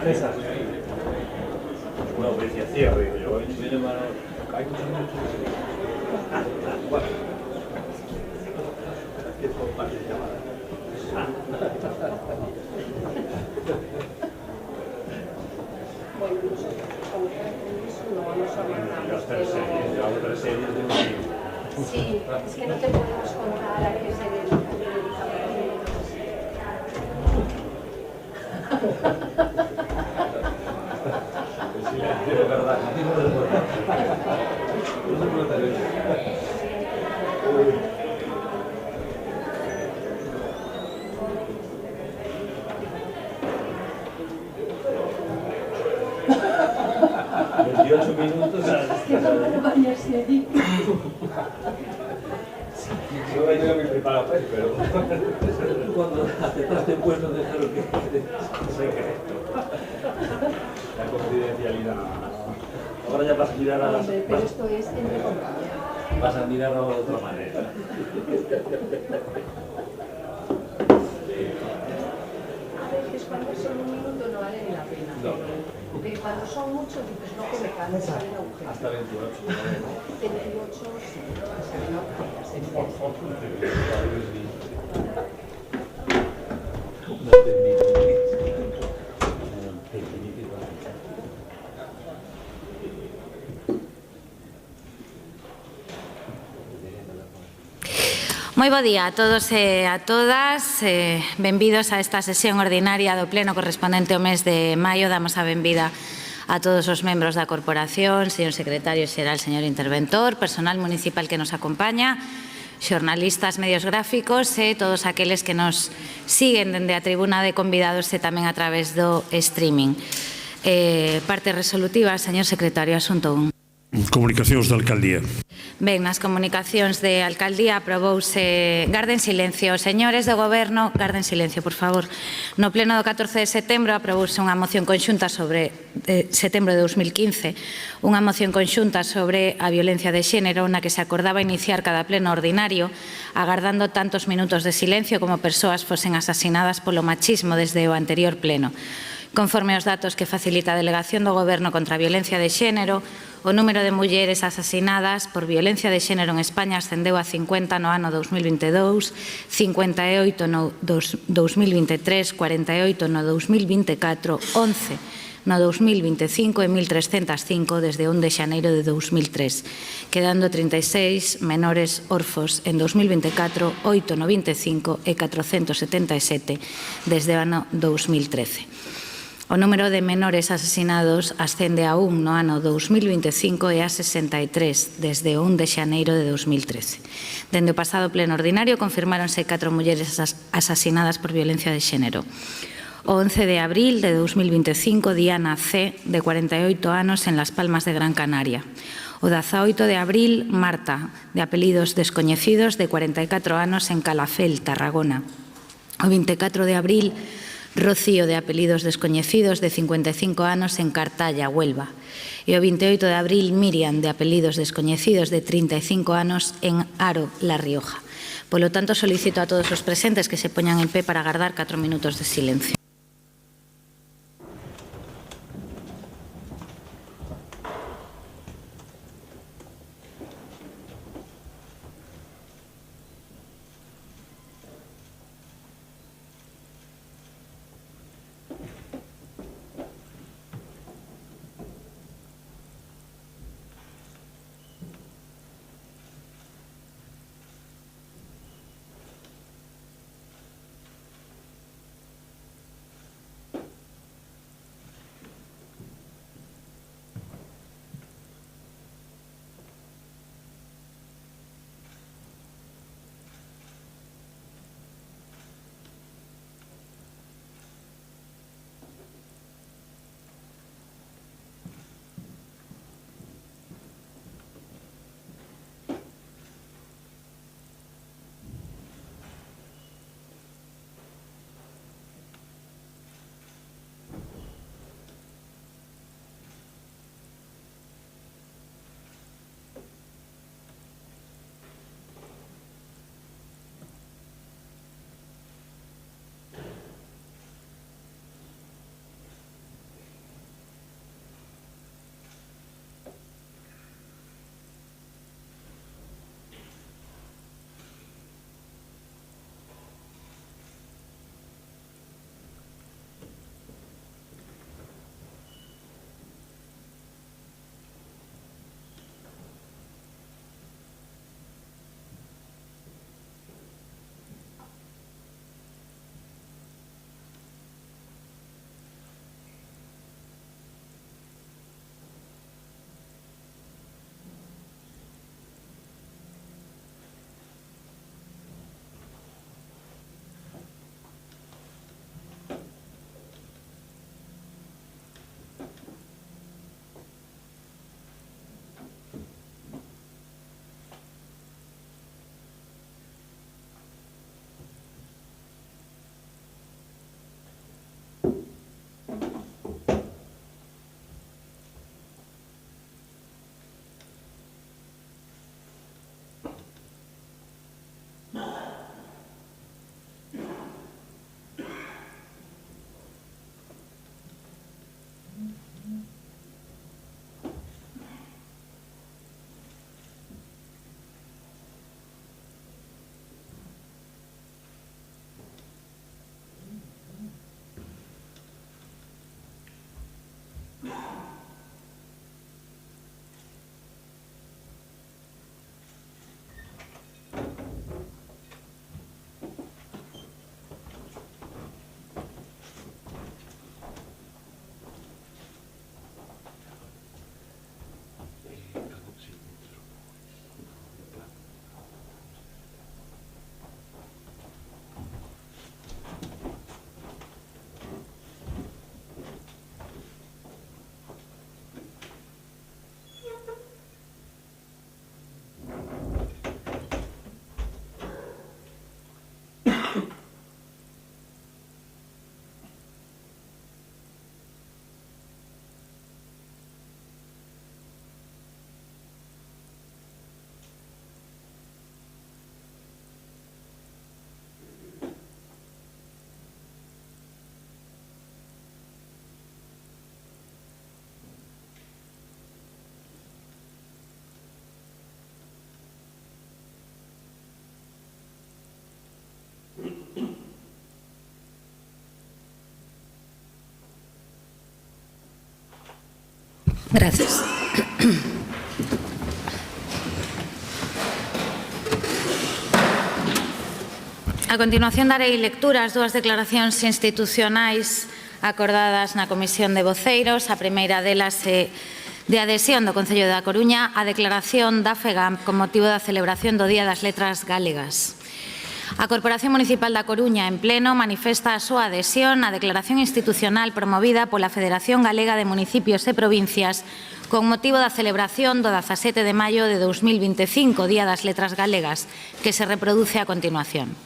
César. Una audiencia ciega, digo yo. Hay muchos bueno. ¿Qué comparte llamada? Bueno, nosotros como eso no nos aguantamos. Las tres series, yo hago 3 series de un día. Sí, es que no te podemos contar a qué se dedica. El silencio, de verdad. No se puede tener. Minutos que no puedo bañarse allí. Yo he ido a mi preparado, pero cuando aceptaste puesto dejaron que secreto. La confidencialidad. Ahora ya vas a mirar a las... Pero esto es entre compañeros. Vas a mirar de otra manera. A veces cuando son un minuto no vale ni la pena. No. Pero cuando son muchos dices, no, que me canso, sale el agujero. Hasta 28. 28, sí, sale el agujero. Moi bo día a todos e a todas. Benvidos a esta sesión ordinaria do Pleno correspondente ao mes de maio. Damos a benvida a todos os membros da Corporación, señor secretario xeral, señor interventor, personal municipal que nos acompaña, xornalistas, medios gráficos e todos aqueles que nos siguen dende a tribuna de convidados e tamén a través do streaming. Parte resolutiva, señor secretario, asunto 1. Comunicacións da Alcaldía. Ben, nas comunicacións de Alcaldía aprobouse... Garden silencio, señores do Goberno, garden silencio, por favor. No pleno do 14 de setembro aprobouse unha moción conxunta sobre setembro de 2015, unha moción conxunta sobre a violencia de xénero na que se acordaba iniciar cada pleno ordinario agardando tantos minutos de silencio como persoas fosen asasinadas polo machismo desde o anterior pleno. Conforme aos datos que facilita a Delegación do Goberno contra a Violencia de Xénero, o número de mulleres asasinadas por violencia de xénero en España ascendeu a 50 no ano 2022, 58 no 2023, 48 no 2024, 11 no 2025 e 1.305 desde 1 de xaneiro de 2003, quedando 36 menores orfos en 2024, 8 no 25 e 477 desde o ano 2013. O número de menores asesinados ascende a 1 no ano 2025 e a 63 desde o 1 de xaneiro de 2013. Dende o pasado pleno ordinario confirmáronse 4 mulleres asasinadas por violencia de xénero. O 11 de abril de 2025, Diana C., de 48 anos, en Las Palmas de Gran Canaria. O 18 de abril, Marta, de apelidos descoñecidos, de 44 anos, en Calafell, Tarragona. O 24 de abril, Rocío, de apelidos descoñecidos, de 55 anos, en Cartalla, Huelva. E o 28 de abril, Miriam, de apelidos descoñecidos, de 35 anos, en Haro, La Rioja. Polo tanto, solicito a todos os presentes que se poñan en pé para agardar 4 minutos de silencio. Gracias. A continuación darei lectura ás dúas declaracións institucionais acordadas na Comisión de Voceiros. A primeira delas é de adhesión do Concello da Coruña á declaración da FEGAMP con motivo da celebración do Día das Letras Galegas. A Corporación Municipal da Coruña, en pleno, manifesta a súa adhesión á declaración institucional promovida pola Federación Galega de Municipios e Provincias con motivo da celebración do 17 de maio de 2025, Día das Letras Galegas, que se reproduce a continuación.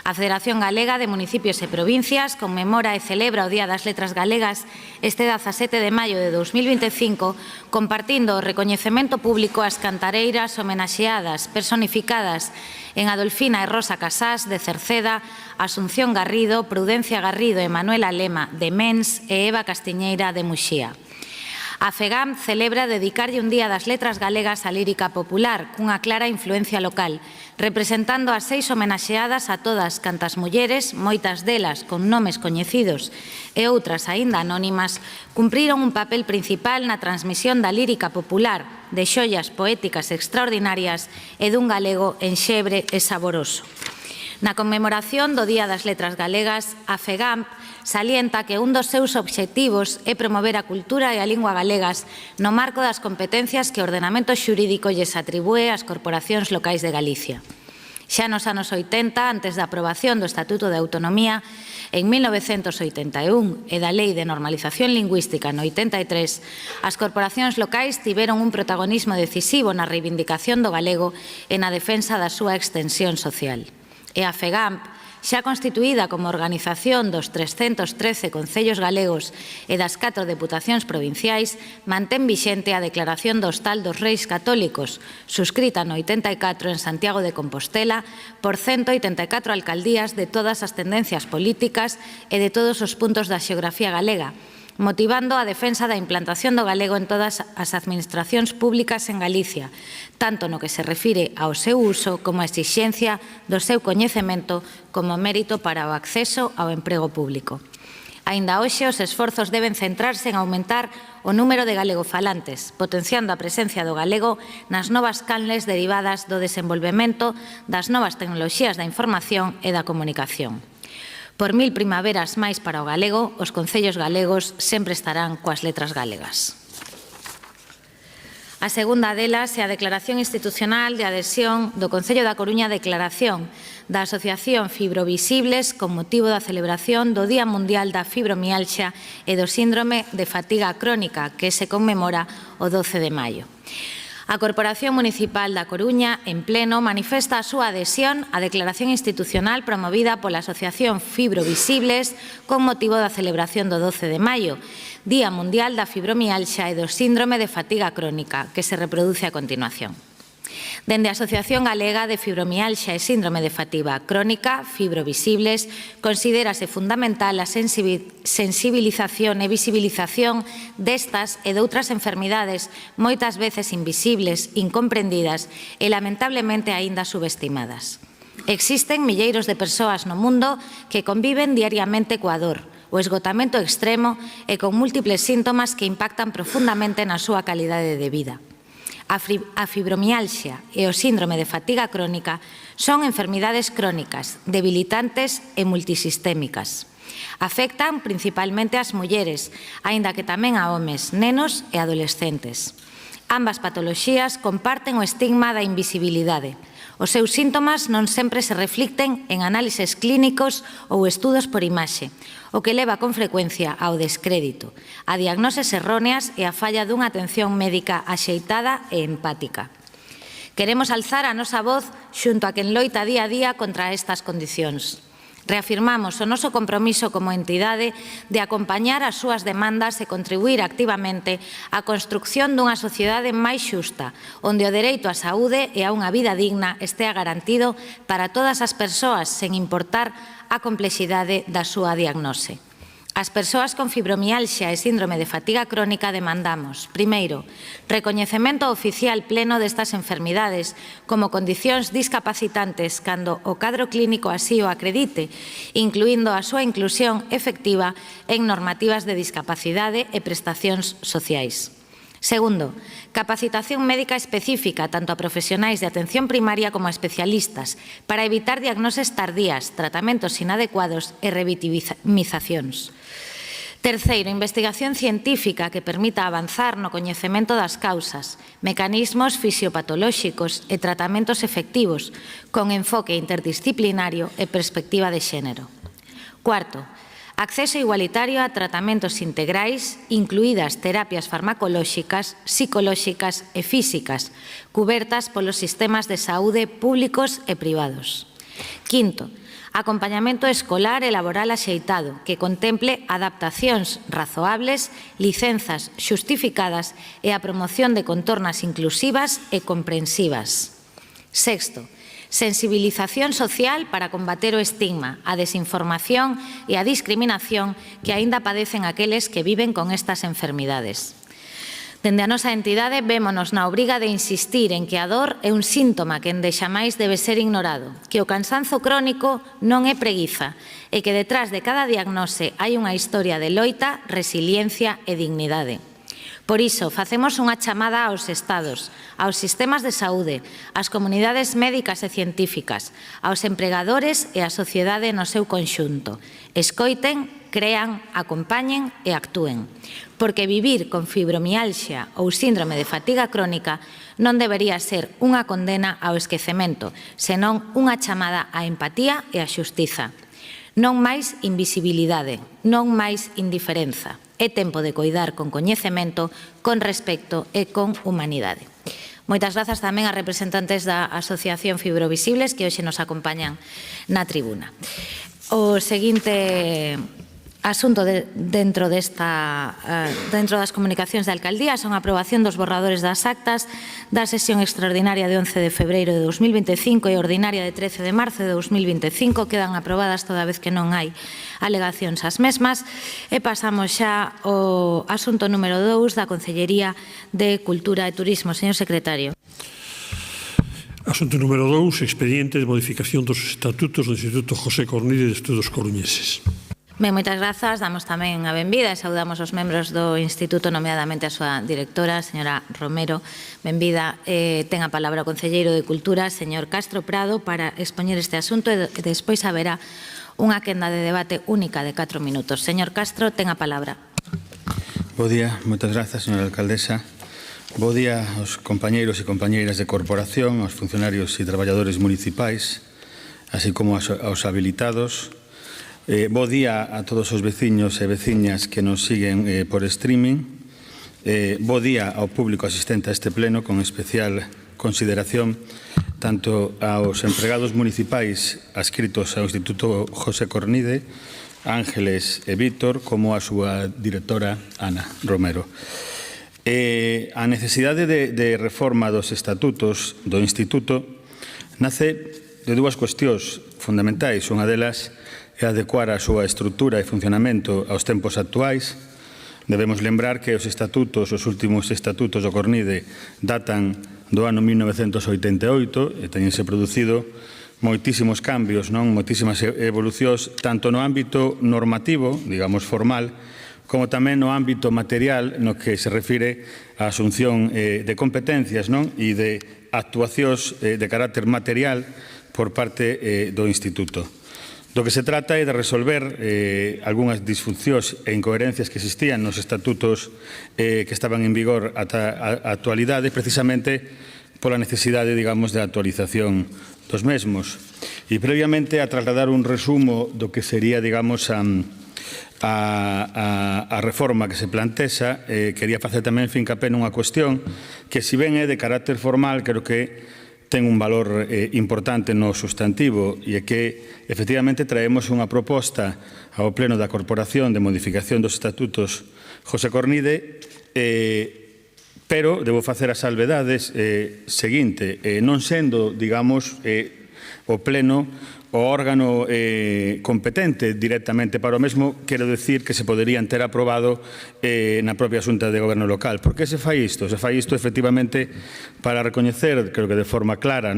A Federación Galega de Municipios e Provincias conmemora e celebra o Día das Letras Galegas este 17 de maio de 2025, compartindo o recoñecemento público ás cantareiras homenaxeadas, personificadas en Adolfina e Rosa Casás de Cerceda, Asunción Garrido, Prudencia Garrido e Manuela Lema de Mens e Eva Castiñeira de Muxía. A FEGAMP celebra dedicarlle un Día das Letras Galegas á lírica popular, cunha clara influencia local, representando as 6 homenaxeadas a todas cantas mulleres, moitas delas con nomes coñecidos e outras aínda anónimas, cumpriron un papel principal na transmisión da lírica popular, de xoias poéticas extraordinarias e dun galego enxebre e saboroso. Na conmemoración do Día das Letras Galegas, a FEGAMP salienta que un dos seus obxectivos é promover a cultura e a lingua galegas no marco das competencias que o ordenamento xurídico lles atribúe ás corporacións locais de Galicia. Xa nos anos 80, antes da aprobación do Estatuto de Autonomía, en 1981 e da Lei de Normalización Lingüística no 83, as corporacións locais tiveron un protagonismo decisivo na reivindicación do galego e na defensa da súa extensión social. E a FEGAMP, xa constituída como organización dos 313 concellos galegos e das 4 deputacións provinciais, mantén vixente a Declaración do Hostal dos Reis Católicos, suscrita no 84 en Santiago de Compostela por 184 alcaldías de todas as tendencias políticas e de todos os puntos da xeografía galega, motivando a defensa da implantación do galego en todas as administracións públicas en Galicia, tanto no que se refire ao seu uso como a exixencia do seu coñecemento como mérito para o acceso ao emprego público. Aínda hoxe, os esforzos deben centrarse en aumentar o número de galegofalantes, potenciando a presencia do galego nas novas canles derivadas do desenvolvemento das novas tecnoloxías da información e da comunicación. Por 1000 primaveras máis para o galego, os concellos galegos sempre estarán coas letras galegas. A segunda delas é a declaración institucional de adhesión do Concello da Coruña á declaración da Asociación Fibrovisibles con motivo da celebración do Día Mundial da Fibromialxia e do Síndrome de Fatiga Crónica, que se conmemora o 12 de maio. A Corporación Municipal da Coruña, en pleno, manifesta a súa adhesión á declaración institucional promovida pola Asociación Fibrovisibles con motivo da celebración do 12 de maio, Día Mundial da Fibromialxia e do Síndrome de Fatiga Crónica, que se reproduce a continuación. Dende a Asociación Galega de Fibromialxia e Síndrome de Fatiga Crónica, Fibrovisibles, considérase fundamental a sensibilización e visibilización destas e doutras enfermidades moitas veces invisibles, incomprendidas e lamentablemente aínda subestimadas. Existen milleiros de persoas no mundo que conviven diariamente coa dor, o esgotamento extremo e con múltiples síntomas que impactan profundamente na súa calidade de vida. A fibromialxia e o síndrome de fatiga crónica son enfermidades crónicas, debilitantes e multisistémicas. Afectan principalmente ás mulleres, aínda que tamén a homes, nenos e adolescentes. Ambas patoloxías comparten o estigma da invisibilidade. Os seus síntomas non sempre se reflicten en análises clínicos ou estudos por imaxe, o que leva con frecuencia ao descrédito, a diagnoses erróneas e a falla dunha atención médica axeitada e empática. Queremos alzar a nosa voz xunto a quen loita día a día contra estas condicións. Reafirmamos o noso compromiso como entidade de acompañar as súas demandas e contribuir activamente á construcción dunha sociedade máis xusta, onde o dereito á saúde e a unha vida digna estea garantido para todas as persoas, sen importar a complexidade da súa diagnose. As persoas con fibromialxia e síndrome de fatiga crónica demandamos, primeiro, recoñecemento oficial pleno destas enfermidades como condicións discapacitantes cando o cadro clínico así o acredite, incluindo a súa inclusión efectiva en normativas de discapacidade e prestacións sociais. Segundo, capacitación médica específica tanto a profesionais de atención primaria como a especialistas para evitar diagnoses tardías, tratamentos inadecuados e revitimizacións. Terceiro, investigación científica que permita avanzar no coñecemento das causas, mecanismos fisiopatolóxicos e tratamentos efectivos con enfoque interdisciplinario e perspectiva de xénero. Cuarto, acceso igualitario a tratamentos integrais, incluídas terapias farmacolóxicas, psicolóxicas e físicas, cubertas polos sistemas de saúde públicos e privados. Quinto, acompañamento escolar e laboral axeitado, que contemple adaptacións razoables, licenzas xustificadas e a promoción de contornas inclusivas e comprensivas. Sexto, sensibilización social para combater o estigma, a desinformación e a discriminación que aínda padecen aqueles que viven con estas enfermidades. Dende a nosa entidade, vémonos na obriga de insistir en que a dor é un síntoma que endexamais debe ser ignorado, que o cansanzo crónico non é preguiza e que detrás de cada diagnose hai unha historia de loita, resiliencia e dignidade. Por iso, facemos unha chamada aos Estados, aos sistemas de saúde, ás comunidades médicas e científicas, aos empregadores e á sociedade no seu conxunto. Escoiten, crean, acompañen e actúen. Porque vivir con fibromialxia ou síndrome de fatiga crónica non debería ser unha condena ao esquecemento, senón unha chamada á empatía e á xustiza. Non máis invisibilidade, non máis indiferenza. É tempo de coidar con coñecemento, con respecto e con humanidade. Moitas grazas tamén a representantes da Asociación Fibrovisibles que hoxe nos acompañan na tribuna. O seguinte asunto dentro das comunicacións da Alcaldía son a aprobación dos borradores das actas da sesión extraordinaria de 11 de febreiro de 2025 e ordinaria de 13 de marzo de 2025. Quedan aprobadas toda vez que non hai alegacións ás mesmas. E pasamos xa ao asunto número 2 da Consellería de Cultura e Turismo. Señor secretario. Asunto número 2, expediente de modificación dos estatutos do Instituto José Cornide de Estudos Coruñeses. Ben, moitas grazas. Damos tamén a benvida e saudamos os membros do Instituto, nomeadamente a súa directora, señora Romero. Benvida. Ten a palabra o concelleiro de Cultura, señor Castro Prado, para expoñer este asunto e despois haberá unha quenda de debate única de 4 minutos. Señor Castro, ten a palabra. Bo día, moitas grazas, señora alcaldesa. Bo día aos compañeiros e compañeiras de corporación, aos funcionarios e traballadores municipais, así como aos habilitados. Bo día a todos os veciños e veciñas que nos siguen por streaming. Bo día ao público asistente a este pleno, con especial consideración tanto aos empregados municipais adscritos ao Instituto José Cornide, Ángeles e Víctor, como a súa directora Ana Romero. A necesidade de reforma dos estatutos do Instituto nace de dúas cuestións fundamentais. Unha delas é adecuar a súa estrutura e funcionamento aos tempos actuais. Debemos lembrar que os últimos estatutos do Cornide datan do ano 1988 e teñense producido moitísimos cambios, moitísimas evolucións, tanto no ámbito normativo, digamos formal, como tamén no ámbito material, no que se refire á asunción de competencias e de actuacións de carácter material por parte do Instituto. Do que se trata é de resolver algunhas disfuncións e incoherencias que existían nos estatutos que estaban en vigor ata a actualidade, precisamente pola necesidade, digamos, de actualización dos mesmos. E previamente a trasladar un resumo do que sería, digamos, a reforma que se plantexa, quería facer tamén fincapé nunha cuestión que, se ben é de carácter formal, creo que ten un valor importante no sustantivo, e é que, efectivamente, traemos unha proposta ao Pleno da Corporación de modificación dos estatutos José Cornide, pero debo facer as salvedades seguinte, non sendo, digamos, o Pleno o órgano competente directamente para o mesmo, quero decir que se poderían ter aprobado na propia Xunta de Goberno local. Por que se fai isto? Se fai isto, efectivamente, para recoñecer, creo que de forma clara,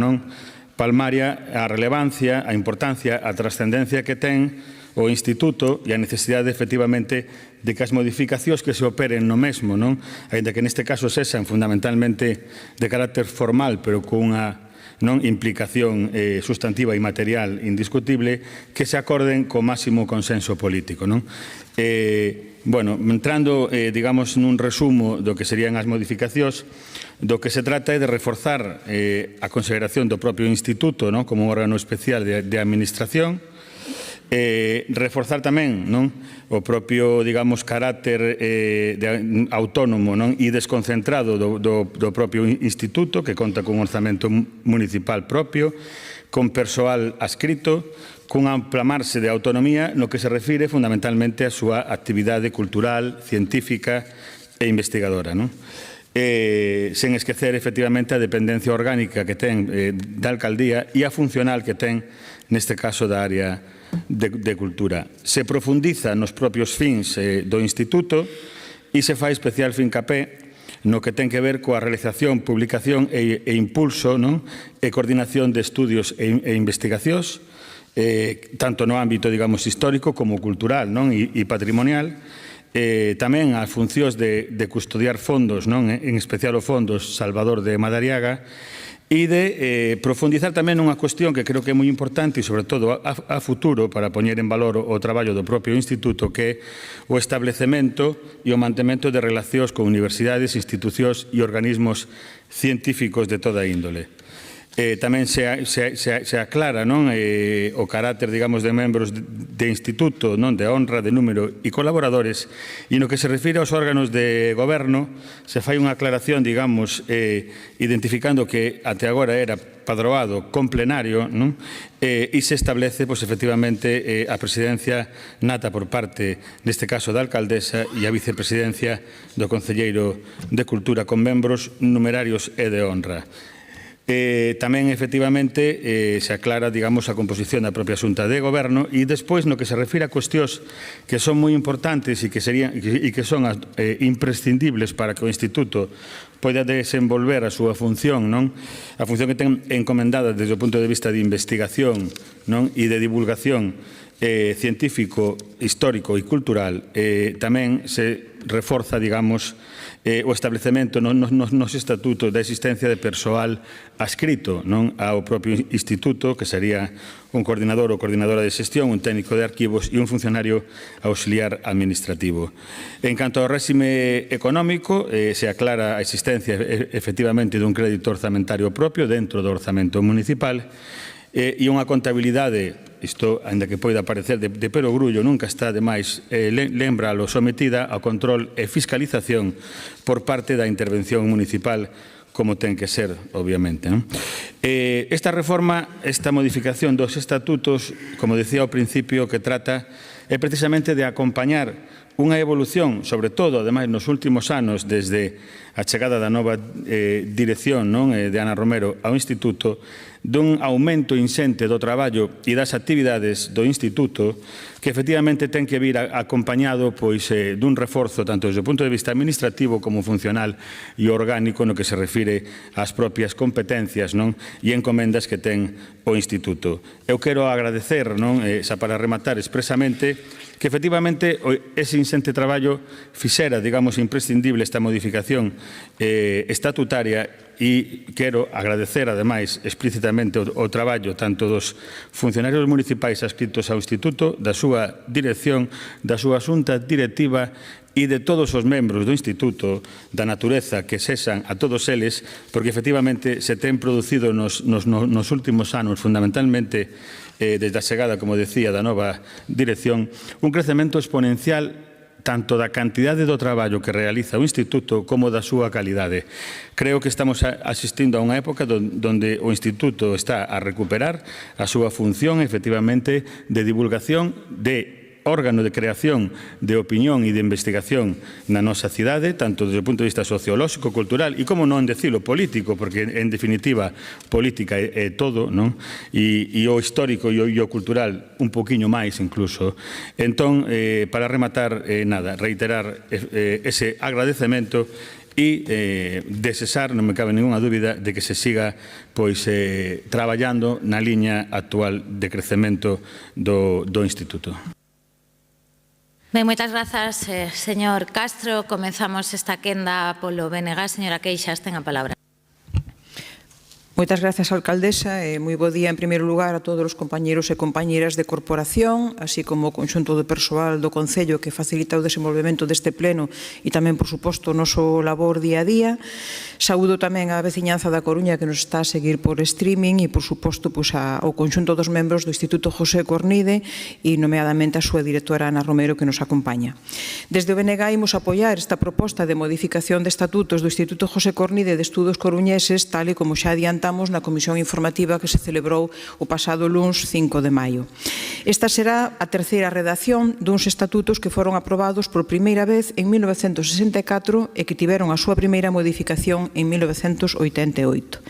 palmaria, a relevancia, a importancia, a trascendencia que ten o Instituto e a necesidade, efectivamente, de que as modificacións que se operen no mesmo, non? Ainda que neste caso sexan fundamentalmente de carácter formal, pero con unha implicación sustantiva e material indiscutible, que se acorden co máximo consenso político. Bueno, entrando, digamos, nun resumo do que serían as modificacións, do que se trata é de reforzar a consideración do propio Instituto como un órgano especial de administración, reforzar tamén o propio, digamos, carácter autónomo e desconcentrado do propio Instituto, que conta cun orzamento municipal propio, con persoal adscrito, cun ampla marxe de autonomía no que se refire fundamentalmente á súa actividade cultural, científica e investigadora. Sen esquecer, efectivamente, a dependencia orgánica que ten da alcaldía e a funcional que ten, neste caso, da área de cultura. Se profundiza nos propios fins do Instituto e se fai especial fincapé no que ten que ver coa realización, publicación e impulso e coordinación de estudios e investigacións, tanto no ámbito, digamos, histórico como cultural e patrimonial, tamén as funcións de custodiar fondos, en especial os fondos Salvador de Madariaga, e de profundizar tamén nunha cuestión que creo que é moi importante e, sobre todo, a futuro para poñer en valor o traballo do propio Instituto, que é o establecemento e o mantemento de relacións con universidades, institucións e organismos científicos de toda índole. Tamén se aclara o carácter, digamos, de membros de instituto, de honra, de número e colaboradores, e no que se refire aos órganos de goberno se fai unha aclaración, digamos, identificando que até agora era padroado con plenario, e se establece, efectivamente, a presidencia nata por parte, neste caso, da alcaldesa e a vicepresidencia do Concelleiro de Cultura con membros numerarios e de honra. Tamén, efectivamente, se aclara, digamos, a composición da propia Xunta de Goberno e despois, no que se refire a cuestións que son moi importantes e que son imprescindibles para que o Instituto poida desenvolver a súa función, a función que ten encomendada desde o punto de vista de investigación e de divulgación científico, histórico e cultural, tamén se reforza, digamos, o establecemento nos estatutos da existencia de persoal adscrito ao propio Instituto, que sería un coordinador ou coordinadora de xestión, un técnico de arquivos e un funcionario auxiliar administrativo. En canto ao réxime económico, se aclara a existencia efectivamente dun crédito orzamentario propio dentro do orzamento municipal e unha contabilidade, isto, ainda que poida parecer de perogrullo, nunca está de máis lembralo, sometida ao control e fiscalización por parte da intervención municipal, como ten que ser, obviamente. Esta reforma, esta modificación dos estatutos, como decía ao principio, que trata é precisamente de acompañar unha evolución, sobre todo, ademais, nos últimos anos, desde a chegada da nova dirección de Ana Romero ao Instituto, dun aumento insente do traballo e das actividades do Instituto, que efectivamente ten que vir acompañado dun reforzo tanto desde o punto de vista administrativo como funcional e orgánico no que se refire ás propias competencias e encomendas que ten o Instituto. Eu quero agradecer, xa para rematar expresamente, que efectivamente ese insente traballo fixera, digamos, imprescindible esta modificación estatutaria e quero agradecer, ademais, explícitamente o traballo tanto dos funcionarios municipais adscritos ao Instituto, da súa dirección, da súa xunta directiva e de todos os membros do Instituto, da natureza que sexan a todos eles, porque efectivamente se ten producido nos últimos anos, fundamentalmente desde a chegada, como decía, da nova dirección, un crecemento exponencial tanto da cantidade do traballo que realiza o Instituto como da súa calidade. Creo que estamos asistindo a unha época onde o Instituto está a recuperar a súa función, efectivamente, de divulgación, de órgano de creación de opinión e de investigación na nosa cidade, tanto desde o punto de vista sociolóxico, cultural e, como non decirlo, político, porque, en definitiva, política é todo, e o histórico e o cultural un poquinho máis, incluso. Entón, para rematar, reiterar ese agradecemento e desexar, non me cabe ninguna dúbida, de que se siga traballando na liña actual de crecemento do Instituto. Ben, moitas grazas, señor Castro. Comenzamos esta quenda polo BNG. Señora Queixas, ten a palabra. Moitas grazas, alcaldesa, e moi bo día en primeiro lugar a todos os compañeros e compañeras de corporación, así como o conxunto de persoal do Concello que facilita o desenvolvemento deste pleno e tamén, por suposto, o noso labor día a día. Saúdo tamén a veciñanza da Coruña que nos está a seguir por streaming e, por suposto, ao conxunto dos membros do Instituto José Cornide e, nomeadamente, a súa directora Ana Romero que nos acompaña. Desde o BNG imos apoiar esta proposta de modificación de estatutos do Instituto José Cornide de Estudos Coruñeses, tal e como xa adiantamos na comisión informativa que se celebrou o pasado luns 5 de maio. Esta será a terceira redacción duns estatutos que foron aprobados por primeira vez en 1964 e que tiveron a súa primeira modificación en 1988.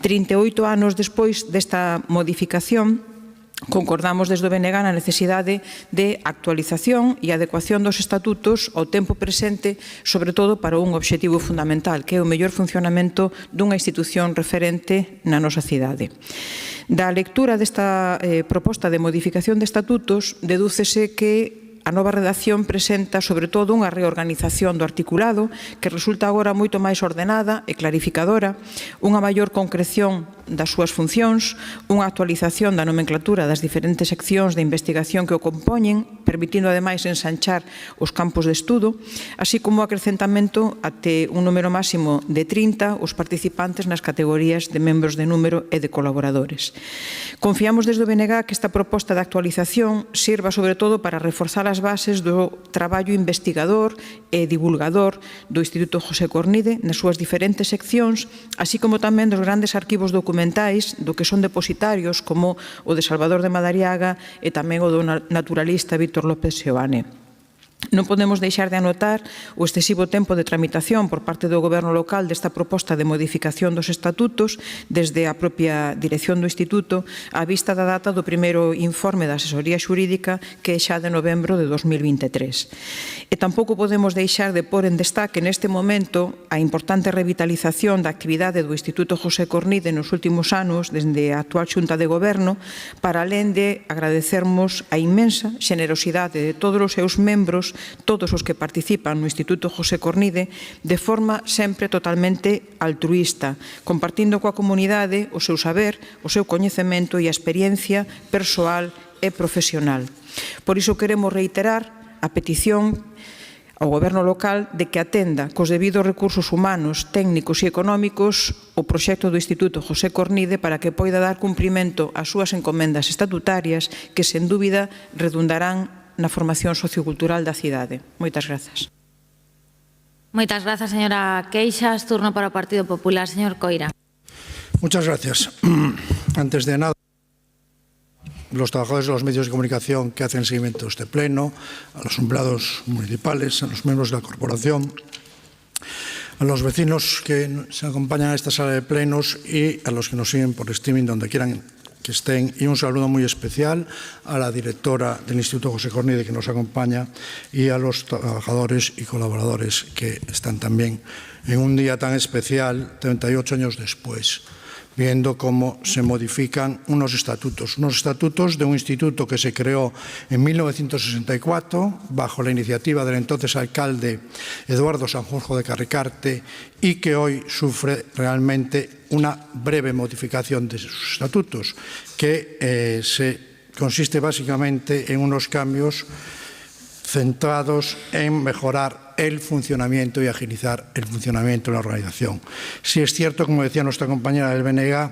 38 anos despois desta modificación, concordamos desde o BNG na necesidade de actualización e adecuación dos estatutos ao tempo presente, sobre todo para un obxectivo fundamental, que é o mellor funcionamento dunha institución referente na nosa cidade. Da lectura desta proposta de modificación de estatutos, dedúcese que a nova redacción presenta, sobre todo, unha reorganización do articulado que resulta agora moito máis ordenada e clarificadora, unha maior concreción das súas funcións, unha actualización da nomenclatura das diferentes seccións de investigación que o compoñen, permitindo ademais ensanchar os campos de estudo, así como o acrecentamento até un número máximo de 30 os participantes nas categorías de membros de número e de colaboradores. Confiamos desde o BNG que esta proposta de actualización sirva sobre todo para reforzar as bases do traballo investigador e divulgador do Instituto José Cornide nas súas diferentes seccións, así como tamén dos grandes arquivos documentais do que son depositarios como o de Salvador de Madariaga e tamén o do naturalista Víctor López Seoane. Non podemos deixar de anotar o excesivo tempo de tramitación por parte do Goberno local desta proposta de modificación dos estatutos desde a propia dirección do Instituto á vista da data do primeiro informe da asesoría xurídica que é xa de novembro de 2023. E tampouco podemos deixar de pôr en destaque neste momento a importante revitalización da actividade do Instituto José Cornide nos últimos anos desde a actual Xunta de Goberno, para alén de agradecermos a inmensa xenerosidade de todos os seus membros, todos os que participan no Instituto José Cornide, de forma sempre totalmente altruísta, compartindo coa comunidade o seu saber, o seu coñecemento e a experiencia persoal e profesional. Por iso queremos reiterar a petición ao Goberno local de que atenda cos debidos recursos humanos, técnicos e económicos o proxecto do Instituto José Cornide para que poida dar cumprimento ás súas encomendas estatutarias que, sen dúbida, redundarán na formación sociocultural da cidade. Moitas grazas. Moitas grazas, señora Queixas. Turno para o Partido Popular, señor Coira. Muchas gracias. Antes de nada, los trabajadores de los medios de comunicación que hacen seguimiento de este pleno, a los empleados municipales, a los miembros de la corporación, a los vecinos que se acompañan a esta sala de plenos y a los que nos siguen por streaming donde quieran que estén, y un saludo muy especial a la directora del Instituto José Cornide que nos acompaña y a los trabajadores y colaboradores que están también en un día tan especial, 38 años después, viendo cómo se modifican unos estatutos de un instituto que se creó en 1964 bajo la iniciativa del entonces alcalde Eduardo Sanjurjo de Carricarte y que hoy sufre realmente una breve modificación de sus estatutos que consiste básicamente en unos cambios centrados en mejorar el funcionamiento y agilizar el funcionamiento de la organización. Sí es cierto, como decía nuestra compañera del BNG,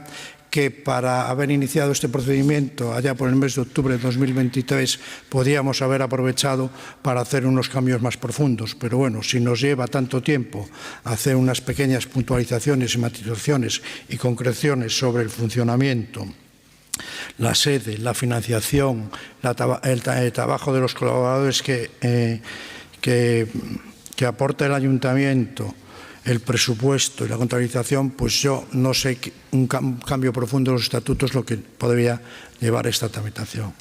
que para haber iniciado este procedimiento allá por el mes de octubre de 2023 podíamos haber aprovechado para hacer unos cambios más profundos, pero bueno, si nos lleva tanto tiempo hacer unas pequeñas puntualizaciones y matizaciones y concreciones sobre el funcionamiento, la sede, la financiación, el trabajo de los colaboradores que aporta el ayuntamiento, el presupuesto y la contabilización, pues yo no sé un cambio profundo de los estatutos lo que podría llevar a esta tramitación.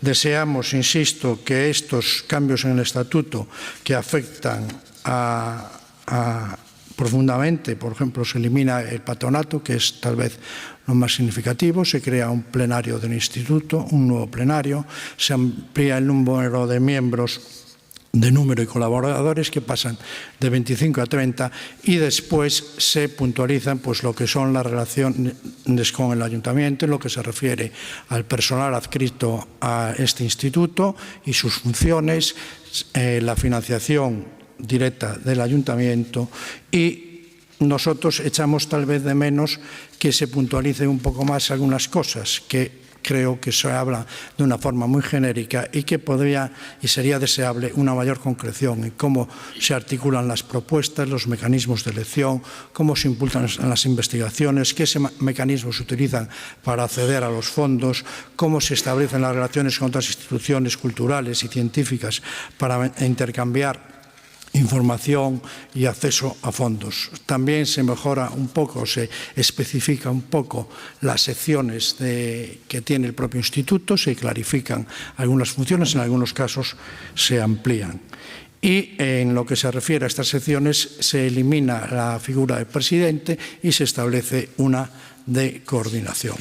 Deseamos, insisto, que estos cambios en el estatuto que afectan profundamente, por ejemplo, se elimina el patronato, que es tal vez lo más significativo, se crea un plenario del instituto, un nuevo plenario, se amplía el número de miembros de número de colaboradores que pasan de 25 a 30 y después se puntualizan pues lo que son las relaciones con el ayuntamiento en lo que se refiere al personal adscrito a este instituto y sus funciones, la financiación directa del ayuntamiento, y nosotros echamos tal vez de menos que se puntualicen un poco más algunas cosas que creo que se habla de una forma muy genérica y que podría y sería deseable una mayor concreción en cómo se articulan las propuestas, los mecanismos de elección, cómo se impulsan las investigaciones, qué mecanismos se utilizan para acceder a los fondos, cómo se establecen las relaciones con otras instituciones culturales y científicas para intercambiar información y acceso a fondos. También se mejora un poco, se especifica un poco las secciones que tiene el propio instituto, se clarifican algunas funciones, en algunos casos se amplían. Y en lo que se refiere a estas secciones se elimina la figura de presidente y se establece una de coordinación,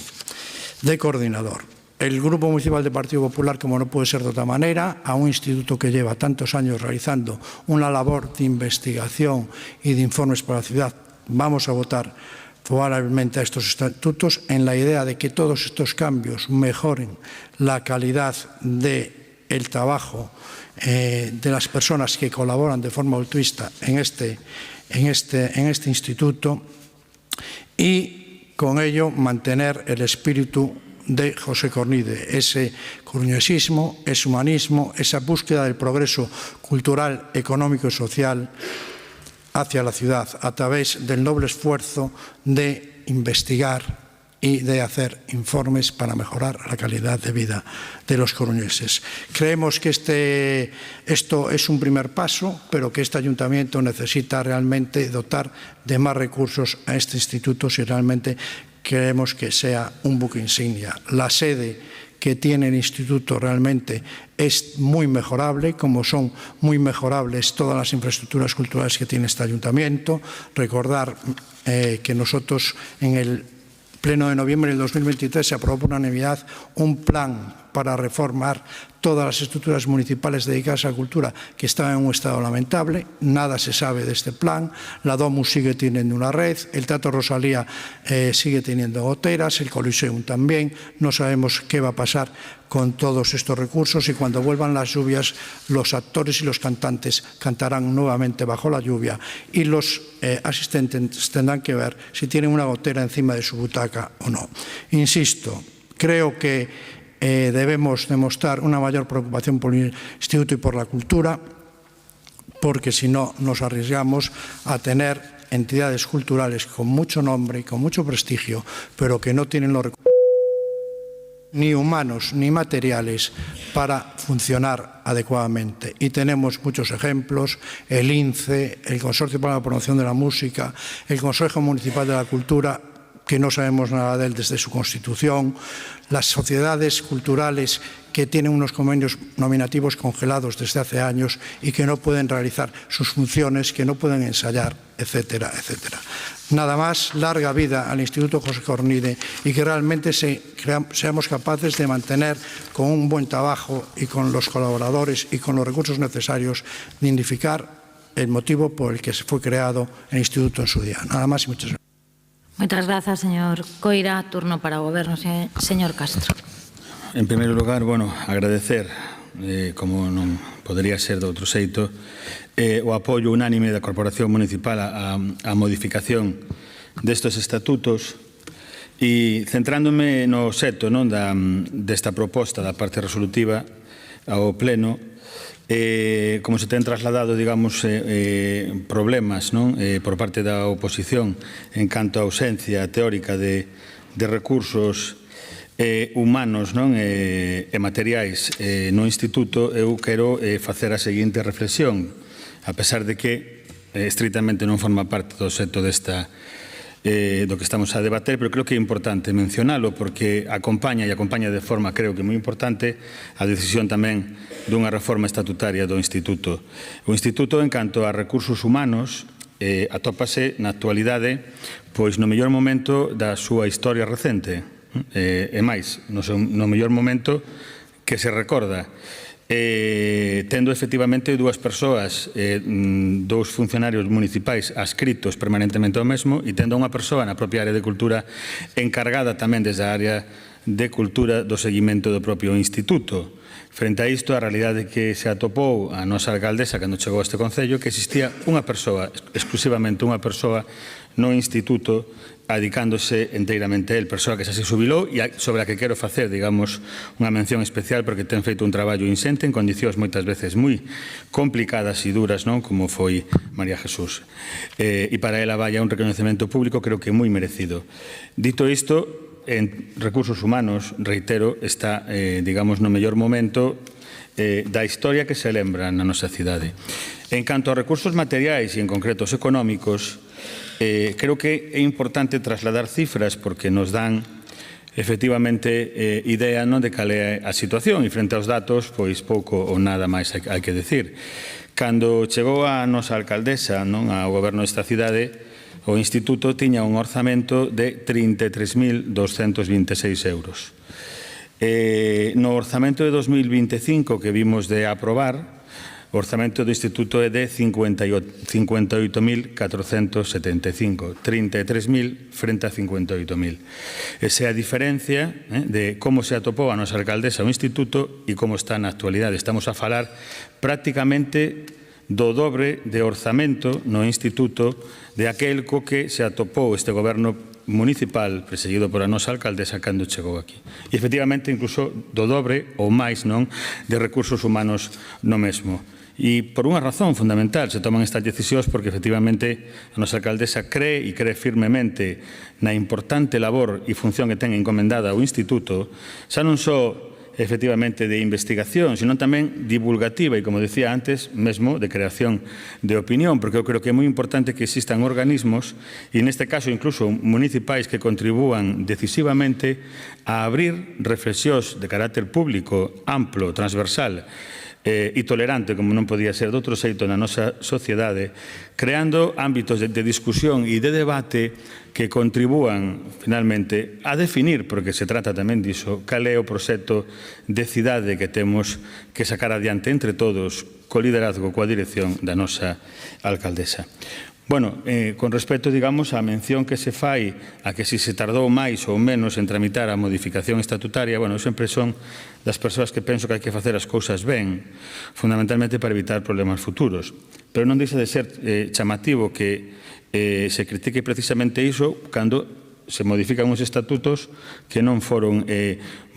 de coordinador. El Grupo Municipal del Partido Popular, como no puede ser de otra manera, a un instituto que lleva tantos años realizando una labor de investigación y de informes para la ciudad, vamos a votar favorablemente a estos estatutos en la idea de que todos estos cambios mejoren la calidad del trabajo de las personas que colaboran de forma altruista en este instituto y con ello mantener el espíritu de José Cornide, ese coruñesismo, ese humanismo, esa búsqueda del progreso cultural, económico y social hacia la ciudad a través del noble esfuerzo de investigar y de hacer informes para mejorar la calidad de vida de los coruñeses. Creemos que esto es un primer paso, pero que este ayuntamiento necesita realmente dotar de más recursos a este instituto si realmente queremos que sea un buque insignia. La sede que tiene el instituto realmente es muy mejorable, como son muy mejorables todas las infraestructuras culturales que tiene este ayuntamiento. Recordar que nosotros en el Pleno de noviembre del 2023 se aprobó por unanimidad un plan para reformar todas las estructuras municipales dedicadas a la cultura que estaban en un estado lamentable. Nada se sabe de este plan. La Domus sigue teniendo una red, el Teatro Rosalía sigue teniendo goteras, el Coliseum también. No sabemos qué va a pasar con todos estos recursos y cuando vuelvan las lluvias los actores y los cantantes cantarán nuevamente bajo la lluvia y los asistentes tendrán que ver si tienen una gotera encima de su butaca o no. Insisto, creo que debemos demostrar una mayor preocupación por el instituto y por la cultura, porque si no nos arriesgamos a tener entidades culturales con mucho nombre y con mucho prestigio, pero que no tienen los recursos ni humanos ni materiales para funcionar adecuadamente. Y tenemos muchos ejemplos: el INCE, el Consorcio para la Promoción de la Música, el Consejo Municipal de la Cultura, que no sabemos nada de él desde su constitución, las sociedades culturales que tienen unos convenios nominativos congelados desde hace años y que no pueden realizar sus funciones, que no pueden ensayar, etcétera, etcétera. Nada más, larga vida al Instituto José Cornide y que realmente seamos capaces de mantener con un buen trabajo y con los colaboradores y con los recursos necesarios de identificar el motivo por el que se fue creado el Instituto en su día. Nada más y muchas gracias. Muchas gracias, señor Coira. Turno para o Goberno, señor Castro. En primeiro lugar, agradecer, como non podería ser de outro xeito, o apoio unánime da Corporación Municipal á modificación destes estatutos e centrándome no xeto desta proposta da parte resolutiva ao Pleno, como se ten trasladado, digamos, problemas por parte da oposición en canto á ausencia teórica de recursos humanos e materiais no Instituto, eu quero facer a seguinte reflexión, a pesar de que estritamente non forma parte do xeto do que estamos a debater, pero creo que é importante mencionalo porque acompaña de forma, creo que moi importante, a decisión tamén dunha reforma estatutaria do Instituto. O Instituto, en canto a recursos humanos, atópase na actualidade pois no mellor momento da súa historia recente, e máis, no mellor momento que se recorda. tendo efectivamente dúas persoas, dous funcionarios municipais adscritos permanentemente ao mesmo e tendo unha persoa na propia área de cultura encargada tamén desde a área de cultura do seguimento do propio instituto. Frente a isto, a realidade que se atopou a nosa alcaldesa cando chegou a este concello que existía unha persoa, exclusivamente unha persoa no instituto adicándose enteiramente a él, persoa que xa se xubilou e sobre a que quero facer, digamos, unha mención especial porque ten feito un traballo insente en condicións moitas veces moi complicadas e duras, non? Como foi María Jesús. E para ela vaya un reconhecemento público creo que moi merecido. Dito isto, en recursos humanos, reitero, está, digamos, no mellor momento da historia que se lembra na nosa cidade. En canto aos recursos materiais e en concreto os económicos, creo que é importante trasladar cifras porque nos dan efectivamente idea de cal é a situación e frente aos datos, pois pouco ou nada máis hai que decir. Cando chegou a nosa alcaldesa ao goberno desta cidade, o instituto tiña un orzamento de 33.226 euros. No orzamento de 2025 que vimos de aprobar, o orzamento do Instituto é de 58.475, 33.000 frente a 58.000. Esa é a diferencia de como se atopou a nosa alcaldesa o Instituto e como está na actualidade. Estamos a falar prácticamente do dobre de orzamento no Instituto de aquel co que se atopou este goberno municipal presidido por a nosa alcaldesa cando chegou aquí. E, efectivamente, incluso do dobre ou máis de recursos humanos no mesmo. E por unha razón fundamental se toman estas decisións porque efectivamente a nosa alcaldesa cree e cree firmemente na importante labor e función que ten encomendada o Instituto, xa non só efectivamente de investigación, sino tamén divulgativa e, como decía antes, mesmo de creación de opinión, porque eu creo que é moi importante que existan organismos, e neste caso incluso municipais, que contribúan decisivamente a abrir reflexións de carácter público, amplo, transversal, e tolerante, como non podía ser de outro xeito na nosa sociedade, creando ámbitos de discusión e de debate que contribúan, finalmente, a definir, porque se trata tamén diso, cal é o proxecto de cidade que temos que sacar adiante entre todos, co liderazgo, coa dirección da nosa alcaldesa. Bueno, con respecto, digamos, á mención que se fai a que si se tardou máis ou menos en tramitar a modificación estatutaria, bueno, sempre son das persoas que penso que hai que facer as cousas ben, fundamentalmente para evitar problemas futuros. Pero non deixa de ser chamativo que se critique precisamente iso cando se modifican os estatutos que non foron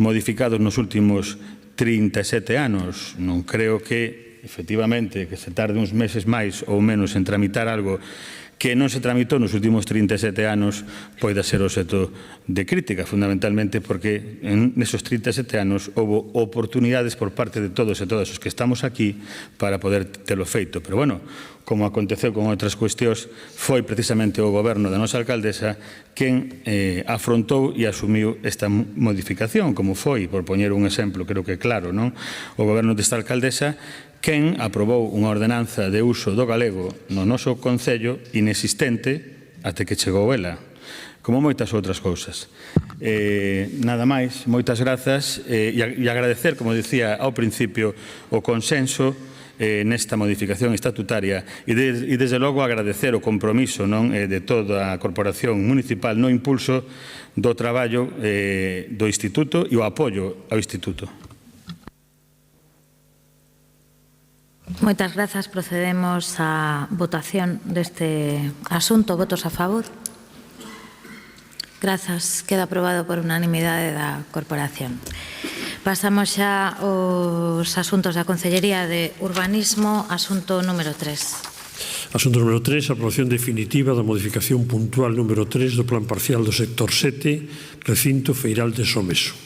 modificados nos últimos 37 anos. Non creo que efectivamente, que se tarde uns meses máis ou menos en tramitar algo que non se tramitou nos últimos 37 anos poida ser obxecto de crítica, fundamentalmente porque nesos 37 anos houve oportunidades por parte de todos e todas os que estamos aquí para poder telo feito. Pero, bueno, como aconteceu con outras cuestións, foi precisamente o goberno da nosa alcaldesa quen afrontou e asumiu esta modificación, como foi, por poñer un exemplo, creo que claro, non? O goberno desta alcaldesa quen aprobou unha ordenanza de uso do galego no noso concello inexistente até que chegou ela, como moitas outras cousas. Nada máis, moitas grazas e agradecer, como dicía ao principio, o consenso nesta modificación estatutaria e desde logo agradecer o compromiso de toda a corporación municipal no impulso do traballo do Instituto e o apoio ao Instituto. Moitas grazas. Procedemos á votación deste asunto. Votos a favor? Grazas. Queda aprobado por unanimidade da corporación. Pasamos xa aos asuntos da Consellería de Urbanismo. Asunto número 3. Asunto número 3, aprobación definitiva da modificación puntual número 3 do Plan Parcial do Sector 7, Recinto Feiral de Someso.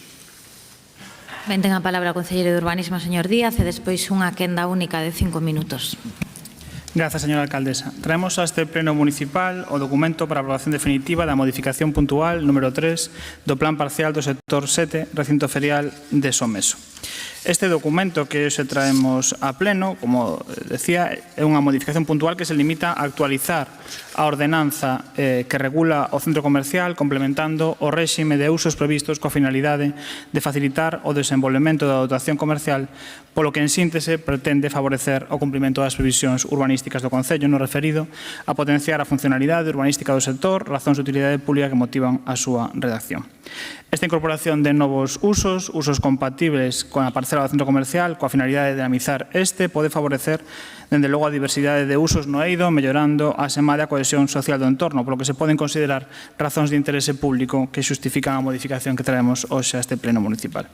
Ben, ten a palabra o concelleiro de Urbanismo, señor Díaz, e despois unha quenda única de 5 minutos. Grazas, señora alcaldesa. Traemos a este pleno municipal o documento para aprobación definitiva da modificación puntual número 3 do Plan Parcial do Sector 7, Recinto Ferial de Someso. Este documento que hoxe traemos a pleno, como decía, é unha modificación puntual que se limita a actualizar a ordenanza que regula o centro comercial, complementando o réxime de usos previstos coa finalidade de facilitar o desenvolvemento da dotación comercial, polo que en síntese pretende favorecer o cumprimento das previsións urbanísticas do Concello no referido a potenciar a funcionalidade urbanística do sector, razóns de utilidade pública que motivan a súa redacción. Esta incorporación de novos usos compatibles con a parcela do centro comercial, coa finalidade de dinamizar pode favorecer, dende logo, a diversidade de usos no eido, mellorando a sema da cohesión social do entorno, polo que se poden considerar razóns de interese público que xustifican a modificación que traemos hoxe a este pleno municipal.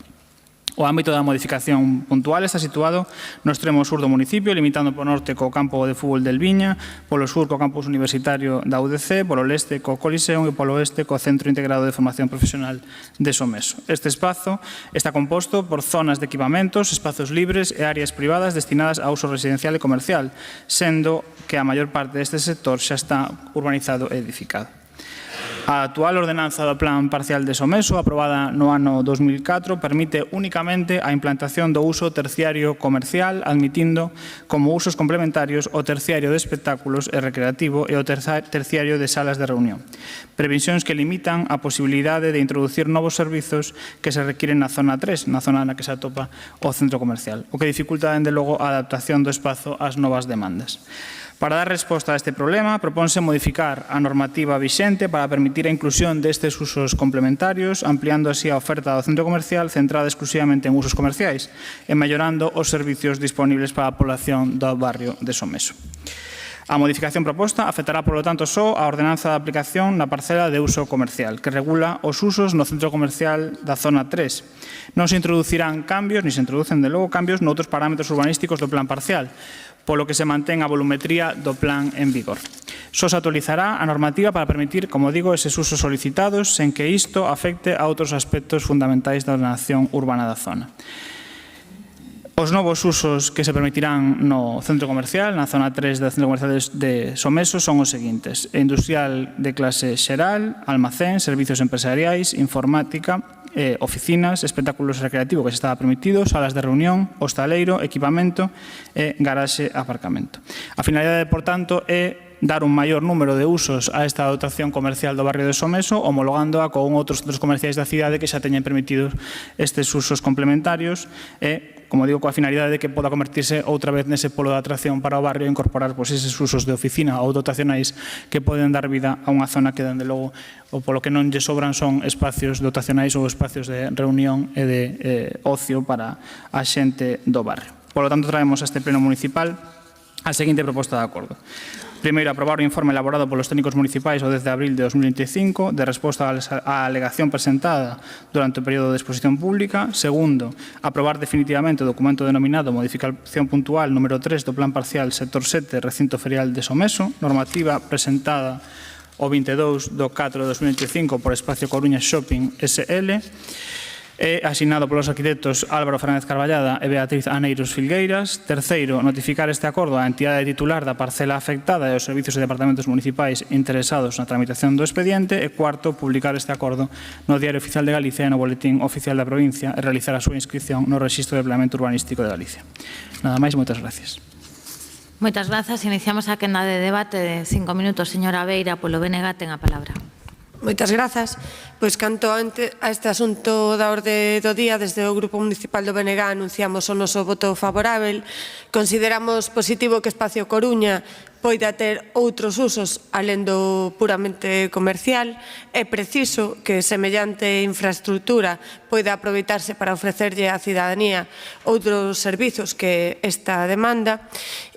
O ámbito da modificación puntual está situado no extremo sur do municipio, limitando polo norte co campo de fútbol del Viña, polo sur co campus universitario da UDC, polo leste co Coliseum e polo oeste co Centro Integrado de Formación Profesional de Someso. Este espazo está composto por zonas de equipamentos, espazos libres e áreas privadas destinadas a uso residencial e comercial, sendo que a maior parte deste sector xa está urbanizado e edificado. A actual ordenanza do Plan Parcial de Someso, aprobada no ano 2004, permite únicamente a implantación do uso terciario comercial, admitindo como usos complementarios o terciario de espectáculos e recreativo e o terciario de salas de reunión. Previsións que limitan a posibilidade de introducir novos servizos que se requiren na zona 3, na zona na que se atopa o centro comercial, o que dificulta, dende logo, a adaptación do espazo ás novas demandas. Para dar resposta a este problema, propónse modificar a normativa vixente para permitir a inclusión destes usos complementarios, ampliando así a oferta do centro comercial centrada exclusivamente en usos comerciais e mellorando os servicios disponibles para a población do barrio de Someso. A modificación proposta afectará, polo tanto, só a ordenanza de aplicación na parcela de uso comercial, que regula os usos no centro comercial da zona 3. Non se introducirán cambios, ni se introducen, de logo, cambios noutros parámetros urbanísticos do plan parcial, polo que se mantén a volumetría do plan en vigor. Só se actualizará a normativa para permitir, como digo, eses usos solicitados sen que isto afecte a outros aspectos fundamentais da ordenación urbana da zona. Os novos usos que se permitirán no centro comercial, na zona 3 do centro comercial de Someso, son os seguintes: industrial de clase xeral, almacén, servicios empresariais, informática, oficinas, espectáculos recreativos que se estaba permitido, salas de reunión, hostaleiro, equipamento e garaxe aparcamento. A finalidade, por tanto, é dar un maior número de usos a esta dotación comercial do barrio de Someso, homologándoa con outros centros comerciais da cidade que xa teñen permitidos estes usos complementarios e, como digo, coa finalidade de que poda convertirse outra vez nese polo de atracción para o barrio e incorporar eses usos de oficina ou dotacionais que poden dar vida a unha zona que, dende logo, o polo que non lle sobran son espacios dotacionais ou espacios de reunión e de ocio para a xente do barrio. Por lo tanto, traemos a este pleno municipal a seguinte proposta de acordo. Primeiro, aprobar o informe elaborado polos técnicos municipais o 10 de abril de 2025 de resposta á alegación presentada durante o período de exposición pública. Segundo, aprobar definitivamente o documento denominado Modificación Puntual número 3 do Plan Parcial Sector 7 Recinto Ferial de Someso, normativa presentada o 22 de 4 de 2025 por Espacio Coruña Shopping SL, é asignado polos arquitectos Álvaro Fernández Carballada e Beatriz Aneiros Filgueiras. Terceiro, notificar este acordo á entidade titular da parcela afectada e aos servicios e departamentos municipais interesados na tramitación do expediente. E cuarto, publicar este acordo no Diario Oficial de Galicia e no Boletín Oficial da Provincia e realizar a súa inscripción no Rexistro de Planeamento Urbanístico de Galicia. Nada máis, moitas gracias. Moitas grazas. Iniciamos a quenda de debate de 5 minutos. Señora Beira, polo BNG, ten a palabra. Moitas grazas. Pois canto a este asunto da orde do día, desde o Grupo Municipal do BNG anunciamos o noso voto favorável. Consideramos positivo que Espacio Coruña poida ter outros usos alén do puramente comercial. É preciso que semellante infraestructura poida aproveitarse para ofrecerlle á cidadanía outros servizos que esta demanda.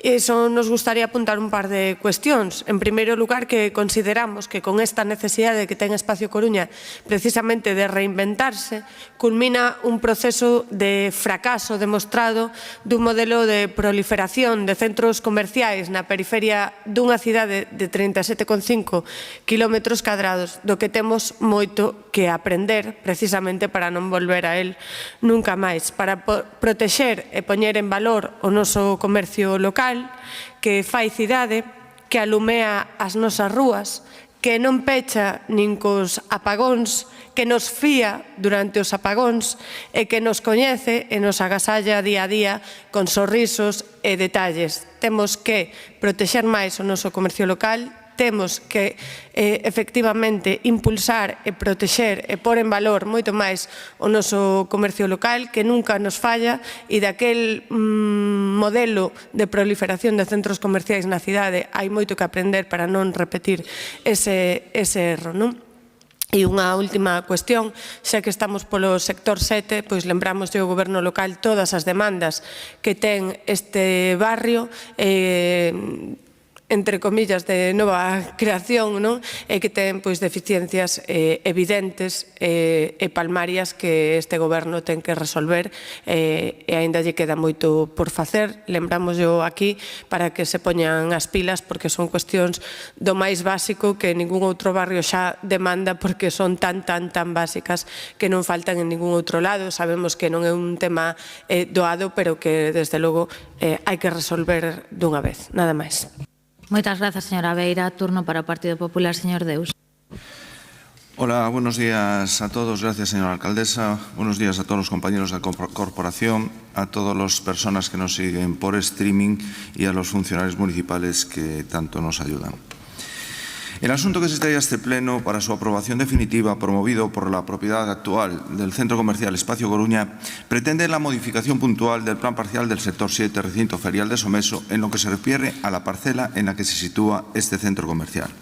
E só nos gustaría apuntar un par de cuestións. En primeiro lugar, que consideramos que con esta necesidade que ten Espacio Coruña precisamente de reinventarse, culmina un proceso de fracaso demostrado dun modelo de proliferación de centros comerciais na periferia dunha cidade de 37,5 km², do que temos moito que aprender precisamente para non volver a él nunca máis, para protexer e poñer en valor o noso comercio local que fai cidade, que alumea as nosas rúas, que non pecha nin cos apagóns, que nos fía durante os apagóns e que nos coñece e nos agasalla día a día con sorrisos e detalles. Temos que protexer máis o noso comercio local, temos que efectivamente impulsar e protexer e pôr en valor moito máis o noso comercio local, que nunca nos falla, e daquel modelo de proliferación de centros comerciais na cidade hai moito que aprender para non repetir ese erro, non? E unha última cuestión, xa que estamos polo sector 7, pois lembramos ao Goberno local todas as demandas que ten este barrio, entre comillas, de nova creación, non? E que ten deficiencias evidentes e palmarias que este goberno ten que resolver, e aínda lle queda moito por facer. Lembramos aquí para que se poñan as pilas, porque son cuestións do máis básico que ningún outro barrio xa demanda, porque son tan básicas que non faltan en ningún outro lado. Sabemos que non é un tema doado, pero que desde logo hai que resolver dunha vez. Nada máis. Moitas grazas, señora Beira. Turno para o Partido Popular, señor Deus. Hola, buenos días a todos. Gracias, señora alcaldesa. Buenos días a todos los compañeros de la corporación, a todas las personas que nos siguen por streaming y a los funcionarios municipales que tanto nos ayudan. El asunto que se trae a este pleno para su aprobación definitiva, promovido por la propiedad actual del Centro Comercial Espacio Coruña, pretende la modificación puntual del plan parcial del sector 7, recinto ferial de Someso, en lo que se refiere a la parcela en la que se sitúa este centro comercial.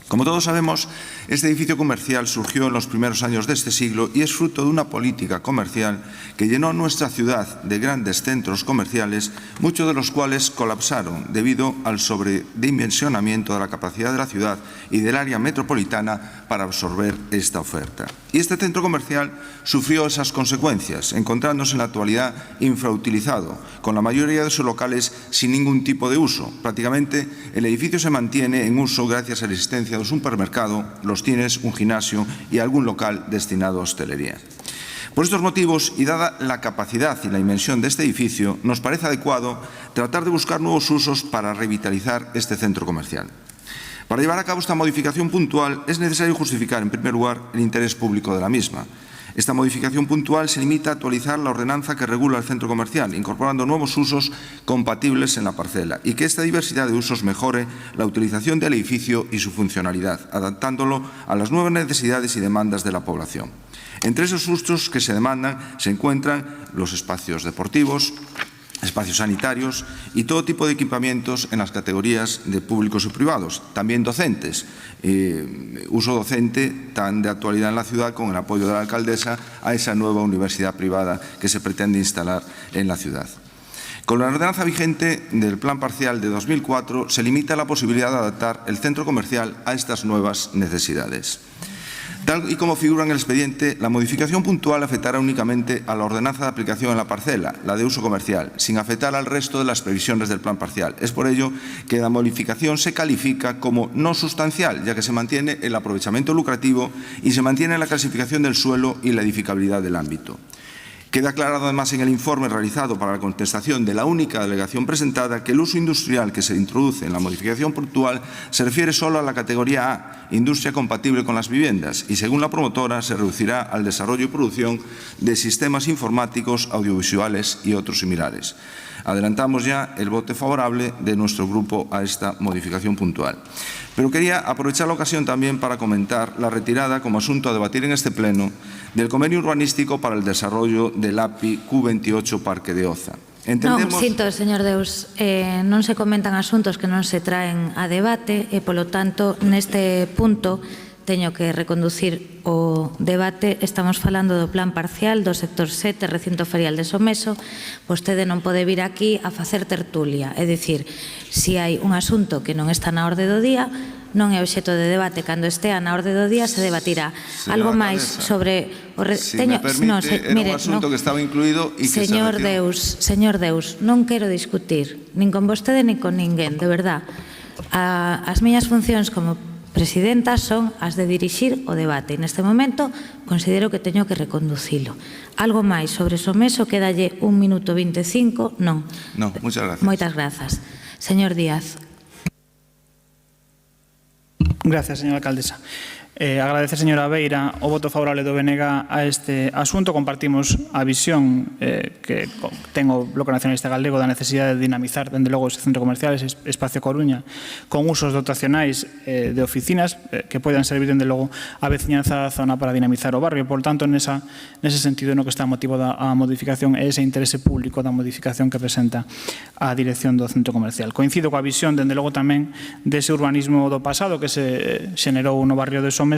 Como todos sabemos, este edificio comercial surgió en los primeros años de este siglo y es fruto de una política comercial que llenó nuestra ciudad de grandes centros comerciales, muchos de los cuales colapsaron debido al sobredimensionamiento de la capacidad de la ciudad y del área metropolitana para absorber esta oferta. Y este centro comercial sufrió esas consecuencias, encontrándose en la actualidad infrautilizado, con la mayoría de sus locales sin ningún tipo de uso. Prácticamente el edificio se mantiene en uso gracias a la existencia de un supermercado, los cines, un gimnasio y algún local destinado a hostelería. Por estos motivos, y dada la capacidad y la dimensión de este edificio, nos parece adecuado tratar de buscar nuevos usos para revitalizar este centro comercial. Para llevar a cabo esta modificación puntual es necesario justificar, en primer lugar, el interés público de la misma. Esta modificación puntual se limita a actualizar la ordenanza que regula el centro comercial, incorporando nuevos usos compatibles en la parcela, y que esta diversidad de usos mejore la utilización del edificio y su funcionalidad, adaptándolo a las nuevas necesidades y demandas de la población. Entre esos usos que se demandan se encuentran los espacios deportivos, espacios sanitarios y todo tipo de equipamientos en las categorías de públicos y privados, también docentes, uso docente tan de actualidad en la ciudad con el apoyo de la alcaldesa a esa nueva universidad privada que se pretende instalar en la ciudad. Con la ordenanza vigente del Plan Parcial de 2004 se limita la posibilidad de adaptar el centro comercial a estas nuevas necesidades. Tal y como figura en el expediente, la modificación puntual afectará únicamente a la ordenanza de aplicación en la parcela, la de uso comercial, sin afectar al resto de las previsiones del plan parcial. Es por ello que la modificación se califica como no sustancial, ya que se mantiene el aprovechamiento lucrativo y se mantiene la clasificación del suelo y la edificabilidad del ámbito. Queda aclarado además en el informe realizado para la contestación de la única alegación presentada que el uso industrial que se introduce en la modificación puntual se refiere solo a la categoría A, industria compatible con las viviendas, y según la promotora se reducirá al desarrollo y producción de sistemas informáticos, audiovisuales y otros similares. Adelantamos ya el voto favorable de nuestro grupo a esta modificación puntual. Pero quería aprovechar la ocasión también para comentar la retirada como asunto a debatir en este pleno del convenio urbanístico para el desarrollo del API Q28 Parque de Oza. Entendemos... Non, sinto, señor Deus, non se comentan asuntos que non se traen a debate e, polo tanto, neste punto teño que reconducir o debate. Estamos falando do plan parcial do sector 7, recinto ferial de Someso. Vostede non pode vir aquí a facer tertulia. É dicir, se hai un asunto que non está na orde do día, non é obxecto de debate. Cando estea na orde do día se debatirá. Algo máis sobre... Si me permite, era un asunto que estaba incluído e que se retirou. Señor Deus, non quero discutir, nin con vostede nin con ninguén, de verdad. As miñas funcións como presidenta son as de dirixir o debate. E neste momento considero que teño que reconducilo. Algo máis sobre Someso, quédalle 1 minuto 25, non. Non, moitas grazas. Moitas grazas. Señor Díaz. Gracias, señora alcaldesa. Agradecer, señora Beira, o voto favorable do BNG a este asunto. Compartimos a visión que ten o Bloque Nacionalista Galego da necesidade de dinamizar, dende logo, ese centro comercial, ese espacio Coruña, con usos dotacionais de oficinas que poidan servir, dende logo, a veciñanza da zona para dinamizar o barrio. Por tanto, nese sentido, no que está motivo da modificación é ese interese público da modificación que presenta a dirección do centro comercial. Coincido coa visión, dende logo, tamén dese urbanismo do pasado que se xenerou no barrio de Someso,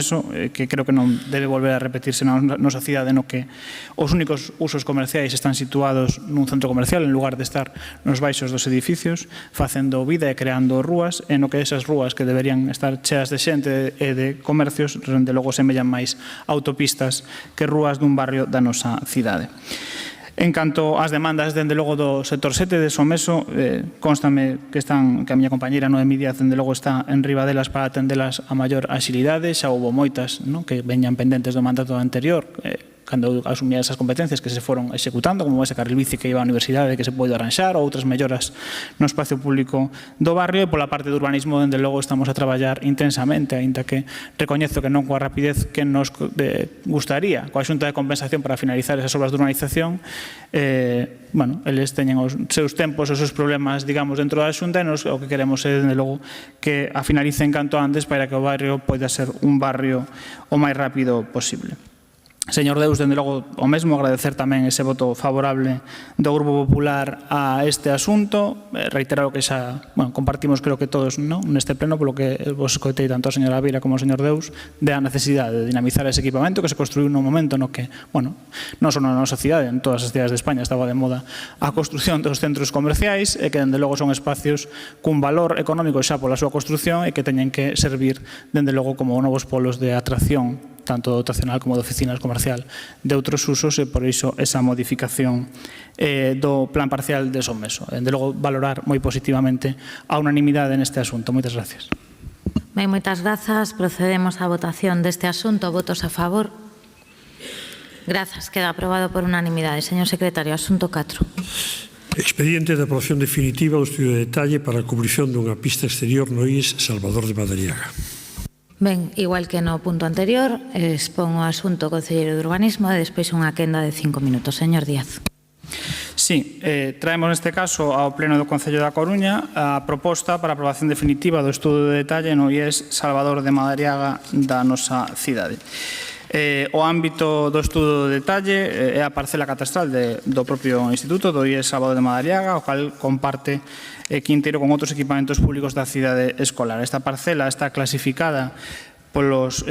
que creo que non debe volver a repetirse na nosa cidade, no que os únicos usos comerciais están situados nun centro comercial en lugar de estar nos baixos dos edificios, facendo vida e creando rúas, e no que esas rúas que deberían estar cheas de xente e de comercios, rende logo semellan máis autopistas que rúas dun barrio da nosa cidade. En canto ás demandas, dende logo, do sector 7 de Someso, constame que a miña compañeira Noemí Díaz, dende logo, está en riba delas para atendelas a maior axilidade. Xa houve moitas que veñan pendentes do mandato anterior, cando asumía esas competencias que se foron executando, como ese carril bici que iba á universidade que se pode arranxar, ou outras melloras no espacio público do barrio. E pola parte do urbanismo, dende logo, estamos a traballar intensamente, aínda que recoñezo que non coa rapidez que nos gustaría, coa Xunta de Compensación para finalizar esas obras de urbanización. Eles teñen os seus tempos, os seus problemas, digamos, dentro da Xunta, e nos o que queremos é, dende logo, que a finalicen canto antes para que o barrio poida ser un barrio o máis rápido posible. Señor Deus, dende logo, o mesmo, agradecer tamén ese voto favorable do Grupo Popular a este asunto. Reiterar o que xa compartimos, creo que todos, neste pleno, polo que vos escoitei tanto a señora Beira como ao señor Deus, da necesidade de dinamizar ese equipamento que se construiu nun momento no que, non só na nosa cidade, en todas as cidades de España estaba de moda a construción dos centros comerciais, e que, dende logo, son espacios cun valor económico xa pola súa construción e que teñen que servir, dende logo, como novos polos de atracción, tanto dotacional como de oficinas comercial, de outros usos, e por iso esa modificación do plan parcial de Someso. De logo, valorar moi positivamente a unanimidade neste asunto. Moitas gracias. Ben, moitas grazas. Procedemos á votación deste asunto. Votos a favor? Grazas. Queda aprobado por unanimidade. Señor secretario, asunto 4. Expediente de aprobación definitiva do estudio de detalle para a cubrición dunha pista exterior no IES Salvador de Madariaga. Ben, igual que no punto anterior, expón o asunto ao concelleiro de Urbanismo e despois unha quenda de 5 minutos. Señor Díaz. Sí, traemos neste caso ao Pleno do Concello da Coruña a proposta para a aprobación definitiva do estudo de detalle no IES Salvador de Madariaga da nosa cidade. O ámbito do estudo de detalle é a parcela catastral do propio Instituto do IES Salvador de Madariaga, o cal comparte Quinteiro con outros equipamentos públicos da cidade escolar. Esta parcela está clasificada polos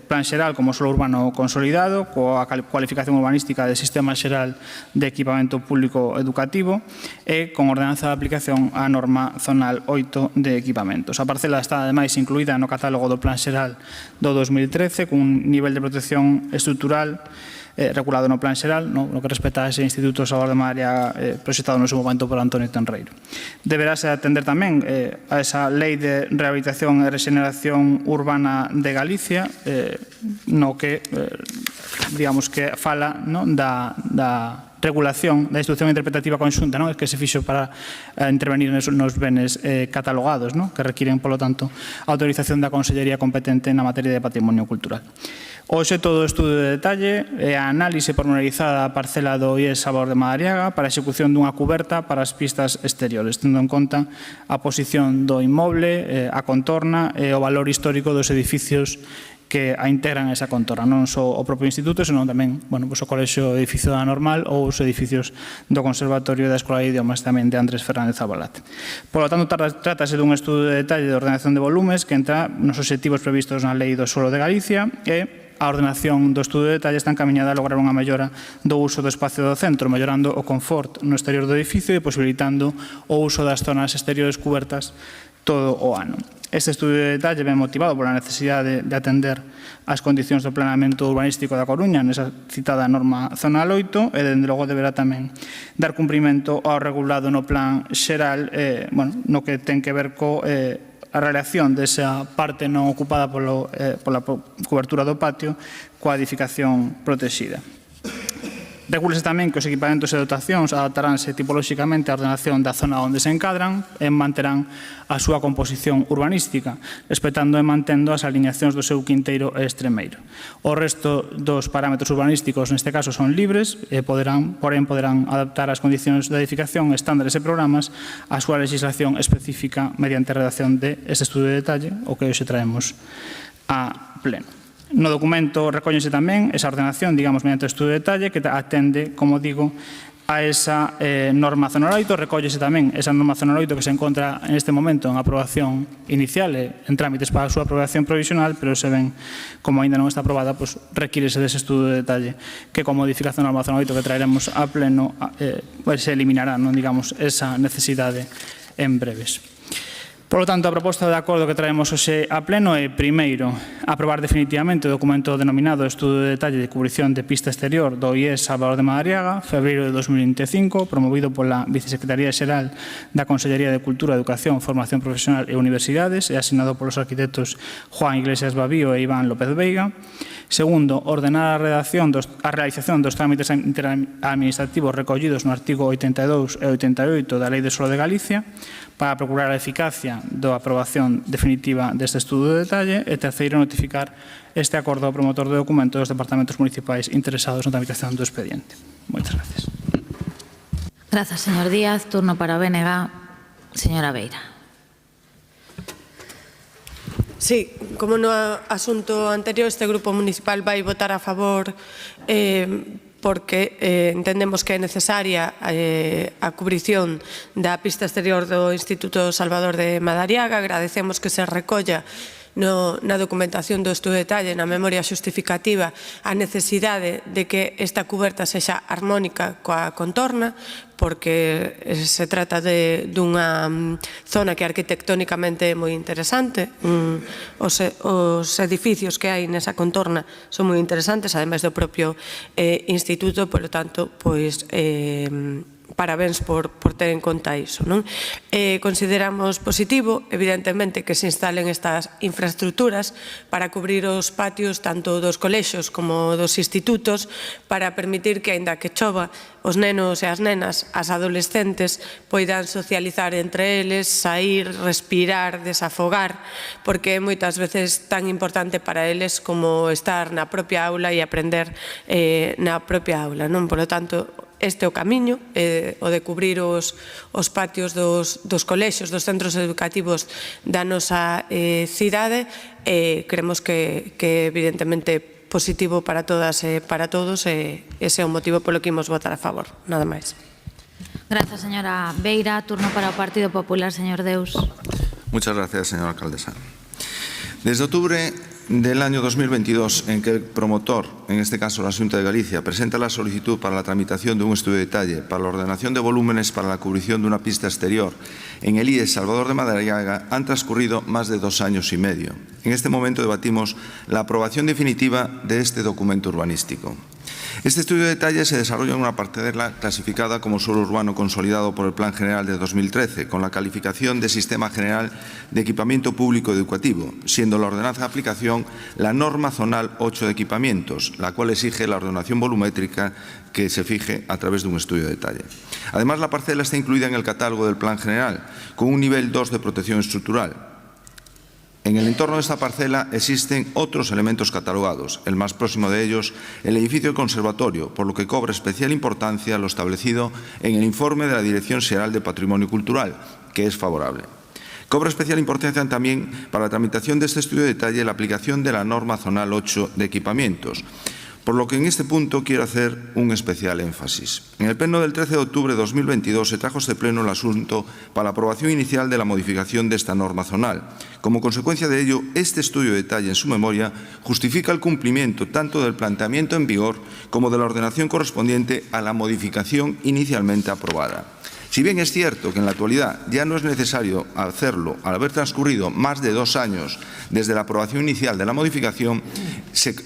plan xeral como solo urbano consolidado, coa cualificación urbanística de sistema xeral de equipamento público educativo e con ordenanza de aplicación á norma zonal 8 de equipamentos. A parcela está, ademais, incluída no catálogo do plan xeral do 2013, cun nivel de protección estrutural regulado no plan xeral, no que respecta a ese Instituto Salvador de Madariaga proxectado no seu momento por Antonio Tenreiro. Deberase atender tamén a esa Lei de Rehabilitación e Rexeneración Urbana de Galicia, no que, digamos, que fala da regulación da instrucción interpretativa conxunta que se fixo para intervenir nos benes catalogados, que requiren, polo tanto, a autorización da Consellería competente na materia de patrimonio cultural. O obxecto do estudo de detalle é a análise pormenorizada da parcela do IES Salvador de Madariaga para a execución dunha cuberta para as pistas exteriores, tendo en conta a posición do inmoble, a contorna e o valor histórico dos edificios que a integran esa contorna, non só o propio instituto, senón tamén o colexio edificio da Normal ou os edificios do Conservatorio da Escola de Idiomas tamén de Andrés Fernández Abalate. Por lo tanto, trátase dun estudo de detalle de ordenación de volumes que entra nos obxectivos previstos na Lei do Suelo de Galicia e a ordenación do estudo de detalle está encaminhada a lograr unha mellora do uso do espacio do centro, mellorando o confort no exterior do edificio e posibilitando o uso das zonas exteriores cubertas todo o ano. Este estudio de detalle ven motivado pola necesidade de atender as condicións do planeamento urbanístico da Coruña nesa citada norma zonal 8 e, dende logo, deberá tamén dar cumprimento ao regulado no plan xeral no que ten que ver a relación desa parte non ocupada pola cobertura do patio coa edificación protexida. Regúlese tamén que os equipamentos e dotacións adaptaránse tipolóxicamente á ordenación da zona onde se encadran e manterán a súa composición urbanística, respetando e mantendo as alineacións do seu quinteiro e extremeiro. O resto dos parámetros urbanísticos neste caso son libres e porén poderán adaptar as condicións de edificación, estándares e programas á súa legislación específica mediante a redacción de este estudio de detalle, o que hoxe traemos a pleno. No documento recóllese tamén esa ordenación, digamos, mediante o estudio de detalle, que atende, como digo, a esa norma zona 8, recóllese tamén esa norma zona 8 que se encontra en este momento en aprobación inicial e en trámites para a súa aprobación provisional, pero se ven, como ainda non está aprobada, pues requírese dese estudo de detalle que con modificación da norma zona 8 que traeremos a pleno se eliminará, non digamos, esa necesidade en breves. Por lo tanto, a proposta de acordo que traemos hoxe a pleno é, primeiro, aprobar definitivamente o documento denominado Estudo de Detalle de Cubrición de Pista Exterior do IES Salvador de Madariaga, febreiro de 2025, promovido pola Vicesecretaría Xeral da Consellería de Cultura, Educación, Formación Profesional e Universidades e asignado polos arquitectos Juan Iglesias Babío e Iván López Veiga. Segundo, ordenar a realización dos trámites administrativos recollidos no artigo 82 e 88 da Lei de Suelo de Galicia para procurar a eficacia da aprobación definitiva deste estudo de detalle e terceiro, notificar este acordo ao promotor do documento dos departamentos municipais interesados na tramitación do expediente. Moitas gracias. Grazas, señor Díaz. Turno para o BNG. Señora Beira. Sí, como no asunto anterior, este grupo municipal vai votar a favor porque entendemos que é necesaria a cubrición da pista exterior do Instituto Salvador de Madariaga. Agradecemos que se recolla na documentación do estudo de detalle, na memoria xustificativa, a necesidade de que esta cuberta sexa armónica coa contorna, porque se trata dunha zona que arquitectónicamente é moi interesante. Os edificios que hai nesa contorna son moi interesantes, ademais do propio instituto, polo tanto, pois parabéns por ter en conta iso. Consideramos positivo, evidentemente, que se instalen estas infraestructuras para cubrir os patios tanto dos colexios como dos institutos, para permitir que, aínda que chova, os nenos e as nenas, as adolescentes, poidan socializar entre eles, sair, respirar, desafogar, porque é moitas veces tan importante para eles como estar na propia aula e aprender na propia aula. Por lo tanto, este é o camiño, o de cubrir os patios dos colexios, dos centros educativos da nosa cidade. Creemos que evidentemente positivo para todas e para todos, e ese é o motivo polo que imos votar a favor. Nada máis. Grazas, señora Beira. Turno para o Partido Popular, señor Deus. Muchas gracias, señora alcaldesa. Desde octubre del año 2022, en que el promotor, en este caso la Xunta de Galicia, presenta la solicitud para la tramitación de un estudio de detalle para la ordenación de volúmenes para la cubrición de una pista exterior en el IES Salvador de Madariaga, han transcurrido más de 2 años y medio. En este momento debatimos la aprobación definitiva de este documento urbanístico. Este estudio de detalle se desarrolla en una parcela clasificada como suelo urbano consolidado por el Plan General de 2013, con la calificación de Sistema General de Equipamiento Público Educativo, siendo la ordenanza de aplicación la norma zonal 8 de equipamientos, la cual exige la ordenación volumétrica que se fije a través de un estudio de detalle. Además, la parcela está incluida en el catálogo del Plan General, con un nivel 2 de protección estructural. En el entorno de esta parcela existen otros elementos catalogados, el más próximo de ellos, el edificio del conservatorio, por lo que cobra especial importancia lo establecido en el informe de la Dirección Xeral de Patrimonio Cultural, que es favorable. Cobra especial importancia también para la tramitación de este estudio de detalle la aplicación de la norma zonal 8 de equipamientos, por lo que en este punto quiero hacer un especial énfasis. En el pleno del 13 de octubre de 2022 se trajo a este pleno el asunto para la aprobación inicial de la modificación de esta norma zonal. Como consecuencia de ello, este estudio de detalle en su memoria justifica el cumplimiento tanto del planteamiento en vigor como de la ordenación correspondiente a la modificación inicialmente aprobada. Si bien es cierto que en la actualidad ya no es necesario hacerlo al haber transcurrido más de 2 años desde la aprobación inicial de la modificación,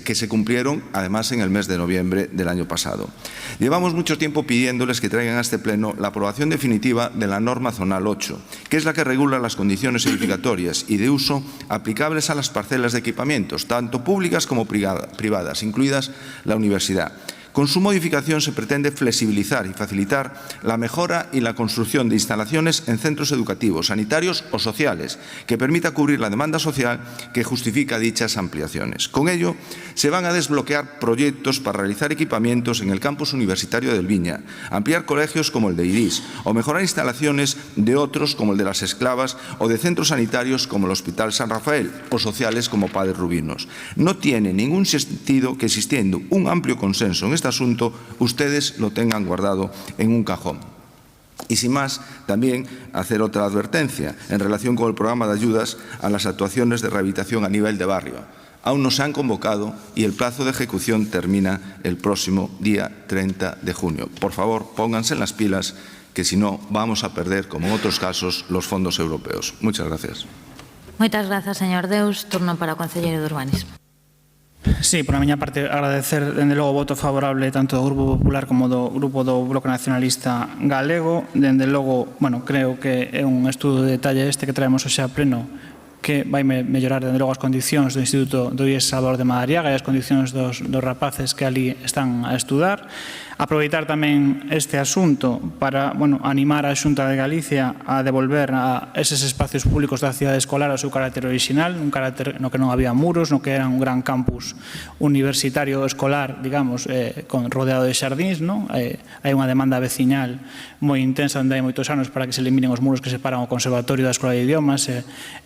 que se cumplieron además en el mes de noviembre del año pasado. Llevamos mucho tiempo pidiéndoles que traigan a este pleno la aprobación definitiva de la norma zonal 8, que es la que regula las condiciones edificatorias y de uso aplicables a las parcelas de equipamientos, tanto públicas como privadas, incluidas la universidad, Con su modificación se pretende flexibilizar y facilitar la mejora y la construcción de instalaciones en centros educativos, sanitarios o sociales, que permita cubrir la demanda social que justifica dichas ampliaciones. Con ello, se van a desbloquear proyectos para realizar equipamientos en el campus universitario del Viña, ampliar colegios como el de Irís o mejorar instalaciones de otros como el de Las Esclavas o de centros sanitarios como el Hospital San Rafael o sociales como Padres Rubinos. No tiene ningún sentido que, existiendo un amplio consenso en este asunto, ustedes lo tengan guardado en un cajón. Y sin más, también hacer otra advertencia en relación con el programa de ayudas a las actuaciones de rehabilitación a nivel de barrio. Aún no se han convocado y el plazo de ejecución termina el próximo día 30 de junio. Por favor, pónganse en las pilas, que si no vamos a perder, como en otros casos, los fondos europeos. Muchas gracias. Moitas grazas, señor Deus. Turno para o concelleiro de Urbanismo. Sí, por a miña parte, agradecer, dende logo, o voto favorable tanto do Grupo Popular como do Grupo do Bloque Nacionalista Galego. Dende logo, bueno, creo que é un estudo de detalle este que traemos hoxe a pleno, que vai mellorar, dende logo, as condicións do Instituto do IES Salvador de Madariaga e as condicións dos rapaces que ali están a estudar. Aproveitar tamén este asunto para animar a Xunta de Galicia a devolver a eses espacios públicos da cidade escolar o seu carácter orixinal, un carácter no que non había muros, no que era un gran campus universitario escolar, digamos, rodeado de xardíns. Hai unha demanda veciñal moi intensa onde hai moitos anos para que se eliminen os muros que separan o Conservatorio da Escola de Idiomas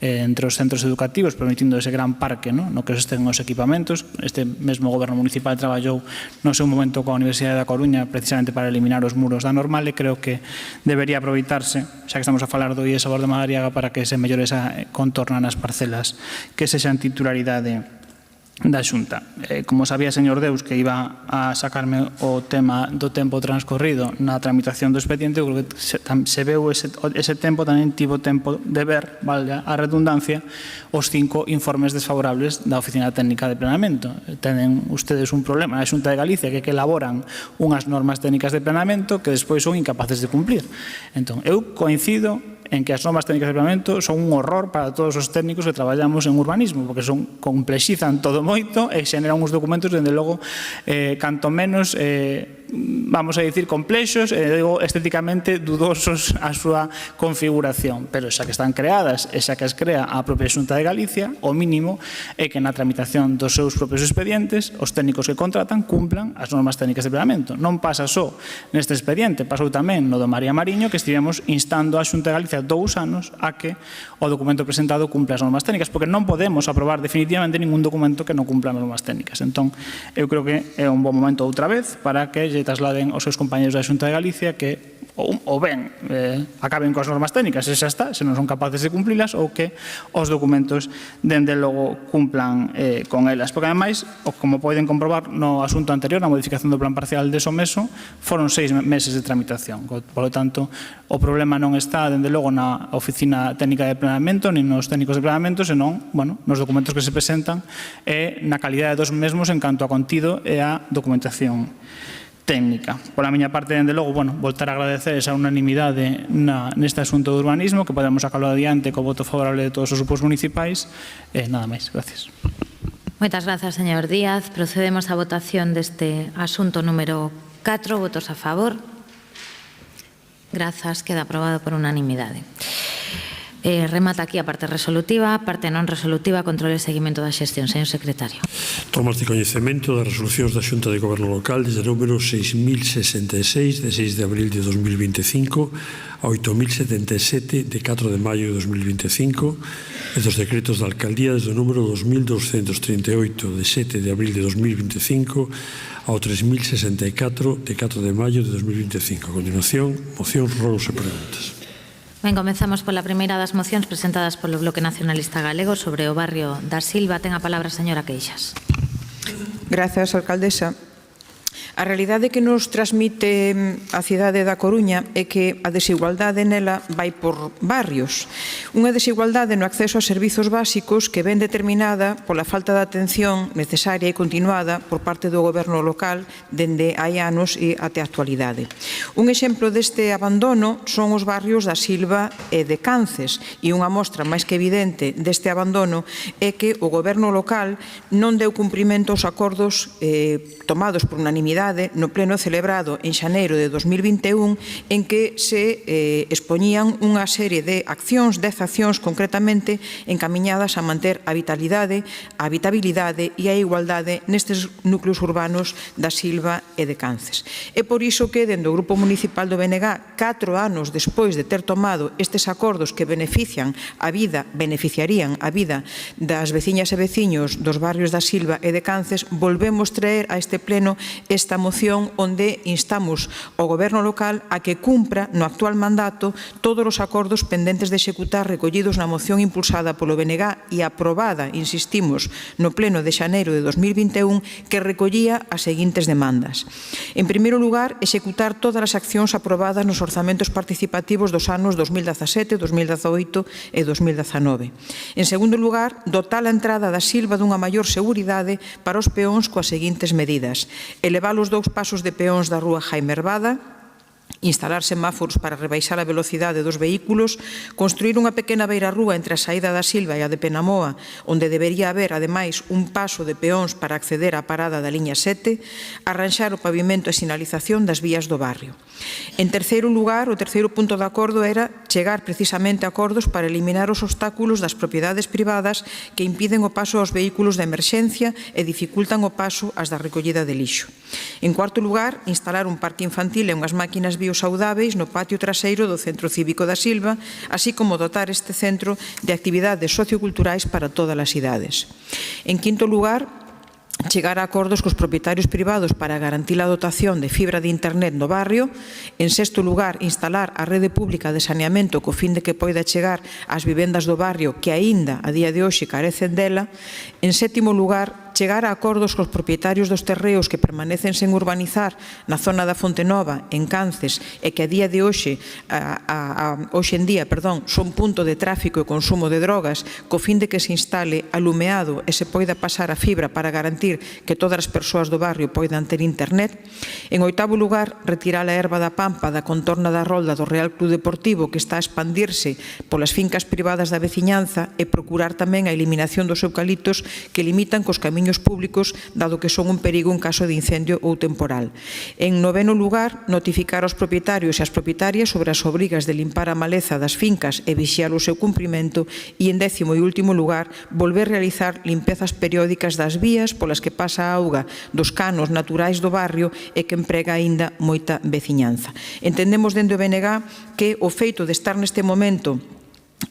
entre os centros educativos, permitindo ese gran parque no que estén os equipamentos. Este mesmo goberno municipal traballou no seu momento coa Universidade da Coruña precisamente para eliminar os muros da normal, e creo que debería aproveitarse, xa que estamos a falar do IES Salvador de Madariaga, para que se mellore esa contorna nas parcelas que sexan titularidade da Xunta. Como sabía, señor Deus, que iba a sacarme o tema do tempo transcorrido na tramitación do expediente, eu creo que se veu ese tempo, tamén tivo tempo de ver, valga a redundancia, os 5 informes desfavorables da Oficina Técnica de Planeamento. Tenen ustedes un problema na Xunta de Galicia, que elaboran unhas normas técnicas de planeamento que despois son incapaces de cumplir. Entón, eu coincido en que as normas técnicas de planeamento son un horror para todos os técnicos que traballamos en urbanismo, porque complexizan todo moito e xeneran uns documentos, dende logo, canto menos, vamos a dicir, complexos, estéticamente dudosos a súa configuración. Pero xa que están creadas e xa que as crea a propia Xunta de Galicia, o mínimo é que na tramitación dos seus propios expedientes os técnicos que contratan cumplan as normas técnicas de planeamento. Non pasa só neste expediente, pasou tamén no do María Mariño, que estivemos instando a Xunta de Galicia 2 anos a que o documento presentado cumpla as normas técnicas, porque non podemos aprobar definitivamente ningún documento que non cumpla as normas técnicas. Entón, eu creo que é un bon momento outra vez para que lle trasladen aos seus compañeros da Xunta de Galicia que ou ben acaben coas normas técnicas, e xa está, se non son capaces de cumplilas, ou que os documentos dende logo cumplan con elas. Porque ademais, como poden comprobar no asunto anterior, na modificación do plan parcial de Someso, foron 6 meses de tramitación. Por lo tanto, o problema non está dende logo na Oficina Técnica de Planeamento nin nos técnicos de planeamento, senón nos documentos que se presentan e na calidade dos mesmos en canto a contido e a documentación técnica. Por a miña parte, dende logo, voltar a agradecer esa unanimidade neste asunto do urbanismo, que podemos sacarlo adiante co voto favorable de todos os grupos municipais. Nada máis. Gracias. Moitas grazas, señor Díaz. Procedemos á votación deste asunto número 4. Votos a favor. Grazas. Queda aprobado por unanimidade. Remata aquí a parte resolutiva, parte non resolutiva, control e seguimento da xestión. Señor secretario. Tomas de coñecemento das resolucións da Xunta de Goberno Local desde o número 6.066 de 6 de abril de 2025 a 8.077 de 4 de maio de 2025 e dos decretos da Alcaldía desde o número 2.238 de 7 de abril de 2025 ao 3.064 de 4 de maio de 2025. A continuación, mocións, rogos e preguntas. Ben, comenzamos pola primeira das mocións presentadas polo Bloque Nacionalista Galego sobre o barrio da Silva. Ten a palabra a señora Queixas. Grazas, alcaldesa. A realidade que nos transmite a cidade da Coruña é que a desigualdade nela vai por barrios. Unha desigualdade no acceso a servizos básicos que ven determinada pola falta de atención necesaria e continuada por parte do goberno local dende hai anos e até a actualidade. Un exemplo deste abandono son os barrios da Silva e de Cances, e unha mostra máis que evidente deste abandono é que o goberno local non deu cumprimento aos acordos tomados por unanimidade unanimidade no pleno celebrado en xaneiro de 2021 en que se expoñían unha serie de accións, 10 accións concretamente encamiñadas a manter a vitalidade, a habitabilidade e a igualdade nestes núcleos urbanos da Silva e de Cances. É por iso que, dende o Grupo Municipal do BNG, 4 anos despois de ter tomado estes acordos que beneficiarían a vida das veciñas e veciños dos barrios da Silva e de Cances, volvemos traer a este pleno esta moción onde instamos ao Goberno local a que cumpra no actual mandato todos os acordos pendentes de executar recollidos na moción impulsada polo BNG e aprobada, insistimos, no pleno de xaneiro de 2021 que recollía as seguintes demandas. En primeiro lugar, executar todas as accións aprobadas nos orzamentos participativos dos anos 2017, 2018 e 2019. En segundo lugar, dotar a entrada da Silva dunha maior seguridade para os peóns coas seguintes medidas: elevar os 2 pasos de peóns da rúa Jaime Herbada, instalar semáforos para rebaixar a velocidade dos vehículos, construir unha pequena beirarrúa entre a saída da Silva e a de Penamoa, onde debería haber, ademais, un paso de peóns para acceder á parada da liña 7, arranxar o pavimento e sinalización das vías do barrio. En terceiro lugar, o terceiro punto de acordo era chegar precisamente a acordos para eliminar os obstáculos das propiedades privadas que impiden o paso aos vehículos de emerxencia e dificultan o paso ás da recollida de lixo. En cuarto lugar, instalar un parque infantil e unhas máquinas biosaudáveis no patio traseiro do Centro Cívico da Silva, así como dotar este centro de actividades socioculturais para todas as idades. En quinto lugar, chegar a acordos cos propietarios privados para garantir a dotación de fibra de internet no barrio. En sexto lugar, instalar a rede pública de saneamento co fin de que poida chegar ás vivendas do barrio que aínda a día de hoxe carecen dela. En sétimo lugar, chegar a acordos cos propietarios dos terreos que permanecen sen urbanizar na zona da Fonte Nova, en Cances, e que a día de hoxe en día son punto de tráfico e consumo de drogas, co fin de que se instale alumeado e se poida pasar a fibra para garantir que todas as persoas do barrio poidan ter internet. En oitavo lugar, retirar a herba da pampa da contorna da rolda do Real Club Deportivo que está a expandirse polas fincas privadas da veciñanza e procurar tamén a eliminación dos eucaliptos que limitan cos camiños públicos, dado que son un perigo en caso de incendio ou temporal. En noveno lugar, notificar aos propietarios e as propietarias sobre as obrigas de limpar a maleza das fincas e vixiar o seu cumprimento. E en décimo e último lugar, volver a realizar limpezas periódicas das vías polas que pasa a auga dos canos naturais do barrio e que emprega aínda moita veciñanza. Entendemos dende o BNG que o feito de estar neste momento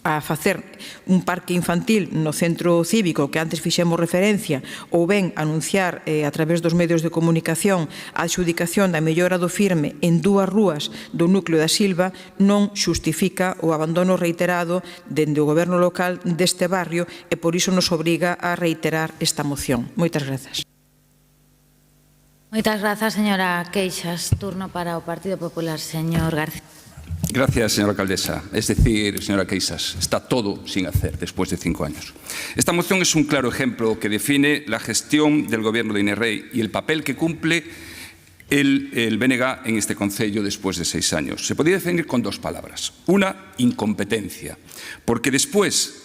a facer un parque infantil no centro cívico que antes fixemos referencia, ou ben anunciar a través dos medios de comunicación a adxudicación da mellora do firme en 2 rúas do núcleo da Silva, non xustifica o abandono reiterado dende o goberno local deste barrio e por iso nos obriga a reiterar esta moción. Moitas grazas. Moitas grazas, señora Queixas. Turno para o Partido Popular, señor García. Gracias, señora alcaldesa. Es decir, señora Queixas, está todo sin hacer después de 5 años. Esta moción es un claro ejemplo que define la gestión del gobierno de Inés Rey y el papel que cumple el BNG en este concello después de 6 años. Se podría definir con 2 palabras. Una, incompetencia, porque después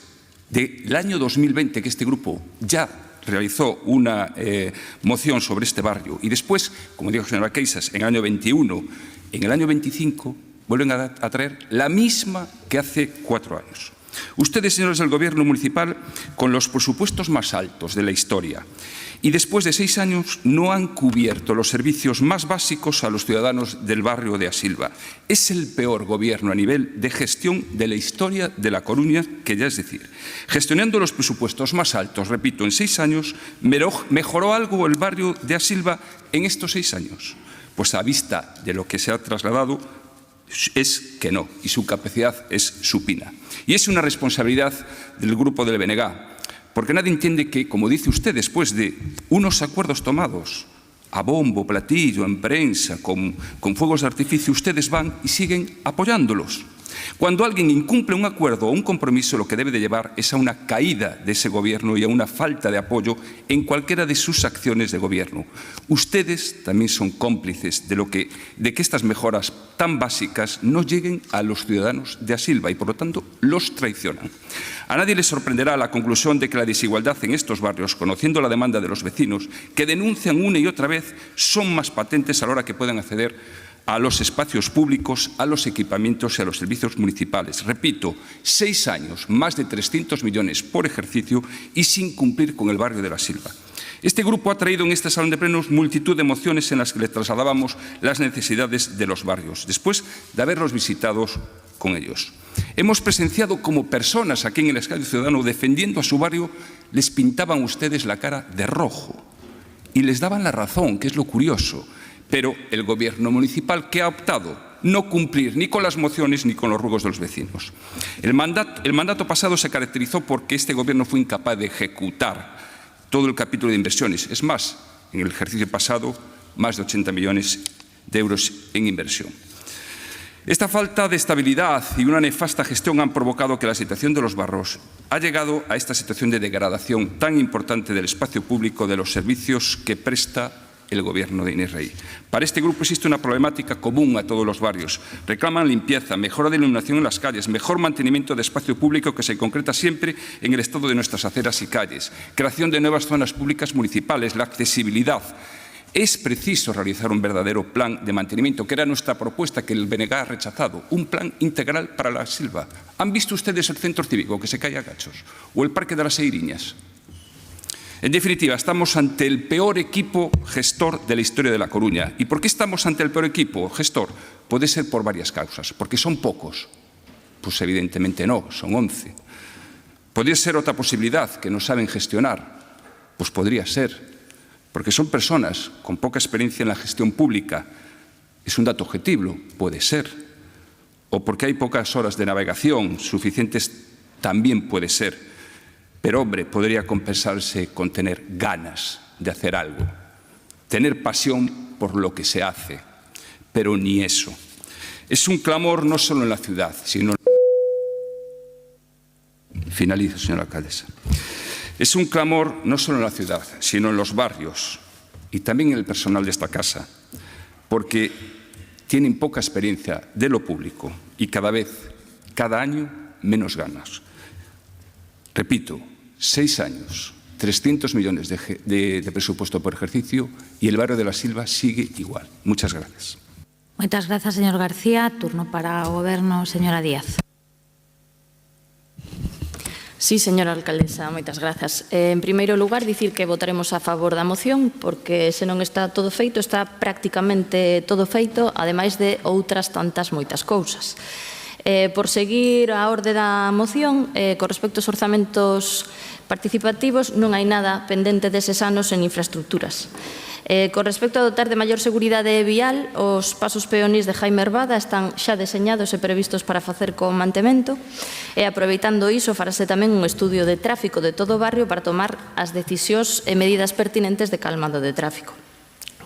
del año 2020 que este grupo ya realizó una moción sobre este barrio y después, como dijo la señora Queixas, en el año 21, en el año 25 vuelven a traer la misma que hace 4 años. Ustedes, señores del Gobierno municipal, con los presupuestos más altos de la historia y después de 6 años no han cubierto los servicios más básicos a los ciudadanos del barrio de A Silva. Es el peor gobierno a nivel de gestión de la historia de La Coruña, que ya es decir, gestionando los presupuestos más altos, repito, en 6 años, ¿mejoró algo el barrio de A Silva en estos 6 años? Pues a vista de lo que se ha trasladado, es que no, y su capacidad es supina. Y es una responsabilidad del grupo del BNG, porque nadie entiende que, como dice usted, después de unos acuerdos tomados a bombo, platillo, en prensa, con fuegos de artificio, ustedes van y siguen apoyándolos. Cuando alguien incumple un acuerdo o un compromiso, lo que debe de llevar es a una caída de ese gobierno y a una falta de apoyo en cualquiera de sus acciones de gobierno. Ustedes también son cómplices de que estas mejoras tan básicas no lleguen a los ciudadanos de A Silva y, por lo tanto, los traicionan. A nadie le sorprenderá la conclusión de que la desigualdad en estos barrios, conociendo la demanda de los vecinos, que denuncian una y otra vez, son más patentes a la hora que puedan acceder a los espacios públicos, a los equipamientos y a los servicios municipales. Repito, 6 años, más de 300 millones por ejercicio y sin cumplir con el barrio de La Silva. Este grupo ha traído en este salón de plenos multitud de mociones en las que le trasladábamos las necesidades de los barrios, después de haberlos visitado con ellos. Hemos presenciado como personas aquí en el Escaño Ciudadano defendiendo a su barrio, les pintaban ustedes la cara de rojo y les daban la razón, que es lo curioso. Pero el gobierno municipal, que ha optado no cumplir ni con las mociones ni con los ruegos de los vecinos. El mandato pasado se caracterizó porque este gobierno fue incapaz de ejecutar todo el capítulo de inversiones. Es más, en el ejercicio pasado, más de 80 millones de euros en inversión. Esta falta de estabilidad y una nefasta gestión han provocado que la situación de los barrios ha llegado a esta situación de degradación tan importante del espacio público, de los servicios que presta el gobierno de Inés Rey. Para este grupo existe una problemática común a todos los barrios. Reclaman limpieza, mejora de iluminación en las calles, mejor mantenimiento de espacio público que se concreta siempre en el estado de nuestras aceras y calles, creación de nuevas zonas públicas municipales, la accesibilidad. Es preciso realizar un verdadero plan de mantenimiento, que era nuestra propuesta que el BNG ha rechazado, un plan integral para La Silva. ¿Han visto ustedes el centro cívico que se cae a gachos? ¿O el Parque de las Eiriñas? En definitiva, estamos ante el peor equipo gestor de la historia de La Coruña. ¿Y por qué estamos ante el peor equipo gestor? Puede ser por varias causas. ¿Porque son pocos? Pues evidentemente no, son 11. ¿Podría ser otra posibilidad, que no saben gestionar? Pues podría ser. Porque son personas con poca experiencia en la gestión pública. Es un dato objetivo, puede ser. O porque hay pocas horas de navegación suficientes, también puede ser. Pero, hombre, podría compensarse con tener ganas de hacer algo, tener pasión por lo que se hace, pero ni eso. Es un clamor no solo en la ciudad, sino... Finalizo, señora alcaldesa. Es un clamor no solo en la ciudad, sino en los barrios y también en el personal de esta casa, porque tienen poca experiencia de lo público y cada vez, cada año, menos ganas. Repito, 6 años, 300 millones de presupuesto por ejercicio y el barrio de La Silva sigue igual. Muchas gracias. Moitas grazas, señor García. Turno para o Goberno, señora Díaz. Sí, señora alcaldesa, moitas grazas. En primeiro lugar, dicir que votaremos a favor da moción, porque se non está todo feito, está prácticamente todo feito, ademais de outras tantas moitas cousas. Por seguir a orde da moción, con respecto aos orzamentos participativos, non hai nada pendente deses anos en infraestructuras. Con respecto a dotar de maior seguridade vial, os pasos peonís de Jaime Herbada están xa deseñados e previstos para facer con mantemento, e aproveitando iso farase tamén un estudio de tráfico de todo o barrio para tomar as decisións e medidas pertinentes de calmado de tráfico.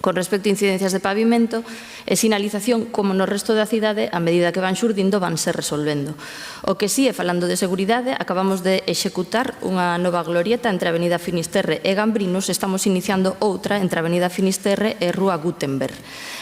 Con respecto a incidencias de pavimento e sinalización, como no resto da cidade, a medida que van xurdindo, van se resolvendo. O que sí, e falando de seguridade, acabamos de executar unha nova glorieta entre a Avenida Finisterre e Gambrinos, estamos iniciando outra entre a Avenida Finisterre e Rúa Gutenberg.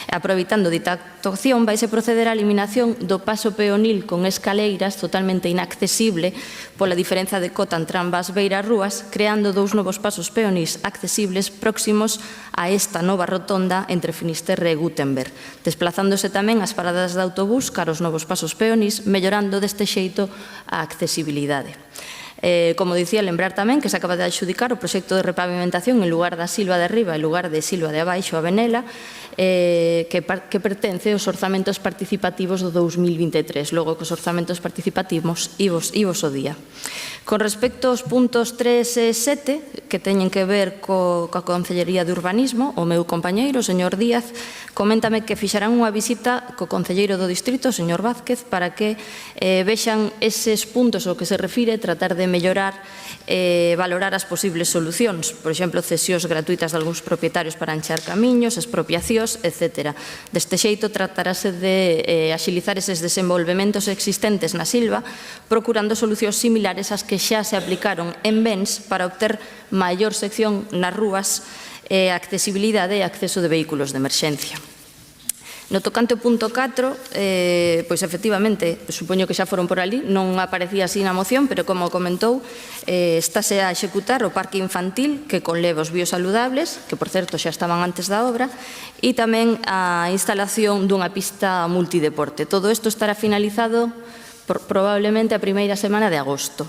Aproveitando dita actuación, vaise proceder á eliminación do paso peonil con escaleiras totalmente inaccesible pola diferenza de cota entre ambas beiras rúas, creando 2 novos pasos peonís accesibles próximos a esta nova rotonda entre Finisterre e Gutenberg, desplazándose tamén as paradas de autobús cara aos novos pasos peonís, mellorando deste xeito a accesibilidade. Como dicía, lembrar tamén que se acaba de adxudicar o proxecto de repavimentación en lugar da Silva de Arriba e lugar de Silva de Abaixo a Benela, que pertence aos orzamentos participativos do 2023, logo que os orzamentos participativos imos o día. Con respecto aos puntos 3 e 7, que teñen que ver coa Concellería de Urbanismo, o meu compañeiro, o señor Díaz, coméntame que fixarán unha visita co concelleiro do distrito, o señor Vázquez, para que vexan eses puntos ao que se refire, tratar de mellorar valorar as posibles solucións, por exemplo, cesións gratuitas de algúns propietarios para anchar camiños, expropiacións, etc. Deste xeito, tratarase de axilizar eses desenvolvementos existentes na Silva, procurando solucións similares ás que xa se aplicaron en bens para obter maior sección nas rúas, accesibilidade e acceso de vehículos de emerxencia. No tocante ao punto 4, pois efectivamente, supoño que xa foron por ali, non aparecía así na moción, pero como comentou, estáse a executar o parque infantil que conleva os biosaludables, que por certo xa estaban antes da obra, e tamén a instalación dunha pista multideporte. Todo isto estará finalizado probablemente a primeira semana de agosto.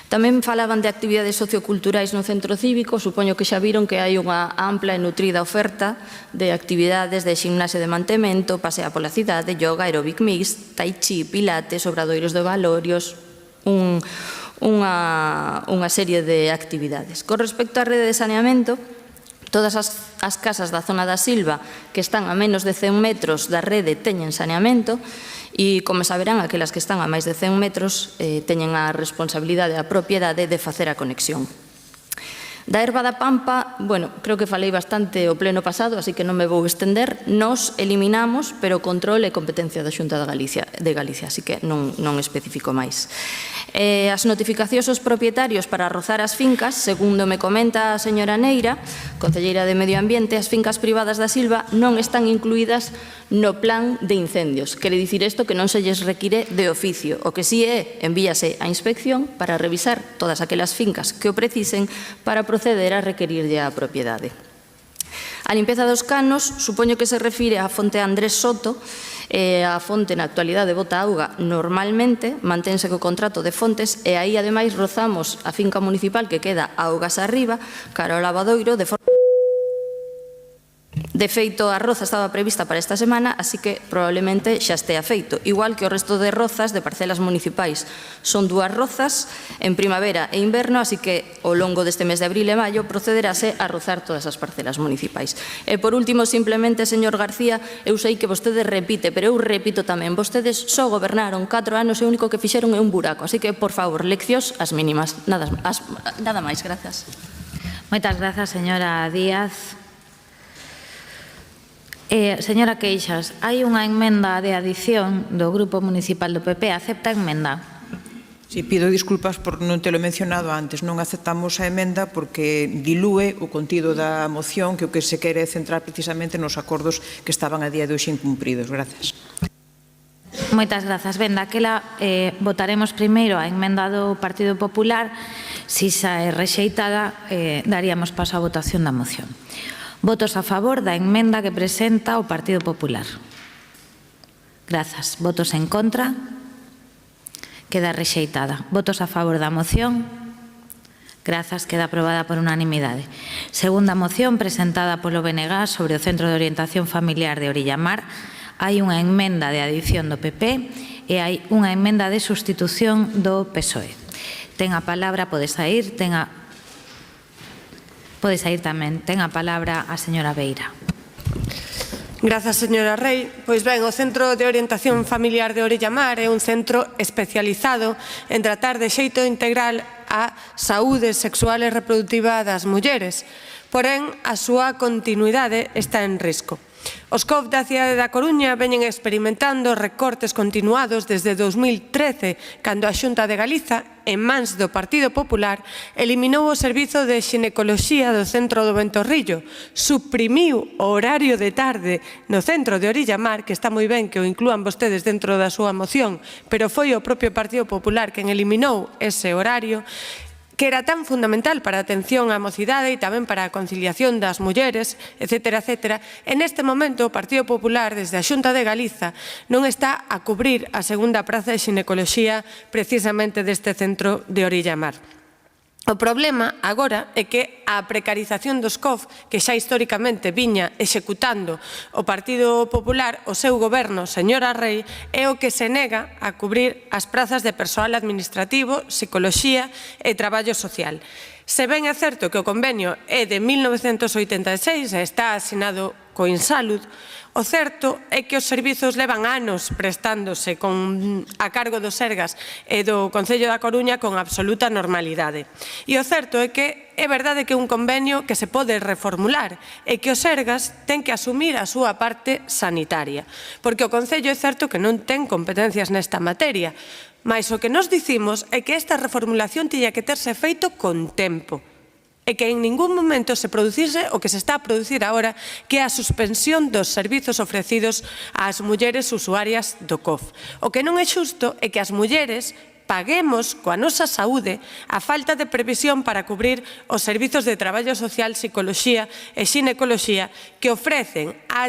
Tamén falaban de actividades socioculturais no centro cívico, supoño que xa viron que hai unha ampla e nutrida oferta de actividades de ximnasio de mantemento, pasea pola cidade, yoga, aeróbic mix, tai chi, pilates, obradoiros de valorios, unha serie de actividades. Con respecto á rede de saneamento, todas as casas da zona da Silva que están a menos de 100 metros da rede teñen saneamento, e, como saberán, aquelas que están a máis de 100 metros teñen a responsabilidade da propiedade de facer a conexión. Da herba da Pampa, bueno, creo que falei bastante o pleno pasado, así que non me vou estender. Nos eliminamos, pero o control é competencia da Xunta de Galicia, así que non especifico máis. As notificacións aos propietarios para rozar as fincas, segundo me comenta a señora Neira, concelleira de Medio Ambiente, as fincas privadas da Silva non están incluídas no plan de incendios. Quere dicir isto que non se lles require de oficio. O que sí é, envíase a inspección para revisar todas aquelas fincas que o precisen para proceder a requerirlle a propiedade. A limpeza dos canos, supoño que se refire á fonte Andrés Soto. A fonte na actualidade bota auga normalmente, mantense co contrato de fontes e aí ademais rozamos a finca municipal que queda augas arriba, cara ao lavadoiro, de feito a roza estaba prevista para esta semana, así que probablemente xa estea feito, igual que o resto de rozas de parcelas municipais. Son 2 rozas en primavera e inverno, así que ao longo deste mes de abril e maio procederase a rozar todas as parcelas municipais. E por último, simplemente, señor García, eu sei que vostede repite, pero eu repito tamén, vostedes só gobernaron 4 anos e o único que fixeron é un buraco, así que, por favor, leccións as mínimas. Nada máis, grazas. Moitas grazas, señora Díaz. Señora Queixas, hai unha emenda de adición do Grupo Municipal do PP. Acepta a emenda? Sí, pido disculpas por non telo mencionado antes. Non aceptamos a emenda porque dilúe o contido da moción, que o que se quere é centrar precisamente nos acordos que estaban a día de hoxe incumpridos. Gracias. Moitas grazas. Ben, daquela votaremos primeiro a emenda do Partido Popular. Si xa é rexeitada, daríamos paso á votación da moción. Votos a favor da emenda que presenta o Partido Popular. Grazas. Votos en contra. Queda rexeitada. Votos a favor da moción. Grazas. Queda aprobada por unanimidade. Segunda moción presentada polo BNG sobre o Centro de Orientación Familiar de Orillamar. Hai unha emenda de adición do PP e hai unha emenda de sustitución do PSOE. Ten a palabra, pode sair, pode sair tamén. Ten a palabra a señora Beira. Grazas, señora Rei. Pois ben, o Centro de Orientación Familiar de Orillamar é un centro especializado en tratar de xeito integral a saúde sexual e reproductiva das mulleres. Porén, a súa continuidade está en risco. Os COF da cidade da Coruña veñen experimentando recortes continuados desde 2013, cando a Xunta de Galiza, en mans do Partido Popular, eliminou o servizo de xinecoloxía do centro do Ventorrillo, suprimiu o horario de tarde no centro de Orillamar, que está moi ben que o inclúan vostedes dentro da súa moción, pero foi o propio Partido Popular quen eliminou ese horario, que era tan fundamental para a atención á mocidade e tamén para a conciliación das mulleres, etc. En este momento, o Partido Popular, desde a Xunta de Galiza, non está a cubrir a segunda praza de xinecoloxía precisamente deste centro de Orillamar. O problema agora é que a precarización dos COF, que xa históricamente viña executando o Partido Popular, o seu goberno, señora Rei, é o que se nega a cubrir as prazas de persoal administrativo, psicoloxía e traballo social. Se ben é certo que o convenio é de 1986 e está asinado co Insalud, o certo é que os servizos levan anos prestándose a cargo do Sergas e do Concello da Coruña con absoluta normalidade. E o certo é que é verdade que é un convenio que se pode reformular e que o Sergas ten que asumir a súa parte sanitaria, porque o Concello é certo que non ten competencias nesta materia, mas o que nos dicimos é que esta reformulación tiña que terse feito con tempo, e que en ningún momento se producise o que se está a producir agora, que é a suspensión dos servizos ofrecidos ás mulleres usuarias do COF. O que non é xusto é que as mulleres paguemos coa nosa saúde a falta de previsión para cubrir os servizos de traballo social, psicoloxía e xinecoloxía que ofrecen a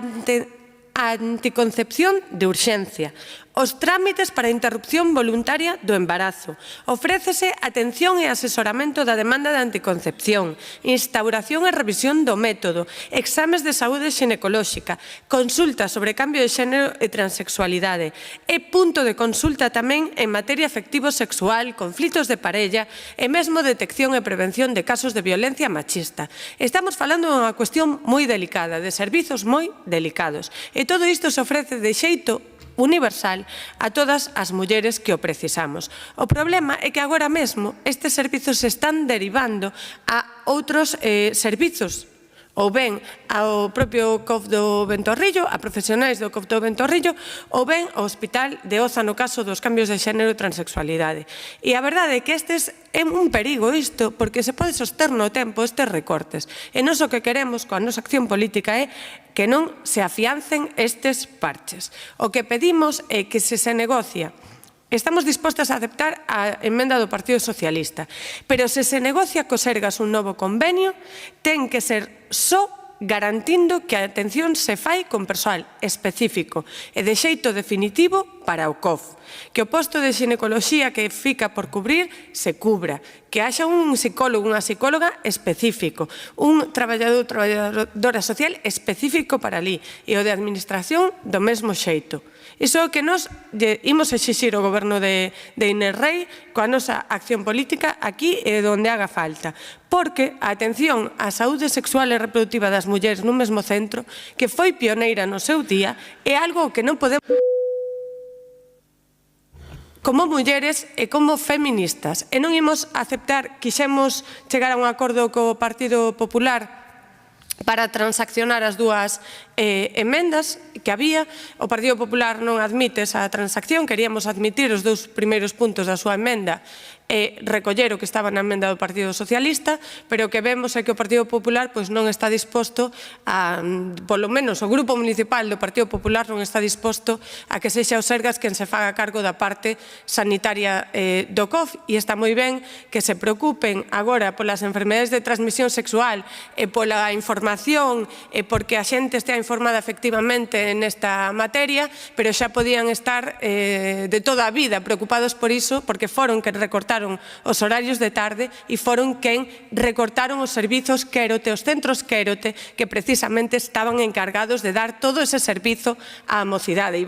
anticoncepción de urxencia, os trámites para a interrupción voluntaria do embarazo, ofrécese atención e asesoramento da demanda de anticoncepción, instauración e revisión do método, exames de saúde xinecolóxica, consulta sobre cambio de xénero e transexualidade, e punto de consulta tamén en materia afectivo-sexual, conflitos de parella e mesmo detección e prevención de casos de violencia machista. Estamos falando de unha cuestión moi delicada, de servizos moi delicados, e todo isto se ofrece de xeito universal a todas as mulleres que o precisamos. O problema é que agora mesmo estes servizos se están derivando a outros servizos, ou ben ao propio COF do Ventorrillo, a profesionais do COF do Ventorrillo, ou ben ao Hospital de Oza no caso dos cambios de xénero e transexualidade. E a verdade é que estes é un perigo isto, porque se pode soster no tempo estes recortes. E nós o que queremos coa nosa acción política é que non se afiancen estes parches. O que pedimos é que se negocia. Estamos dispostas a aceptar a emenda do Partido Socialista, pero se se negocia co Sergas un novo convenio, ten que ser só garantindo que a atención se fai con persoal específico e de xeito definitivo para o COF, que o posto de xinecoloxía que fica por cubrir se cubra, que haxa un psicólogo, unha psicóloga específico, un traballador ou traballadora social específico para ali e o de administración do mesmo xeito. Iso é o que nos imos exixir ao goberno de Inés Rei coa nosa acción política aquí e onde haga falta, porque a atención á saúde sexual e reproductiva das mulleres nun mesmo centro, que foi pioneira no seu día, é algo que non podemos como mulleres e como feministas. E non imos aceptar, quixemos chegar a un acordo co Partido Popular para transaccionar as dúas emendas que había. O Partido Popular non admite esa transacción, queríamos admitir os dous primeiros puntos da súa emenda e recoller o que estaba na emenda do Partido Socialista, pero o que vemos é que o Partido Popular non está disposto a, polo menos o Grupo Municipal do Partido Popular non está disposto a que sexa o Sergas quen se faga cargo da parte sanitaria do COF, e está moi ben que se preocupen agora polas enfermedades de transmisión sexual e pola información e porque a xente estea informada efectivamente nesta materia, pero xa podían estar de toda a vida preocupados por iso, porque foron que recortaron os horarios de tarde e foron quen recortaron os servizos Quérote, os centros Quérote, que precisamente estaban encargados de dar todo ese servizo á mocidade.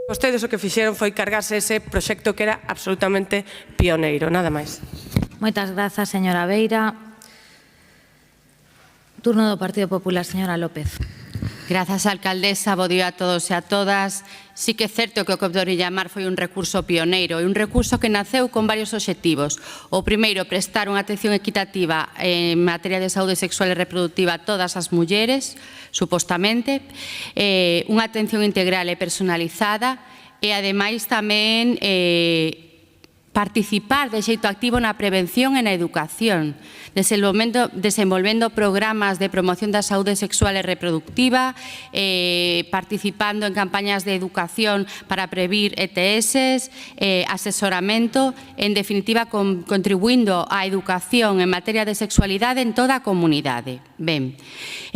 Vostedes o que fixeron foi cargarse ese proxecto que era absolutamente pioneiro, nada máis. Moitas grazas, señora Beira. Turno do Partido Popular, señora López. Grazas, alcaldesa. Bo día a todos e a todas. Sí que é certo que o COF de Orillamar foi un recurso pioneiro e un recurso que naceu con varios obxectivos. O primeiro, prestar unha atención equitativa en materia de saúde sexual e reproductiva a todas as mulleres, supostamente, unha atención integral e personalizada e, ademais, tamén participar de xeito activo na prevención e na educación, desenvolvendo programas de promoción da saúde sexual e reproductiva, participando en campañas de educación para previr ETS, asesoramento, en definitiva, contribuindo á educación en materia de sexualidade en toda a comunidade. Ben,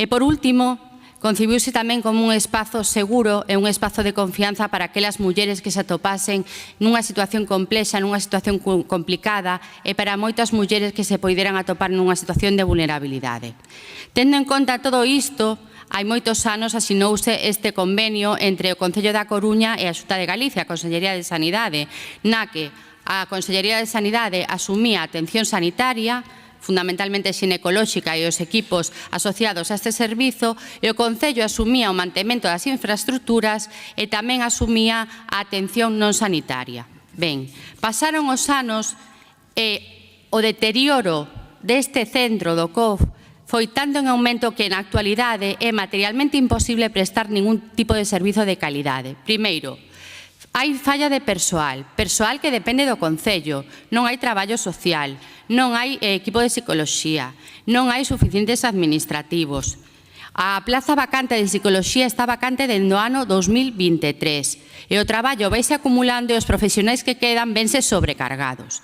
e por último, concibiuse tamén como un espazo seguro e un espazo de confianza para aquelas mulleres que se atopasen nunha situación complexa, nunha situación complicada e para moitas mulleres que se poideran atopar nunha situación de vulnerabilidade. Tendo en conta todo isto, hai moitos anos asinouse este convenio entre o Concello da Coruña e a Xunta de Galicia, a Consellería de Sanidade, na que a Consellería de Sanidade asumía a atención sanitaria, fundamentalmente xinecolóxica e os equipos asociados a este servizo, e o Concello asumía o mantemento das infraestructuras e tamén asumía a atención non sanitaria. Ben, pasaron os anos e o deterioro deste centro do COF foi tanto en aumento que na actualidade é materialmente imposible prestar ningún tipo de servizo de calidade. Primeiro, hai falla de persoal que depende do Concello, non hai traballo social, non hai equipo de psicoloxía, non hai suficientes administrativos. A plaza vacante de psicoloxía está vacante dende o ano 2023 e o traballo vaise acumulando e os profesionais que quedan vense sobrecargados.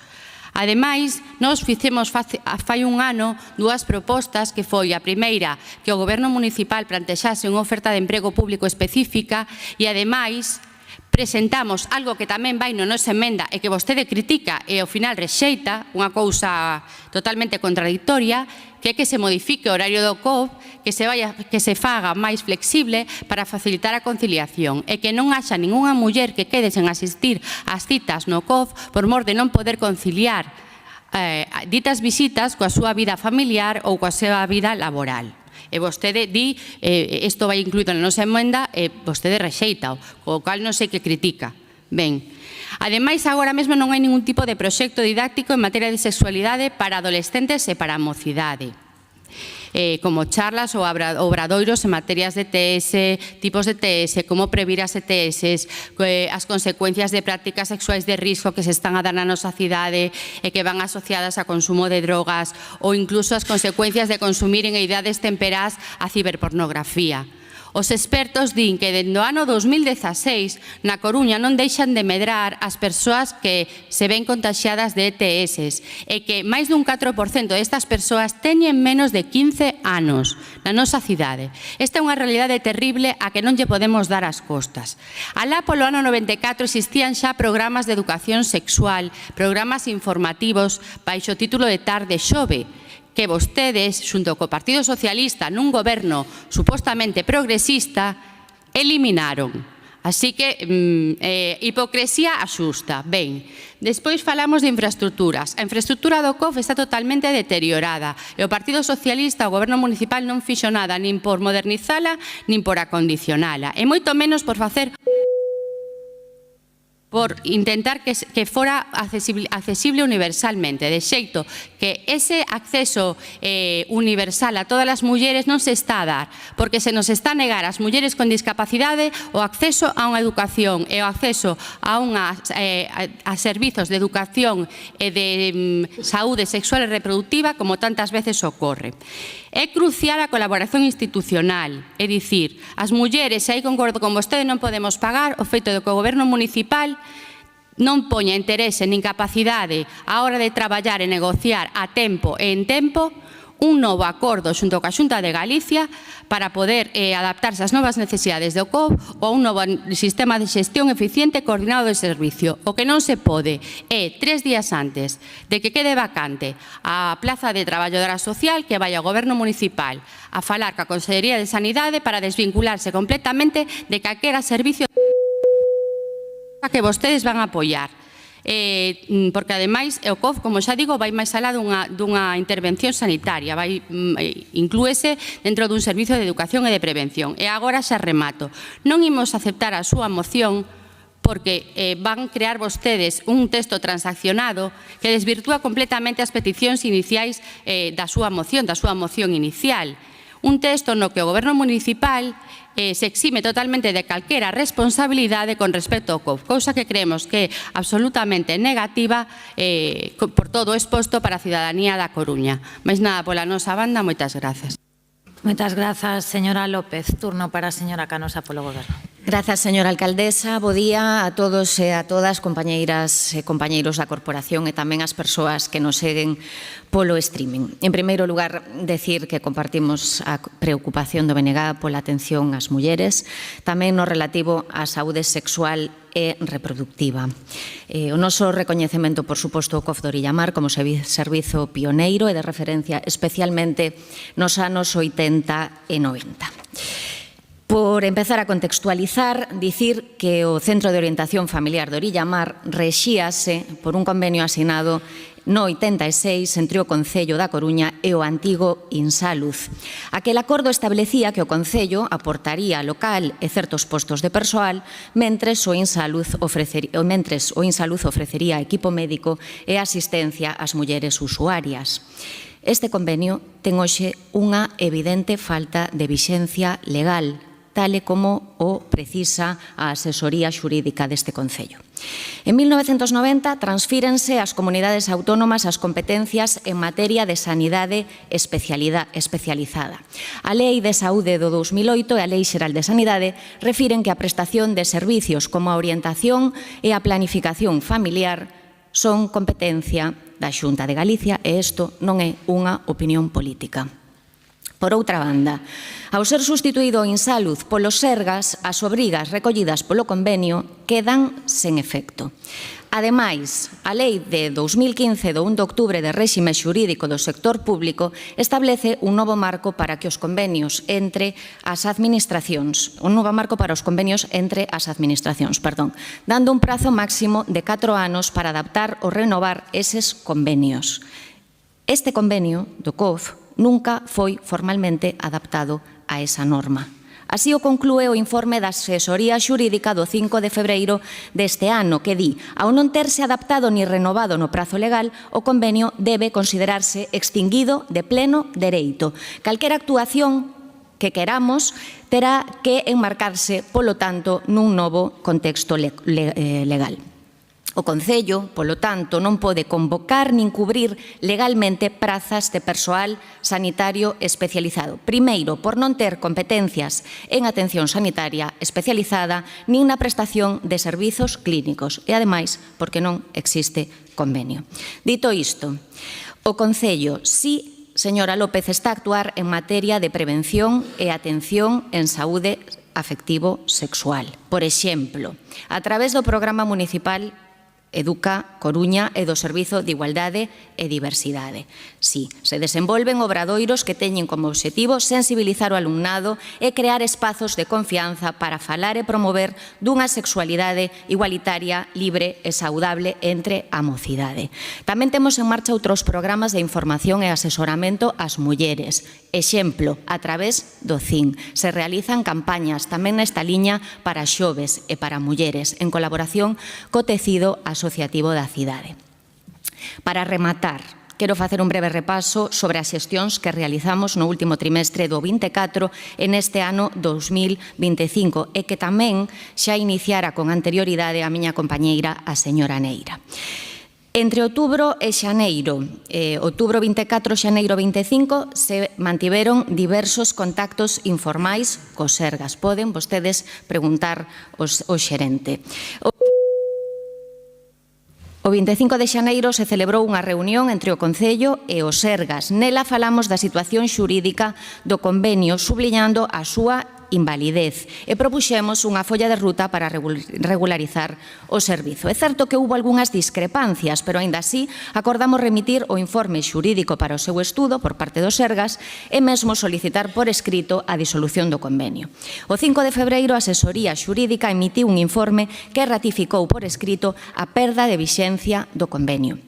Ademais, nós fixemos fai un ano dúas propostas, que foi a primeira, que o Goberno municipal plantexase unha oferta de emprego público específica e, ademais, presentamos algo que tamén vai na nosa emenda e que vostede critica e ao final rexeita, unha cousa totalmente contradictoria, que é que se modifique o horario do COF, que se faga máis flexible para facilitar a conciliación e que non haxa ningunha muller que quede sen asistir ás citas no COF por mor de non poder conciliar ditas visitas coa súa vida familiar ou coa súa vida laboral. E vostede di, isto vai incluído na nosa emenda, e vostede rexeita, o cal non sei que critica. Ben, ademais, agora mesmo non hai ningún tipo de proxecto didáctico en materia de sexualidade para adolescentes e para a mocidade, como charlas ou obradoiros en materias de TS, tipos de TS, como previr as ETS, as consecuencias de prácticas sexuais de risco que se están a dar na nosa cidade e que van asociadas a consumo de drogas ou incluso as consecuencias de consumir en idades temperás a ciberpornografía. Os expertos din que dende o ano 2016 na Coruña non deixan de medrar as persoas que se ven contaxiadas de ETS e que máis dun 4% destas persoas teñen menos de 15 anos na nosa cidade. Esta é unha realidade terrible a que non lle podemos dar as costas. Alá polo ano 94 existían xa programas de educación sexual, programas informativos baixo o título de Tarde Xove, que vostedes, xunto co Partido Socialista, nun goberno supostamente progresista, eliminaron. Así que, hipocresía axusta. Ben, despois falamos de infraestructuras. A infraestructura do COF está totalmente deteriorada e o Partido Socialista, o goberno municipal, non fixo nada nin por modernizala, nin por acondicionala, e moito menos por facer por intentar que fora accesible universalmente, de xeito que ese acceso universal a todas as mulleres non se está a dar, porque se nos está a negar ás mulleres con discapacidade o acceso a unha educación e o acceso a servizos de educación e de saúde sexual e reproductiva como tantas veces ocorre. É crucial a colaboración institucional, é dicir, as mulleres, e aí concordo con vostede, non podemos pagar o feito de que o goberno municipal non poña interese nin capacidade á hora de traballar e negociar a tempo e en tempo un novo acordo xunto coa Xunta de Galicia para poder adaptarse ás novas necesidades do COF ou a un novo sistema de xestión eficiente e coordinado de servicio. O que non se pode é 3 días antes de que quede vacante a plaza de traballadora social que vai ao goberno municipal a falar coa Consellería de Sanidade para desvincularse completamente de calquera servicio que vostedes van a apoiar. Porque ademais o COF, como xa digo, vai máis alá dunha intervención sanitaria, inclúese dentro dun servizo de educación e de prevención. E agora xa remato. Non imos aceptar a súa moción porque van crear vostedes un texto transaccionado que desvirtúa completamente as peticións iniciais da súa moción inicial. Un texto no que o goberno municipal se exime totalmente de calquera responsabilidade con respecto ao COF, cousa que creemos que é absolutamente negativa por todo o exposto para a cidadanía da Coruña. Mais nada, pola nosa banda, moitas grazas. Moitas grazas, señora López. Turno para a señora Canosa polo goberno. Grazas, señora alcaldesa. Bo día a todos e a todas, compañeiras e compañeiros da corporación e tamén as persoas que nos seguen polo streaming. En primeiro lugar, decir que compartimos a preocupación do BNG pola atención ás mulleres, tamén no relativo á saúde sexual e reproductiva. O noso recoñecemento, por suposto, ao COF de Orillamar como servizo pioneiro e de referencia especialmente nos anos 80 e 90. Por empezar a contextualizar, dicir que o Centro de Orientación Familiar de Orillamar rexíase por un convenio asinado no 86 entre o Concello da Coruña e o antigo Insaluz. Aquel acordo establecía que o Concello aportaría local e certos postos de persoal mentres o Insaluz ofrecería equipo médico e asistencia ás mulleres usuarias. Este convenio ten hoxe unha evidente falta de vixencia legal, tal e como o precisa a asesoría xurídica deste Concello. En 1990 transfírense ás comunidades autónomas as competencias en materia de sanidade especializada. A Lei de Saúde do 2008 e a Lei Xeral de Sanidade refiren que a prestación de servicios como a orientación e a planificación familiar son competencia da Xunta de Galicia e isto non é unha opinión política. Por outra banda, ao ser sustituído o Insaluz polos Sergas, as obrigas recollidas polo convenio quedan sen efecto. Ademais, a Lei de 2015 do 1 de outubro de réxime xurídico do sector público establece un novo marco para que os convenios entre as administracións, dando un prazo máximo de 4 anos para adaptar ou renovar eses convenios. Este convenio do COF nunca foi formalmente adaptado a esa norma. Así o conclúe o informe da asesoría xurídica do 5 de febreiro deste ano, que di, ao non terse adaptado ni renovado no prazo legal, o convenio debe considerarse extinguido de pleno dereito. Calquera actuación que queramos terá que enmarcarse, polo tanto, nun novo contexto legal. O Concello, polo tanto, non pode convocar nin cubrir legalmente prazas de persoal sanitario especializado. Primeiro, por non ter competencias en atención sanitaria especializada nin na prestación de servizos clínicos e, ademais, porque non existe convenio. Dito isto, o Concello, si, señora López, está a actuar en materia de prevención e atención en saúde afectivo-sexual. Por exemplo, a través do Programa Municipal Educa Coruña e do Servizo de Igualdade e Diversidade. Si, se desenvolven obradoiros que teñen como obxectivo sensibilizar o alumnado e crear espazos de confianza para falar e promover dunha sexualidade igualitaria, libre e saudable entre a mocidade. Tamén temos en marcha outros programas de información e asesoramento ás mulleres. Exemplo, a través do CIN. Se realizan campañas tamén nesta liña para xoves e para mulleres, en colaboración co tecido asociativo da cidade. Para rematar, quero facer un breve repaso sobre as xestións que realizamos no último trimestre do 24 en este ano 2025 e que tamén xa iniciara con anterioridade a miña compañeira, a señora Neira. Entre outubro e xaneiro, outubro 24 e xaneiro 25, se mantiveron diversos contactos informais cos Sergas. Poden vostedes preguntar ao xerente. O 25 de xaneiro se celebrou unha reunión entre o Concello e os Sergas. Nela falamos da situación xurídica do convenio, subliñando a súa invalidez e propuxemos unha folla de ruta para regularizar o servizo. É certo que houve algunhas discrepancias, pero aínda así acordamos remitir o informe xurídico para o seu estudo por parte dos Sergas e mesmo solicitar por escrito a disolución do convenio. O 5 de febreiro a asesoría xurídica emitiu un informe que ratificou por escrito a perda de vixencia do convenio.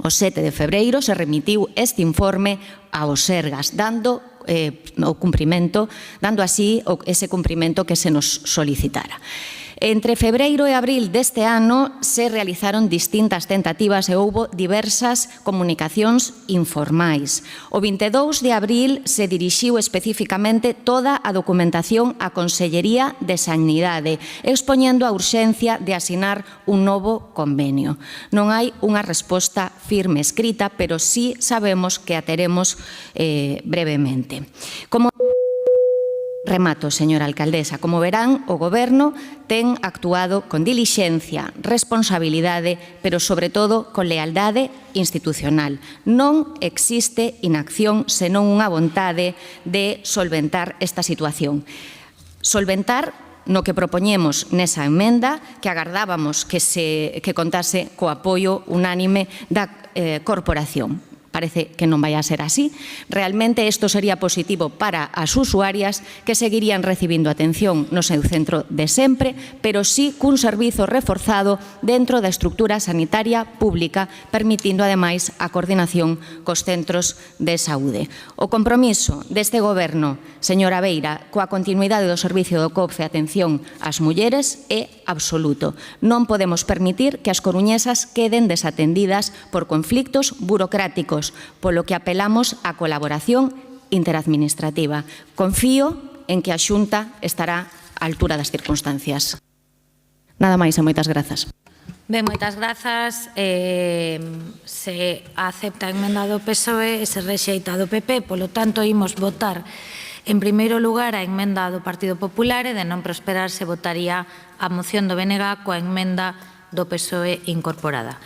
O 7 de febreiro se remitiu este informe aos Sergas, dando así ese cumprimento que se nos solicitara. Entre febreiro e abril deste ano se realizaron distintas tentativas e houbo diversas comunicacións informais. O 22 de abril se dirixiu especificamente toda a documentación á Consellería de Sanidade, expoñendo a urxencia de asinar un novo convenio. Non hai unha resposta firme escrita, pero sí sabemos que a teremos brevemente. Remato, señora alcaldesa. Como verán, o Goberno ten actuado con dilixencia, responsabilidade, pero sobre todo con lealdade institucional. Non existe inacción senón unha vontade de solventar esta situación. Solventar no que propoñemos nesa emenda, que agardábamos que contase co apoio unánime da corporación. Parece que non vai a ser así. Realmente isto sería positivo para as usuarias que seguirían recibindo atención no seu centro de sempre, pero sí cun servizo reforzado dentro da estructura sanitaria pública, permitindo ademais a coordinación cos centros de saúde. O compromiso deste Goberno, señora Beira, coa continuidade do servicio do COPFE atención ás mulleres é absoluto. Non podemos permitir que as coruñesas queden desatendidas por conflictos burocráticos, polo que apelamos á colaboración interadministrativa. Confío en que a Xunta estará á altura das circunstancias. Nada máis e moitas grazas. Ben, moitas grazas. Se acepta a emenda do PSOE e se rexeita do PP, polo tanto, imos votar en primeiro lugar a emenda do Partido Popular e de non prosperar se votaría a moción do BNG coa emenda do PSOE incorporada.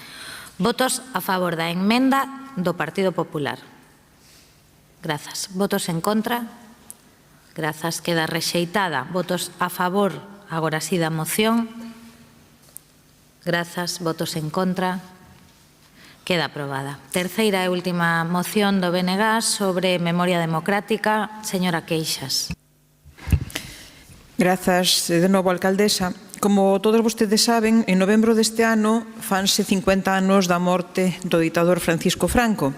Votos a favor da emenda do Partido Popular. Grazas. Votos en contra. Grazas. Queda rexeitada. Votos a favor, agora sí, da moción. Grazas. Votos en contra. Queda aprobada. Terceira e última moción do BNG sobre memoria democrática. Señora Queixas. Grazas de novo, alcaldesa. Como todos vostedes saben, en novembro deste ano fanse 50 anos da morte do ditador Francisco Franco.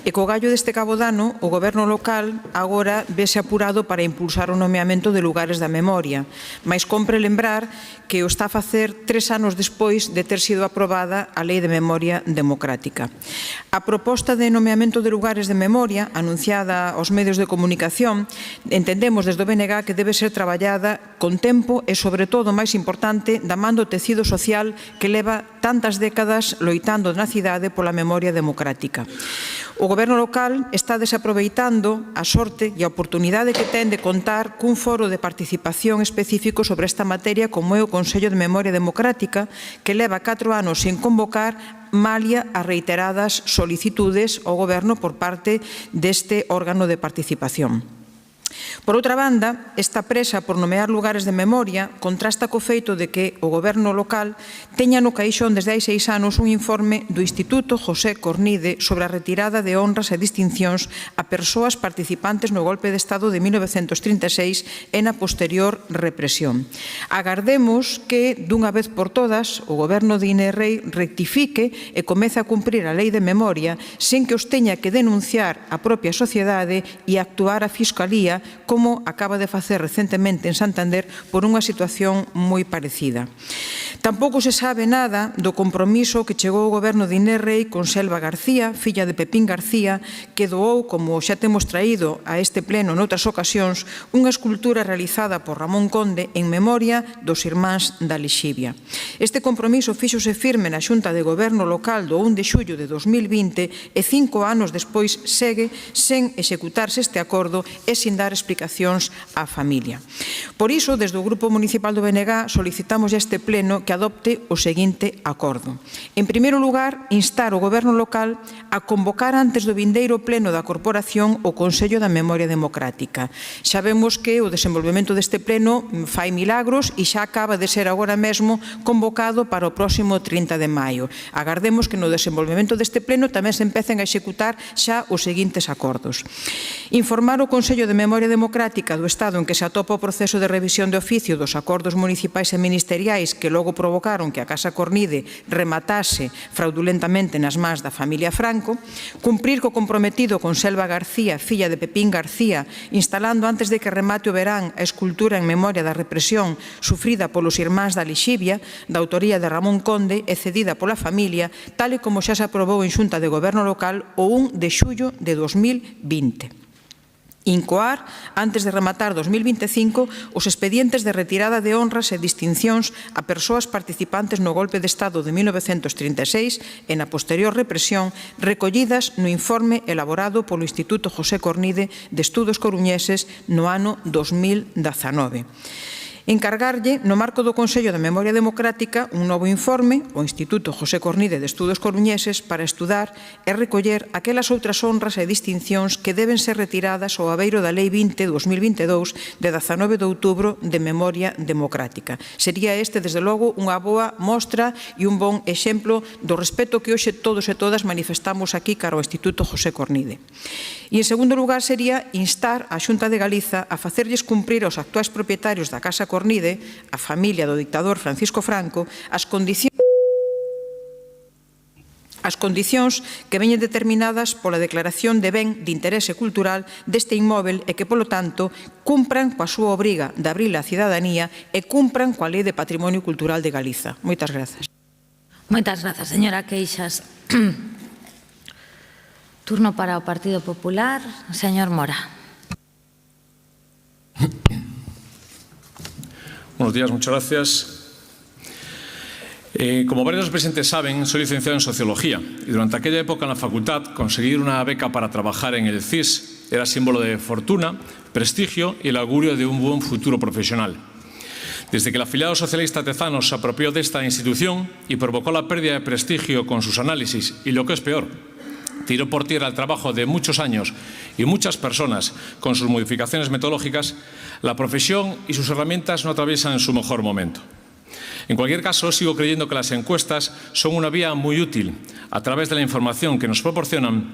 E co gallo deste cabo de ano, o goberno local agora vese apurado para impulsar o nomeamento de lugares da memoria. Mais compre lembrar que o está a facer 3 anos despois de ter sido aprobada a Lei de Memoria Democrática. A proposta de nomeamento de lugares de memoria, anunciada aos medios de comunicación, entendemos desde o BNG que debe ser traballada con tempo e, sobre todo, máis importante, da man do tecido social que leva tantas décadas loitando na cidade pola memoria democrática. O goberno local está desaproveitando a sorte e a oportunidade que ten de contar cun foro de participación específico sobre esta materia como é o Consello de Memoria Democrática, que leva 4 anos sen convocar malia a reiteradas solicitudes ao goberno por parte deste órgano de participación. Por outra banda, esta presa por nomear lugares de memoria contrasta co feito de que o goberno local teña no caixón desde hai 6 anos un informe do Instituto José Cornide sobre a retirada de honras e distincións a persoas participantes no golpe de Estado de 1936 e na posterior represión. Agardemos que, dunha vez por todas, o goberno de Inés Rei rectifique e comece a cumprir a lei de memoria sen que os teña que denunciar a propia sociedade e actuar a Fiscalía como acaba de facer recentemente en Santander por unha situación moi parecida. Tampouco se sabe nada do compromiso que chegou o goberno de Inés Rei con Selva García, filla de Pepín García, que doou, como xa temos traído a este pleno noutras ocasións, unha escultura realizada por Ramón Conde en memoria dos irmáns da Lixivia. Este compromiso fíxose firme na Xunta de Goberno Local do 1 de xullo de 2020 e 5 anos despois segue sen executarse este acordo e sin dar explicacións á familia. Por iso, desde o Grupo Municipal do BNG solicitamos a este pleno que adopte o seguinte acordo. En primeiro lugar, instar o goberno local a convocar antes do vindeiro pleno da corporación o Consello da Memoria Democrática. Xa vemos que o desenvolvemento deste pleno fai milagros e xa acaba de ser agora mesmo convocado para o próximo 30 de maio. Agardemos que no desenvolvemento deste pleno tamén se empecen a executar xa os seguintes acordos. Informar o Consello de Memoria Democrática do Estado en que se atopa o proceso de revisión de oficio dos acordos municipais e ministeriais que logo provocaron que a Casa Cornide rematase fraudulentamente nas mans da familia Franco, cumprir co comprometido con Selva García, filla de Pepín García, instalando antes de que remate o verán a escultura en memoria da represión sufrida polos irmáns da Lixivia, da autoría de Ramón Conde e cedida pola familia, tal e como xa se aprobou en Xunta de Goberno Local o 1 de xullo de 2020. Incoar, antes de rematar 2025, os expedientes de retirada de honras e distincións a persoas participantes no golpe de Estado de 1936 e na posterior represión recollidas no informe elaborado polo Instituto José Cornide de Estudos Coruñeses no ano 2019. Encargarlle, no marco do Consello da Memoria Democrática, un novo informe ao Instituto José Cornide de Estudos Coruñeses para estudar e recoller aquelas outras honras e distincións que deben ser retiradas ao abeiro da Lei 20-2022 de 19 de outubro de Memoria Democrática. Sería este, desde logo, unha boa mostra e un bon exemplo do respeto que hoxe todos e todas manifestamos aquí cara ao Instituto José Cornide. E, en segundo lugar, sería instar a Xunta de Galiza a facerlles cumprir aos actuais propietarios da Casa Cornide, a familia do dictador Francisco Franco, as condicións que veñen determinadas pola declaración de ben de interese cultural deste inmóvel e que, polo tanto, cumpran coa súa obriga de abrir a cidadanía e cumpran coa Lei de Patrimonio Cultural de Galiza. Moitas grazas. Moitas grazas, señora Queixas. Turno para o Partido Popular, señor Mora. Buenos días, muchas gracias. Como varios de los presentes saben, soy licenciado en Sociología y durante aquella época en la facultad conseguir una beca para trabajar en el CIS era símbolo de fortuna, prestigio y el augurio de un buen futuro profesional. Desde que el afiliado socialista Tezanos se apropió de esta institución y provocó la pérdida de prestigio con sus análisis y, lo que es peor, tiró por tierra el trabajo de muchos años y muchas personas con sus modificaciones metodológicas, la profesión y sus herramientas no atraviesan su mejor momento. En cualquier caso, sigo creyendo que las encuestas son una vía muy útil a través de la información que nos proporcionan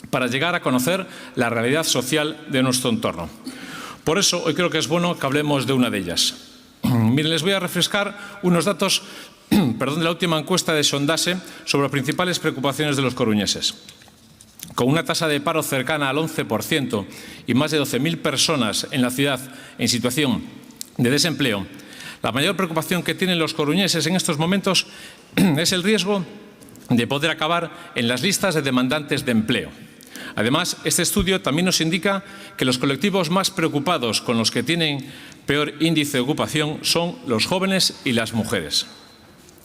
para llegar a conocer la realidad social de nuestro entorno. Por eso, hoy creo que es bueno que hablemos de una de ellas. Miren, les voy a refrescar unos datos de la última encuesta de Sondase sobre las principales preocupaciones de los coruñeses. Con una tasa de paro cercana al 11% y más de 12.000 personas en la ciudad en situación de desempleo, la mayor preocupación que tienen los coruñeses en estos momentos es el riesgo de poder acabar en las listas de demandantes de empleo. Además, este estudio también nos indica que los colectivos más preocupados con los que tienen peor índice de ocupación son los jóvenes y las mujeres.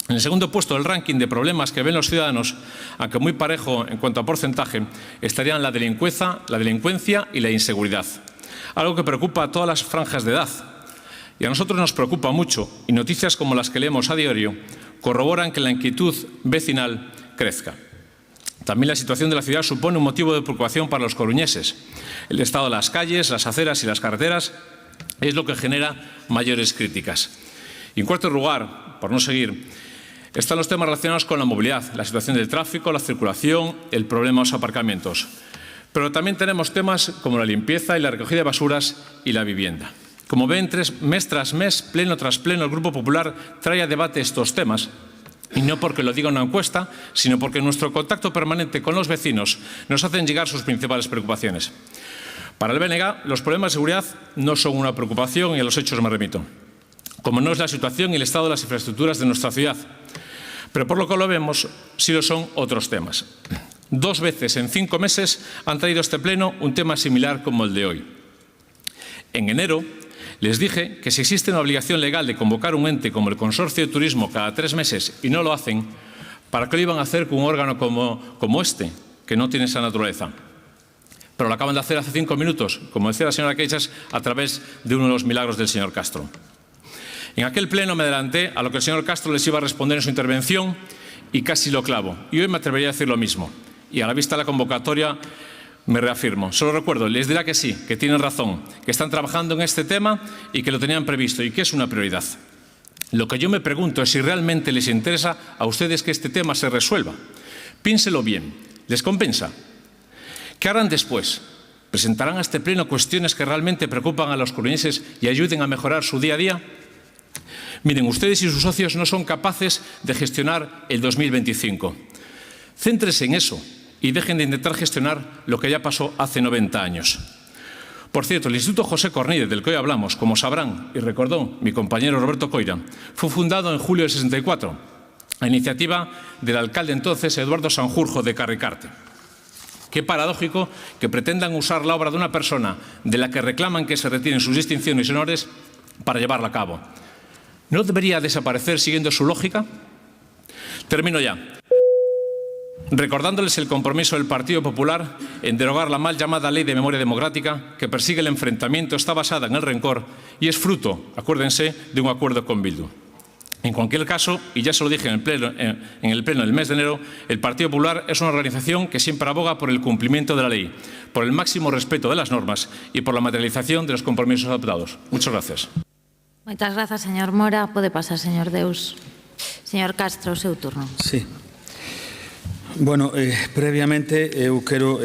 En el segundo puesto del ranking de problemas que ven los ciudadanos, aunque muy parejo en cuanto a porcentaje, estarían la delincuencia y la inseguridad, algo que preocupa a todas las franjas de edad. Y a nosotros nos preocupa mucho, y noticias como las que leemos a diario corroboran que la inquietud vecinal crezca. También la situación de la ciudad supone un motivo de preocupación para los coruñeses. El estado de las calles, las aceras y las carreteras es lo que genera mayores críticas. Y en cuarto lugar, por no seguir, están los temas relacionados con la movilidad, la situación del tráfico, la circulación, el problema de los aparcamientos. Pero también tenemos temas como la limpieza y la recogida de basuras y la vivienda. Como ven, mes tras mes, pleno tras pleno, el Grupo Popular trae a debate estos temas. Y no porque lo diga una encuesta, sino porque nuestro contacto permanente con los vecinos nos hacen llegar sus principales preocupaciones. Para el BNG, los problemas de seguridad no son una preocupación y a los hechos me remito, como no es la situación y el estado de las infraestructuras de nuestra ciudad. Pero por lo que lo vemos, sí lo son otros temas. 2 veces en 5 meses han traído a este pleno un tema similar como el de hoy. En enero les dije que si existe una obligación legal de convocar un ente como el Consorcio de Turismo cada 3 meses y no lo hacen, ¿para qué lo iban a hacer con un órgano como este, que no tiene esa naturaleza? Pero lo acaban de hacer hace 5 minutos, como decía la señora Queixas, a través de uno de los milagros del señor Castro. En aquel pleno me adelanté a lo que el señor Castro les iba a responder en su intervención y casi lo clavo. Y hoy me atrevería a decir lo mismo. Y a la vista de la convocatoria me reafirmo. Solo recuerdo, les dirá que sí, que tienen razón, que están trabajando en este tema y que lo tenían previsto y que es una prioridad. Lo que yo me pregunto es si realmente les interesa a ustedes que este tema se resuelva. Piénselo bien. ¿Les compensa? ¿Qué harán después? ¿Presentarán a este pleno cuestiones que realmente preocupan a los coruñeses y ayuden a mejorar su día a día? Miren, ustedes y sus socios no son capaces de gestionar el 2025. Céntrense en eso y dejen de intentar gestionar lo que ya pasó hace 90 años. Por cierto, el Instituto José Cornide, del que hoy hablamos, como sabrán y recordó mi compañero Roberto Coira, fue fundado en julio del 64, a iniciativa del alcalde entonces Eduardo Sanjurjo de Carricarte. Qué paradójico que pretendan usar la obra de una persona de la que reclaman que se retiren sus distinciones y honores para llevarla a cabo. ¿No debería desaparecer siguiendo su lógica? Termino ya. recordándoles el compromiso del Partido Popular en derogar la mal llamada Ley de Memoria Democrática, que persigue el enfrentamiento, está basada en el rencor y es fruto, acuérdense, de un acuerdo con Bildu. En cualquier caso, y ya se lo dije en el pleno del mes de enero, el Partido Popular es una organización que siempre aboga por el cumplimiento de la ley, por el máximo respeto de las normas y por la materialización de los compromisos adoptados. Muchas gracias. Moitas grazas, señor Mora. Pode pasar, señor Deus. Señor Castro, o seu turno. Sí. Bueno, previamente eu quero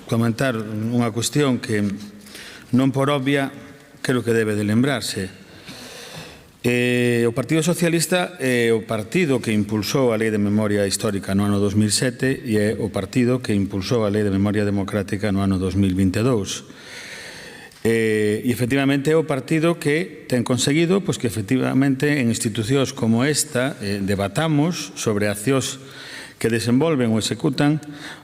comentar unha cuestión que non por obvia creo que debe de lembrarse. O Partido Socialista é o partido que impulsou a Lei de Memoria Histórica no ano 2007 e é o partido que impulsou a Lei de Memoria Democrática no ano 2022. E efectivamente é o partido que ten conseguido que efectivamente en institucións como esta debatamos sobre accións que desenvolven ou executan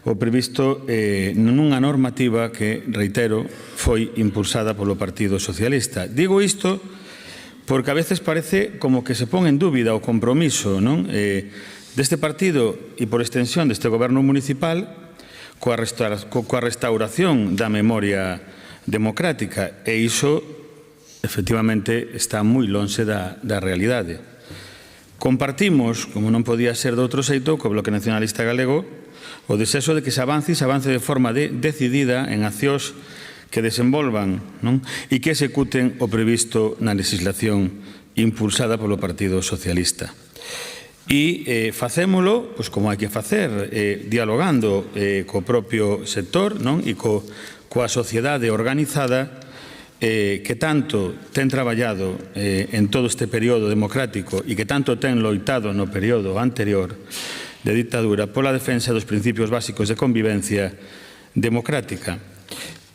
o previsto nunha normativa que, reitero, foi impulsada polo Partido Socialista. Digo isto porque a veces parece como que se pon en dúbida o compromiso deste partido e por extensión deste goberno municipal coa restauración da memoria democrática, e iso efectivamente está moi lonxe da realidade. Compartimos, como non podía ser de outro xeito, co Bloque Nacionalista Galego, o desexo de que se avance de forma decidida en accións que desenvolvan e que executen o previsto na legislación impulsada polo Partido Socialista. E facémolo, como hai que facer, dialogando co propio sector e coa sociedade organizada que tanto ten traballado en todo este período democrático e que tanto ten loitado no período anterior de ditadura pola defensa dos principios básicos de convivencia democrática.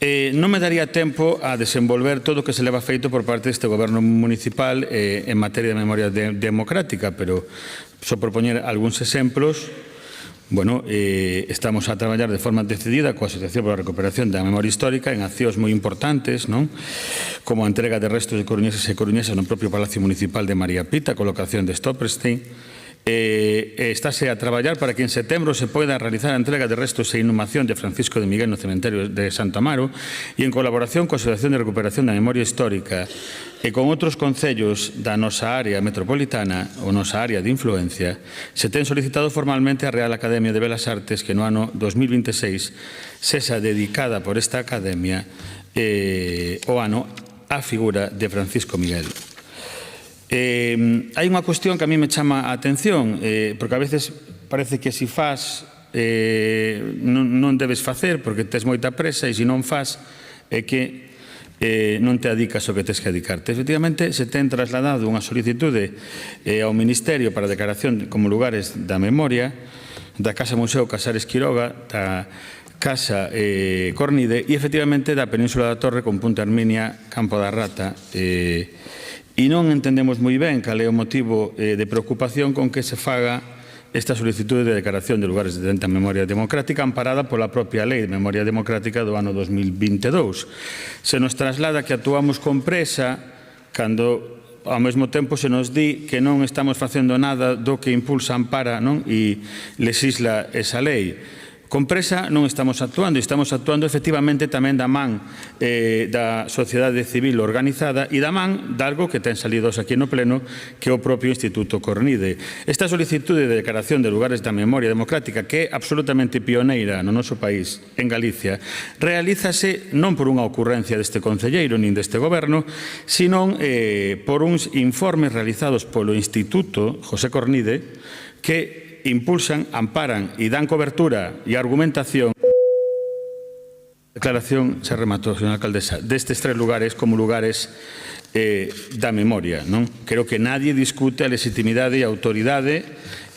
Non me daría tempo a desenvolver todo o que se leva feito por parte deste goberno municipal en materia de memoria democrática, pero só por poñer algúns exemplos. Bueno, estamos a traballar de forma decidida coa Asociación para a Recuperación da Memoria Histórica en accións moi importantes, como a entrega de restos de coruñeses e coruñesas no propio Palacio Municipal de María Pita, a colocación de Stopperstein. Estáse a traballar para que en setembro se poida realizar a entrega de restos e inhumación de Francisco de Miguel no cementerio de Santo Amaro e en colaboración coa Asociación de Recuperación da Memoria Histórica e con outros concellos da nosa área metropolitana ou nosa área de influencia, se ten solicitado formalmente a Real Academia de Belas Artes que no ano 2026 sexa dedicada por esta academia o ano á figura de Francisco Miguel. Hai unha cuestión que a mí me chama a atención, porque a veces parece que se faz non debes facer porque tes moita presa e se non faz é que non te adicas o que tes que adicarte. Efectivamente, se ten trasladado unha solicitude ao Ministerio para a declaración como lugares da memoria da Casa Museo Casares Quiroga, da Casa Cornide e efectivamente da Península da Torre con Punta Herminia, Campo da Rata, e non entendemos moi ben cal é o motivo de preocupación con que se faga esta solicitude de declaración de lugares de memoria democrática amparada pola propia Lei de Memoria Democrática do ano 2022. Se nos traslada que actuamos con presa cando ao mesmo tempo se nos di que non estamos facendo nada do que impulsa, ampara e legisla esa lei. Con presa non estamos actuando efectivamente tamén da man da sociedade civil organizada e da man de algo que ten salidos aquí no pleno, que é o propio Instituto Cornide. Esta solicitude de declaración de lugares da memoria democrática, que é absolutamente pioneira no noso país, en Galicia, realízase non por unha ocurrencia deste concelleiro nin deste goberno, sino por uns informes realizados polo Instituto José Cornide que impulsan, amparan e dan cobertura e argumentación. Declaración, se rematou, señora alcaldesa, destes tres lugares como lugares da memoria. Creo que nadie discute a legitimidade e a autoridade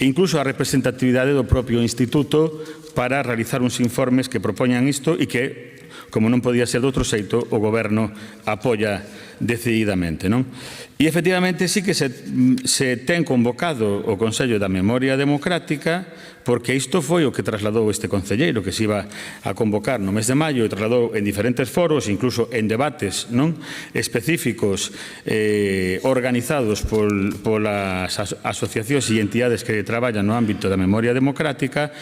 e incluso a representatividade do propio Instituto para realizar uns informes que propoñan isto e que como non podía ser de outro xeito, o Goberno apoia decididamente, non? E, efectivamente, sí que se ten convocado o Consello da Memoria Democrática, porque isto foi o que trasladou este concelleiro, que se iba a convocar no mes de maio e trasladou en diferentes foros, incluso en debates específicos organizados polas asociacións e entidades que traballan no ámbito da memoria democrática,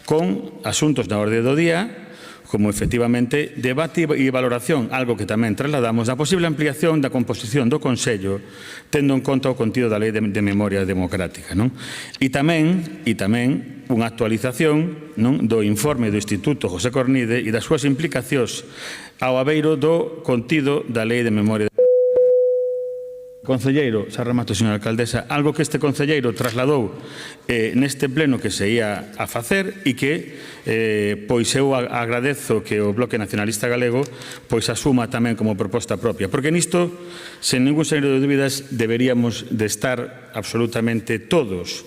con asuntos na orde do día, como efectivamente debate e valoración, algo que tamén trasladamos, da posible ampliación da composición do Consello, tendo en conta o contido da Lei de Memoria Democrática. E tamén unha actualización do informe do Instituto José Cornide e das súas implicacións ao abeiro do contido da Lei de Memoria Democrática. Concelleiro, xa remato, señora alcaldesa, algo que este concelleiro trasladou neste pleno que se ia a facer e que pois eu agradezo que o Bloque Nacionalista Galego pois asuma tamén como proposta propia, porque nisto, sen ningún signo de dúbidas, deberíamos de estar absolutamente todos.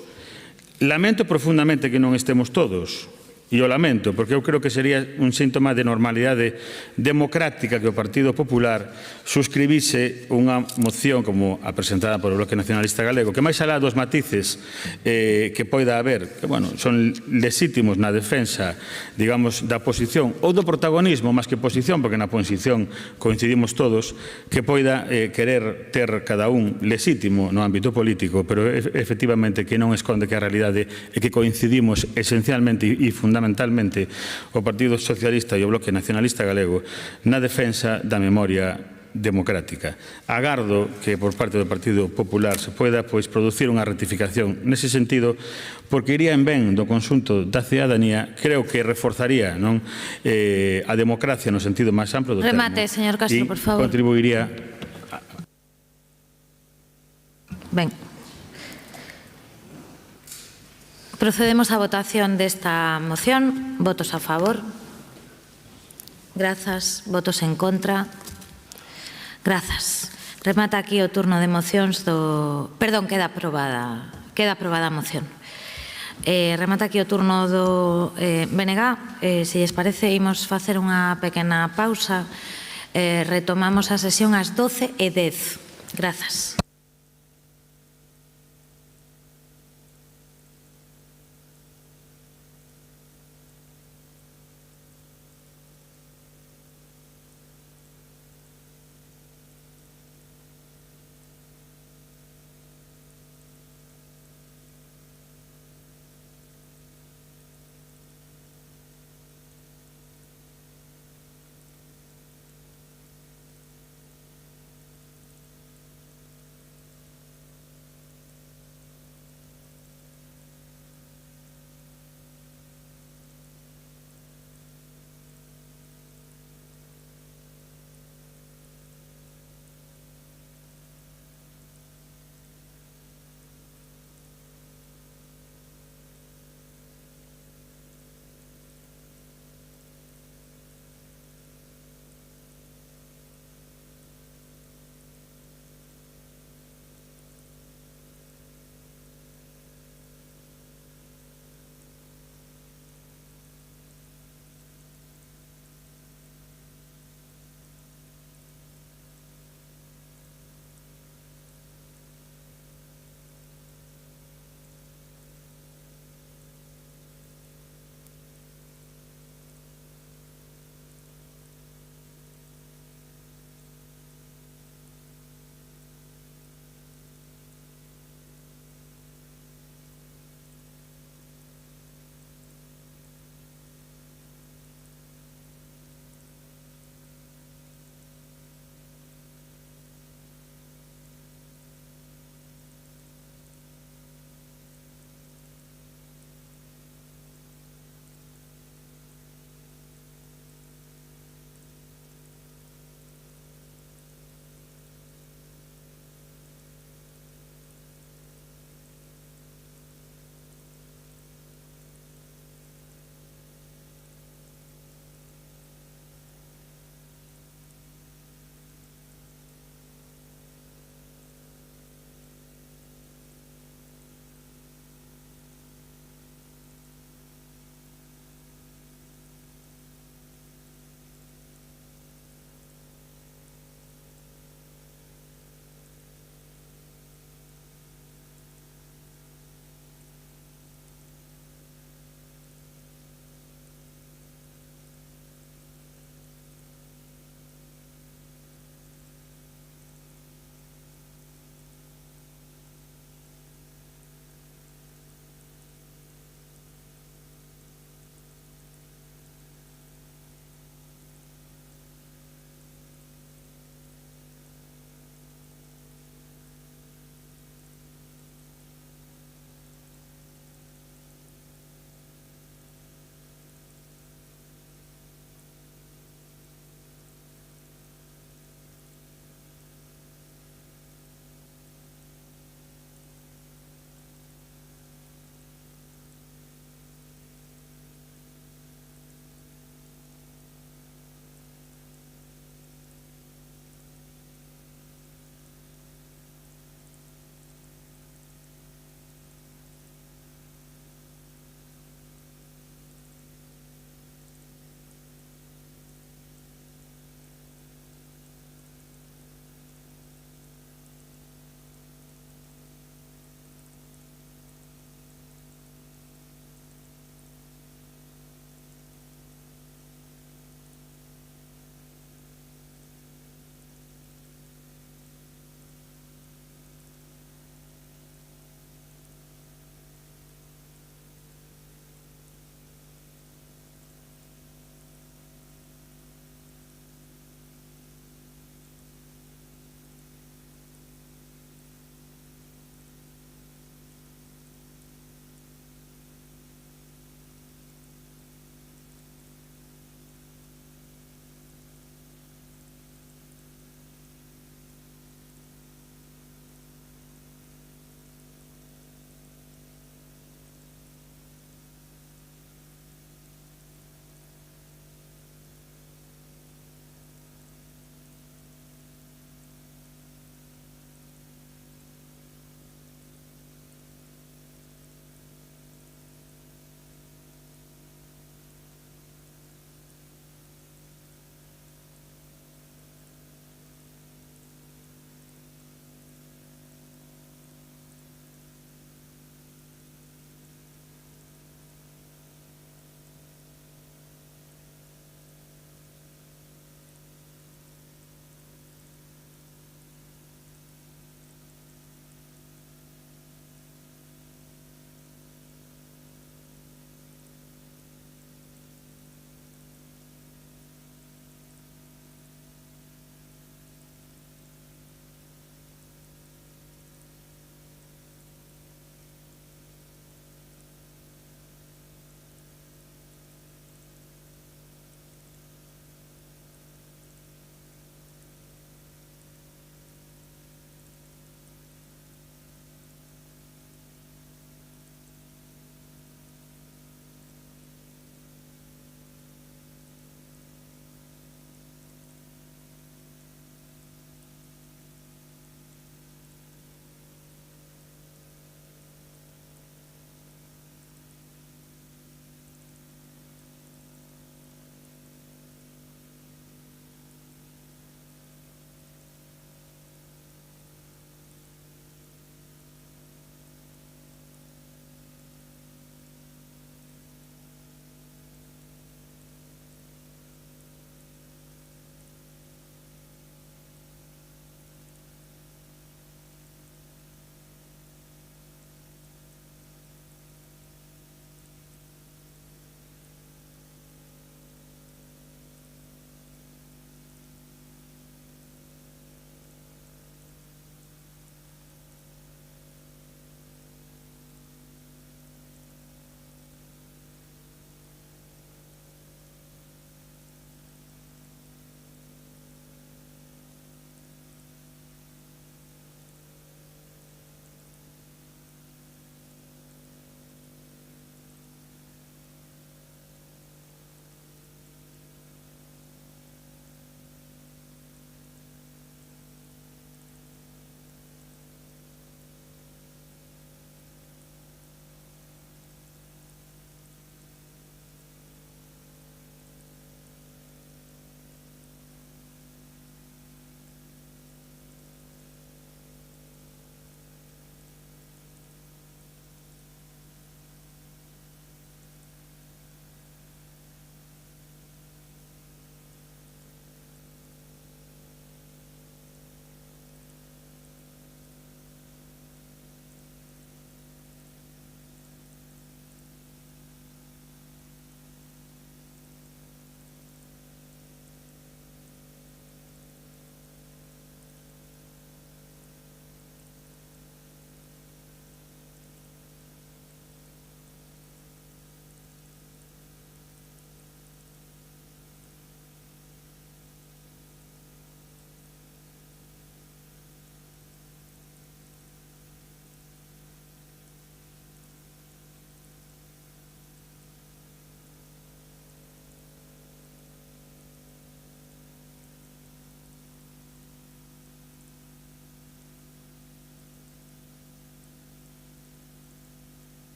Lamento profundamente que non estemos todos, e o lamento, porque eu creo que sería un síntoma de normalidade democrática que o Partido Popular suscribise unha moción como a presentada polo Bloque Nacionalista Galego, que máis alá dos matices que poida haber, que, bueno, son lexítimos na defensa, digamos, da posición ou do protagonismo, máis que posición, porque na posición coincidimos todos, que poida querer ter cada un lexítimo no ámbito político, pero efectivamente que non esconde que a realidade é que coincidimos esencialmente e fundamentalmente o Partido Socialista e o Bloque Nacionalista Galego na defensa da memoria democrática. Agardo que por parte do Partido Popular se poida producir unha rectificación nese sentido, porque iría en ben do conxunto da cidadanía, creo que reforzaría a democracia no sentido máis amplo do termo. Remate, señor Castro, por favor. Contribuiría. Ben. Procedemos á votación desta moción. Votos a favor. Grazas. Votos en contra. Grazas. Remata aquí o turno de mocións do... Perdón, queda aprobada a moción. Remata aquí o turno do BNG. Se lles parece, imos facer unha pequena pausa. Retomamos a sesión ás 12:10. Grazas.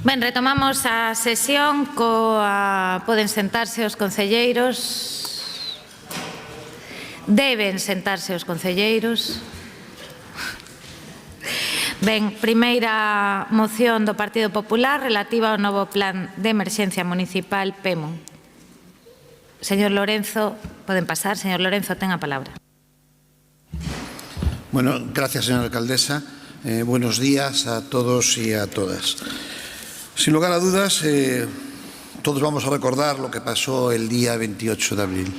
Ben, retomamos a sesión. Poden sentarse os concelleiros. Deben sentarse os concelleiros. Ben, primeira moción do Partido Popular relativa ao novo plan de emerxencia municipal PEMO. Señor Lorenzo, poden pasar. Señor Lorenzo, ten a palabra. Bueno, gracias, señora alcaldesa. Buenos días a todos y a todas. Sin lugar a dudas, todos vamos a recordar lo que pasó el día 28 de abril.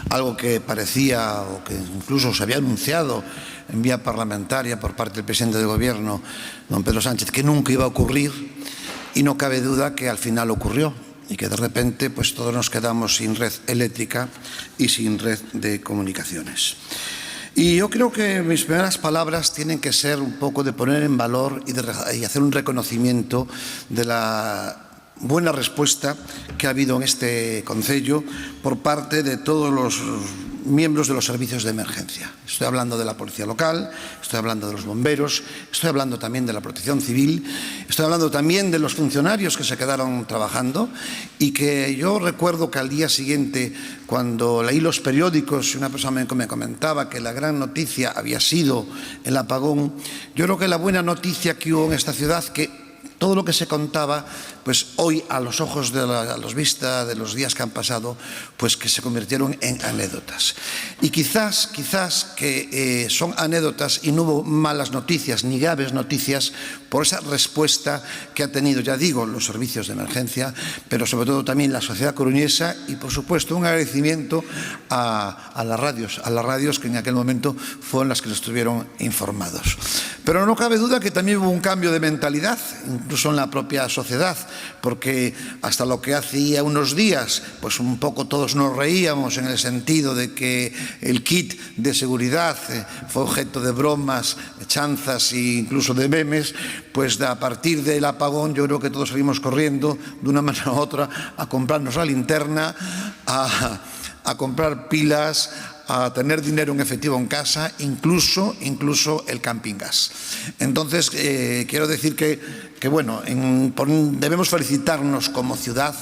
Algo que parecía, o que incluso se había anunciado en vía parlamentaria por parte del presidente del Gobierno, don Pedro Sánchez, que nunca iba a ocurrir, y no cabe duda que al final ocurrió, y que de repente pues todos nos quedamos sin red eléctrica y sin red de comunicaciones. Y yo creo que mis primeras palabras tienen que ser un poco de poner en valor y hacer un reconocimiento de la buena respuesta que ha habido en este concello por parte de todos los miembros de los servicios de emergencia. Estoy hablando de la policía local, estoy hablando de los bomberos, estoy hablando también de la protección civil, estoy hablando también de los funcionarios que se quedaron trabajando y que yo recuerdo que al día siguiente, cuando leí los periódicos y una persona me comentaba que la gran noticia había sido el apagón, yo creo que la buena noticia que hubo en esta ciudad, que todo lo que se contaba, pues hoy a los ojos de los vista de los días que han pasado, pues que se convirtieron en anécdotas. Y quizás que son anécdotas y no hubo malas noticias ni graves noticias por esa respuesta que ha tenido, ya digo, los servicios de emergencia, pero sobre todo también la sociedad coruñesa y, por supuesto, un agradecimiento a las radios que en aquel momento fueron las que nos estuvieron informados. Pero no cabe duda que también hubo un cambio de mentalidad, incluso en la propia sociedad, porque hasta lo que hacía unos días, pues un poco todos nos reíamos en el sentido de que el kit de seguridad fue objeto de bromas, chanzas e incluso de memes, pues a partir del apagón yo creo que todos salimos corriendo de una manera u otra a comprarnos la linterna, a comprar pilas, a tener dinero en efectivo en casa, incluso el camping gas. Entonces, quiero decir que bueno, debemos felicitarnos como ciudad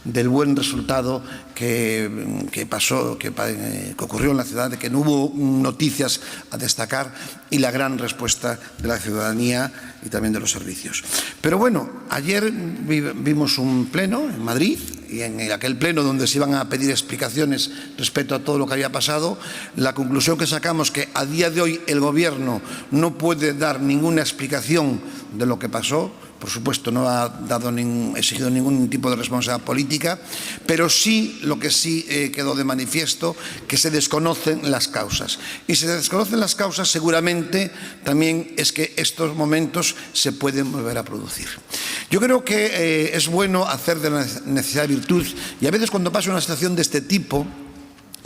del buen resultado que ocurrió en la ciudad, de que no hubo noticias a destacar y la gran respuesta de la ciudadanía y también de los servicios. Pero bueno, ayer vimos un pleno en Madrid y en aquel pleno donde se iban a pedir explicaciones respecto a todo lo que había pasado, la conclusión que sacamos que a día de hoy el Gobierno no puede dar ninguna explicación de lo que pasó. Por supuesto, no ha exigido ningún tipo de responsabilidad política, pero sí, lo que sí quedó de manifiesto, que se desconocen las causas. Y si se desconocen las causas, seguramente también es que estos momentos se pueden volver a producir. Yo creo que es bueno hacer de la necesidad virtud, y a veces cuando pasa una situación de este tipo,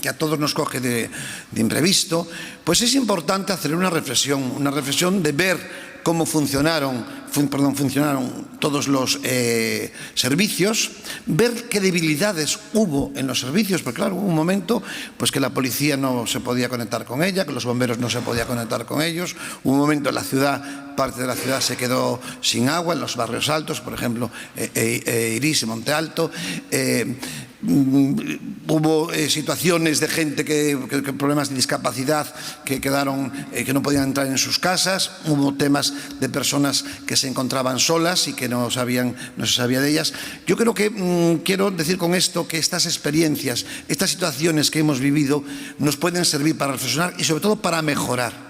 que a todos nos coge de imprevisto, pues es importante hacer una reflexión de ver cómo funcionaron todos los servicios, ver qué debilidades hubo en los servicios, porque claro, hubo un momento pues que la policía no se podía conectar con ella, que los bomberos no se podían conectar con ellos, hubo un momento en la ciudad, parte de la ciudad se quedó sin agua, en los barrios altos, por ejemplo, Irís y Monte Alto, hubo situaciones de gente que problemas de discapacidad que quedaron, que no podían entrar en sus casas, hubo temas de personas que se encontraban solas y que no se sabía de ellas. Yo creo que quiero decir con esto que estas experiencias, estas situaciones que hemos vivido nos pueden servir para reflexionar y sobre todo para mejorar.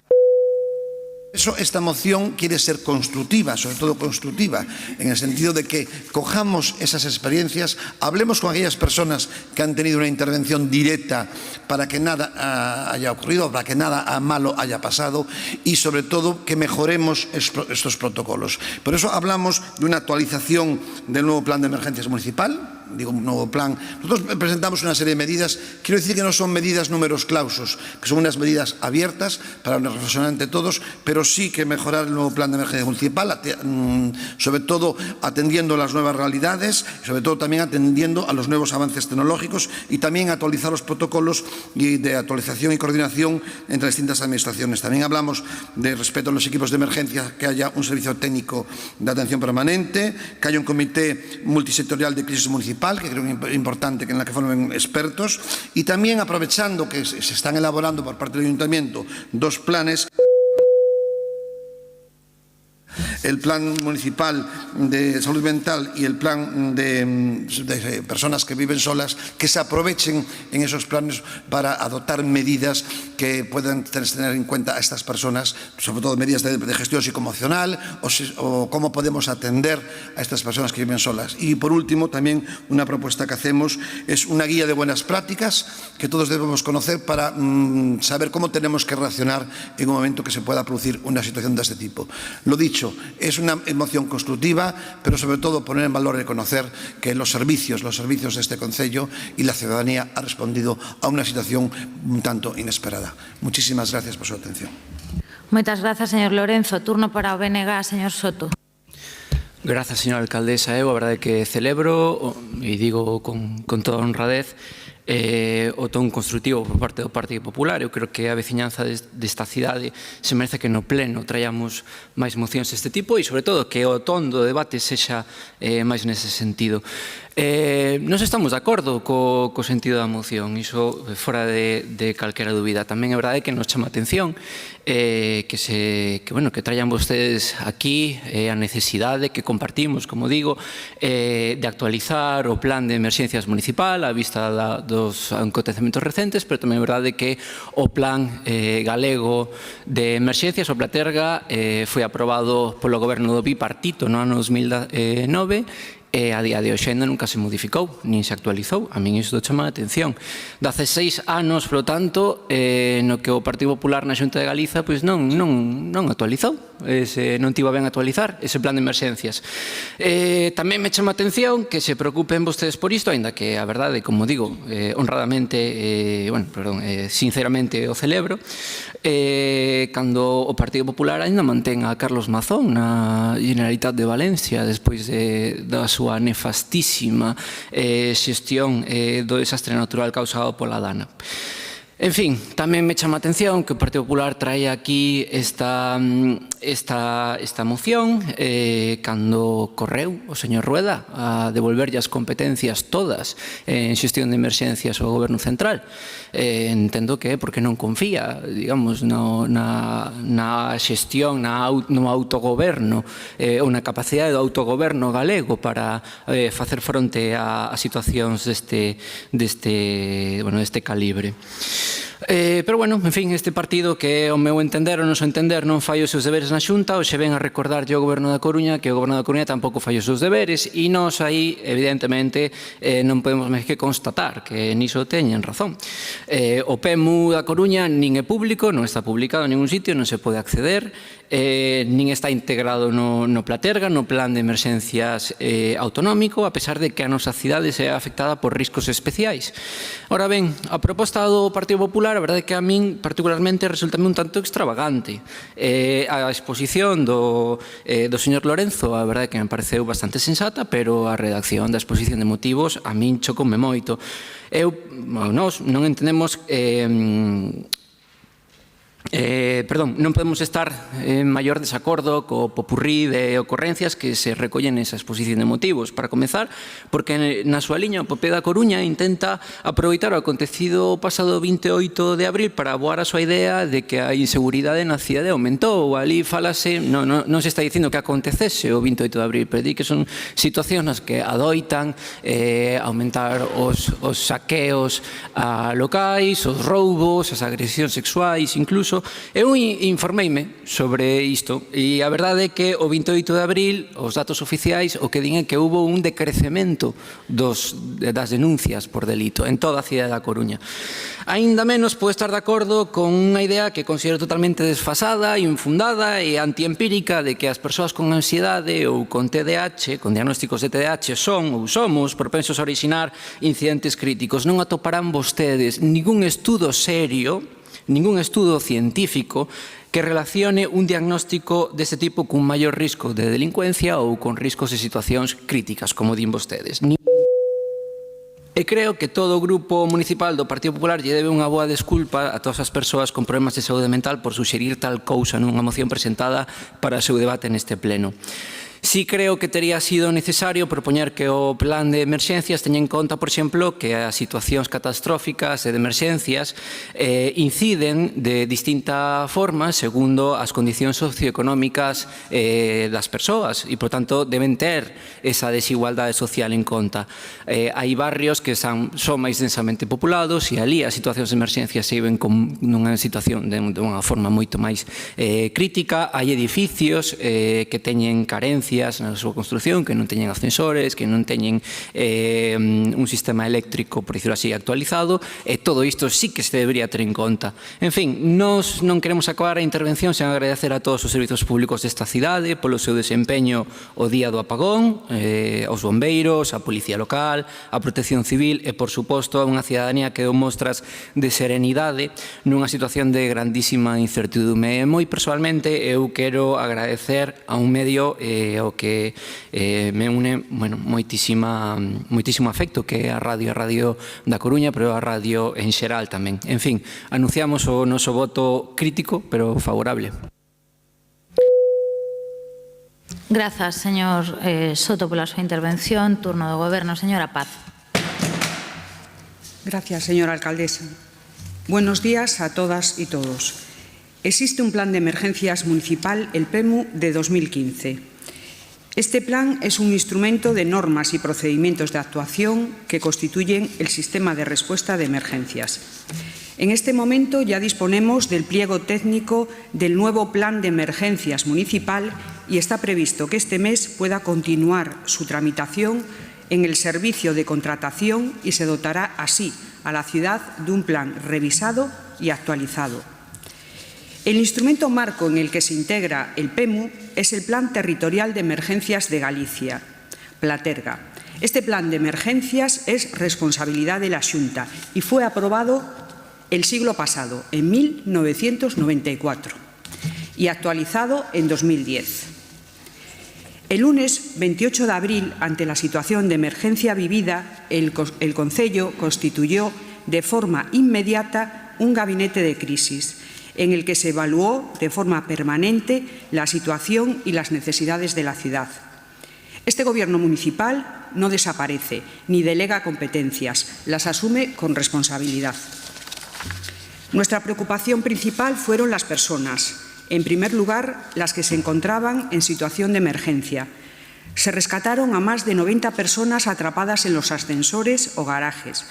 Por eso esta moción quiere ser constructiva, sobre todo constructiva, en el sentido de que cojamos esas experiencias, hablemos con aquellas personas que han tenido una intervención directa para que nada haya ocurrido, para que nada malo haya pasado y sobre todo que mejoremos estos protocolos. Por eso hablamos de una actualización del nuevo plan de emergencias municipal, nosotros presentamos una serie de medidas. Quiero decir que no son medidas números clausos, que son unas medidas abiertas para reflexionar entre todos, pero sí que mejorar el nuevo plan de emergencia municipal, sobre todo atendiendo a las nuevas realidades, sobre todo también atendiendo a los nuevos avances tecnológicos y también actualizar los protocolos de actualización y coordinación entre las distintas administraciones. También hablamos de respeto a los equipos de emergencia, que haya un servicio técnico de atención permanente, que haya un comité multisectorial de crisis municipal, que creo que es importante que en la que formen expertos, y también aprovechando que se están elaborando por parte del Ayuntamiento dos planes, el plan municipal de salud mental y el plan de personas que viven solas, que se aprovechen en esos planes para adoptar medidas que puedan tener en cuenta a estas personas, sobre todo medidas de gestión psicoemocional o cómo podemos atender a estas personas que viven solas. Y por último, también una propuesta que hacemos es una guía de buenas prácticas que todos debemos conocer para saber cómo tenemos que reaccionar en un momento que se pueda producir una situación de este tipo. Lo dicho, es una moción constructiva, pero sobre todo poner en valor y reconocer que los servicios de este Concello y la ciudadanía han respondido a una situación un tanto inesperada. Muchísimas gracias por su atención. Moitas grazas, señor Lorenzo. Turno para o BNG, señor Soto. Grazas, señora alcaldesa. Eu a verdade que celebro, e digo con toda honradez, o ton construtivo por parte do Partido Popular. Eu creo que a veciñanza desta cidade se merece que no pleno traíamos máis mocións deste tipo e, sobre todo, que o ton do debate sexa máis nese sentido. Nos estamos de acordo co sentido da moción, iso fora de calquera dúbida. Tamén é verdade que nos chama a atención que traian vostedes aquí a necesidade que compartimos, como digo, de actualizar o plan de emerxencias municipal á vista dos acontecementos recentes, pero tamén é verdade que o plan galego de emerxencias, o Platerga, foi aprobado polo goberno do bipartito no ano 2009 e a día de hoxe ainda nunca se modificou, nin se actualizou. A min isto chama a atención. De hace 6 anos, por lo tanto, no que o Partido Popular na Xunta de Galiza non actualizou, non tivo ben actualizar ese plan de emerxencias. Tamén me chama a atención que se preocupen vostedes por isto, aínda que a verdade, como digo, honradamente, sinceramente o celebro, cando o Partido Popular ainda mantén a Carlos Mazón na Generalitat de Valencia despois da súa nefastísima xestión do desastre natural causado pola Dana. En fin, tamén me chama a atención que o Partido Popular trae aquí esta moción cando correu o señor Rueda a devolverlle as competencias todas en xestión de emerxencias ao Goberno Central. Entendo que é porque non confía, digamos, na xestión, no autogoberno ou na capacidade do autogoberno galego para facer fronte a situacións deste calibre. Pero, bueno, en fin, este partido que, ao meu entender, o noso entender, non fai os seus deberes na Xunta, hoxe ven a recordarlle ao Goberno da Coruña que o Goberno da Coruña tampouco fai os seus deberes e nós aí, evidentemente, non podemos máis que constatar que niso teñen razón. O PEMU da Coruña nin é público, non está publicado en ningún sitio, non se pode acceder, nin está integrado no Platerga, no plan de emerxencias autonómico, a pesar de que a nosa cidade sea afectada por riscos especiais. Ora ben, a proposta do Partido Popular, a verdade é que a min particularmente resultame un tanto extravagante. A exposición do señor Lorenzo, a verdade é que me pareceu bastante sensata, pero a redacción da exposición de motivos a min chocoume moito. Nós non entendemos non podemos estar en maior desacordo co popurrí de ocorrencias que se recollen nesa exposición de motivos. Para comezar, porque na súa liña o PP da Coruña intenta aproveitar o acontecido o pasado 28 de abril para aboar a súa idea de que a inseguridade na cidade aumentou. Ali falase, non se está dicindo que acontecese o 28 de abril, pero di que son situacións nas que adoitan aumentar os saqueos a locais, os roubos, as agresións sexuais, incluso discurso, eu informeime sobre isto e a verdade é que o 28 de abril os datos oficiais o que din é que houve un decrecemento das denuncias por delito en toda a cidade da Coruña. Aínda menos podo estar de acordo con unha idea que considero totalmente desfasada, infundada e antiempírica de que as persoas con ansiedade ou con TDAH, con diagnósticos de TDAH, son ou somos propensos a orixinar incidentes críticos. Non atoparán vostedes ningún estudo serio, ningún estudo científico que relacione un diagnóstico deste tipo cun maior risco de delincuencia ou con riscos de situacións críticas, como din vostedes. E creo que todo o grupo municipal do Partido Popular lle debe unha boa desculpa a todas as persoas con problemas de saúde mental por suxerir tal cousa nunha moción presentada para o seu debate neste pleno. Sí creo que tería sido necesario propoñer que o plan de emerxencias teña en conta, por exemplo, que as situacións catastróficas e de emerxencias inciden de distinta forma segundo as condicións socioeconómicas das persoas e, por tanto, deben ter esa desigualdade social en conta. Hai barrios que son máis densamente populados e ali as situacións de emerxencia se viven nunha situación de unha forma moito máis crítica. Hai edificios que teñen carencias na súa construción, que non teñen ascensores, que non teñen un sistema eléctrico, por dicirlo así, actualizado, e todo isto sí que se debería ter en conta. En fin, nós non queremos acabar a intervención sen agradecer a todos os servizos públicos desta cidade polo seu desempeño o día do apagón, aos bombeiros, a Policía Local, a Protección Civil e, por suposto, a unha cidadanía que deu mostras de serenidade nunha situación de grandísima incertidume. E moi personalmente eu quero agradecer a un medio o que me une moitísimo afecto, que é a Radio da Coruña, pero a radio en xeral tamén. En fin, anunciamos o noso voto crítico, pero favorable. Grazas, señor Soto, pola súa intervención. Turno do Goberno, señora Paz. Gracias, señora alcaldesa. Buenos días a todas y todos. Existe un plan de emergencias municipal, el PEMU, de 2015. Este plan es un instrumento de normas y procedimientos de actuación que constituyen el sistema de respuesta de emergencias. En este momento ya disponemos del pliego técnico del nuevo Plan de Emergencias Municipal y está previsto que este mes pueda continuar su tramitación en el servicio de contratación y se dotará así a la ciudad de un plan revisado y actualizado. El instrumento marco en el que se integra el PEMU es el Plan Territorial de Emergencias de Galicia, Platerga. Este plan de emergencias es responsabilidad de la Xunta y fue aprobado el siglo pasado, en 1994, y actualizado en 2010. El lunes 28 de abril, ante la situación de emergencia vivida, el Concello constituyó de forma inmediata un gabinete de crisis, en el que se evaluó de forma permanente la situación y las necesidades de la ciudad. Este Gobierno municipal no desaparece ni delega competencias, las asume con responsabilidad. Nuestra preocupación principal fueron las personas, en primer lugar, las que se encontraban en situación de emergencia. Se rescataron a más de 90 personas atrapadas en los ascensores o garajes.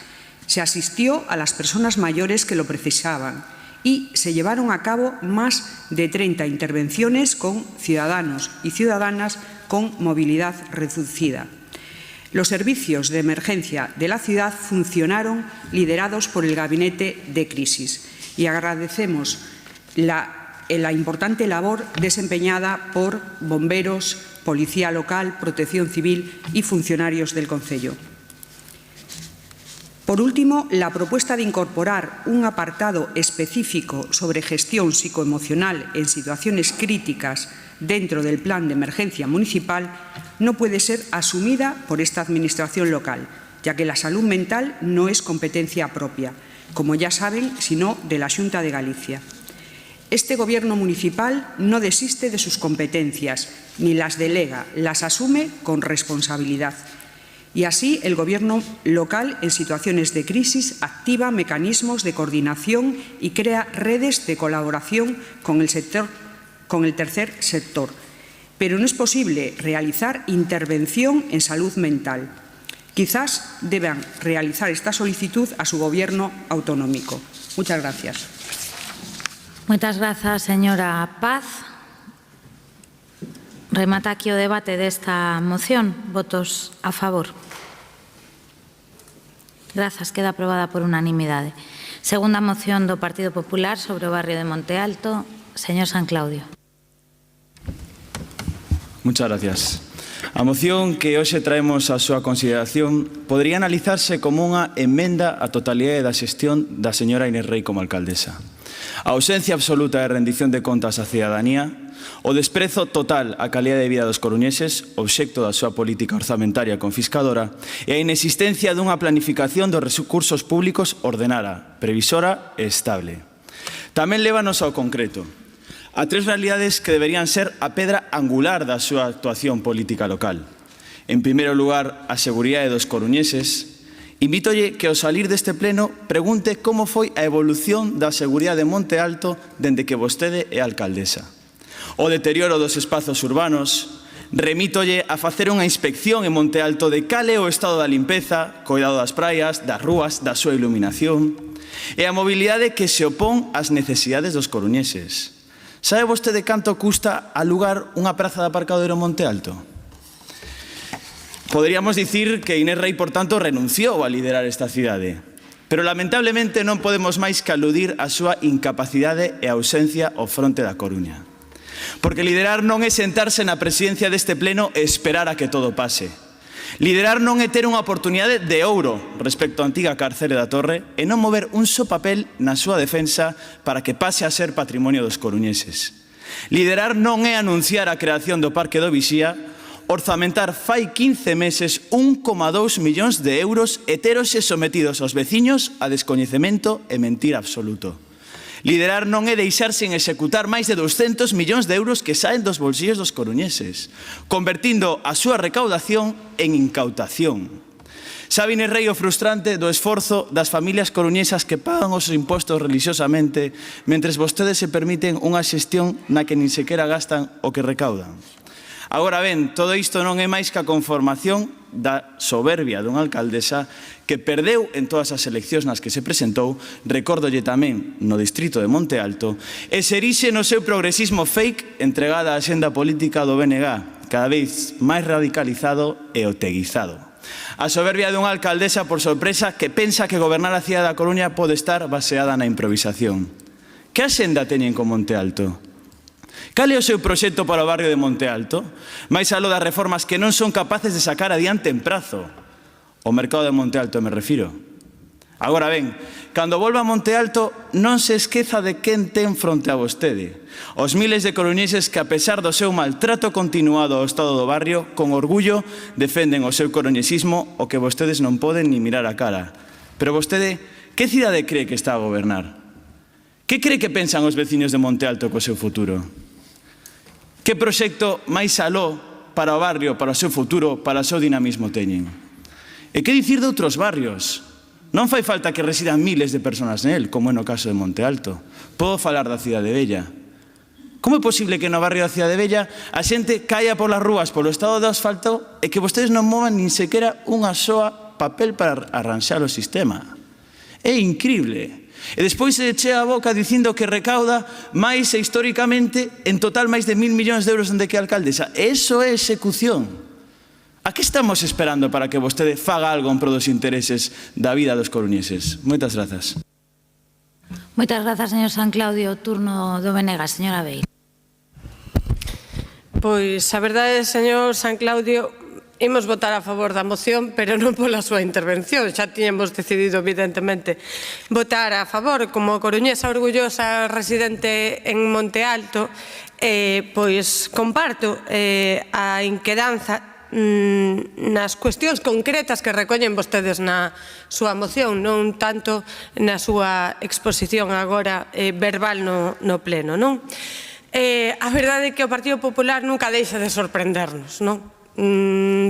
Se asistió a las personas mayores que lo precisaban y se llevaron a cabo más de 30 intervenciones con ciudadanos y ciudadanas con movilidad reducida. Los servicios de emergencia de la ciudad funcionaron liderados por el Gabinete de Crisis y agradecemos la importante labor desempeñada por bomberos, Policía Local, Protección Civil y funcionarios del Concello. Por último, la propuesta de incorporar un apartado específico sobre gestión psicoemocional en situaciones críticas dentro del Plan de Emergencia Municipal no puede ser asumida por esta Administración local, ya que la salud mental no es competencia propia, como ya saben, sino de la Xunta de Galicia. Este Gobierno municipal no desiste de sus competencias, ni las delega, las asume con responsabilidad. Y así el Gobierno local, en situaciones de crisis, activa mecanismos de coordinación y crea redes de colaboración con el tercer sector. Pero no es posible realizar intervención en salud mental. Quizás deban realizar esta solicitud a su Gobierno autonómico. Muchas gracias. Moitas grazas, señora Paz. Remata aquí o debate desta moción. Votos a favor. Grazas, queda aprobada por unanimidade. Segunda moción do Partido Popular sobre o barrio de Monte Alto. Señor San Claudio. Muchas gracias. A moción que hoxe traemos a súa consideración podría analizarse como unha emenda á totalidade da xestión da señora Inés Rei como alcaldesa. A ausencia absoluta de rendición de contas á cidadanía, o desprezo total á calidad de vida dos coruñeses, obxecto da súa política orzamentaria confiscadora, e a inexistencia dunha planificación dos recursos públicos ordenada, previsora e estable. Tamén lévanos ao concreto, a tres realidades que deberían ser a pedra angular da súa actuación política local. En primeiro lugar, a seguridade dos coruñeses. Invítolle que ao salir deste pleno pregunte como foi a evolución da seguridade de Monte Alto dende que vostede é alcaldesa. O deterioro dos espazos urbanos. Remítolle a facer unha inspección en Monte Alto de cal é o estado da limpeza, cuidado das praias, das rúas, da súa iluminación. E a mobilidade que se opón ás necesidades dos coruñeses. Sabe vostede canto custa alugar unha praza de aparcadoiro en Monte Alto? Poderíamos dicir que Inés Rei, por tanto, renunciou a liderar esta cidade. Pero, lamentablemente, non podemos máis que aludir á súa incapacidade e ausencia ao fronte da Coruña. Porque liderar non é sentarse na presidencia deste pleno e esperar a que todo pase. Liderar non é ter unha oportunidade de ouro respecto á antiga cárcere da Torre e non mover un só papel na súa defensa para que pase a ser patrimonio dos coruñeses. Liderar non é anunciar a creación do Parque do Vixía, orzamentar fai 15 meses 1,2 millóns de euros e terose sometidos aos veciños a descoñecemento e mentira absoluto. Liderar non é deixar sen executar máis de 200 millóns de euros que saen dos bolsillos dos coruñeses, convertindo a súa recaudación en incautación. Sabe Inés Rei o frustrante do esforzo das familias coruñesas que pagan os impostos religiosamente, mentres vostedes se permiten unha xestión na que nin sequera gastan o que recaudan. Agora ben, todo isto non é máis que a conformación da soberbia dunha alcaldesa que perdeu en todas as eleccións nas que se presentou, recórdolle tamén no distrito de Monte Alto, e se erixe no seu progresismo fake entregada á xenda política do BNG, cada vez máis radicalizado e oteguizado. A soberbia dunha alcaldesa, por sorpresa, que pensa que gobernar a cidade da Coruña pode estar baseada na improvisación. Que axenda teñen con Monte Alto? Cal é o seu proxecto para o barrio de Monte Alto? Mais aló das reformas que non son capaces de sacar adiante en prazo. O mercado de Monte Alto me refiro. Agora ben, cando volva a Monte Alto non se esqueza de quen ten fronte a vostede. Os miles de coruñeses que, a pesar do seu maltrato continuado ao estado do barrio, con orgullo defenden o seu coruñesismo, o que vostedes non poden ni mirar a cara. Pero vostede, que cidade cree que está a gobernar? Que cree que pensan os veciños de Monte Alto co seu futuro? Que proxecto máis aló para o barrio, para o seu futuro, para o seu dinamismo teñen? E que dicir de outros barrios? Non fai falta que residan miles de persoas nel, como é no caso de Monte Alto. Podo falar da Cidade Bella. Como é posible que no barrio da Cidade Bella a xente caia polas rúas polo estado do asfalto e que vostedes non movan nin sequera unha soa papel para arranxar o sistema? É incrible. E despois se chea a boca dicindo que recauda máis e históricamente en total máis de 1.000 millóns de euros dende que é alcaldesa. Eso é execución. A que estamos esperando para que vostede faga algo en pro dos intereses da vida dos coruñeses? Moitas grazas. Moitas grazas, señor San Claudio. Turno do Venegas, señora Bey. Pois a verdade, señor San Claudio, imos votar a favor da moción, pero non pola súa intervención. Xa tiñamos decidido, evidentemente, votar a favor. Como coruñesa orgullosa residente en Monte Alto, pois comparto a inquedanza nas cuestións concretas que recollen vostedes na súa moción, non tanto na súa exposición agora verbal no pleno, non? A verdade é que o Partido Popular nunca deixa de sorprendernos, non?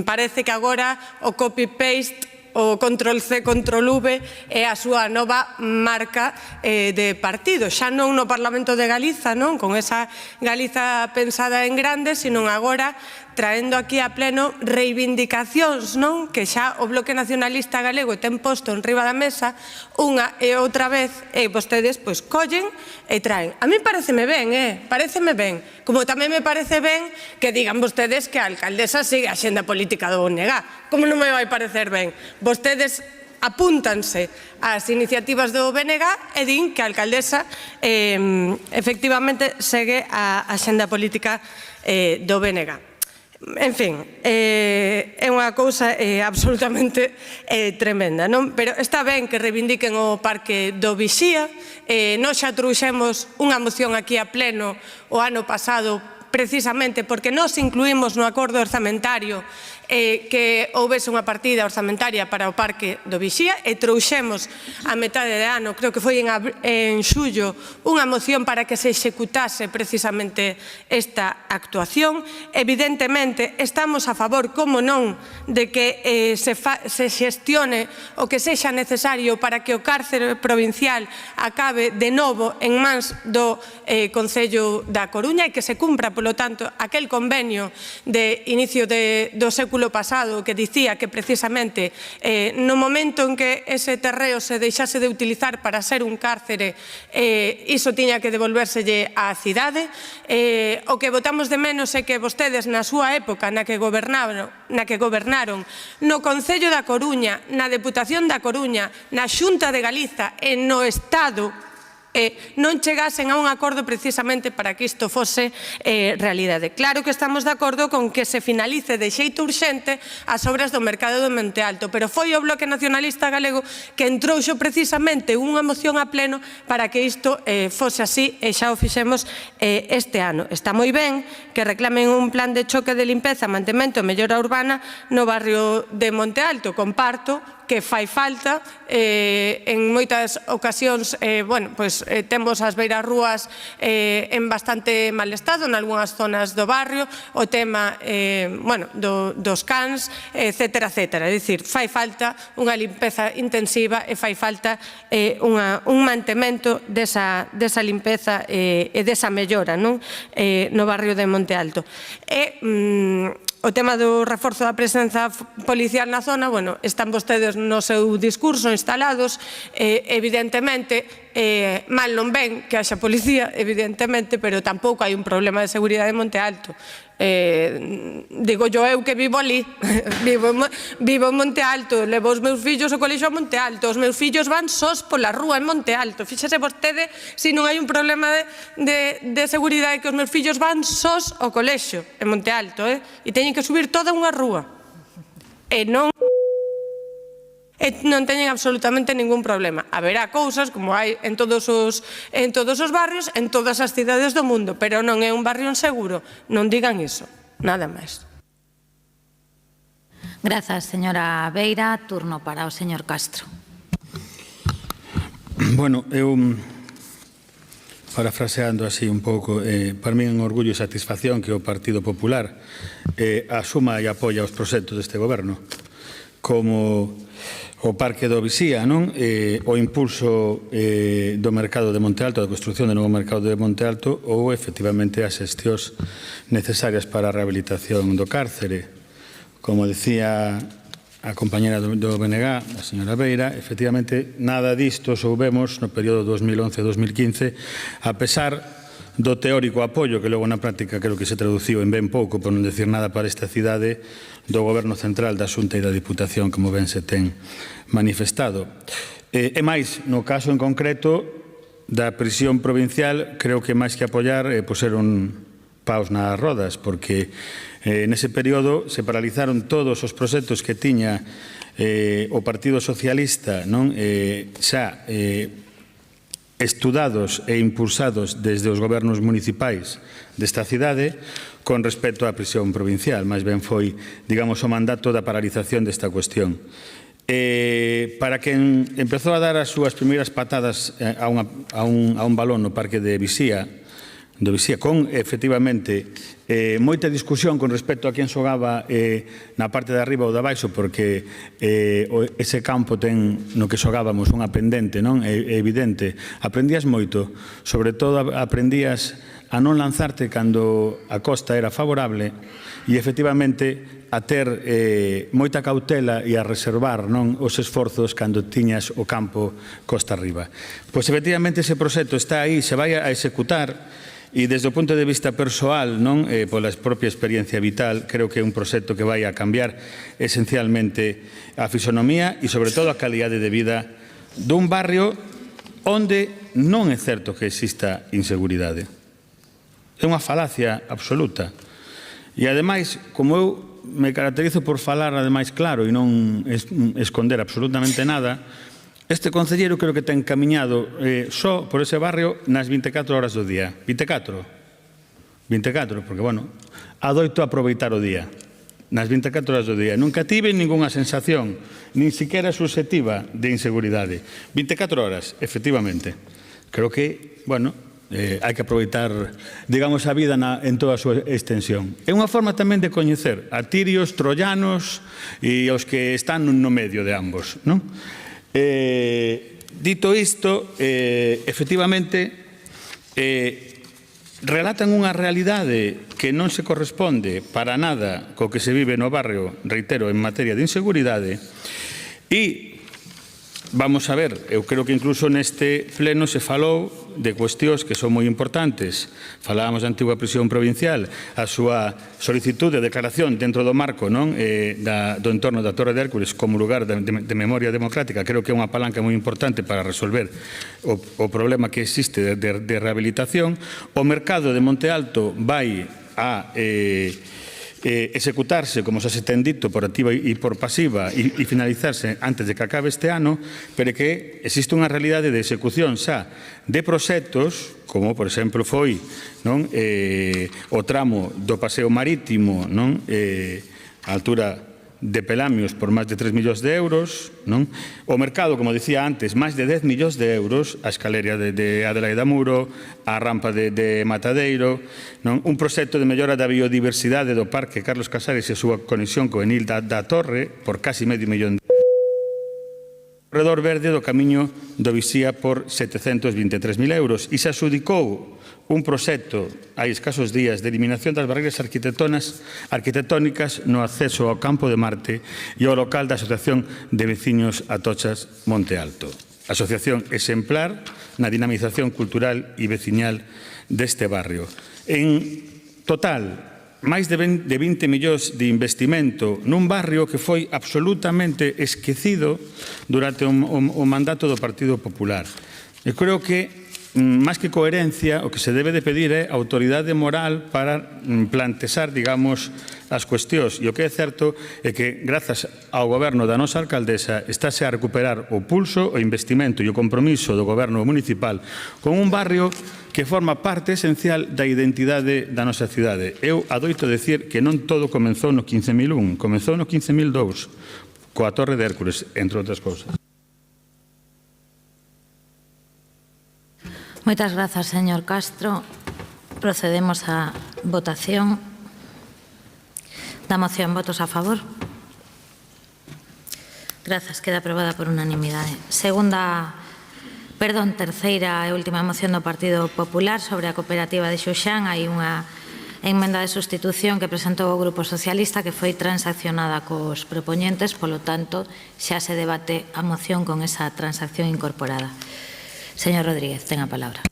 Parece que agora o copy-paste, o control-C, control-V é a súa nova marca de partido. Xa non no Parlamento de Galiza, non? Con esa Galiza pensada en grande, sino agora traendo aquí a pleno reivindicacións, non? Que xa o Bloque Nacionalista Galego ten posto en riba da mesa unha e outra vez, e vostedes pois collen e traen. A mí pareceme ben, pareceme ben. Como tamén me parece ben que digan vostedes que a alcaldesa sigue a xenda política do BNG. Como non me vai parecer ben? Vostedes apúntanse ás iniciativas do BNG e din que a alcaldesa efectivamente segue a xenda política do BNG. En fin, é unha cousa absolutamente tremenda, non? Pero está ben que reivindiquen o Parque do Vixía. Nós xa trouxemos unha moción aquí a pleno o ano pasado precisamente porque nós incluímos no acordo orzamentario que houvese unha partida orzamentaria para o Parque do Vixía e trouxemos a metade de ano, creo que foi en xullo, unha moción para que se executase precisamente esta actuación. Evidentemente, estamos a favor, como non, de que se xestione o que sexa necesario para que o cárcere provincial acabe de novo en mans do Concello da Coruña e que se cumpra, polo tanto, aquel convenio de inicio do século pasado que dicía que precisamente no momento en que ese terreo se deixase de utilizar para ser un cárcere, iso tiña que devolvérselle á cidade. O que votamos de menos é que vostedes na súa época na que gobernaron no Concello da Coruña, na Deputación da Coruña, na Xunta de Galiza e no Estado non chegasen a un acordo precisamente para que isto fose realidade. Claro que estamos de acordo con que se finalice de xeito urxente as obras do mercado do Monte Alto, pero foi o Bloque Nacionalista Galego que entrouxo precisamente unha moción a pleno para que isto fose así e xa o fixemos este ano. Está moi ben que reclamen un plan de choque de limpeza, mantemento e mellora urbana no barrio de Monte Alto. Comparto que fai falta, en moitas ocasións, temos as beirarrúas en bastante mal estado, en algunhas zonas do barrio, o tema dos cans, etcétera, etcétera. É dicir, fai falta unha limpeza intensiva e fai falta un mantemento desa limpeza e desa mellora no barrio de Monte Alto. O tema do reforzo da presenza policial na zona, están vostedes no seu discurso instalados, evidentemente, mal non ven que haxa policía, evidentemente, pero tampouco hai un problema de seguridade en Monte Alto. Digo yo eu que vivo ali, vivo en Monte Alto, levo os meus fillos ao colexo a Monte Alto, os meus fillos van sós pola rúa en Monte Alto. Fíxese vostede se non hai un problema de seguridade que os meus fillos van sós ao colexo en Monte Alto, e teñen que subir toda unha rúa e non teñen absolutamente ningún problema. Haberá cousas como hai en todos os barrios, en todas as cidades do mundo, pero non é un barrio inseguro. Non digan iso, nada máis. Grazas, señora Beira. Turno para o señor Castro. Bueno, eu, parafraseando así un pouco, para mí é un orgullo e satisfacción que o Partido Popular asuma e apoia os proxectos deste goberno, como o Parque do Vixía, o impulso do mercado de Monte Alto, da construción do novo mercado de Monte Alto, ou efectivamente as xestións necesarias para a rehabilitación do cárcere. Como decía a compañera do BNG, a señora Beira, efectivamente nada disto soubemos no período 2011-2015, a pesar do teórico apoio que logo na práctica creo que se traduciu en ben pouco, por non decir nada, para esta cidade do Goberno Central, da Xunta e da Diputación, como ben se ten manifestado. E máis, no caso en concreto da prisión provincial, creo que máis que apoiar puseron paus nas rodas, porque nese período se paralizaron todos os proxectos que tiña o Partido Socialista xa estudados e impulsados desde os gobernos municipais desta cidade con respecto á prisión provincial. Máis ben foi, digamos, o mandato da paralización desta cuestión. Para quen empezou a dar as súas primeiras patadas a un balón no Parque de Vixía, con, efectivamente, moita discusión con respecto a quen xogaba na parte de arriba ou de abaixo, porque ese campo ten no que xogábamos unha pendente, é evidente. Aprendías moito, sobre todo aprendías a non lanzarte cando a costa era favorable e, efectivamente, a ter moita cautela e a reservar os esforzos cando tiñas o campo costa arriba. Pois, efectivamente, ese proxecto está aí, se vai a executar, e desde o punto de vista persoal, pola propia experiencia vital, creo que é un proxecto que vai a cambiar esencialmente a fisonomía e, sobre todo, a calidade de vida dun barrio onde non é certo que exista inseguridade. É unha falacia absoluta. E, ademais, como eu me caracterizo por falar, ademais, claro, e non esconder absolutamente nada, este concelleiro creo que ten camiñado só por ese barrio nas 24 horas do día. 24, porque, bueno, adoito aproveitar o día. Nas 24 horas do día. Nunca tive ningunha sensación, nin siquiera subjetiva, de inseguridade. 24 horas, efectivamente. Creo que, bueno, hai que aproveitar, digamos, a vida en toda a súa extensión. É unha forma tamén de coñecer a tirios, troyanos e os que están no medio de ambos, non? Dito isto, efectivamente, relatan unha realidade que non se corresponde para nada co que se vive no barrio, reitero, en materia de inseguridade. E, vamos a ver, eu creo que incluso neste pleno se falou de cuestións que son moi importantes. Falábamos da antiga prisión provincial, a súa solicitud de declaración dentro do marco do entorno da Torre de Hércules como lugar de memoria democrática. Creo que é unha palanca moi importante para resolver o problema que existe de rehabilitación. O mercado de Monte Alto vai a executarse, como xa se ten dito, por activa e por pasiva e finalizarse antes de que acabe este ano, pero que existe unha realidade de execución xa de proxectos, como, por exemplo, foi o tramo do paseo marítimo a altura de Pelamios por máis de 3 millóns de euros, o mercado, como dicía antes, máis de 10 millóns de euros, a escaleria de Adelaida Muro, a rampa de Matadeiro, un proxecto de mellora da biodiversidade do Parque Carlos Casares e a súa conexión co Enil da Torre por casi medio millón de euros. O corredor verde do Camiño do Vixía por 723.000 euros e se adxudicou un proxecto hai escasos días de eliminación das barreiras arquitectónicas no acceso ao campo de Marte e ao local da Asociación de Veciños Atochas Monte Alto. Asociación exemplar na dinamización cultural e veciñal deste barrio. En total, máis de 20 millóns de investimento nun barrio que foi absolutamente esquecido durante o mandato do Partido Popular. Eu creo que, máis que coherencia, o que se debe de pedir é autoridade moral para plantexar, digamos, as cuestións. E o que é certo é que, grazas ao goberno da nosa alcaldesa, estáse a recuperar o pulso, o investimento e o compromiso do goberno municipal con un barrio que forma parte esencial da identidade da nosa cidade. Eu adoito decir que non todo comenzou no 15.001, comenzou no 15.002, coa Torre de Hércules, entre outras cousas. Moitas grazas, señor Castro. Procedemos á votación da moción. Votos a favor? Grazas. Queda aprobada por unanimidade. Terceira e última moción do Partido Popular sobre a cooperativa de Xuxán. Hai unha emenda de sustitución que presentou o Grupo Socialista que foi transaccionada cos propoñentes, polo tanto, xa se debate a moción con esa transacción incorporada. Señor Rodríguez, ten a palabra.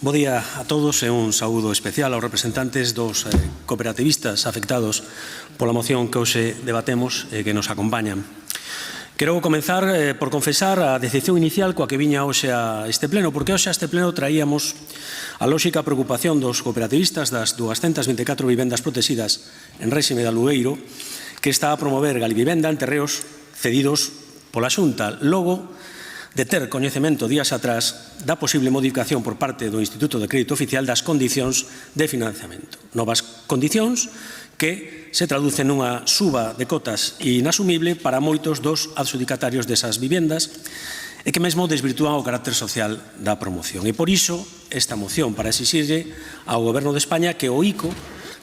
Bo día a todos e un saúdo especial aos representantes dos cooperativistas afectados pola moción que hoxe debatemos e que nos acompañan. Quero comenzar por confesar a decepción inicial coa que viña hoxe a este pleno, porque hoxe a este pleno traíamos a lóxica preocupación dos cooperativistas das 224 vivendas protegidas en réxime de alugueiro que está a promover Galivivenda en terreos cedidos pola Xunta, logo de ter coñecemento días atrás da posible modificación por parte do Instituto de Crédito Oficial das condicións de financiamento. Novas condicións que se traducen nunha suba de cotas inasumible para moitos dos adxudicatarios desas vivendas e que mesmo desvirtúan o carácter social da promoción. E por iso, esta moción para exixirlle ao Goberno de España que o ICO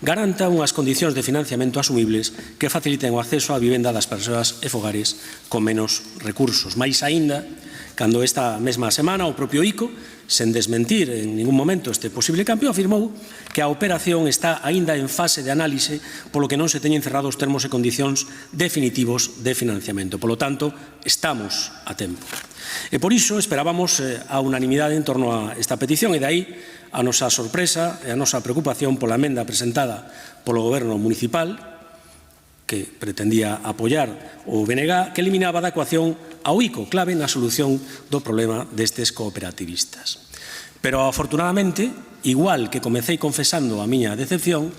garanta unhas condicións de financiamento asumibles que faciliten o acceso á vivenda das persoas e fogares con menos recursos. Mais aínda, cando esta mesma semana o propio ICO sen desmentir en ningún momento este posible cambio, afirmou que a operación está aínda en fase de análise, polo que non se teñen cerrado os termos e condicións definitivos de financiamento. Polo tanto, estamos a tempo. E por iso esperábamos a unanimidade en torno a esta petición, e dai a nosa sorpresa e a nosa preocupación pola emenda presentada polo Goberno municipal, que pretendía apoiar o BNG, que eliminaba da ecuación ao ICO, clave na solución do problema destes cooperativistas. Pero, afortunadamente, igual que comecei confesando a miña decepción,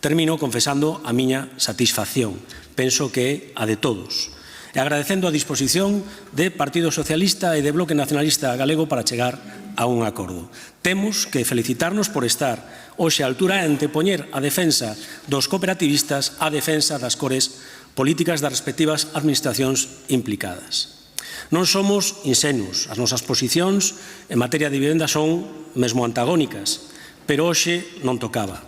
termino confesando a miña satisfacción. Penso que é a de todos. E agradecendo a disposición de Partido Socialista e de Bloque Nacionalista Galego para chegar a un acordo. Temos que felicitarnos por estar hoxe a altura de antepoñer a defensa dos cooperativistas á defensa das cores políticas das respectivas administracións implicadas. Non somos insenuos, as nosas posicións en materia de vivenda son mesmo antagónicas, pero hoxe non tocaba.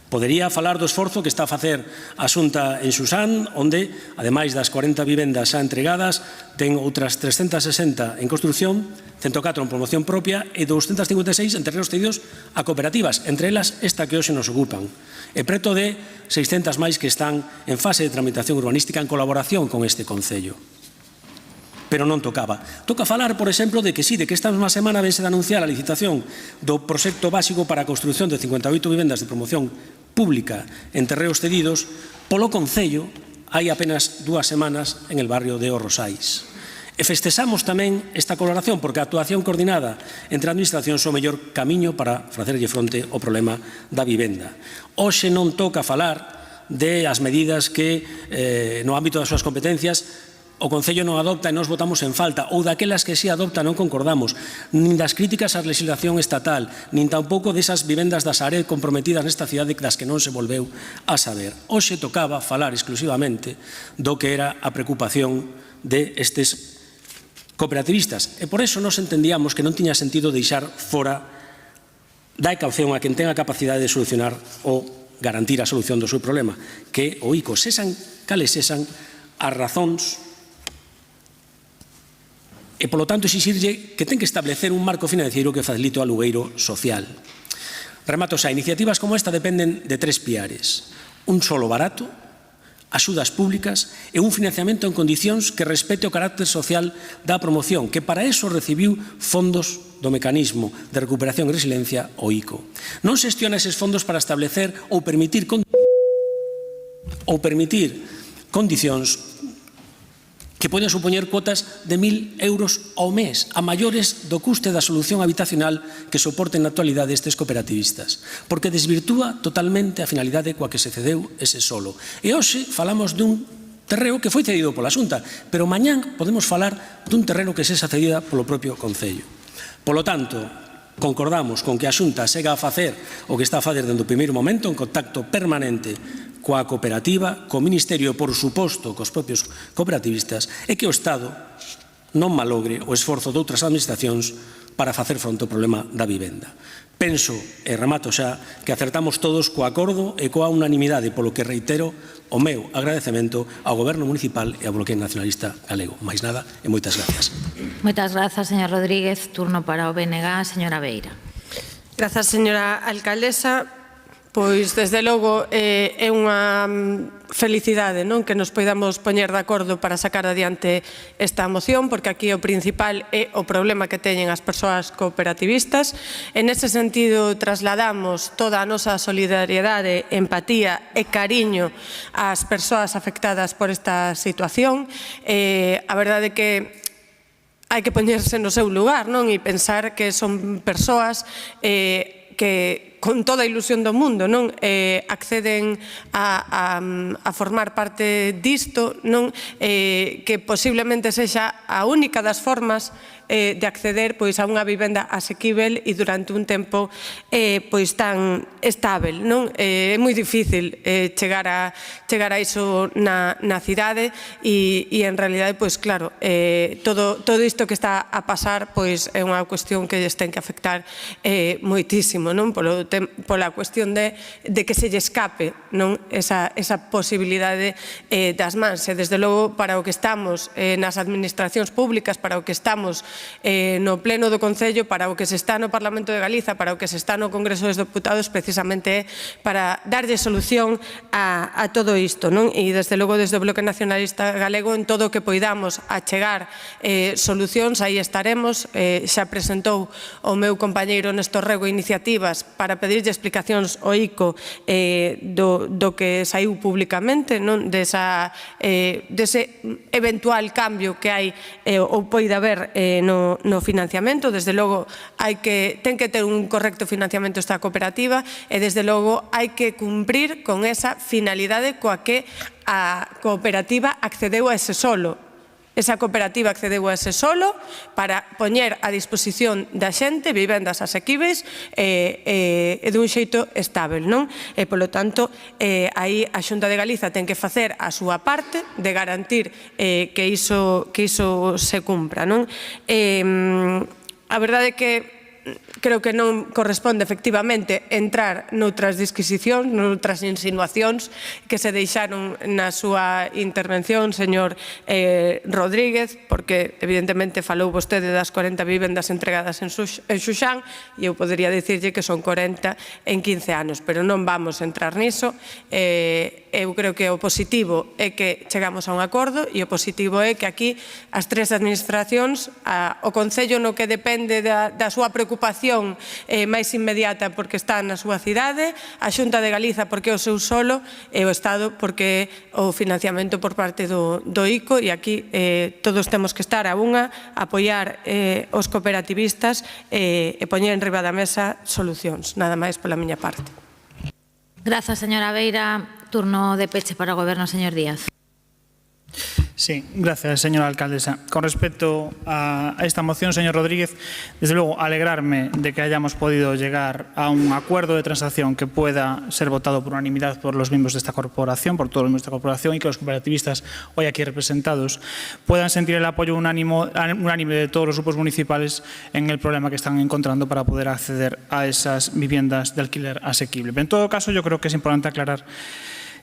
Podería falar do esforzo que está a facer a Xunta en Susán, onde, ademais das 40 vivendas xa entregadas, ten outras 360 en construción, 104 en promoción propia e 256 en terrenos cedidos a cooperativas, entre elas esta que hoxe nos ocupan. E preto de 600 máis que están en fase de tramitación urbanística en colaboración con este Concello. Pero non tocaba. Toca falar, por exemplo, de que esta mesma semana vense de anunciar a licitación do proxecto básico para a construción de 58 vivendas de promoción pública en terreos cedidos polo Concello hai apenas 2 semanas en el barrio de Os Rosais. E festexamos tamén esta colaboración porque a actuación coordinada entre administracións é o mellor camiño para facerlle fronte ao problema da vivenda. Hoxe non toca falar de as medidas que no ámbito das súas competencias o Concello non adopta e nos votamos en falta, ou daquelas que si adopta non concordamos, nin das críticas á legislación estatal, nin tampouco desas vivendas da Sareb comprometidas nesta cidade das que non se volveu a saber. Hoxe tocaba falar exclusivamente do que era a preocupación de estes cooperativistas. E por eso nos entendíamos que non tiña sentido deixar fora da caución a quen ten a capacidade de solucionar ou garantir a solución do seu problema, que o ICO, sesan cales sesan as razóns. E, polo tanto, exixirlle que ten que establecer un marco financiero que facilite o alugueiro social. Remato xa, iniciativas como esta dependen de 3 piares. Un solo barato, axudas públicas e un financiamento en condicións que respete o carácter social da promoción, que para eso recibiu fondos do mecanismo de recuperación e resiliencia, o ICO. Non xestiona eses fondos para establecer ou permitir condicións que poden supoñer cuotas de 1.000 euros ao mes, a maiores do custe da solución habitacional que soporten na actualidade estes cooperativistas, porque desvirtúa totalmente a finalidade coa que se cedeu ese solo. E hoxe falamos dun terreo que foi cedido pola Xunta, pero mañán podemos falar dun terreno que sexa cedida polo propio Concello. Polo tanto, concordamos con que a Xunta sega a facer o que está a facer dende o primeiro momento en contacto permanente coa cooperativa, co Ministerio e, por suposto, cos propios cooperativistas, e que o Estado non malogre o esforzo de outras administracións para facer fronte ao problema da vivenda. Penso, e remato xa, que acertamos todos co acordo e coa unanimidade, polo que reitero o meu agradecemento ao Goberno Municipal e ao Bloque Nacionalista Galego. Mais nada e moitas gracias. Moitas grazas, señor Rodríguez. Turno para o BNG, señora Beira. Grazas, señora alcaldesa. Pois, desde logo, é unha felicidade que nos poidamos poñer de acordo para sacar adiante esta moción, porque aquí o principal é o problema que teñen as persoas cooperativistas. En ese sentido, trasladamos toda a nosa solidariedade, empatía e cariño ás persoas afectadas por esta situación. A verdade é que hai que poñerse no seu lugar e pensar que son persoas que con toda a ilusión do mundo acceden a formar parte disto, que posiblemente sexa a única das formas de acceder a unha vivenda asequível e durante un tempo tan estável. É moi difícil chegar a iso na cidade e en realidade, claro, todo isto que está a pasar é unha cuestión que lles ten que afectar moitísimo, pola cuestión de que se lle escape esa posibilidade das mans. E, desde logo, para o que estamos nas administracións públicas, para o que estamos no pleno do Concello, para o que se está no Parlamento de Galiza, para o que se está no Congreso dos Deputados, precisamente para darlle solución a todo isto, non? E desde logo desde o Bloque Nacionalista Galego en todo o que poidamos achegar solucións, aí estaremos. Xa presentou o meu compañeiro Néstor Rego iniciativas para pedirlle explicacións ao ICO do que saiu públicamente, dese eventual cambio que hai ou poida haber no financiamento. Desde logo ten que ter un correcto financiamento esta cooperativa e desde logo hai que cumprir con esa finalidade coa que a cooperativa accedeu a ese solo. Esa cooperativa accedeu a ese solo para poñer a disposición da xente vivendas asequíveis e dun xeito estável, non? E, polo tanto, aí a Xunta de Galiza ten que facer a súa parte de garantir que iso se cumpra, non? A verdade é que creo que non corresponde efectivamente entrar noutras disquisicións, noutras insinuacións que se deixaron na súa intervención, señor Rodríguez, porque evidentemente falou vostede das 40 vivendas entregadas en Xuxán e eu podería dicirlle que son 40 en 15 anos, pero non vamos a entrar niso. Eu creo que o positivo é que chegamos a un acordo e o positivo é que aquí as tres administracións, o Concello no que depende da súa preocupación máis inmediata porque está na súa cidade, a Xunta de Galiza porque é o seu solo e o Estado porque é o financiamento por parte do ICO, e aquí todos temos que estar a unha, apoiar os cooperativistas e poñer en riba da mesa solucións. Nada máis pola miña parte. Grazas, señora Beira. Turno de peche para o Goberno, señor Díaz. Sí, gracias, señora alcaldesa. Con respecto a esta moción, señor Rodríguez, desde luego alegrarme de que hayamos podido llegar a un acuerdo de transacción que pueda ser votado por unanimidad por los miembros de esta corporación, por todos los miembros de esta corporación, y que los cooperativistas hoy aquí representados puedan sentir el apoyo unánime de todos los grupos municipales en el problema que están encontrando para poder acceder a esas viviendas de alquiler asequible. Pero en todo caso, yo creo que es importante aclarar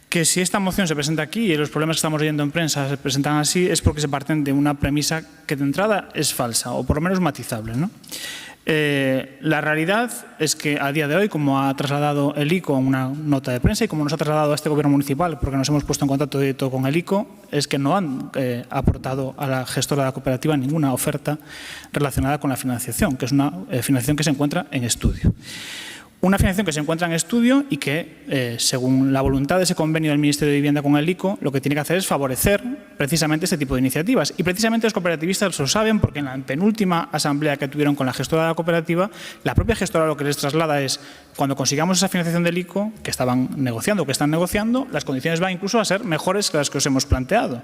que si esta moción se presenta aquí y los problemas que estamos leyendo en prensa se presentan así, es porque se parten de una premisa que de entrada es falsa, o por lo menos matizable, ¿no? La realidad es que a día de hoy, como ha trasladado el ICO en una nota de prensa y como nos ha trasladado a este Gobierno municipal, porque nos hemos puesto en contacto directo con el ICO, es que no han aportado a la gestora de la cooperativa ninguna oferta relacionada con la financiación, que es una financiación que se encuentra en estudio. Una financiación que se encuentra en estudio y que, según la voluntad de ese convenio del Ministerio de Vivienda con el ICO, lo que tiene que hacer es favorecer precisamente este tipo de iniciativas. Y precisamente los cooperativistas lo saben porque en la penúltima asamblea que tuvieron con la gestora de la cooperativa, la propia gestora lo que les traslada es, cuando consigamos esa financiación del ICO, que estaban negociando, que están negociando, las condiciones van incluso a ser mejores que las que os hemos planteado.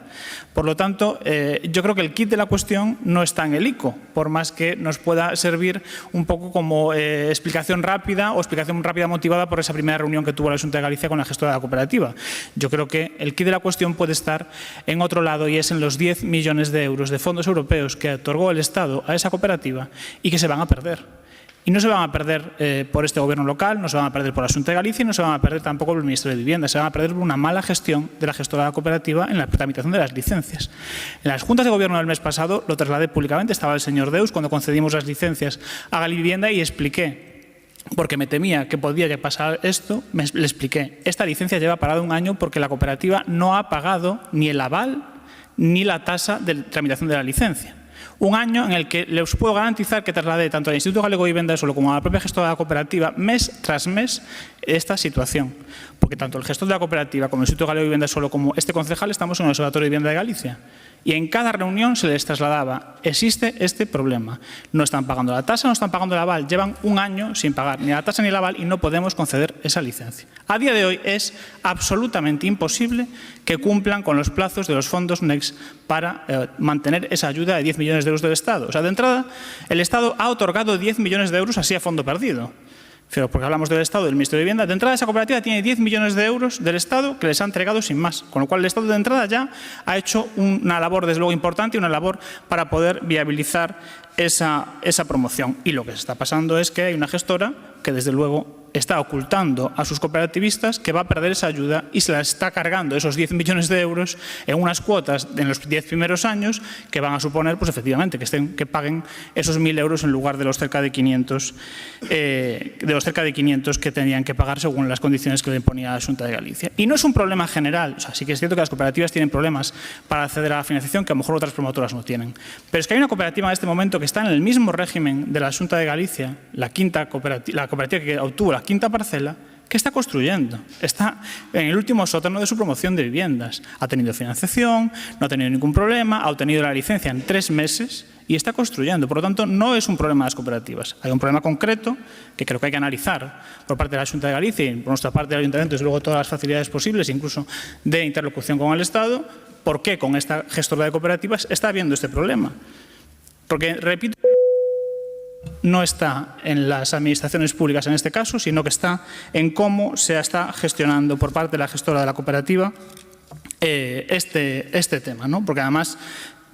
Por lo tanto, yo creo que el kit de la cuestión no está en el ICO, por más que nos pueda servir un poco como explicación rápida o explicación rápida motivada por esa primera reunión que tuvo la Xunta de Galicia con la gestora de la cooperativa. Yo creo que el kit de la cuestión puede estar en otro lado, y es en los 10 millones de euros de fondos europeos que otorgó el Estado a esa cooperativa y que se van a perder. Y no se van a perder por este Gobierno local, no se van a perder por la Xunta de Galicia y no se van a perder tampoco por el Ministerio de Vivienda. Se van a perder por una mala gestión de la gestora de la cooperativa en la tramitación de las licencias. En las juntas de Gobierno del mes pasado lo trasladé públicamente, estaba el señor Deus cuando concedimos las licencias a Galivivienda y expliqué, porque me temía que podía pasar esto, le expliqué, esta licencia lleva parada un año porque la cooperativa no ha pagado ni el aval ni la tasa de tramitación de la licencia. Un año en el que les puedo garantizar que trasladé tanto al Instituto Galego de Vivienda Solo como a la propia gestora de la cooperativa mes tras mes esta situación. Porque tanto el gestor de la cooperativa como el Instituto Galego de Vivienda Solo como este concejal estamos en el Observatorio de Vivienda de Galicia. Y en cada reunión se les trasladaba, existe este problema. No están pagando la tasa, no están pagando el aval. Llevan un año sin pagar ni la tasa ni el aval y no podemos conceder esa licencia. A día de hoy es absolutamente imposible que cumplan con los plazos de los fondos NECS para mantener esa ayuda de 10 millones de euros del Estado. O sea, de entrada, el Estado ha otorgado 10 millones de euros así a fondo perdido. Pero porque hablamos del Estado, del Ministerio de Vivienda, de entrada esa cooperativa tiene 10 millones de euros del Estado que les ha entregado sin más. Con lo cual el Estado de entrada ya ha hecho una labor desde luego importante y una labor para poder viabilizar esa promoción. Y lo que se está pasando es que hay una gestora que desde luego está ocultando a sus cooperativistas que va a perder esa ayuda y se la está cargando esos 10 millones de euros en unas cuotas en los 10 primeros años que van a suponer, pues efectivamente, que paguen esos 1.000 euros en lugar de los cerca de 500 que tenían que pagar según las condiciones que le ponía la Xunta de Galicia. Y no es un problema general, o sea, sí que es cierto que las cooperativas tienen problemas para acceder a la financiación que a lo mejor otras promotoras no tienen. Pero es que hay una cooperativa en este momento que está en el mismo régimen de la Xunta de Galicia, la cooperativa que obtuvo la quinta parcela, que está construyendo. Está en el último sótano de su promoción de viviendas. Ha tenido financiación, no ha tenido ningún problema, ha obtenido la licencia en 3 meses y está construyendo. Por lo tanto, no es un problema de las cooperativas. Hay un problema concreto que creo que hay que analizar por parte de la Xunta de Galicia y por nuestra parte del Ayuntamiento, desde luego todas las facilidades posibles, incluso de interlocución con el Estado, por qué con esta gestora de cooperativas está habiendo este problema. Porque, repito, no está en las administraciones públicas en este caso, sino que está en cómo se está gestionando por parte de la gestora de la cooperativa este tema, ¿no? Porque además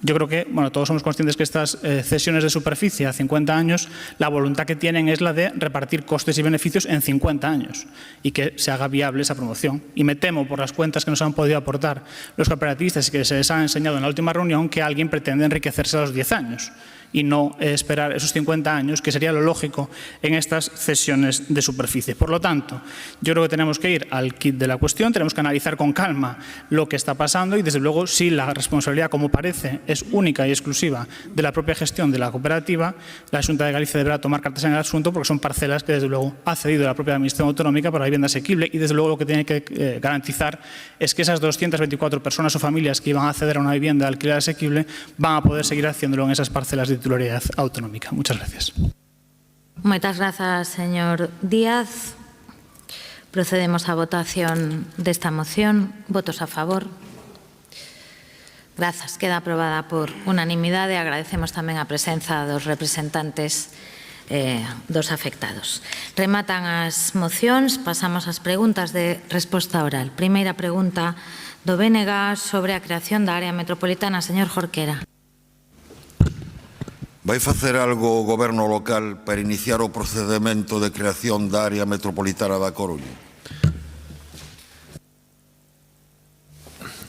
yo creo que todos somos conscientes que estas cesiones de superficie a 50 años, la voluntad que tienen es la de repartir costes y beneficios en 50 años y que se haga viable esa promoción. Y me temo, por las cuentas que nos han podido aportar los cooperativistas y que se les ha enseñado en la última reunión, que alguien pretende enriquecerse a los 10 años y no esperar esos 50 años, que sería lo lógico en estas cesiones de superficie. Por lo tanto, yo creo que tenemos que ir al quid de la cuestión, tenemos que analizar con calma lo que está pasando y, desde luego, si la responsabilidad, como parece, es única y exclusiva de la propia gestión de la cooperativa, la Xunta de Galicia deberá tomar cartas en el asunto, porque son parcelas que, desde luego, ha cedido la propia Administración Autonómica para la vivienda asequible y, desde luego, lo que tiene que garantizar es que esas 224 personas o familias que iban a acceder a una vivienda de alquiler asequible van a poder seguir haciéndolo en esas parcelas de titularidad autonómica. Muchas gracias. Moitas grazas, señor Díaz. Procedemos á votación desta moción. Votos a favor. Grazas. Queda aprobada por unanimidade. Agradecemos tamén a presenza dos representantes dos afectados. Rematan as mocións. Pasamos ás preguntas de resposta oral. Primeira pregunta do BNG sobre a creación da área metropolitana. Señor Jorquera. Vai facer algo o Goberno local para iniciar o procedemento de creación da área metropolitana da Coruña?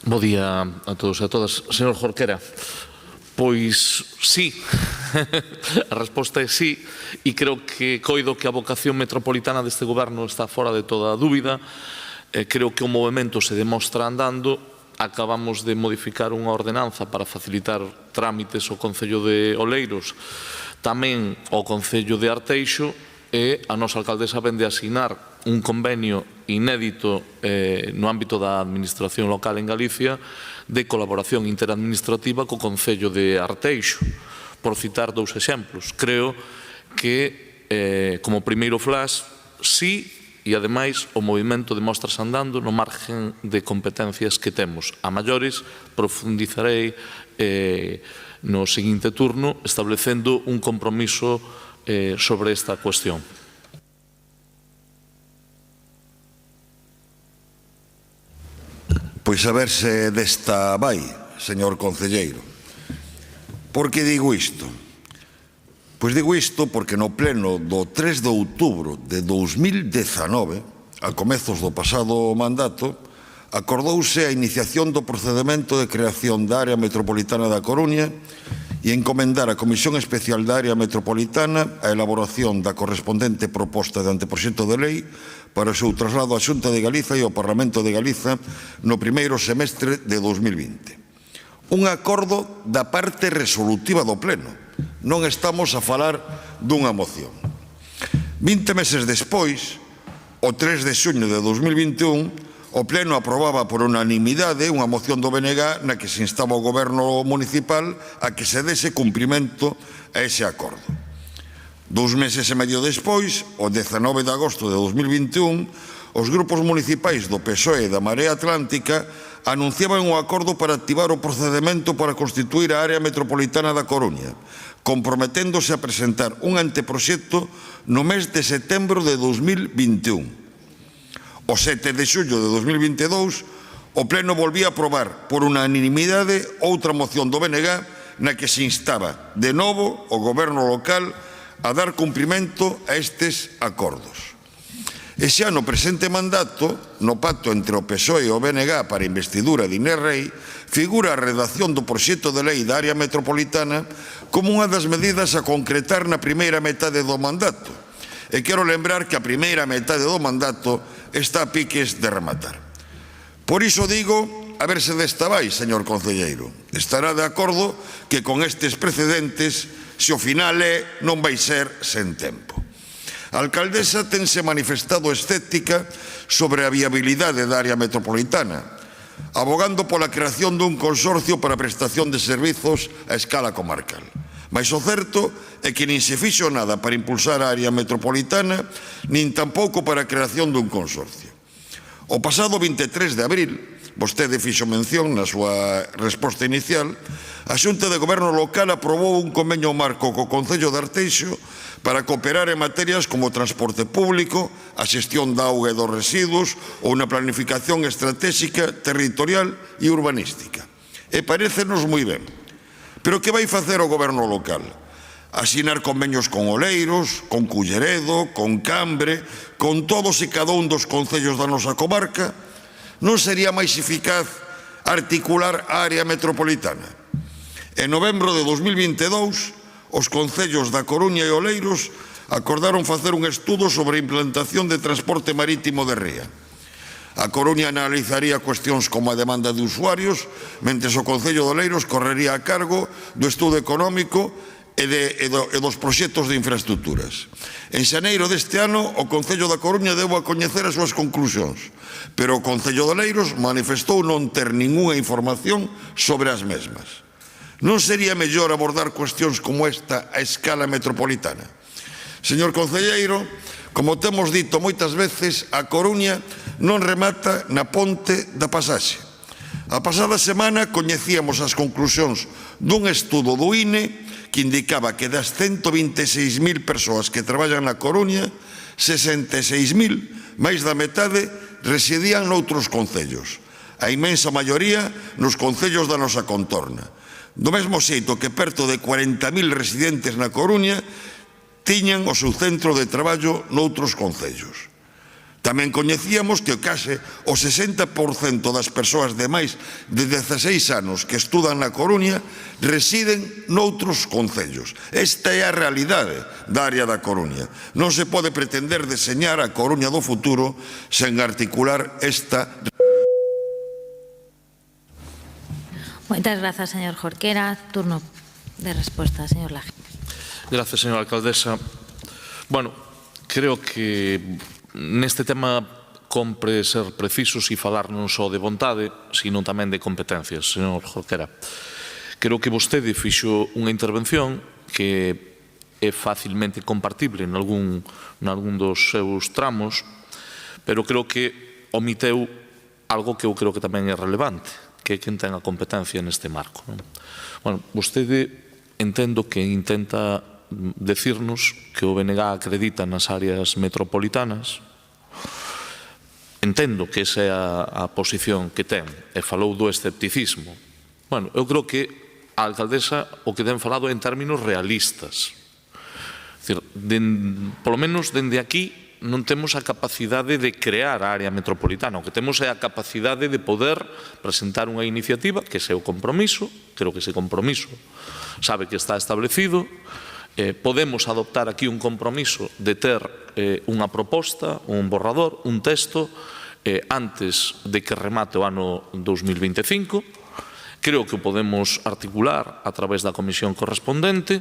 Bo día a todos e a todas. Señor Jorquera, pois sí, a resposta é sí, e creo que coido que a vocación metropolitana deste Goberno está fora de toda dúbida. Creo que o movimento se demostra andando. Acabamos de modificar unha ordenanza para facilitar trámites ao Concello de Oleiros, tamén ao Concello de Arteixo, e a nosa alcaldesa vende a asignar un convenio inédito no ámbito da administración local en Galicia de colaboración interadministrativa co Concello de Arteixo. Por citar dous exemplos, creo que como primeiro flash, sí, e, ademais, o movimento demóstrase andando no margen de competencias que temos. A maiores, profundizarei no seguinte turno, establecendo un compromiso sobre esta cuestión. Pois a ver se desta vai, señor concelleiro. Por que digo isto? Pois digo isto porque no pleno do 3 de outubro de 2019, a comezos do pasado mandato, acordouse a iniciación do procedemento de creación da área metropolitana da Coruña e encomendar a Comisión Especial da Área Metropolitana a elaboración da correspondente proposta de anteproxecto de lei para o seu traslado á Xunta de Galiza e ao Parlamento de Galiza no primeiro semestre de 2020. Un acordo da parte resolutiva do Pleno. Non estamos a falar dunha moción. 20 meses despois, o 3 de xuño de 2021, o Pleno aprobaba por unanimidade unha moción do BNG na que se instaba o Goberno municipal a que se dese cumprimento a ese acordo. 2 meses e medio despois, o 19 de agosto de 2021, os grupos municipais do PSOE e da Marea Atlántica anunciaban un acordo para activar o procedemento para constituir a área metropolitana da Coruña, comprometéndose a presentar un anteproxecto no mes de setembro de 2021. O 7 de xullo de 2022, o Pleno volvía a aprobar por unanimidade outra moción do BNG na que se instaba de novo o Goberno local a dar cumprimento a estes acordos. E xa no presente mandato, no pacto entre o PSOE e o BNG para a investidura de Inés Rei, figura a redacción do proxecto de lei da área metropolitana como unha das medidas a concretar na primeira metade do mandato. E quero lembrar que a primeira metade do mandato está a piques de rematar. Por iso digo, a ver se desta vai, señor concelleiro. Estará de acordo que con estes precedentes, se o final non vai ser sen tempo. A alcaldesa tense manifestado escéptica sobre a viabilidade da área metropolitana, abogando pola creación dun consorcio para a prestación de servizos a escala comarcal. Mais o certo é que nin se fixo nada para impulsar a área metropolitana, nin tampouco para a creación dun consorcio. O pasado 23 de abril, vostede fixo mención na súa resposta inicial, a Xunta de Goberno Local aprobou un convenio marco co Concello de Arteixo para cooperar en materias como o transporte público, a xestión da auga e dos residuos ou na planificación estratégica, territorial e urbanística. E parécenos moi ben. Pero que vai facer o goberno local? Asinar convenios con Oleiros, con Culleredo, con Cambre, con todos e cada un dos concellos da nosa comarca? Non sería máis eficaz articular a área metropolitana? En novembro de 2022, os concellos da Coruña e Oleiros acordaron facer un estudo sobre a implantación de transporte marítimo de ría. A Coruña analizaría cuestións como a demanda de usuarios, mentres o Concello de Oleiros correría a cargo do estudo económico e dos proxectos de infraestructuras. En xaneiro deste ano, o Concello da Coruña deu a coñecer as súas conclusións, pero o Concello de Oleiros manifestou non ter ningunha información sobre as mesmas. Non sería mellor abordar cuestións como esta a escala metropolitana? Señor concelleiro, como temos dito moitas veces, a Coruña non remata na ponte da pasaxe. A pasada semana coñecíamos as conclusións dun estudo do INE que indicaba que das 126.000 persoas que traballan na Coruña, 66.000, máis da metade, residían noutros concellos. A inmensa maioría nos concellos da nosa contorna. Do mesmo xeito que perto de 40.000 residentes na Coruña tiñan o seu centro de traballo noutros concellos. Tamén coñecíamos que case o 60% das persoas de máis de 16 anos que estudan na Coruña residen noutros concellos. Esta é a realidade da área da Coruña. Non se pode pretender deseñar a Coruña do futuro sen articular esta. Moitas grazas, señor Jorquera. Turno de resposta, señor Laje. Gracias, señora alcaldesa. Bueno, creo que neste tema compre ser precisos e falar non só de vontade, sino tamén de competencias, señor Jorquera. Creo que vostede fixo unha intervención que é facilmente compartible en algún dos seus tramos, pero creo que omiteu algo que eu creo que tamén é relevante, que é quen ten a competencia neste marco. Bueno, vostede entendo que intenta decirnos que o BNG acredita nas áreas metropolitanas. Entendo que esa é a posición que ten, e falou do escepticismo. Bueno, eu creo que a alcaldesa o que ten falado é en términos realistas. Polo menos, dende aquí, non temos a capacidade de crear a área metropolitana. O que temos é a capacidade de poder presentar unha iniciativa, que é o compromiso, creo que ese compromiso sabe que está establecido. Podemos adoptar aquí un compromiso de ter unha proposta, un borrador, un texto, antes de que remate o ano 2025. Creo que o podemos articular a través da comisión correspondente,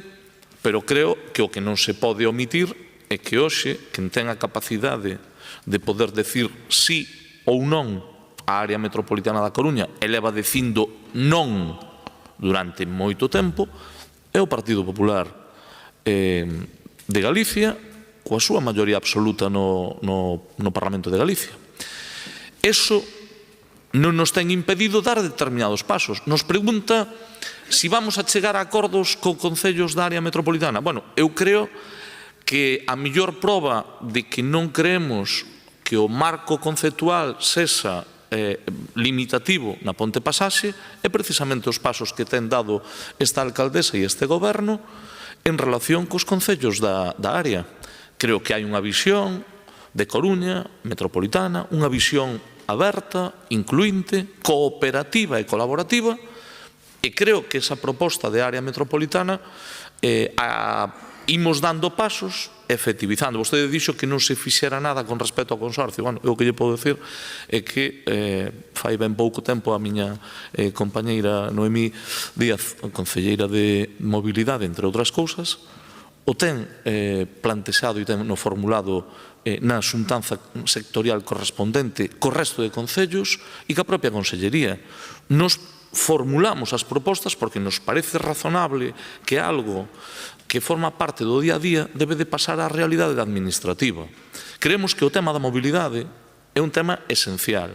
pero creo que o que non se pode omitir é que hoxe, quen ten a capacidade de poder decir sí ou non á área metropolitana da Coruña e leva dicindo non durante moito tempo, é o Partido Popular de Galicia, coa súa maioría absoluta no Parlamento de Galicia. Eso non nos ten impedido dar determinados pasos. Nos pregunta se vamos a chegar a acordos con concellos da área metropolitana. Bueno, eu creo que a mellor proba de que non creemos que o marco conceptual sexa limitativo na ponte pasaxe é precisamente os pasos que ten dado esta alcaldesa e este goberno en relación cos concellos da área. Creo que hai unha visión, de Coruña, metropolitana, unha visión aberta, incluinte, cooperativa e colaborativa, e creo que esa proposta de área metropolitana imos dando pasos, efectivizando. Vostede dixo que non se fixera nada con respecto ao consorcio. Bueno, eu o que lle podo decir é que fai ben pouco tempo a miña compañeira Noemí Díaz, concelleira de Mobilidade, entre outras cousas, o ten plantexado e ten formulado na xuntanza sectorial correspondente co resto de concellos e que a propia Consellería. Nos formulamos as propostas porque nos parece razonable que algo que forma parte do día a día debe de pasar á realidade administrativa. Creemos que o tema da mobilidade é un tema esencial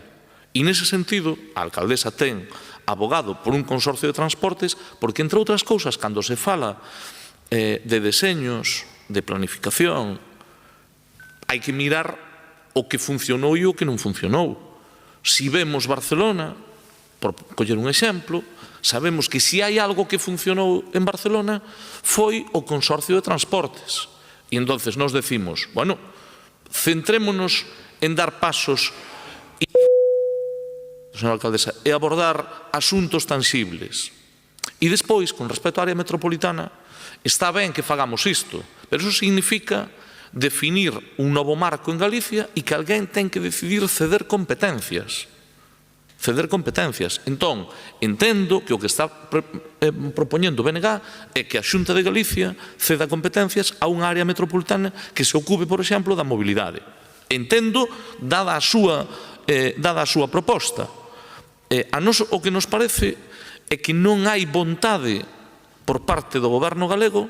e nese sentido a alcaldesa ten abogado por un consorcio de transportes porque, entre outras cousas, cando se fala de deseños, de planificación, hai que mirar o que funcionou e o que non funcionou. Si vemos Barcelona, por coller un exemplo, sabemos que se hai algo que funcionou en Barcelona foi o Consorcio de Transportes. E entonces nos decimos, bueno, centrémonos en dar pasos señora alcaldesa, e abordar asuntos tangibles. E despois, con respecto á área metropolitana, está ben que fagamos isto, pero iso significa definir un novo marco en Galicia e que alguén ten que decidir ceder competencias. Ceder competencias. Entón, entendo que o que está propoñendo o BNG é que a Xunta de Galicia ceda competencias a unha área metropolitana que se ocupe, por exemplo, da mobilidade. Entendo, dada a súa proposta. A nos o que nos parece é que non hai vontade por parte do goberno galego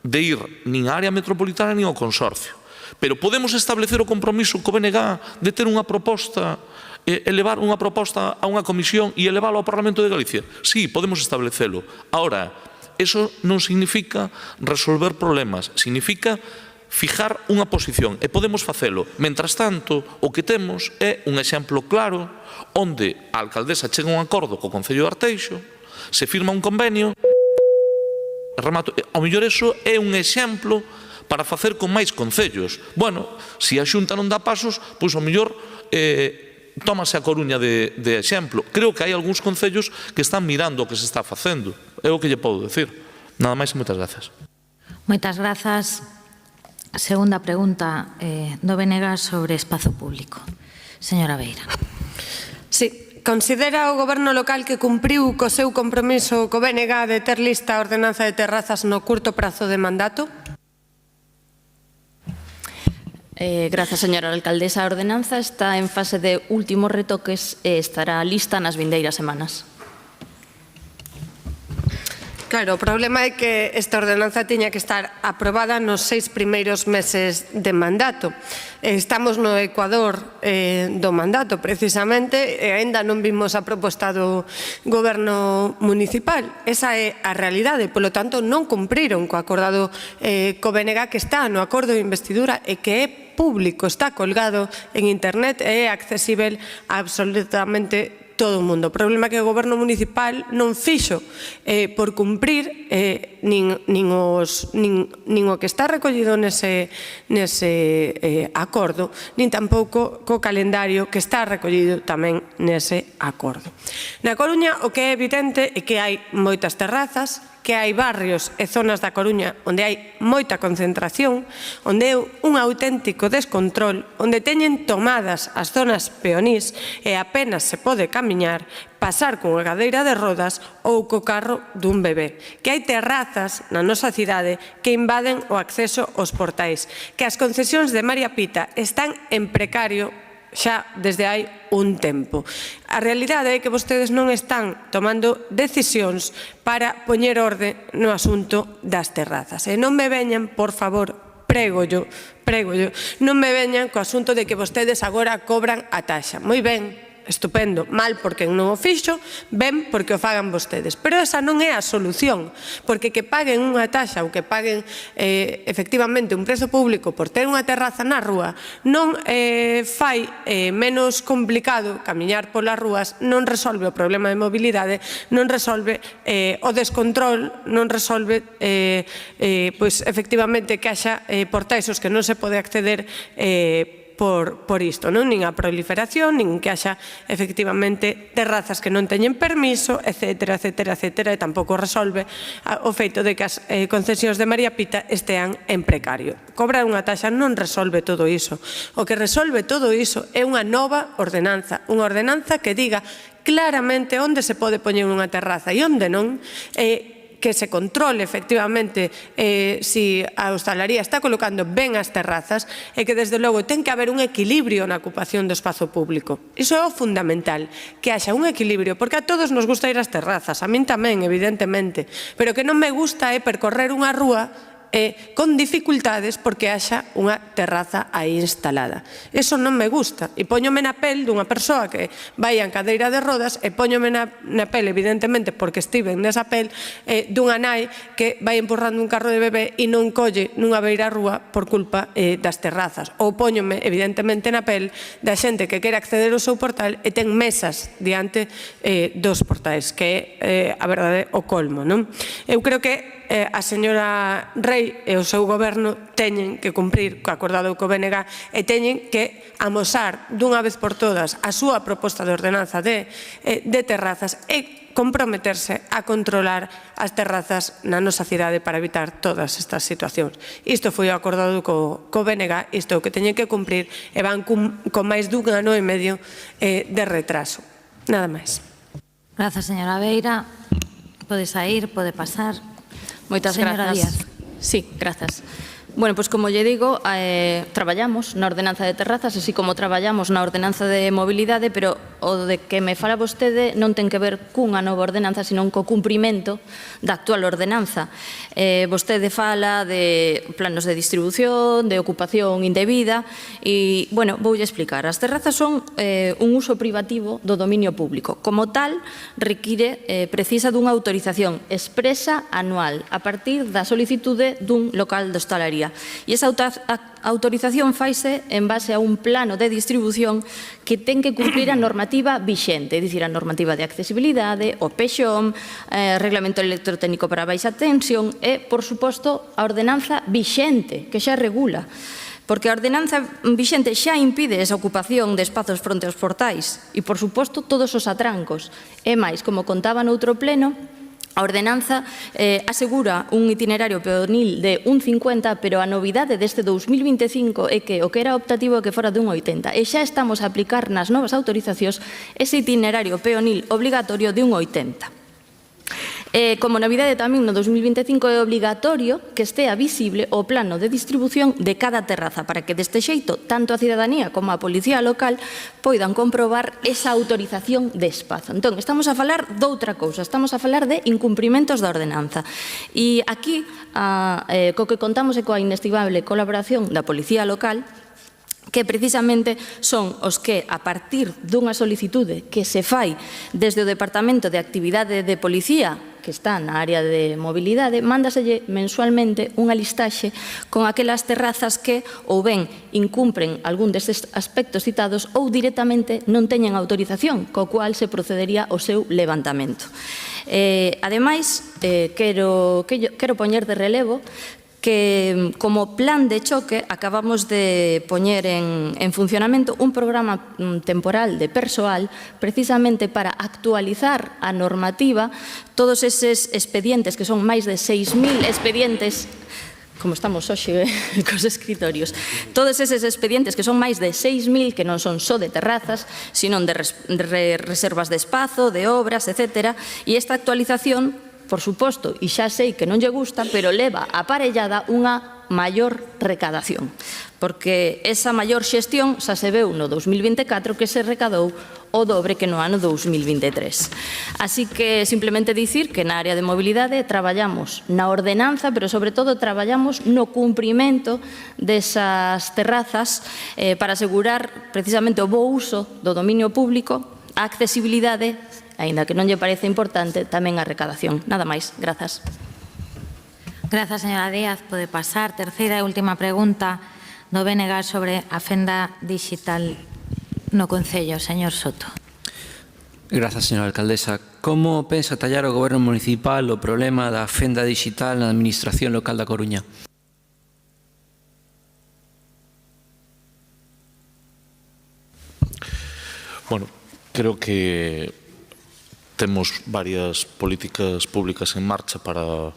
de ir nin á área metropolitana nin ao consorcio. Pero podemos establecer o compromiso co BNG de ter unha proposta, elevar unha proposta a unha comisión e elevalo ao Parlamento de Galicia? Sí, podemos establecelo. Ahora, eso non significa resolver problemas, significa fijar unha posición e podemos facelo. Mentras tanto, o que temos é un exemplo claro onde a alcaldesa chega a un acordo co Concello de Arteixo, se firma un convenio. Remato, ao mellor iso é un exemplo para facer con máis concellos. Bueno, se a Xunta non dá pasos, pois ao mellor tómase a Coruña de exemplo. Creo que hai algúns concellos que están mirando o que se está facendo. É o que lle podo decir. Nada máis e moitas grazas. Moitas grazas. Segunda pregunta do BNG sobre espazo público. Señora Beira. Sí. Considera o Goberno local que cumpriu co seu compromiso co BNG de ter lista a ordenanza de terrazas no curto prazo de mandato? Grazas, señora alcaldesa. A ordenanza está en fase de últimos retoques e estará lista nas vindeiras semanas. Claro, o problema é que esta ordenanza tiña que estar aprobada nos 6 primeiros meses de mandato. Estamos no ecuador do mandato, precisamente, e aínda non vimos a proposta do Goberno municipal. Esa é a realidade, polo tanto, non cumpriron co acordado co BNG que está no acordo de investidura e que é público, está colgado en internet e é accesível a absolutamente todo o mundo. O problema é que o Goberno municipal non fixo por cumprir nin o que está recollido nese acordo, nin tampouco co calendario que está recollido tamén nese acordo. Na Coruña o que é evidente é que hai moitas terrazas, que hai barrios e zonas da Coruña onde hai moita concentración, onde é un auténtico descontrol, onde teñen tomadas as zonas peonís e apenas se pode camiñar, pasar cunha cadeira de rodas ou co carro dun bebé. Que hai terrazas na nosa cidade que invaden o acceso aos portais. Que as concesións de María Pita están en precario xa desde hai un tempo. A realidade é que vostedes non están tomando decisións para poñer orde no asunto das terrazas. E non me veñan, por favor, prégollo, non me veñan co asunto de que vostedes agora cobran a taxa. Moi ben, estupendo, mal porque non o fixo, ben porque o fagan vostedes. Pero esa non é a solución, porque que paguen unha taxa ou que paguen efectivamente un prezo público por ter unha terraza na rúa non fai menos complicado camiñar polas rúas, non resolve o problema de mobilidade, non resolve o descontrol, non resolve pois efectivamente que haxa portais aos que non se pode acceder por isto, non? Nin a proliferación, nin que haxa efectivamente terrazas que non teñen permiso, etcétera, etcétera, etcétera, e tampouco resolve o feito de que as concesións de María Pita estean en precario. Cobrar unha taxa non resolve todo iso. O que resolve todo iso é unha nova ordenanza que diga claramente onde se pode poñer unha terraza e onde non, que se controle efectivamente si a hostalería está colocando ben as terrazas e que desde logo ten que haber un equilibrio na ocupación do espazo público. Iso é o fundamental, que haxa un equilibrio, porque a todos nos gusta ir ás terrazas, a min tamén, evidentemente, pero que non me gusta é percorrer unha rúa con dificultades porque haxa unha terraza aí instalada. Eso non me gusta e póñome na pel dunha persoa que vai en cadeira de rodas e póñome na pel, evidentemente, porque estiven nesa pel dunha nai que vai empurrando un carro de bebé e non colle nunha beira rúa por culpa das terrazas. Ou póñome, evidentemente, na pel da xente que quere acceder ao seu portal e ten mesas diante dos portais, que é a verdade o colmo, non? Eu creo que a señora Rei e o seu goberno teñen que cumprir co acordado co BNG e teñen que amosar dunha vez por todas a súa proposta de ordenanza de terrazas e comprometerse a controlar as terrazas na nosa cidade para evitar todas estas situacións. Isto foi acordado co BNG, isto é o que teñen que cumprir e van con máis dun ano e medio de retraso. Nada máis. Grazas, señora Beira. Pode sair, pode pasar. Moitas grazas. Sí, grazas. Bueno, pois como lle digo, traballamos na ordenanza de terrazas, así como traballamos na ordenanza de mobilidade, pero o de que me fala vostede non ten que ver cunha nova ordenanza, senón co cumprimento da actual ordenanza. Vostede fala de planos de distribución, de ocupación indebida, e, bueno, voulle explicar. As terrazas son un uso privativo do dominio público. Como tal, precisa dunha autorización expresa anual a partir da solicitude dun local de hostalería. E esa autorización faise en base a un plano de distribución que ten que cumplir a normativa vixente, é dicir, a normativa de accesibilidade, o PEXOM, reglamento electrotécnico para baixa tensión e, por suposto, a ordenanza vixente, que xa regula. Porque a ordenanza vixente xa impide esa ocupación de espazos fronte aos portais e, por suposto, todos os atrancos. E máis, como contaba noutro pleno, a ordenanza asegura un itinerario peonil de un 50, pero a novidade deste 2025 é que o que era optativo é que fora dun 80. E xa estamos a aplicar nas novas autorizacións ese itinerario peonil obligatorio de un 80. Como novidade tamén no 2025 é obligatorio que estea visible o plano de distribución de cada terraza para que deste xeito tanto a cidadanía como a policía local poidan comprobar esa autorización de espazo. Entón, estamos a falar doutra cousa, estamos a falar de incumprimentos da ordenanza. E aquí, co que contamos é coa inestimable colaboración da policía local, que precisamente son os que, a partir dunha solicitude que se fai desde o Departamento de Actividade de Policía, que está na área de mobilidade, mándaselle mensualmente unha listaxe con aquelas terrazas que ou ben incumpren algún destes aspectos citados ou directamente non teñen autorización, co cual se procedería ao seu levantamento. Ademais, quero poñer de relevo que como plan de choque acabamos de poñer en funcionamento un programa temporal de persoal precisamente para actualizar a normativa, todos eses expedientes, que son máis de 6.000 expedientes, como estamos hoxe cos escritorios, todos eses expedientes que son máis de 6.000, que non son só de terrazas, sino de reservas de espazo, de obras, etc. E esta actualización, por suposto, e xa sei que non lle gusta, pero leva aparellada unha maior recadación, porque esa maior xestión xa se veu no 2024 que se recadou o dobre que no ano 2023. Así que simplemente dicir que na área de mobilidade traballamos na ordenanza, pero sobre todo traballamos no cumprimento desas terrazas para asegurar precisamente o bo uso do dominio público, a accesibilidade, aínda que non lle parece importante, tamén a recadación. Nada máis. Grazas. Grazas, señora Díaz. Pode pasar. Terceira e última pregunta do BNG sobre a fenda digital no Concello. Señor Soto. Grazas, señora alcaldesa. Como pensa tallar o Goberno municipal o problema da fenda digital na Administración local da Coruña? Bueno, creo que temos varias políticas públicas en marcha para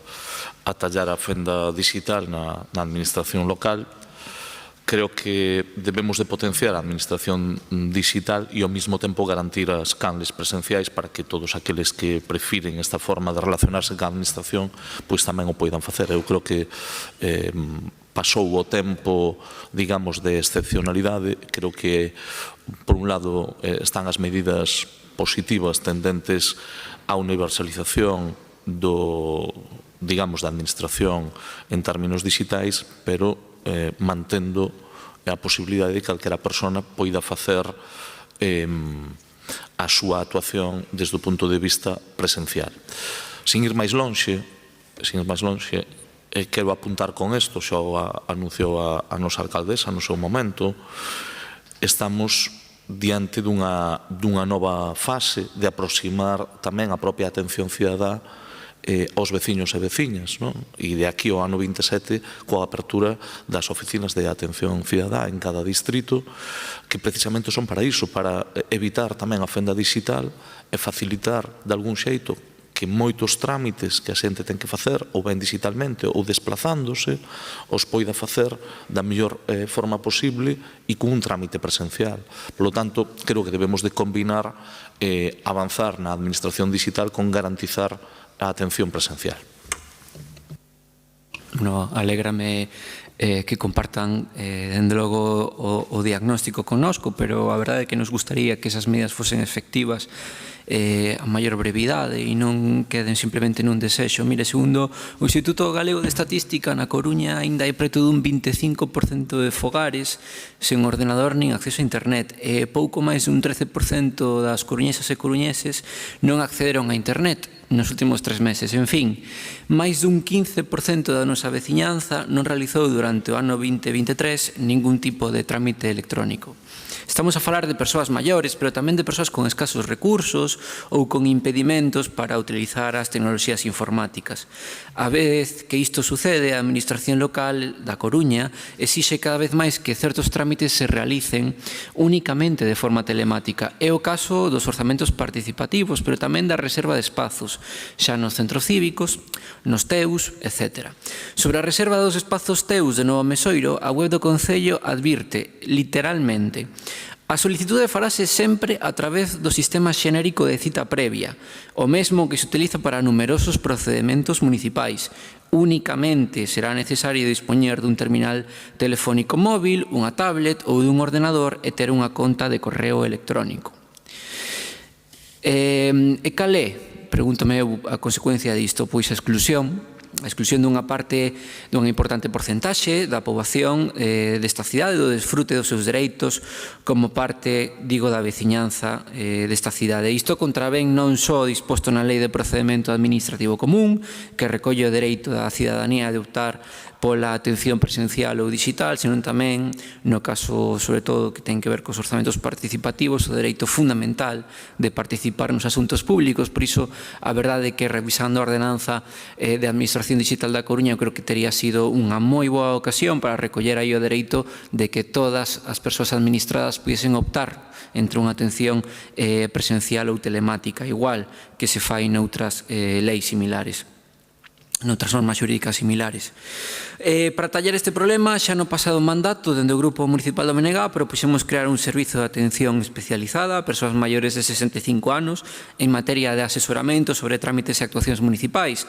atallar a fenda digital na administración local. Creo que debemos de potenciar a administración digital e ao mesmo tempo garantir as canles presenciais para que todos aqueles que prefiren esta forma de relacionarse con a administración pois tamén o poidan facer. Eu creo que pasou o tempo, digamos, de excepcionalidade. Creo que, por un lado, están as medidas positivas tendentes á universalización digamos, da administración en términos digitais, pero mantendo a posibilidade de que calquera persona poida facer a súa actuación desde o punto de vista presencial. Sin ir máis lonxe, quero apuntar con isto, xa o anunciou a nosa alcaldesa no seu momento, estamos diante dunha nova fase de aproximar tamén a propia atención cidadá aos veciños e veciñas, e de aquí ao ano 27 coa apertura das oficinas de atención cidadá en cada distrito, que precisamente son para iso, para evitar tamén a fenda digital e facilitar de algún xeito que moitos trámites que a xente ten que facer ou ben digitalmente ou desplazándose os poida facer da mellor forma posible e con un trámite presencial. Por lo tanto, creo que debemos de combinar avanzar na administración digital con garantizar a atención presencial. Alégrame que compartan, dende logo, o diagnóstico connosco, pero a verdade é que nos gustaría que esas medidas fosen efectivas a maior brevidade e non queden simplemente nun desexo. Mire, segundo o Instituto Galego de Estatística, na Coruña ainda hai preto dun 25% de fogares sen ordenador nin acceso a internet, e pouco máis dun 13% das coruñesas e coruñeses non accederon a internet nos últimos 3 meses. En fin, máis dun 15% da nosa veciñanza non realizou durante o ano 2023 ningún tipo de trámite electrónico. Estamos a falar de persoas maiores, pero tamén de persoas con escasos recursos ou con impedimentos para utilizar as tecnoloxías informáticas. A vez que isto sucede, a Administración Local da Coruña exixe cada vez máis que certos trámites se realicen únicamente de forma telemática. É o caso dos orzamentos participativos, pero tamén da reserva de espazos, xa nos centros cívicos, nos TEUs, etc. Sobre a reserva dos espazos TEUs de Novo Mesoiro, a web do Concello advirte, literalmente: a solicitude farase sempre a través do sistema xenérico de cita previa, o mesmo que se utiliza para numerosos procedementos municipais. Únicamente será necesario dispoñer dun terminal telefónico móvil, unha tablet ou dun ordenador e ter unha conta de correo electrónico. E cal é, pregúntome eu, a consecuencia disto? Pois a exclusión dunha parte, dunha importante porcentaxe da poboación desta cidade, do desfrute dos seus dereitos como parte, digo, da veciñanza desta cidade. Isto contravén non só disposto na Lei de Procedemento Administrativo Común, que recolle o dereito da cidadanía de optar pola atención presencial ou digital, senón tamén, no caso, sobre todo, que ten que ver cos orzamentos participativos, o dereito fundamental de participar nos asuntos públicos. Por iso, a verdade é que, revisando a ordenanza de Administración Digital da Coruña, eu creo que tería sido unha moi boa ocasión para recoller aí o dereito de que todas as persoas administradas pudiesen optar entre unha atención presencial ou telemática, igual que se fai noutras leis similares, noutras normas xurídicas similares. Para tallar este problema, xa no pasado mandato, dende o Grupo Municipal do Menegá, propuxemos crear un servizo de atención especializada a persoas maiores de 65 anos en materia de asesoramento sobre trámites e actuacións municipais.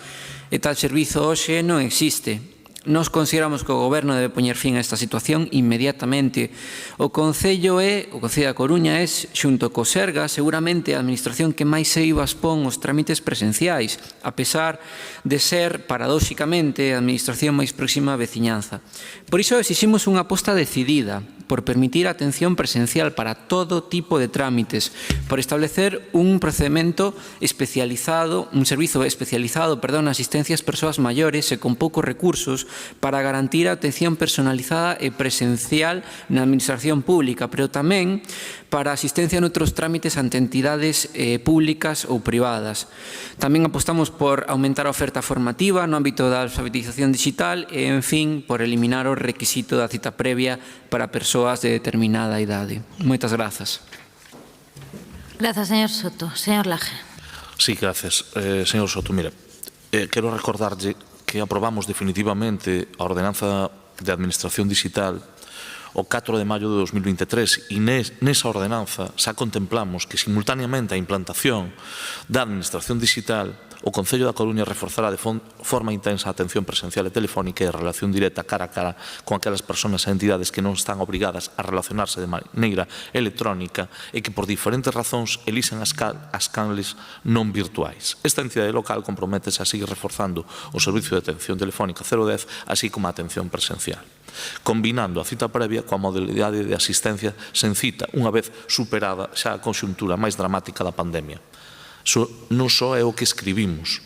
E tal servizo hoxe non existe. Nos consideramos que o Goberno debe poñer fin a esta situación inmediatamente. O Concello da Coruña é, xunto co Serga, seguramente a administración que máis eivas pon os trámites presenciais, a pesar de ser, paradóxicamente, a administración máis próxima á veciñanza. Por iso exiximos unha aposta decidida por permitir a atención presencial para todo tipo de trámites, por establecer un procedimento especializado, un servizo especializado, na asistencia ás persoas maiores e con poucos recursos, para garantir a atención personalizada e presencial na administración pública, pero tamén para a asistencia noutros trámites ante entidades públicas ou privadas. Tamén apostamos por aumentar a oferta formativa no ámbito da alfabetización digital e, en fin, por eliminar o requisito da cita previa para persoas de determinada idade. Moitas grazas. Gracias, señor Soto. Señor Laje. Sí, gracias. Señor Soto, mira, quero recordarlle que aprobamos definitivamente a Ordenanza de Administración Digital o 4 de maio de 2023 e nesa ordenanza xa contemplamos que simultaneamente a implantación da Administración Digital o Concello da Coruña reforzará de forma intensa a atención presencial e telefónica e a relación directa cara a cara con aquelas persoas e entidades que non están obrigadas a relacionarse de maneira electrónica e que por diferentes razóns elixen as canles non virtuais. Esta entidade local comprométese a seguir reforzando o servicio de atención telefónica 010 así como a atención presencial, combinando a cita previa coa modalidade de asistencia sen cita unha vez superada xa a conxuntura máis dramática da pandemia. Non só é o que escribimos,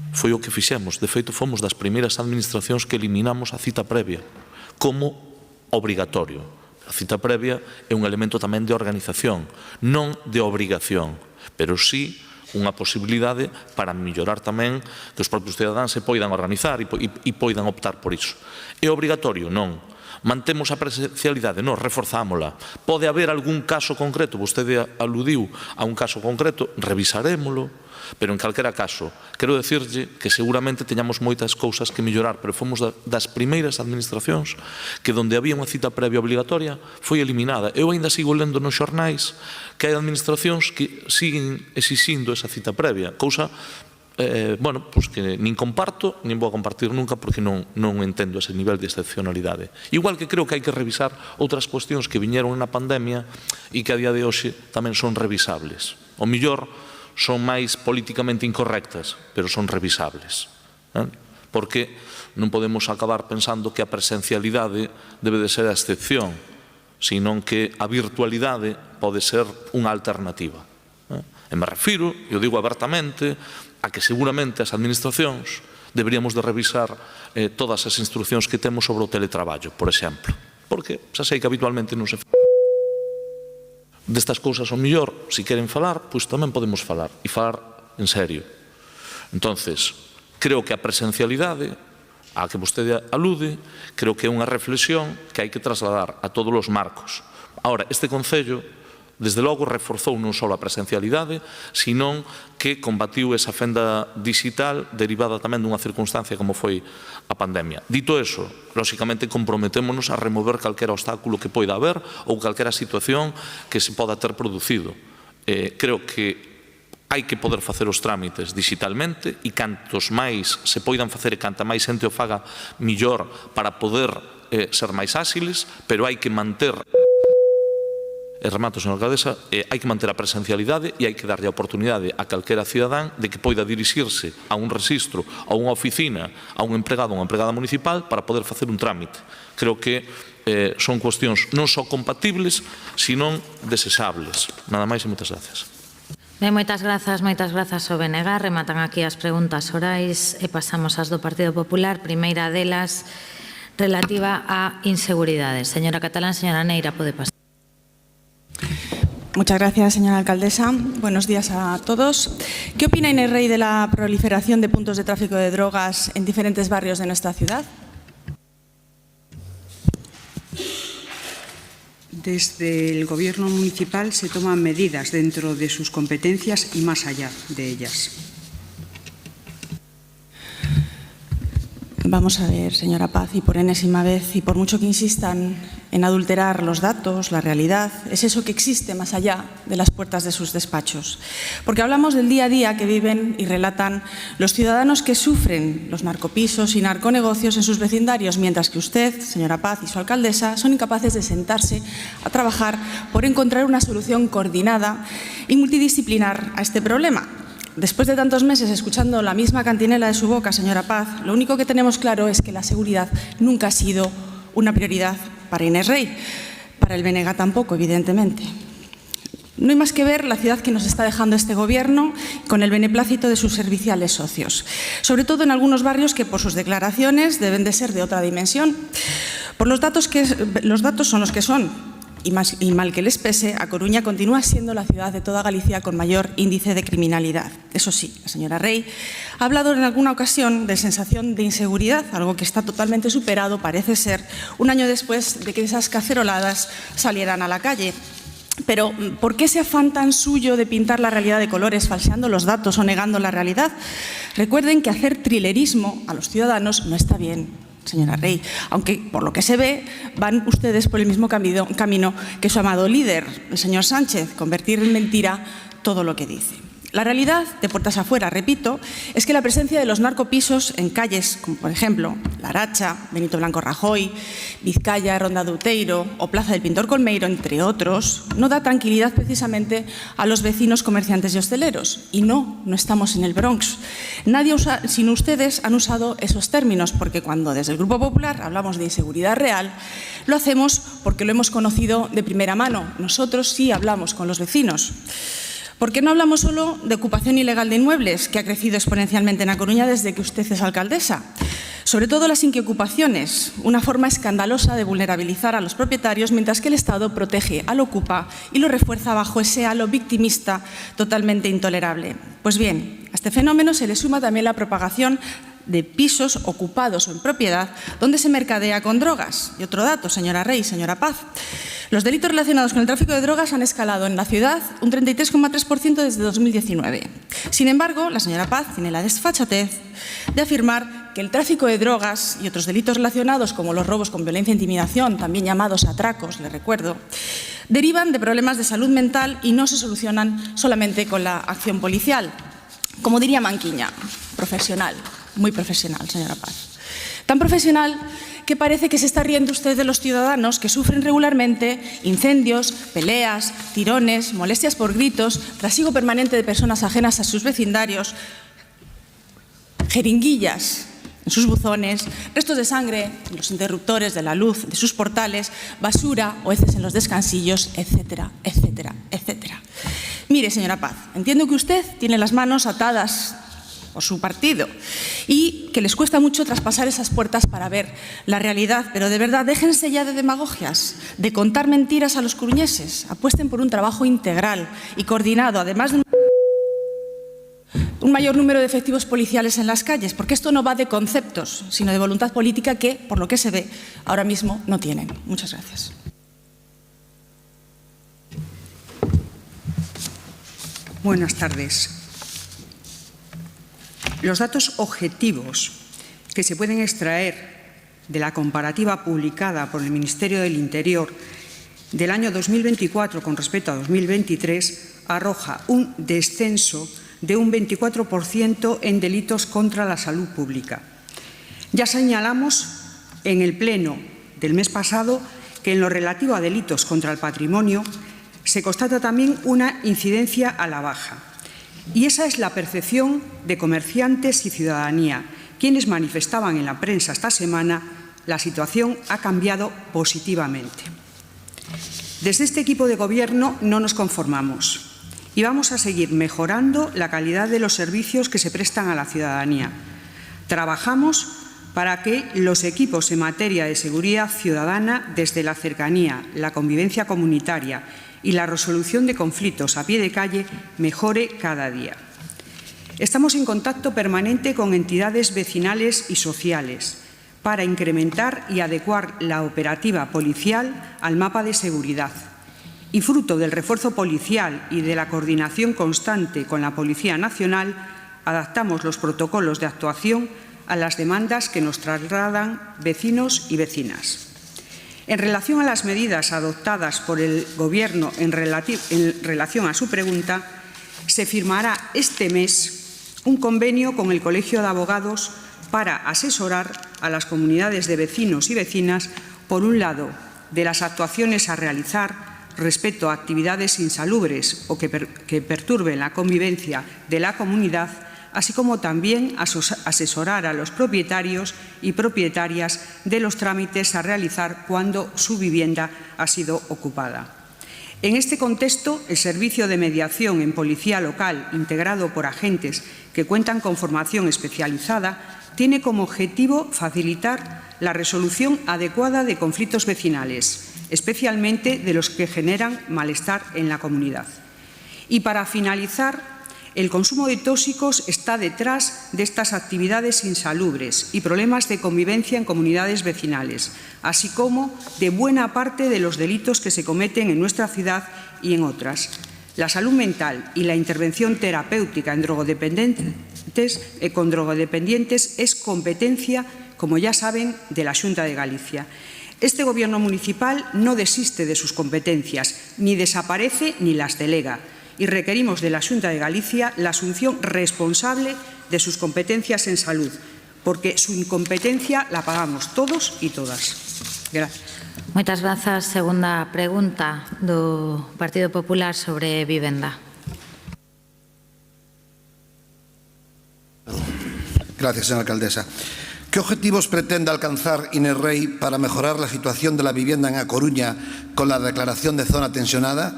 foi o que fixemos. De feito, fomos das primeiras administracións que eliminamos a cita previa como obrigatorio. A cita previa é un elemento tamén de organización, non de obrigación, pero sí unha posibilidade para mellorar tamén que os propios cidadáns se poidan organizar e poidan optar por iso. É obrigatorio? Non. Mantemos a presencialidade? Non, reforzámola. Pode haber algún caso concreto, vostede aludiu a un caso concreto, revisarémolo, pero en calquera caso, quero decirlle que seguramente teñamos moitas cousas que mellorar, pero fomos das primeiras administracións que donde había unha cita previa obligatoria foi eliminada. Eu ainda sigo lendo nos xornais que hai administracións que siguen exixindo esa cita previa, cousa que nin comparto, nin vou a compartir nunca porque non entendo ese nivel de excepcionalidade. Igual que creo que hai que revisar outras cuestións que viñeron na pandemia e que a día de hoxe tamén son revisables. O mellor son máis políticamente incorrectas, pero son revisables. Porque non podemos acabar pensando que a presencialidade debe de ser a excepción, senón que a virtualidade pode ser unha alternativa. E me refiro, eu digo abertamente, a que seguramente as administracións deberíamos de revisar todas as instruccións que temos sobre o teletraballo, por exemplo. Porque xa sei que habitualmente non se destas cousas ao mellor, se queren falar, pois tamén podemos falar, e falar en serio. Entonces, creo que a presencialidade a que vostede alude, creo que é unha reflexión que hai que trasladar a todos os marcos. Ahora, este Concello desde logo reforzou non só a presencialidade, senón que combatiu esa fenda digital derivada tamén dunha circunstancia como foi a pandemia. Dito eso, lóxicamente comprometémonos a remover calquera obstáculo que poida haber ou calquera situación que se poda ter producido. Creo que hai que poder facer os trámites digitalmente e cantos máis se poidan facer e canta máis xente o faga millor para poder ser máis áxiles, pero hai que manter e remato, señor alcaldesa, hai que manter a presencialidade e hai que darlle a oportunidade a calquera cidadán de que poida dirixirse a un registro, a unha oficina, a un empregado ou unha empregada municipal para poder facer un trámite. Creo que son cuestións non só compatibles, senón desesables. Nada máis e moitas gracias. Ben, moitas grazas ao BNG. Rematan aquí as preguntas orais e pasamos ás do Partido Popular. Primeira delas relativa á inseguridade. Señora Catalán, señora Neira, pode pasar. Muchas gracias, señora alcaldesa. Buenos días a todos. ¿Qué opina Inés Rey de la proliferación de puntos de tráfico de drogas en diferentes barrios de nuestra ciudad? Desde el Gobierno municipal se toman medidas dentro de sus competencias y más allá de ellas. Vamos a ver, señora Paz, y por enésima vez, y por mucho que insistan en adulterar los datos, la realidad, es eso que existe más allá de las puertas de sus despachos. Porque hablamos del día a día que viven y relatan los ciudadanos que sufren los narcopisos y narconegocios en sus vecindarios, mientras que usted, señora Paz, y su alcaldesa son incapaces de sentarse a trabajar por encontrar una solución coordinada y multidisciplinar a este problema. Después de tantos meses escuchando la misma cantinela de su boca, señora Paz, lo único que tenemos claro es que la seguridad nunca ha sido una prioridad para Inés Rey, para el BNG tampoco, evidentemente. No hay más que ver la ciudad que nos está dejando este Gobierno con el beneplácito de sus serviciales socios, sobre todo en algunos barrios que por sus declaraciones deben de ser de otra dimensión. Los datos son los que son. Y mal que les pese, A Coruña continúa siendo la ciudad de toda Galicia con mayor índice de criminalidad. Eso sí, la señora Rey ha hablado en alguna ocasión de sensación de inseguridad, algo que está totalmente superado, parece ser, un año después de que esas caceroladas salieran a la calle. Pero, ¿por qué ese afán tan suyo de pintar la realidad de colores, falseando los datos o negando la realidad? Recuerden que hacer trilerismo a los ciudadanos no está bien, señora Rey, aunque por lo que se ve van ustedes por el mismo camino que su amado líder, el señor Sánchez, convertir en mentira todo lo que dice. La realidad, de puertas afuera, repito, es que la presencia de los narcopisos en calles como, por ejemplo, La Aracha, Benito Blanco Rajoy, Vizcaya, Ronda de Outeiro o Plaza del Pintor Colmeiro, entre otros, no da tranquilidad precisamente a los vecinos, comerciantes y hosteleros. Y no estamos en el Bronx. Nadie sino ustedes han usado esos términos, porque cuando desde el Grupo Popular hablamos de inseguridad real, lo hacemos porque lo hemos conocido de primera mano. Nosotros sí hablamos con los vecinos. Porque no hablamos solo de ocupación ilegal de inmuebles, que ha crecido exponencialmente en A Coruña desde que usted es alcaldesa. Sobre todo las inquiocupaciones, una forma escandalosa de vulnerabilizar a los propietarios, mientras que el Estado protege al ocupa y lo refuerza bajo ese halo victimista totalmente intolerable. Pues bien, a este fenómeno se le suma también la propagación de pisos ocupados o en propiedad donde se mercadea con drogas. Y otro dato, señora Rey, señora Paz. Los delitos relacionados con el tráfico de drogas han escalado en la ciudad un 33,3% desde 2019. Sin embargo, la señora Paz tiene la desfachatez de afirmar que el tráfico de drogas y otros delitos relacionados, como los robos con violencia e intimidación, también llamados atracos, le recuerdo, derivan de problemas de salud mental y no se solucionan solamente con la acción policial. Como diría Manquiña, profesional, muy profesional, señora Paz. Tan profesional que parece que se está riendo usted de los ciudadanos que sufren regularmente incendios, peleas, tirones, molestias por gritos, trasiego permanente de personas ajenas a sus vecindarios, jeringuillas en sus buzones, restos de sangre en los interruptores de la luz de sus portales, basura o heces en los descansillos, etcétera, etcétera, etcétera. Mire, señora Paz, entiendo que usted tiene las manos atadas por su partido y que les cuesta mucho traspasar esas puertas para ver la realidad, pero de verdad déjense ya de demagogias, de contar mentiras a los coruñeses, apuesten por un trabajo integral y coordinado, además de un mayor número de efectivos policiales en las calles, porque esto no va de conceptos, sino de voluntad política que, por lo que se ve, ahora mismo no tienen. Muchas gracias. Buenas tardes. Los datos objetivos que se pueden extraer de la comparativa publicada por el Ministerio del Interior del año 2024 con respecto a 2023 arroja un descenso de un 24% en delitos contra la salud pública. Ya señalamos en el Pleno del mes pasado que en lo relativo a delitos contra el patrimonio se constata también una incidencia a la baja. Y esa es la percepción de comerciantes y ciudadanía, quienes manifestaban en la prensa esta semana la situación ha cambiado positivamente. Desde este equipo de gobierno no nos conformamos y vamos a seguir mejorando la calidad de los servicios que se prestan a la ciudadanía. Trabajamos para que los equipos en materia de seguridad ciudadana, desde la cercanía, la convivencia comunitaria y la resolución de conflictos a pie de calle, mejore cada día. Estamos en contacto permanente con entidades vecinales y sociales para incrementar y adecuar la operativa policial al mapa de seguridad. Y fruto del refuerzo policial y de la coordinación constante con la Policía Nacional, adaptamos los protocolos de actuación a las demandas que nos trasladan vecinos y vecinas. En relación a las medidas adoptadas por el Gobierno en relación a su pregunta, se firmará este mes un convenio con el Colegio de Abogados para asesorar a las comunidades de vecinos y vecinas, por un lado, de las actuaciones a realizar respecto a actividades insalubres o que perturben la convivencia de la comunidad, así como también asesorar a los propietarios y propietarias de los trámites a realizar cuando su vivienda ha sido ocupada. En este contexto, el Servicio de Mediación en Policía Local, integrado por agentes que cuentan con formación especializada, tiene como objetivo facilitar la resolución adecuada de conflictos vecinales, especialmente de los que generan malestar en la comunidad. Y para finalizar, el consumo de tóxicos está detrás de estas actividades insalubres y problemas de convivencia en comunidades vecinales, así como de buena parte de los delitos que se cometen en nuestra ciudad y en otras. La salud mental y la intervención terapéutica en con drogodependientes es competencia, como ya saben, de la Xunta de Galicia. Este Gobierno municipal no desiste de sus competencias, ni desaparece ni las delega, y requerimos de la Xunta de Galicia la asunción responsable de sus competencias en salud, porque su incompetencia la pagamos todos y todas. Gracias. Moitas grazas. Segunda pregunta do Partido Popular sobre vivenda. Gracias, señora alcaldesa. ¿Qué objetivos pretende alcanzar Inerrey para mejorar la situación de la vivienda en A Coruña con la declaración de zona tensionada?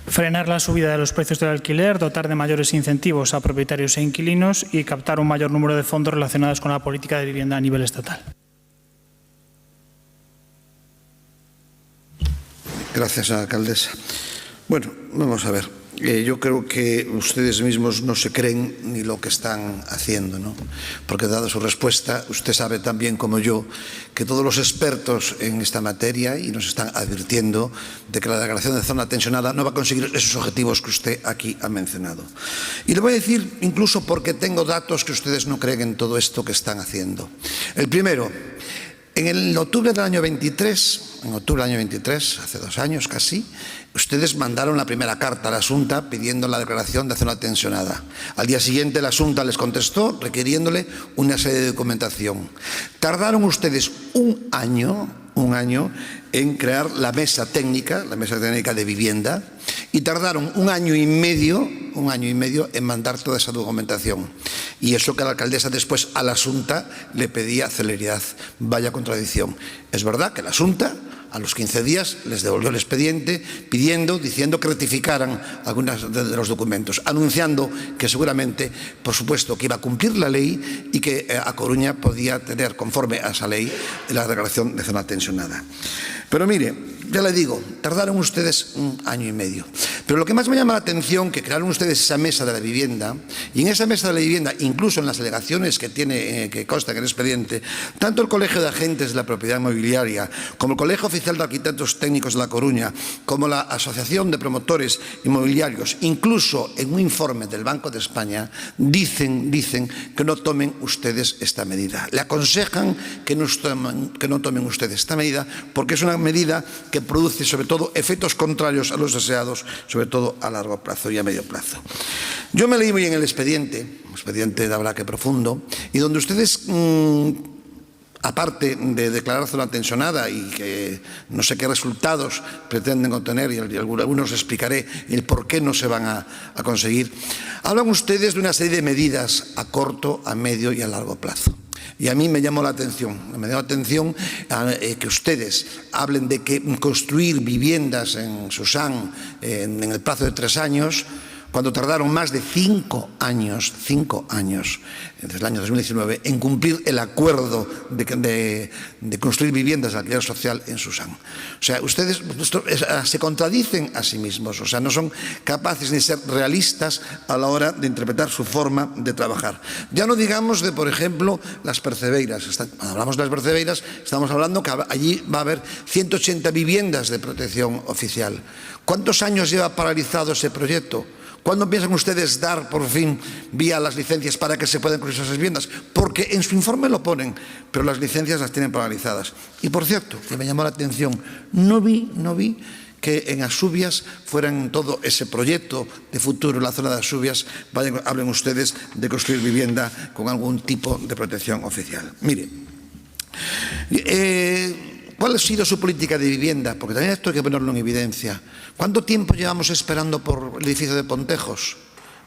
Frenar la subida de los precios del alquiler, dotar de mayores incentivos a propietarios e inquilinos y captar un mayor número de fondos relacionados con la política de vivienda a nivel estatal. Gracias, señora alcaldesa. Bueno, vamos a ver. Yo creo que ustedes mismos no se creen ni lo que están haciendo, ¿no? Porque dada su respuesta, usted sabe tan bien como yo que todos los expertos en esta materia y nos están advirtiendo de que la declaración de zona tensionada no va a conseguir esos objetivos que usted aquí ha mencionado. Y le voy a decir incluso porque tengo datos que ustedes no creen en todo esto que están haciendo. El primero, en octubre del año 23, hace 2 años casi, ustedes mandaron la primera carta a la Xunta pidiendo la declaración de zona tensionada. Al día siguiente la Xunta les contestó requiriéndole una serie de documentación. Tardaron ustedes un año en crear la mesa técnica de vivienda, y tardaron un año y medio en mandar toda esa documentación. Y eso que la alcaldesa después a la Xunta le pedía celeridad. Vaya contradicción. Es verdad que la Xunta a los 15 días les devolvió el expediente diciendo que rectificaran algunos de los documentos, anunciando que seguramente, por supuesto, que iba a cumplir la ley y que A Coruña podía tener, conforme a esa ley, la declaración de zona tensionada. Pero mire, ya le digo, tardaron ustedes un año y medio. Pero lo que más me llama la atención, que crearon ustedes esa mesa de la vivienda, y en esa mesa de la vivienda, incluso en las alegaciones que constan en el expediente, tanto el Colegio de Agentes de la Propiedad Inmobiliaria, como el Colegio Oficial de Arquitectos Técnicos de La Coruña, como la Asociación de Promotores Inmobiliarios, incluso en un informe del Banco de España, dicen que no tomen ustedes esta medida. Le aconsejan que no tomen ustedes esta medida porque es una medida que produce sobre todo efectos contrarios a los deseados, sobre todo a largo plazo y a medio plazo. Yo me leí muy en el expediente, un expediente de habla que profundo, y donde ustedes, aparte de declarar zona tensionada y que no sé qué resultados pretenden obtener, y algunos explicaré el por qué no se van a conseguir, hablan ustedes de una serie de medidas a corto, a medio y a largo plazo. Y a mí me llamó la atención, que ustedes hablen de que construir viviendas en Susán en el plazo de 3 años, cuando tardaron más de 5 años, desde el año 2019, en cumplir el acuerdo de construir viviendas de alquiler social en Susán. O sea, ustedes se contradicen a sí mismos, o sea, no son capaces de ser realistas a la hora de interpretar su forma de trabajar. Ya no digamos de, por ejemplo, las percebeiras. Cuando hablamos de las percebeiras, estamos hablando que allí va a haber 180 viviendas de protección oficial. ¿Cuántos años lleva paralizado ese proyecto? ¿Cuándo piensan ustedes dar, por fin, vía las licencias para que se puedan construir esas viviendas? Porque en su informe lo ponen, pero las licencias las tienen paralizadas. Y, por cierto, que me llamó la atención, no vi que en Asubias fueran todo ese proyecto de futuro en la zona de Asubias, hablen ustedes de construir vivienda con algún tipo de protección oficial. Mire, ¿cuál ha sido su política de vivienda? Porque también esto hay que ponerlo en evidencia. ¿Cuánto tiempo llevamos esperando por el edificio de Pontejos?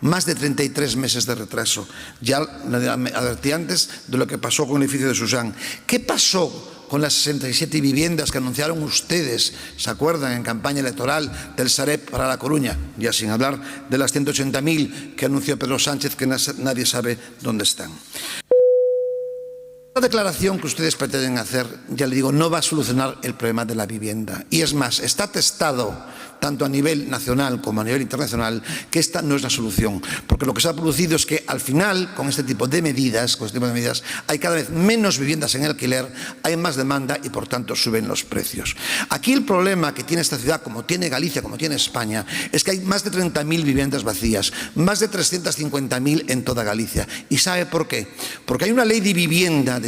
Más de 33 meses de retraso. Ya advertí antes de lo que pasó con el edificio de Susán. ¿Qué pasó con las 67 viviendas que anunciaron ustedes, se acuerdan, en campaña electoral del Sareb para La Coruña? Ya sin hablar de las 180.000 que anunció Pedro Sánchez, que nadie sabe dónde están. La declaración que ustedes pretenden hacer, ya le digo, no va a solucionar el problema de la vivienda. Y es más, está atestado tanto a nivel nacional como a nivel internacional, que esta no es la solución. Porque lo que se ha producido es que al final, con este tipo de medidas, hay cada vez menos viviendas en alquiler, hay más demanda y por tanto suben los precios. Aquí el problema que tiene esta ciudad, como tiene Galicia, como tiene España, es que hay más de 30.000 viviendas vacías, más de 350.000 en toda Galicia. ¿Y sabe por qué? Porque hay una ley de vivienda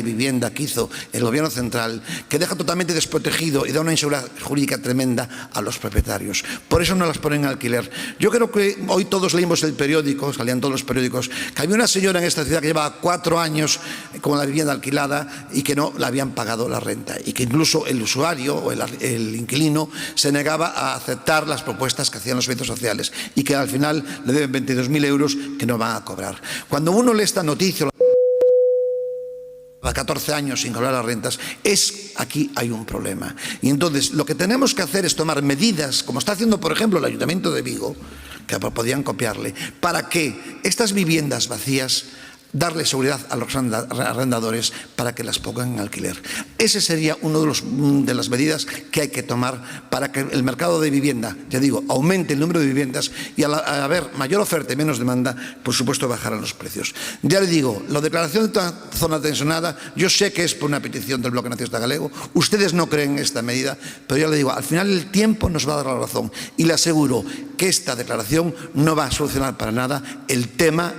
que hizo el gobierno central que deja totalmente desprotegido y da una inseguridad jurídica tremenda a los propietarios. Por eso no las ponen en alquiler. Yo creo que hoy todos leímos el periódico, salían todos los periódicos, que había una señora en esta ciudad que llevaba 4 años con la vivienda alquilada y que no le habían pagado la renta y que incluso el usuario o el inquilino se negaba a aceptar las propuestas que hacían los servicios sociales y que al final le deben 22.000 euros que no van a cobrar. Cuando uno lee esta noticia, a 14 años sin cobrar las rentas, aquí hay un problema. Y entonces lo que tenemos que hacer es tomar medidas, como está haciendo por ejemplo el Ayuntamiento de Vigo, que podían copiarle, para que estas viviendas vacías darle seguridad a los arrendadores para que las pongan en alquiler. Ese sería una de las medidas que hay que tomar para que el mercado de vivienda, ya digo, aumente el número de viviendas y al haber mayor oferta y menos demanda, por supuesto bajarán los precios. Ya le digo, la declaración de zona tensionada, yo sé que es por una petición del Bloque Nacionalista Galego, ustedes no creen en esta medida, pero ya le digo, al final el tiempo nos va a dar la razón y le aseguro que esta declaración no va a solucionar para nada el tema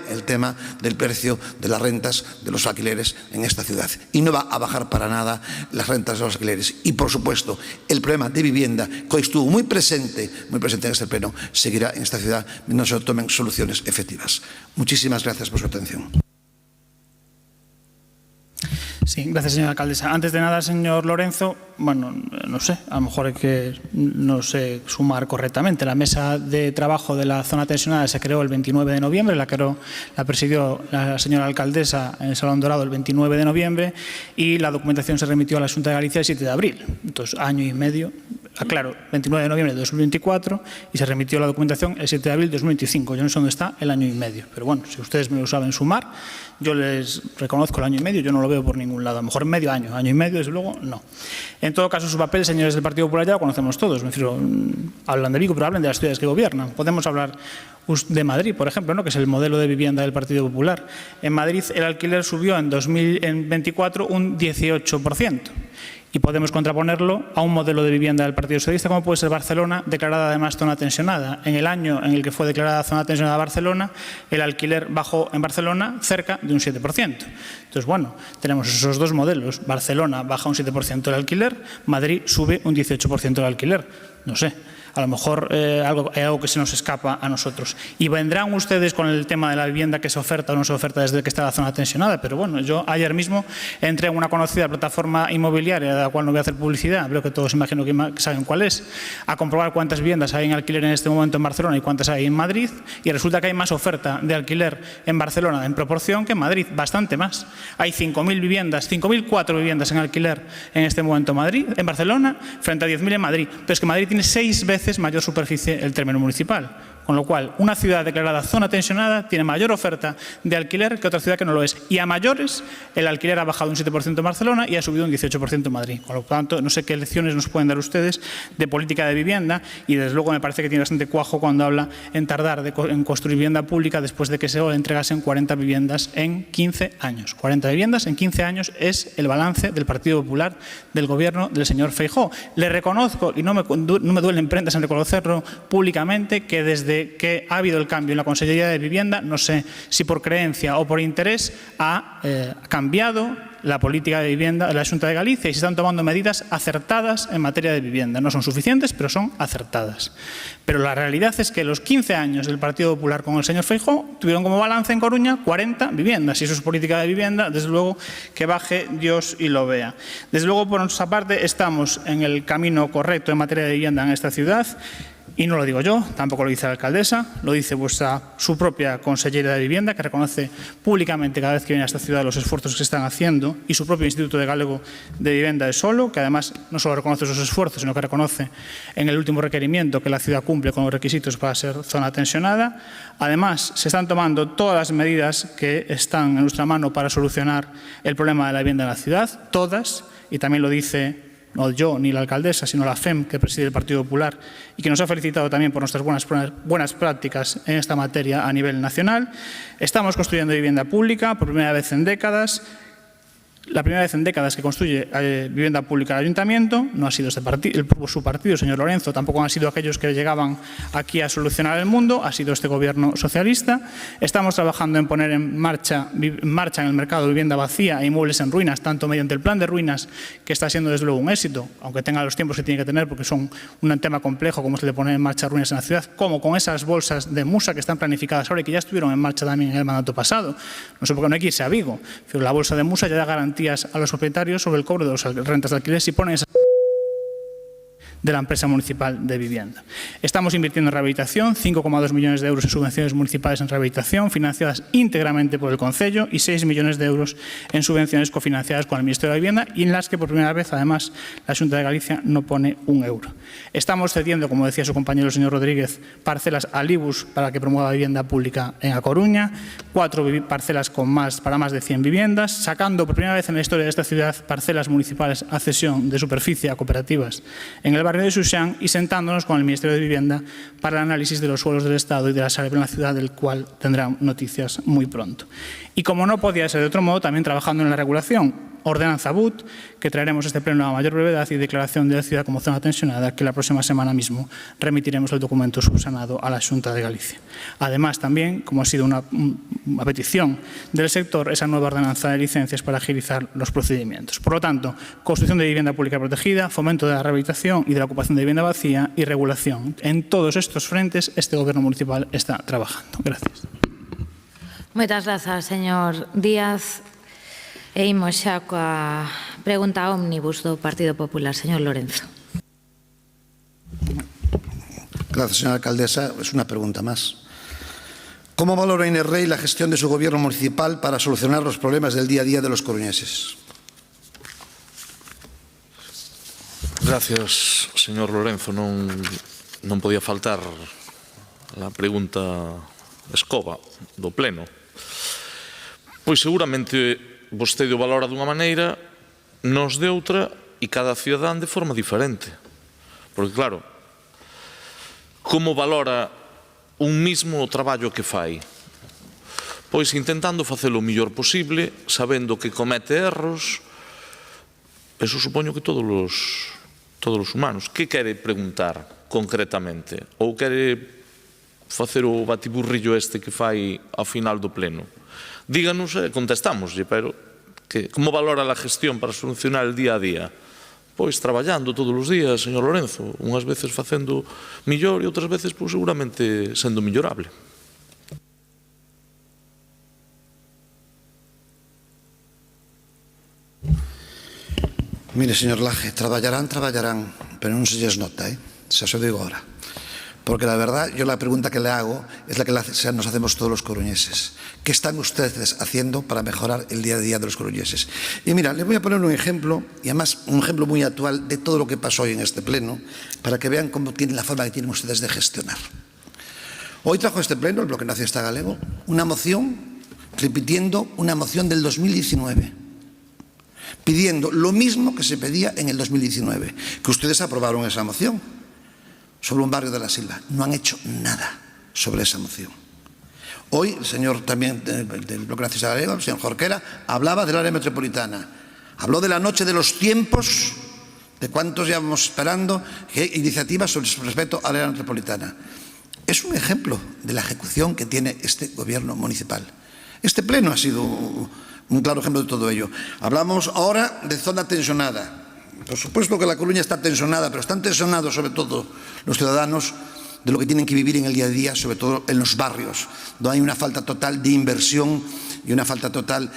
del precio de las rentas de los alquileres en esta ciudad y no va a bajar para nada las rentas de los alquileres y por supuesto el problema de vivienda que hoy estuvo muy presente en este pleno seguirá en esta ciudad mientras no se tomen soluciones efectivas. Muchísimas gracias por su atención. Sí, gracias, señora alcaldesa. Antes de nada, señor Lorenzo, bueno, no sé, a lo mejor hay que, no sé, sumar correctamente. La mesa de trabajo de la zona tensionada se creó el 29 de noviembre, la presidió la señora alcaldesa en el Salón Dorado el 29 de noviembre y la documentación se remitió a la Xunta de Galicia el 7 de abril. Entonces, año y medio, claro, 29 de noviembre de 2024 y se remitió la documentación el 7 de abril de 2025. Yo no sé dónde está el año y medio, pero bueno, si ustedes me lo saben sumar, yo les reconozco el año y medio, yo no lo veo por ningún lado. A lo mejor medio año y medio, desde luego, no. En todo caso, su papel, señores del Partido Popular, ya lo conocemos todos. Me refiero, hablan de Vigo, pero hablan de las ciudades que gobiernan. Podemos hablar de Madrid, por ejemplo, ¿no?, que es el modelo de vivienda del Partido Popular. En Madrid el alquiler subió en 2024 un 18%. Y podemos contraponerlo a un modelo de vivienda del Partido Socialista, como puede ser Barcelona, declarada además zona tensionada. En el año en el que fue declarada zona tensionada Barcelona, el alquiler bajó en Barcelona cerca de un 7%. Entonces, bueno, tenemos esos dos modelos. Barcelona baja un 7% el alquiler, Madrid sube un 18% el alquiler. No sé. A lo mejor hay algo que se nos escapa a nosotros. Y vendrán ustedes con el tema de la vivienda que se oferta o no se oferta desde que está la zona tensionada. Pero bueno, yo ayer mismo entré en una conocida plataforma inmobiliaria, de la cual no voy a hacer publicidad, pero que todos imagino que saben cuál es, a comprobar cuántas viviendas hay en alquiler en este momento en Barcelona y cuántas hay en Madrid. Y resulta que hay más oferta de alquiler en Barcelona en proporción que en Madrid, bastante más. Hay 5.000 viviendas, 5.004 viviendas en alquiler en este momento en Barcelona, frente a 10.000 en Madrid. Pero es que Madrid tiene 6 veces mayor superficie el término municipal. Con lo cual, una ciudad declarada zona tensionada tiene mayor oferta de alquiler que otra ciudad que no lo es. Y a mayores, el alquiler ha bajado un 7% en Barcelona y ha subido un 18% en Madrid. Con lo tanto, no sé qué lecciones nos pueden dar ustedes de política de vivienda y desde luego me parece que tiene bastante cuajo cuando habla en tardar en construir vivienda pública después de que se entregasen 40 viviendas en 15 años. 40 viviendas en 15 años es el balance del Partido Popular del gobierno del señor Feijóo. Le reconozco, y no me duelen prendas en reconocerlo públicamente, que desde que ha habido el cambio en la Consellería de Vivienda, no sé si por creencia o por interés, ha cambiado la política de vivienda de la Xunta de Galicia y se están tomando medidas acertadas en materia de vivienda. No son suficientes, pero son acertadas. Pero la realidad es que los 15 años del Partido Popular con el señor Feijóo tuvieron como balance en Coruña 40 viviendas. Y eso es política de vivienda, desde luego que baje Dios y lo vea. Desde luego, por nuestra parte, estamos en el camino correcto en materia de vivienda en esta ciudad. Y no lo digo yo, tampoco lo dice la alcaldesa, lo dice su propia consellera de Vivienda, que reconoce públicamente cada vez que viene a esta ciudad los esfuerzos que se están haciendo, y su propio Instituto de Galego de Vivienda de Solo, que además no solo reconoce esos esfuerzos, sino que reconoce en el último requerimiento que la ciudad cumple con los requisitos para ser zona tensionada. Además, se están tomando todas las medidas que están en nuestra mano para solucionar el problema de la vivienda en la ciudad, todas, y también lo dice no yo ni la alcaldesa, sino la FEM que preside el Partido Popular y que nos ha felicitado también por nuestras buenas prácticas en esta materia a nivel nacional. Estamos construyendo vivienda pública por primera vez en décadas. La primera vez en décadas que construye vivienda pública el Ayuntamiento, no ha sido su partido, señor Lorenzo, tampoco han sido aquellos que llegaban aquí a solucionar el mundo, ha sido este gobierno socialista. Estamos trabajando en poner en marcha en el mercado vivienda vacía e inmuebles en ruinas, tanto mediante el plan de ruinas, que está siendo desde luego un éxito, aunque tenga los tiempos que tiene que tener, porque son un tema complejo como es el de poner en marcha ruinas en la ciudad, como con esas bolsas de Musa que están planificadas ahora y que ya estuvieron en marcha también en el mandato pasado. No sé por qué no hay que irse a Vigo, pero la bolsa de Musa ya da garantía a los propietarios sobre el cobro de las rentas de alquiler si ponen esa de la empresa municipal de vivienda. Estamos invirtiendo en rehabilitación, 5,2 millones de euros en subvenciones municipales en rehabilitación, financiadas íntegramente por el Concello, y 6 millones de euros en subvenciones cofinanciadas con el Ministerio de la Vivienda y en las que por primera vez, además, la Xunta de Galicia no pone un euro. Estamos cediendo, como decía su compañero el señor Rodríguez, parcelas al IBUS para que promueva vivienda pública en A Coruña, 4 parcelas para más de 100 viviendas, sacando por primera vez en la historia de esta ciudad parcelas municipales a cesión de superficie a cooperativas en el barrio de Xuxán y sentándonos con el Ministerio de Vivienda para el análisis de los suelos del Estado y de la Sareb en la ciudad, del cual tendrán noticias muy pronto. Y como no podía ser de otro modo, también trabajando en la regulación, ordenanza BUT, que traeremos a este pleno a mayor brevedad, y declaración de la ciudad como zona tensionada, que la próxima semana mismo remitiremos el documento subsanado a la Xunta de Galicia. Además, también, como ha sido una petición del sector, esa nueva ordenanza de licencias para agilizar los procedimientos. Por lo tanto, construcción de vivienda pública protegida, fomento de la rehabilitación y de la ocupación de vivienda vacía y regulación. En todos estos frentes, este Gobierno municipal está trabajando. Gracias. Moitas grazas, señor Díaz. E imos xa coa pregunta ómnibus do Partido Popular, señor Lorenzo. Gracias, señora alcaldesa. Es una pregunta más. ¿Cómo valora Inés Rey la gestión de su gobierno municipal para solucionar los problemas del día a día de los coruñeses? Gracias, señor Lorenzo. Non podía faltar a pregunta escoba do pleno. Pois seguramente vostede o valora dunha maneira, nos de outra, e cada cidadán de forma diferente. Porque, claro, como valora un mismo o traballo que fai? Pois intentando facelo o mellor posible, sabendo que comete erros. Eso supoño que todos os humanos. Que quere preguntar concretamente? Ou quere facer o batiburrillo este que fai ao final do pleno? Díganos e contestámoslle, pero como valora a gestión para solucionar el día a día? Pois traballando todos os días, señor Lorenzo, unhas veces facendo millor e outras veces seguramente sendo millorable. Mire, señor Laje, traballarán, pero non se lles nota, xa se digo ahora. Porque la verdad, yo la pregunta que le hago es la que nos hacemos todos los coruñeses. ¿Qué están ustedes haciendo para mejorar el día a día de los coruñeses? Y mira, le voy a poner un ejemplo, y además un ejemplo muy actual de todo lo que pasó hoy en este pleno, para que vean cómo tienen la forma que tienen ustedes de gestionar. Hoy trajo este pleno, el Bloque Nacionalista Galego, una moción, repitiendo una moción del 2019, pidiendo lo mismo que se pedía en el 2019, que ustedes aprobaron esa moción sobre un barrio de la Silva. No han hecho nada sobre esa moción. Hoy el señor también del Bloque Nacionalista Galego, el señor Jorquera, hablaba del área metropolitana. Habló de la noche de los tiempos, de cuántos llevamos esperando iniciativas sobre respecto al área metropolitana. Es un ejemplo de la ejecución que tiene este gobierno municipal. Este pleno ha sido un claro ejemplo de todo ello. Hablamos ahora de zona tensionada. Por supuesto que La Coruña está tensionada, pero están tensionados sobre todo los ciudadanos de lo que tienen que vivir en el día a día, sobre todo en los barrios, donde hay una falta total de inversión y una falta total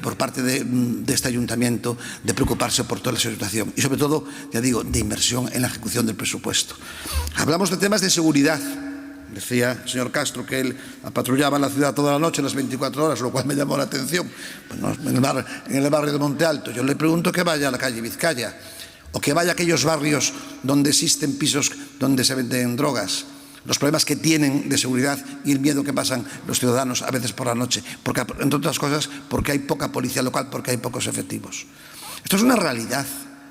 por parte de este ayuntamiento de preocuparse por toda la situación. Y sobre todo, ya digo, de inversión en la ejecución del presupuesto. Hablamos de temas de seguridad. Decía el señor Castro que él patrullaba la ciudad toda la noche, las 24 horas, lo cual me llamó la atención. Bueno, en el barrio de Monte Alto. Yo le pregunto que vaya a la calle Vizcaya o que vaya a aquellos barrios donde existen pisos donde se venden drogas. Los problemas que tienen de seguridad y el miedo que pasan los ciudadanos a veces por la noche. Porque, entre otras cosas, porque hay poca policía local, porque hay pocos efectivos. Esto es una realidad.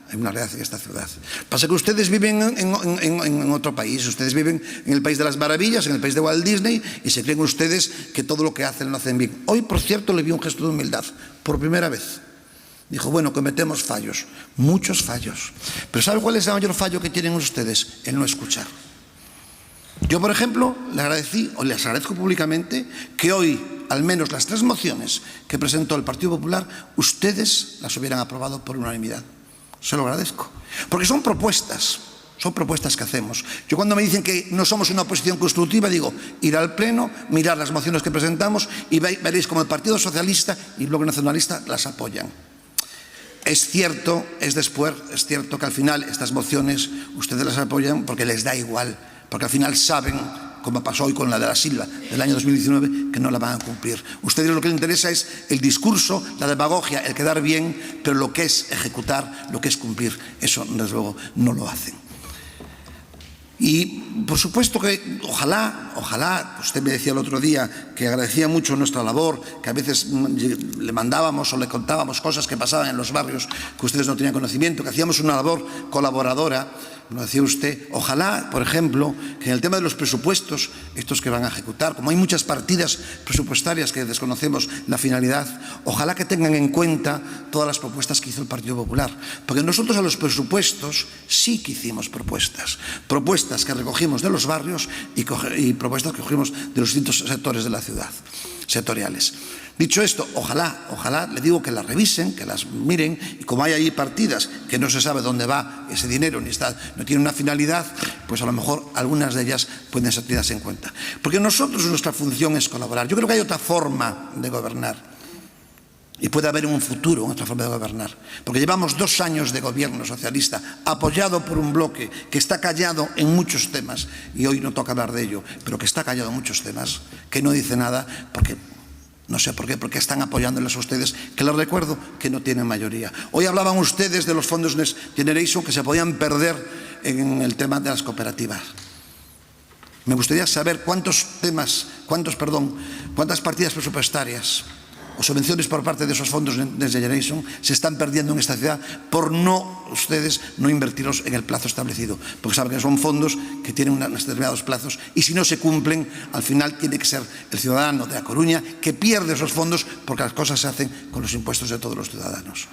Hay una realidad en esta ciudad. Pasa que ustedes viven en otro país, ustedes viven en el país de las maravillas, en el país de Walt Disney, y se creen ustedes que todo lo que hacen lo hacen bien. Hoy, por cierto, le vi un gesto de humildad, por primera vez. Dijo, bueno, cometemos fallos, muchos fallos. Pero ¿sabe cuál es el mayor fallo que tienen ustedes? El no escuchar. Yo, por ejemplo, le agradecí, o les agradezco públicamente, que hoy, al menos las 3 mociones que presentó el Partido Popular, ustedes las hubieran aprobado por unanimidad. Se lo agradezco. Porque son propuestas que hacemos. Yo cuando me dicen que no somos una oposición constructiva, digo, ir al Pleno, mirar las mociones que presentamos y veréis como el Partido Socialista y el Bloque Nacionalista las apoyan. Es cierto que al final estas mociones ustedes las apoyan porque les da igual, porque al final saben, como pasó hoy con la de la Silva del año 2019, que no la van a cumplir. Ustedes lo que les interesa es el discurso, la demagogia, el quedar bien, pero lo que es ejecutar, lo que es cumplir, eso desde luego no lo hacen. Y por supuesto que ojalá, usted me decía el otro día que agradecía mucho nuestra labor, que a veces le mandábamos o le contábamos cosas que pasaban en los barrios que ustedes no tenían conocimiento, que hacíamos una labor colaboradora. Lo decía usted, ojalá, por ejemplo, que en el tema de los presupuestos, estos que van a ejecutar, como hay muchas partidas presupuestarias que desconocemos la finalidad, ojalá que tengan en cuenta todas las propuestas que hizo el Partido Popular. Porque nosotros a los presupuestos sí que hicimos propuestas que recogimos de los barrios y propuestas que cogimos de los distintos sectores de la ciudad, sectoriales. Dicho esto, ojalá, le digo que las revisen, que las miren, y como hay ahí partidas que no se sabe dónde va ese dinero, no tiene una finalidad, pues a lo mejor algunas de ellas pueden ser tenidas en cuenta. Porque nosotros, nuestra función es colaborar. Yo creo que hay otra forma de gobernar, y puede haber en un futuro otra forma de gobernar. Porque llevamos 2 años de gobierno socialista, apoyado por un bloque que está callado en muchos temas, y hoy no toca hablar de ello, pero que está callado en muchos temas, que no dice nada, porque no sé por qué, porque están apoyándoles a ustedes, que les recuerdo que no tienen mayoría. Hoy hablaban ustedes de los fondos Next Generation que se podían perder en el tema de las cooperativas. Me gustaría saber cuántas partidas presupuestarias o subvenciones por parte de esos fondos Next Generation se están perdiendo en esta ciudad por ustedes no invertirlos en el plazo establecido, porque saben que son fondos que tienen unos determinados plazos y si no se cumplen, al final tiene que ser el ciudadano de A Coruña que pierde esos fondos porque las cosas se hacen con los impuestos de todos los ciudadanos.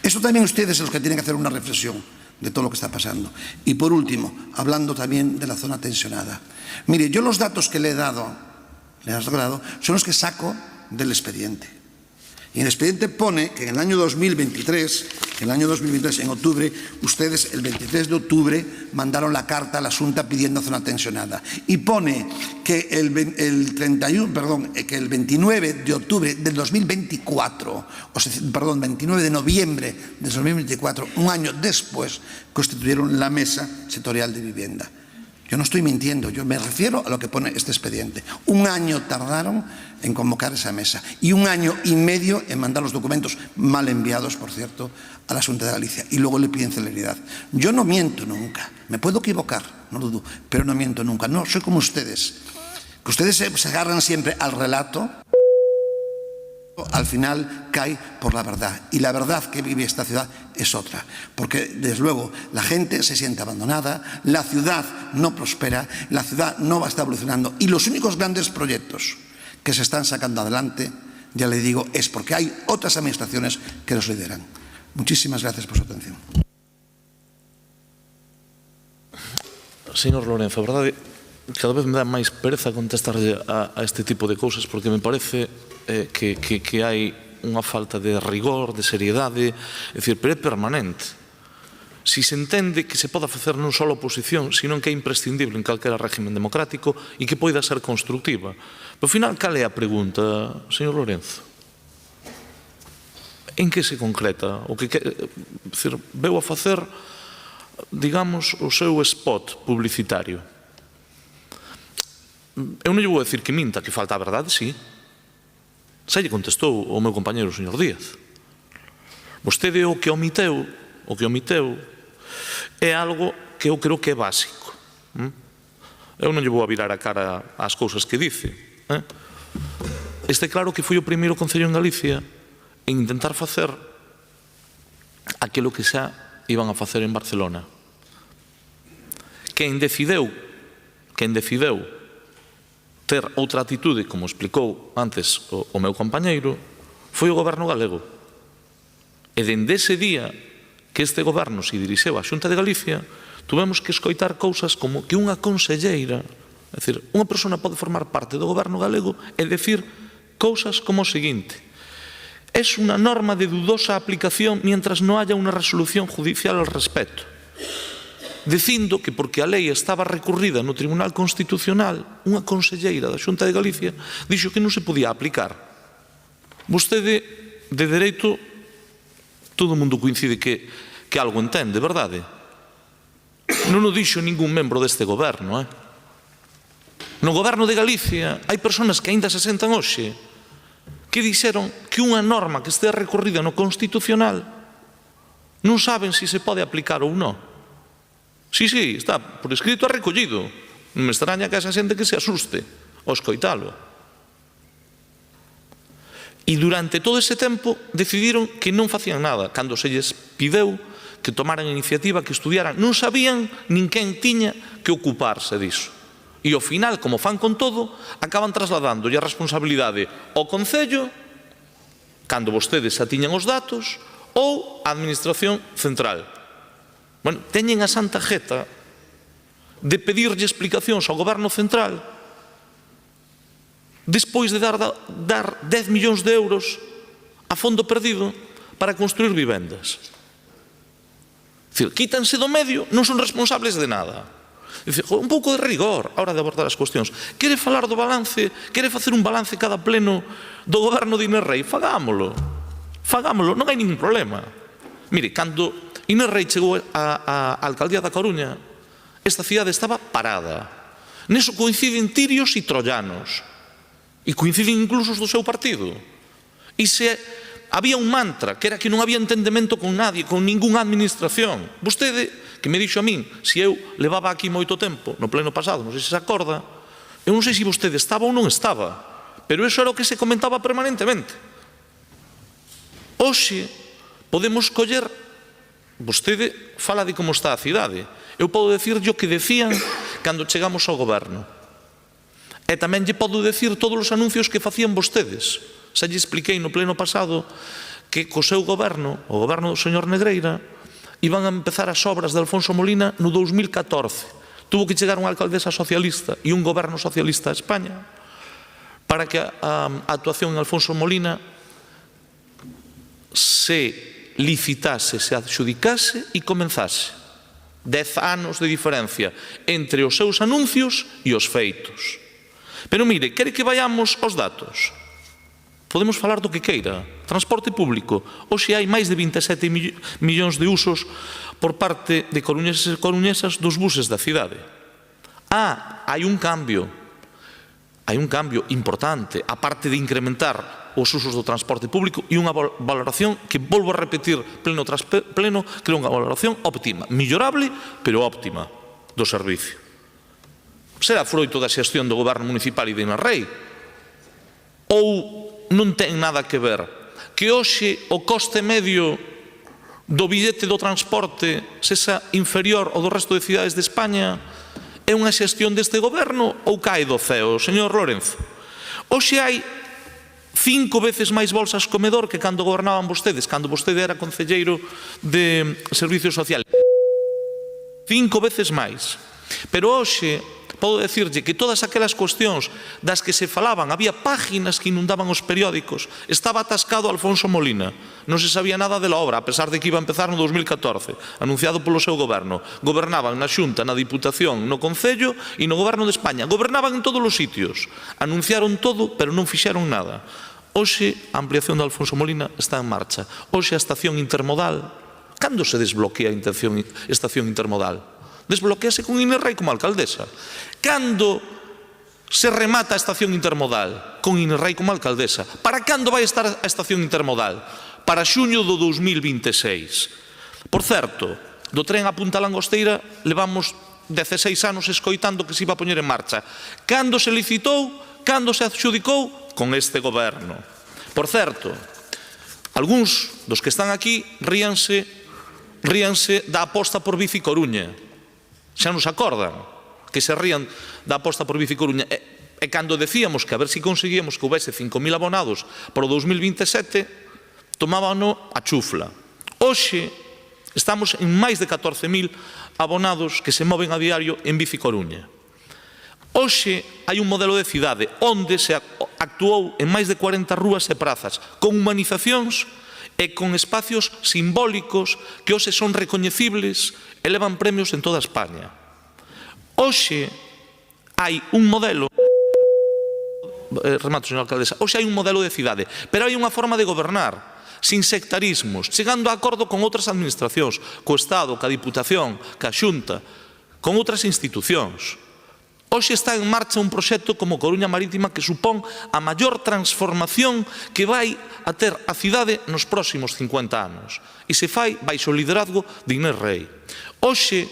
Eso también ustedes son los que tienen que hacer una reflexión de todo lo que está pasando. Y por último, hablando también de la zona tensionada. Mire, yo los datos que le he dado son los que saco del expediente. Y en el expediente pone que en el año 2023, en octubre, ustedes el 23 de octubre mandaron la carta a la Xunta pidiendo zona tensionada. Y pone que el 29 de octubre del 2024, 29 de noviembre del 2024, un año después, constituyeron la Mesa Sectorial de Vivienda. Yo no estoy mintiendo, yo me refiero a lo que pone este expediente. 1 año tardaron en convocar esa mesa y 1 año y medio en mandar los documentos mal enviados, por cierto, a la Xunta de Galicia. Y luego le piden celeridad. Yo no miento nunca, me puedo equivocar, no lo dudo, pero no miento nunca. No, soy como ustedes, que ustedes se agarran siempre al relato. Al final cae por la verdad y la verdad que vive esta ciudad es otra, porque desde luego la gente se siente abandonada, la ciudad no prospera, la ciudad no va a estar evolucionando y los únicos grandes proyectos que se están sacando adelante, ya le digo, es porque hay otras administraciones que los lideran. Muchísimas gracias por su atención. Señor Lorenzo, a verdade, cada vez me dá máis pereza contestarlle a este tipo de cousas porque me parece que hai unha falta de rigor, de seriedade, é dicir, pero é permanente. Si se entende que se poda facer non só a oposición, sino que é imprescindible en calquera régimen democrático e que poida ser constructiva. Pero, ao final, cal é a pregunta, señor Lorenzo? En que se concreta? O que veu a facer, digamos, o seu spot publicitario. Eu non lle vou dicir que minta, que falta a verdade, sí. Xa lle contestou o meu compañeiro, o señor Díaz. Vostede o que omiteu é algo que eu creo que é básico. Eu non lle vou a virar a cara ás cousas que dice. Este claro que foi o primeiro concello en Galicia en intentar facer aquilo que xa iban a facer en Barcelona. Quen decideu ter outra atitude, como explicou antes o meu compañeiro, foi o goberno galego. E dende ese día que este goberno se dirixeu á Xunta de Galicia, tuvemos que escoitar cousas como que unha conselleira, é dicir, unha persona pode formar parte do goberno galego e decir cousas como o seguinte: es una norma de dudosa aplicación mientras no haya una resolución judicial al respecto, dicindo que porque a lei estaba recurrida no Tribunal Constitucional, unha conselleira da Xunta de Galicia dixo que non se podía aplicar. Vostede, de dereito, todo o mundo coincide que algo entende, verdade? Non o dixo ningún membro deste goberno. No goberno de Galicia hai persoas que aínda se sentan hoxe que dixeron que unha norma que estea recorrida no Constitucional non saben se se pode aplicar ou non. Sí, está por escrito e recollido. Non me extraña que esa xente que se asuste ao escoitalo. E durante todo ese tempo decidiron que non facían nada. Cando se lles pideu que tomaran iniciativa, que estudiaran, non sabían nin quen tiña que ocuparse diso. E ao final, como fan con todo, acaban trasladando a responsabilidade ao Concello, cando vostedes xa tiñan os datos, ou a Administración Central. Bueno, teñen a santa jeta de pedirlle explicacións ao Goberno Central despois de dar 10 millóns de euros a fondo perdido para construir vivendas. É dicir, quítanse do medio, non son responsables de nada. É dicir, un pouco de rigor a hora de abordar as cuestións. Quere falar do balance, quere facer un balance cada pleno do goberno de Inés Rei? Fagámolo, non hai ningún problema. Mire, cando Inés Rei chegou á alcaldía da Coruña, esta cidade estaba parada. Neso coinciden tirios e troyanos. E coinciden incluso os do seu partido. E se había un mantra, que era que non había entendemento con nadie, con ningunha administración. Vostede, que me dixo a min, se eu levaba aquí moito tempo, no pleno pasado, non sei se se acorda, eu non sei se vostede estaba ou non estaba, pero iso era o que se comentaba permanentemente. Hoxe podemos coller, vostede fala de como está a cidade, eu podo decirlle o que decían cando chegamos ao goberno. E tamén lle podo decir todos os anuncios que facían vostedes. Xa lle expliquei no pleno pasado que co seu goberno, o goberno do señor Negreira, iban a empezar as obras de Alfonso Molina no 2014. Tuvo que chegar unha alcaldesa socialista e un goberno socialista a España para que a actuación en Alfonso Molina se licitase, se adxudicase e comenzase. 10 anos de diferencia entre os seus anuncios e os feitos. Pero mire, quere que vayamos aos datos? Podemos falar do que queira. Transporte público. Hoxe hai máis de 27 millóns de usos por parte de coruñeses e coruñesas dos buses da cidade. Hai un cambio. Hai un cambio importante, a parte de incrementar os usos do transporte público e unha valoración que, volvo a repetir pleno tras pleno, que é unha valoración óptima, millorable, pero óptima do servicio. Será froito da xestión do goberno municipal e de Inés Rei? Ou non ten nada que ver? Que hoxe o coste medio do billete do transporte sexa inferior ao do resto de cidades de España é unha xestión deste goberno ou cae do ceo, señor Lorenzo? Hoxe hai 5 veces máis bolsas comedor que cando gobernaban vostedes, cando vostede era concelleiro de Servicios Sociales. 5 veces máis. Pero hoxe podo decirlle que todas aquelas cuestións das que se falaban, había páginas que inundaban os periódicos, estaba atascado Alfonso Molina, non se sabía nada de la obra, a pesar de que iba a empezar no 2014, anunciado polo seu goberno. Gobernaban na Xunta, na Diputación, no Concello e no Goberno de España. Gobernaban en todos os sitios. Anunciaron todo, pero non fixeron nada. Hoxe a ampliación de Alfonso Molina está en marcha. Hoxe a estación intermodal. Cando se desbloquea a estación intermodal? Desbloquease con Inés Rei como alcaldesa. Cando se remata a estación intermodal? Con Inés Rei como alcaldesa. Para cando vai estar a estación intermodal? Para xuño do 2026. Por certo, do tren a Punta Langosteira levamos 16 anos escoitando que se iba a poñer en marcha. Cando se licitou? Cando se adxudicou? Con este goberno. Por certo, algúns dos que están aquí ríanse ríanse da aposta por Bici Coruña. Xa nos acordan que se rían da aposta por Bici Coruña. E cando decíamos que a ver se conseguíamos que houvese 5.000 abonados para o 2027, tomábano a chufla. Hoxe estamos en máis de 14.000 abonados que se moven a diario en Bici Coruña. Hoxe hai un modelo de cidade onde se actuou en máis de 40 rúas e prazas, con humanizacións e con espacios simbólicos que hoxe son recoñecibles e levan premios en toda España. Hoxe hai un modelo, remato, señora alcaldesa, hoxe hai un modelo de cidade, pero hai unha forma de gobernar sin sectarismos, chegando a acordo con outras administracións, co Estado, ca Diputación, ca Xunta, con outras institucións. Hoxe está en marcha un proxecto como Coruña Marítima que supón a maior transformación que vai a ter a cidade nos próximos 50 anos. E se fai baixo o liderazgo de Inés Rei. Hoxe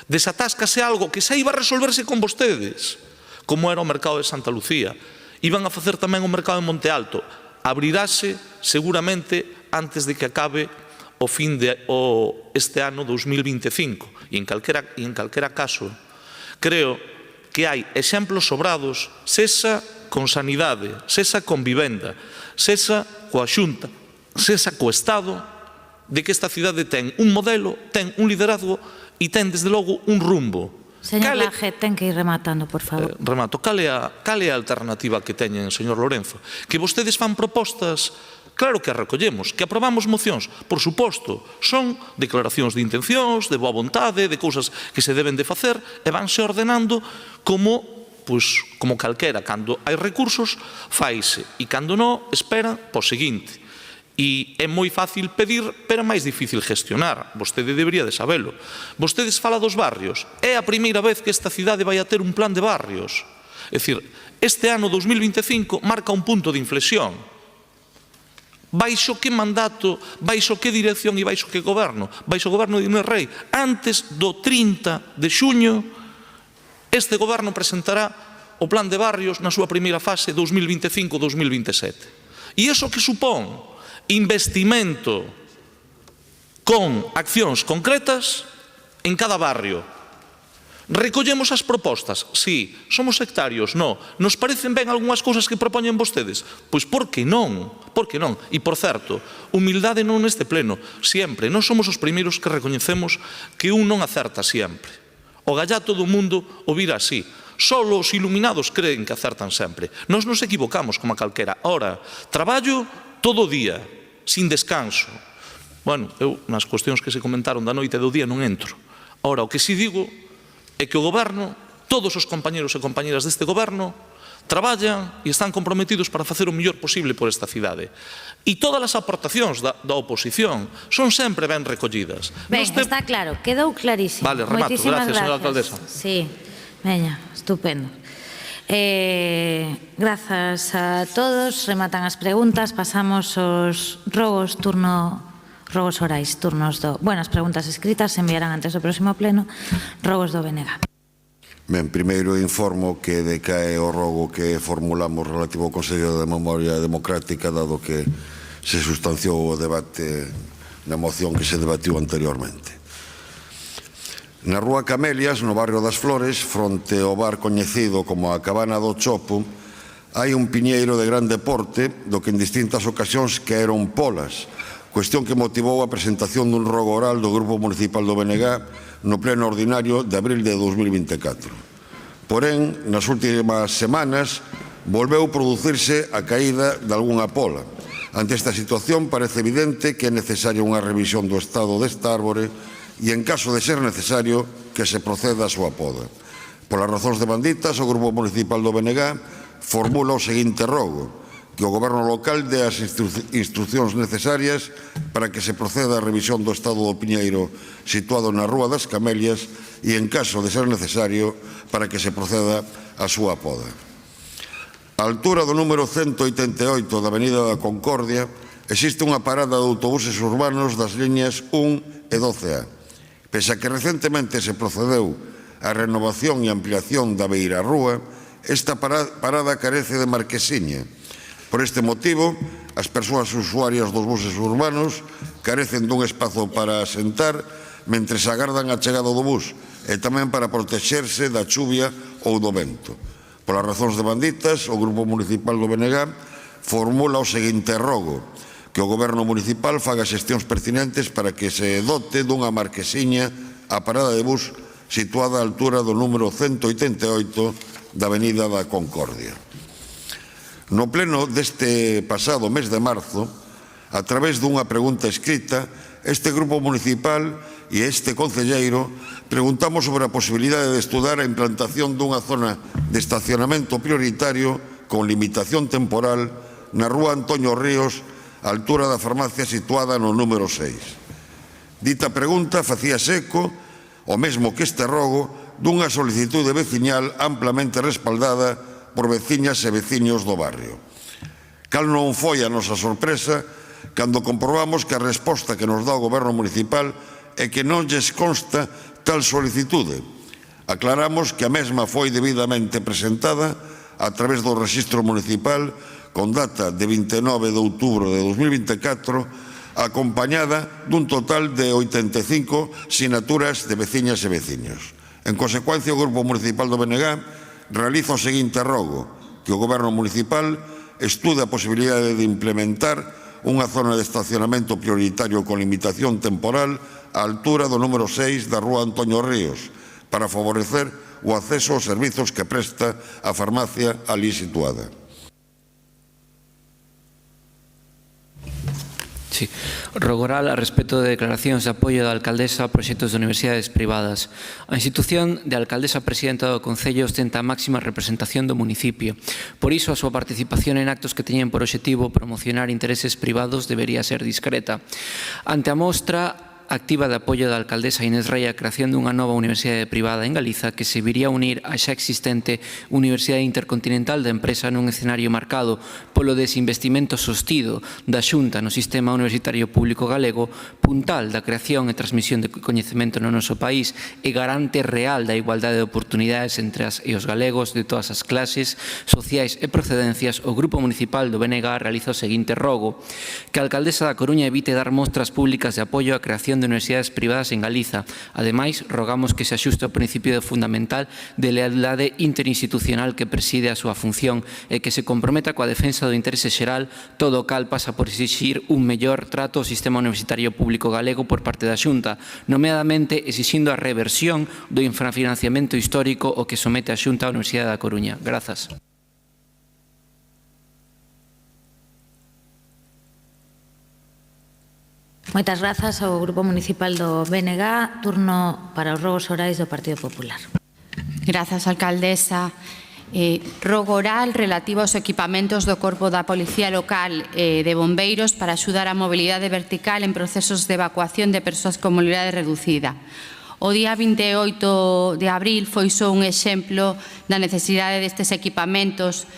desatáscase algo que xa iba a resolverse con vostedes, como era o mercado de Santa Lucía. Iban a facer tamén o mercado de Monte Alto. Abrirase seguramente antes de que acabe o fin de este ano 2025. E en calquera caso, creo que hai exemplos sobrados, sexa con sanidade, sexa con vivenda, sexa coa Xunta, sexa co Estado, de que esta cidade ten un modelo, ten un liderazgo e ten, desde logo, un rumbo. Señor Laje, ten que ir rematando, por favor. Remato. Cal é a alternativa que teñen, señor Lorenzo? Que vostedes fan propostas. Claro que as recollemos, que aprobamos mocións, por suposto, son declaracións de intencións, de boa vontade, de cousas que se deben de facer e vanse ordenando como calquera. Cando hai recursos, faise, e cando non, espera po seguinte. E é moi fácil pedir, pero é máis difícil gestionar. Vostede debería de sabelo. Vostedes fala dos barrios. É a primeira vez que esta cidade vai a ter un plan de barrios. É dicir, este ano 2025 marca un punto de inflexión. Baixo que mandato, baixo que dirección e baixo que goberno? Baixo o goberno de Inés Rei. Antes do 30 de xuño, este goberno presentará o plan de barrios na súa primeira fase 2025-2027. E iso que supón? Investimento con accións concretas en cada barrio. Recollemos as propostas? Sí. Somos sectarios? No. Nos parecen ben algunhas cousas que propoñen vostedes? Pois por que non? Por que non? E, por certo, humildade non neste pleno. Siempre. Non somos os primeiros que recoñecemos que un non acerta siempre. O gallato do mundo o vira así. Só os iluminados creen que acertan sempre. Nos nos equivocamos como a calquera. Ora, traballo todo o día, sin descanso. Bueno, eu nas cuestións que se comentaron da noite e do día non entro. Ora, o que si digo é que o goberno, todos os compañeros e compañeras deste goberno, traballan e están comprometidos para facer o mellor posible por esta cidade. E todas as aportacións da oposición son sempre ben recollidas. Ben, está claro, quedou clarísimo. Vale, remato. Gracias, señora alcaldesa. Sí, veña, estupendo. Grazas a todos, rematan as preguntas, pasamos aos rogos orais, turnos do... Bueno, as preguntas escritas se enviarán antes do próximo pleno, rogos do BNG. Ben, primeiro informo que decae o rogo que formulamos relativo ao Consello de Memoria Democrática, dado que se sustanciou o debate na moción que se debatiu anteriormente. Na Rúa Camelias, no barrio das Flores, fronte ao bar coñecido como a Cabana do Chopo, hai un piñeiro de grande porte do que en distintas ocasións caeron polas, cuestión que motivou a presentación dun rogo oral do Grupo Municipal do BNG no pleno ordinario de abril de 2024. Porén, nas últimas semanas, volveu producirse a caída de algunha pola. Ante esta situación, parece evidente que é necesaria unha revisión do estado desta árbore e, en caso de ser necesario, que se proceda a súa poda. Polas razóns demanditas, o Grupo Municipal do BNG formula o seguinte rogo: que o Goberno local dé as instruccións necesarias para que se proceda a revisión do estado do piñeiro situado na Rúa das Camelias e, en caso de ser necesario, para que se proceda a súa poda. A altura do número 188 da Avenida da Concordia existe unha parada de autobuses urbanos das liñas 1 e 12A. Pese a que recentemente se procedeu á renovación e ampliación da Beira Rúa, esta parada carece de marquesiña Por este motivo, as persoas usuarias dos buses urbanos carecen dun espazo para asentar mentres agardan a chegada do bus e tamén para protexerse da chuvia ou do vento. Polas razóns devanditas, o Grupo Municipal do BNG formula o seguinte rogo: que o Goberno Municipal faga xestións pertinentes para que se dote dunha marquesiña á parada de bus situada á altura do número 188 da Avenida da Concordia. No pleno deste pasado mes de marzo, a través dunha pregunta escrita, este Grupo Municipal e este concelleiro preguntamos sobre a posibilidade de estudar a implantación dunha zona de estacionamento prioritario con limitación temporal na rúa Antonio Ríos, á altura da farmacia situada no número 6. Dita pregunta facíase eco, o mesmo que este rogo, dunha solicitude veciñal amplamente respaldada por veciñas e veciños do barrio. Cal non foi a nosa sorpresa cando comprobamos que a resposta que nos dá o Goberno Municipal é que non lles consta tal solicitude. Aclaramos que a mesma foi debidamente presentada a través do Rexistro Municipal con data de 29 de outubro de 2024, acompañada dun total de 85 sinaturas de veciñas e veciños. En consecuencia, o Grupo Municipal do BNG realiza o seguinte rogo: que o Goberno Municipal estude a posibilidade de implementar unha zona de estacionamento prioritario con limitación temporal á altura do número 6 da rúa Antonio Ríos, para favorecer o acceso aos servizos que presta a farmacia ali situada. Sí. Rogo oral a respecto de declaracións de apoio da alcaldesa a proxectos de universidades privadas. A institución de alcaldesa presidenta do Concello ostenta a máxima representación do municipio. Por iso, a súa participación en actos que teñen por obxectivo promocionar intereses privados debería ser discreta. Ante a mostra activa de apoio da alcaldesa Inés Rei a creación dunha nova universidade privada en Galiza que se viría a unir á xa existente Universidade Intercontinental da empresa nun escenario marcado polo desinvestimento sostido da Xunta no sistema universitario público galego, puntal da creación e transmisión de coñecemento no noso país e garante real da igualdade de oportunidades entre as e os galegos de todas as clases sociais e procedencias. O Grupo Municipal do BNG realiza o seguinte rogo: que a alcaldesa da Coruña evite dar mostras públicas de apoio á creación de universidades privadas en Galiza. Ademais, rogamos que se axuste ao principio fundamental de lealdade interinstitucional que preside a súa función e que se comprometa coa defensa do interese xeral, todo o cal pasa por exixir un mellor trato ao sistema universitario público galego por parte da Xunta, nomeadamente exixindo a reversión do infrafinanciamento histórico o que somete a Xunta á Universidade da Coruña. Grazas. Moitas grazas ao Grupo Municipal do BNG. Turno para os rogos orais do Partido Popular. Grazas, alcaldesa. Rogo oral relativo aos equipamentos do Corpo da Policía Local de Bombeiros para axudar a mobilidade vertical en procesos de evacuación de persoas con mobilidade reducida. O día 28 de abril foi só un exemplo da necesidade destes equipamentos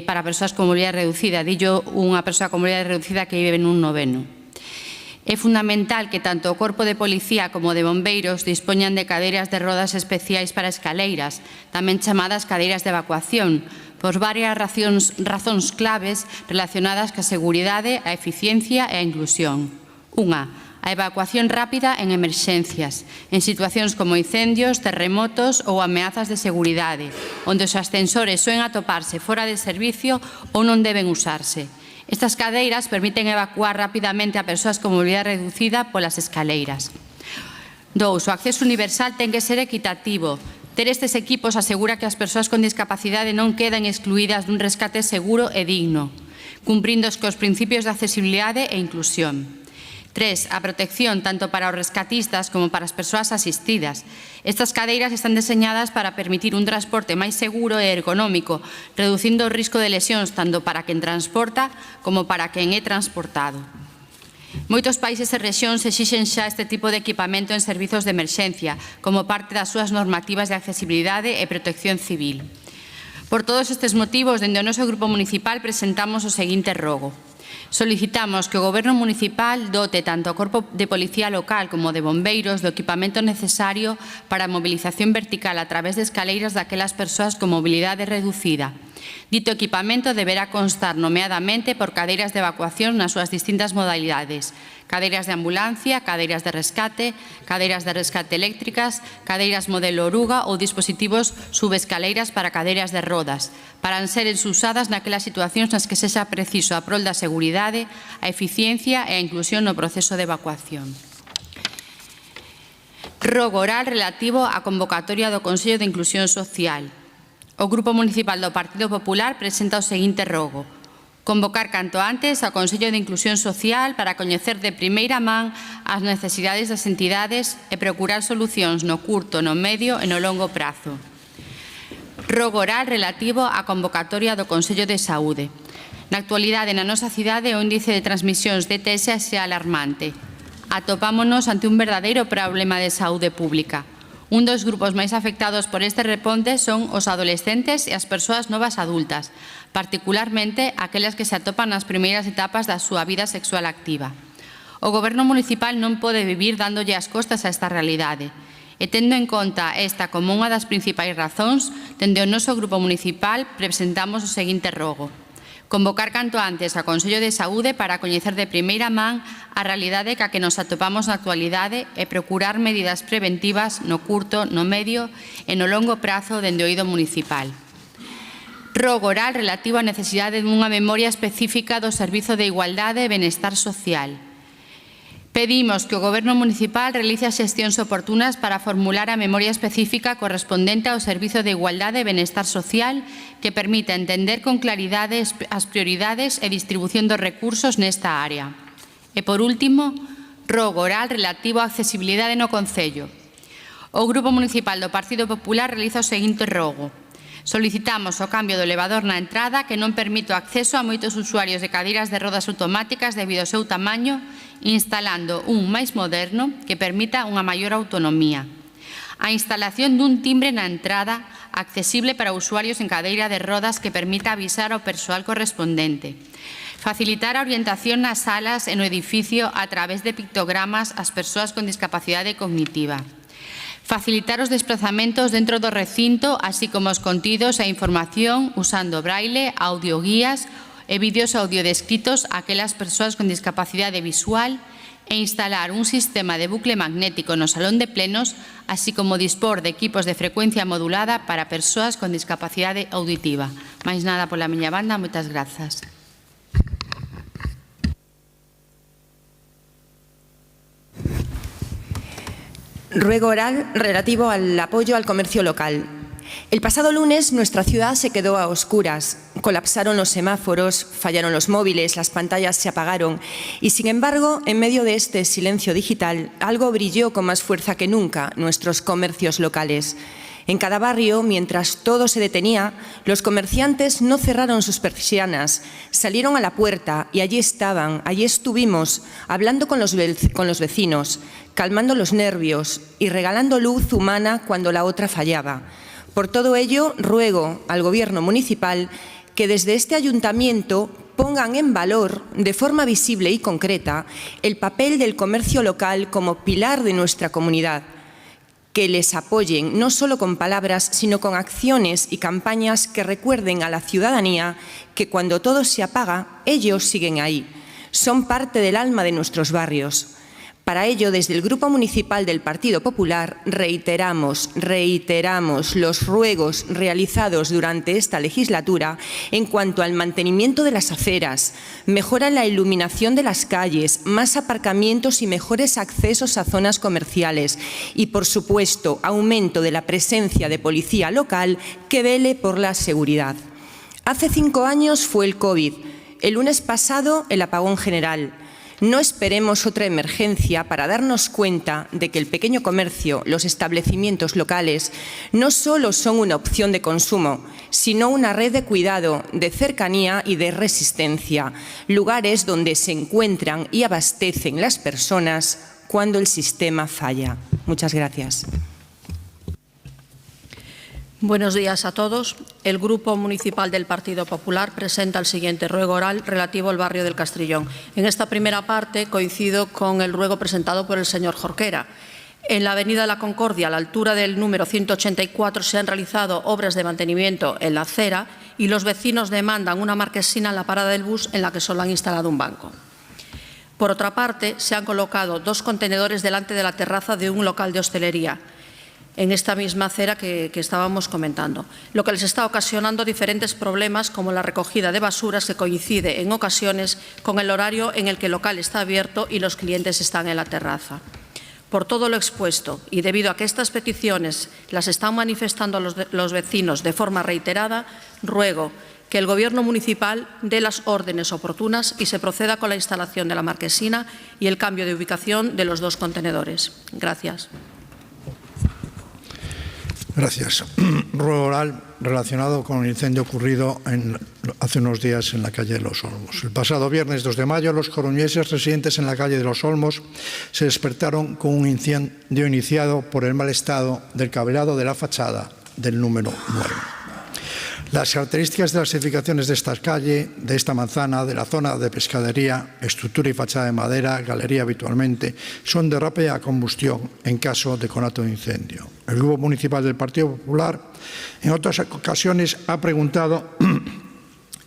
para persoas con mobilidade reducida. Dillo unha persoa con mobilidade reducida que vive nun noveno. É fundamental que tanto o Corpo de Policía como de Bombeiros dispoñan de cadeiras de rodas especiais para escaleiras, tamén chamadas cadeiras de evacuación, por varias razóns claves relacionadas ca seguridade, a eficiencia e a inclusión. Unha, a evacuación rápida en emerxencias, en situacións como incendios, terremotos ou ameazas de seguridade, onde os ascensores soen atoparse fora de servicio ou non deben usarse. Estas cadeiras permiten evacuar rapidamente a persoas con mobilidade reducida polas escaleiras. 2. O acceso universal ten que ser equitativo. Ter estes equipos asegura que as persoas con discapacidade non quedan excluídas dun rescate seguro e digno, cumprindo cos principios de accesibilidade e inclusión. 3. A protección tanto para os rescatistas como para as persoas asistidas. Estas cadeiras están deseñadas para permitir un transporte máis seguro e ergonómico, reducindo o risco de lesións tanto para quen transporta como para quen é transportado. Moitos países e rexións exixen xa este tipo de equipamento en servizos de emerxencia, como parte das súas normativas de accesibilidade e protección civil. Por todos estes motivos, dende o noso Grupo Municipal presentamos o seguinte rogo. Solicitamos que o Goberno Municipal dote tanto ao Corpo de Policía Local como de Bombeiros do equipamento necesario para a movilización vertical a través de escaleiras daquelas persoas con mobilidade reducida Dito equipamento deberá constar nomeadamente por cadeiras de evacuación nas súas distintas modalidades: cadeiras de ambulancia, cadeiras de rescate eléctricas, cadeiras modelo oruga ou dispositivos subescaleiras para cadeiras de rodas, para ser usadas naquelas situacións nas que sexa preciso a prol da seguridade, a eficiencia e a inclusión no proceso de evacuación. Rogo oral relativo á convocatoria do Consello de Inclusión Social. O Grupo Municipal do Partido Popular presenta o seguinte rogo: convocar canto antes ao Consello de Inclusión Social para coñecer de primeira man as necesidades das entidades e procurar solucións no curto, no medio e no longo prazo. Rogo oral relativo á convocatoria do Consello de Saúde. Na actualidade, na nosa cidade, o índice de transmisións de ETS é alarmante. Atopámonos ante un verdadeiro problema de saúde pública. Un dos grupos máis afectados por este reponte son os adolescentes e as persoas novas adultas, particularmente aquelas que se atopan nas primeiras etapas da súa vida sexual activa. O Goberno municipal non pode vivir dándolle as costas a esta realidade. E tendo en conta esta como unha das principais razóns, dende o noso grupo municipal presentamos o seguinte rogo: convocar canto antes ao Consello de Saúde para coñecer de primeira man a realidade ca que nos atopamos na actualidade e procurar medidas preventivas no curto, no medio e no longo prazo dende o eido municipal. Rogo oral relativo á necesidade dunha memoria específica do Servizo de Igualdade e Benestar Social. Pedimos que o Goberno municipal realice as xestións oportunas para formular a memoria específica correspondente ao Servizo de Igualdade e Benestar Social que permita entender con claridade as prioridades e distribución dos recursos nesta área. E, por último, rogo oral relativo á accesibilidade no Concello. O Grupo Municipal do Partido Popular realiza o seguinte rogo: solicitamos o cambio do elevador na entrada que non permite o acceso a moitos usuarios de cadeiras de rodas automáticas debido ao seu tamaño, instalando un máis moderno que permita unha maior autonomía. A instalación dun timbre na entrada accesible para usuarios en cadeira de rodas que permita avisar ao persoal correspondente. Facilitar a orientación nas salas e no edificio a través de pictogramas ás persoas con discapacidade cognitiva. Facilitar os desplazamentos dentro do recinto, así como os contidos e información usando braille, audioguías e vídeos audiodescritos a aquelas persoas con discapacidade visual e instalar un sistema de bucle magnético no salón de plenos, así como dispor de equipos de frecuencia modulada para persoas con discapacidade auditiva. Máis nada pola miña banda, moitas grazas. Ruego oral relativo al apoyo al comercio local. El pasado lunes nuestra ciudad se quedó a oscuras, colapsaron los semáforos, fallaron los móviles, las pantallas se apagaron y, sin embargo, en medio de este silencio digital, algo brilló con más fuerza que nunca: nuestros comercios locales. En cada barrio, mientras todo se detenía, los comerciantes no cerraron sus persianas, salieron a la puerta y allí estaban, allí estuvimos, hablando con los vecinos, calmando los nervios y regalando luz humana cuando la otra fallaba. Por todo ello, ruego al Gobierno municipal que desde este ayuntamiento pongan en valor, de forma visible y concreta, el papel del comercio local como pilar de nuestra comunidad, que les apoyen no solo con palabras, sino con acciones y campañas que recuerden a la ciudadanía que cuando todo se apaga, ellos siguen ahí, son parte del alma de nuestros barrios. Para ello, desde el Grupo Municipal del Partido Popular, reiteramos los ruegos realizados durante esta legislatura en cuanto al mantenimiento de las aceras, mejora en la iluminación de las calles, más aparcamientos y mejores accesos a zonas comerciales y, por supuesto, aumento de la presencia de policía local que vele por la seguridad. Hace 5 años fue el COVID, el lunes pasado el apagón general. No esperemos otra emergencia para darnos cuenta de que el pequeño comercio, los establecimientos locales, no solo son una opción de consumo, sino una red de cuidado, de cercanía y de resistencia, lugares donde se encuentran y abastecen las personas cuando el sistema falla. Muchas gracias. Buenos días a todos. El Grupo Municipal del Partido Popular presenta el siguiente ruego oral relativo al barrio del Castrillón. En esta primera parte coincido con el ruego presentado por el señor Jorquera. En la Avenida de la Concordia, a la altura del número 184, se han realizado obras de mantenimiento en la acera y los vecinos demandan una marquesina en la parada del bus en la que solo han instalado un banco. Por otra parte, se han colocado 2 contenedores delante de la terraza de un local de hostelería, en esta misma acera que estábamos comentando, lo que les está ocasionando diferentes problemas como la recogida de basuras que coincide en ocasiones con el horario en el que el local está abierto y los clientes están en la terraza. Por todo lo expuesto y debido a que estas peticiones las están manifestando los vecinos de forma reiterada, ruego que el Gobierno municipal dé las órdenes oportunas y se proceda con la instalación de la marquesina y el cambio de ubicación de los 2 contenedores. Gracias. Gracias. Ruego oral relacionado con el incendio ocurrido hace unos días en la calle de Los Olmos. El pasado viernes 2 de mayo, los coruñeses residentes en la calle de Los Olmos se despertaron con un incendio iniciado por el mal estado del cableado de la fachada del número 9. Las características de las edificaciones de esta calle, de esta manzana, de la zona de pescadería, estructura y fachada de madera, galería habitualmente, son de rápida combustión en caso de conato de incendio. El Grupo Municipal del Partido Popular en otras ocasiones ha preguntado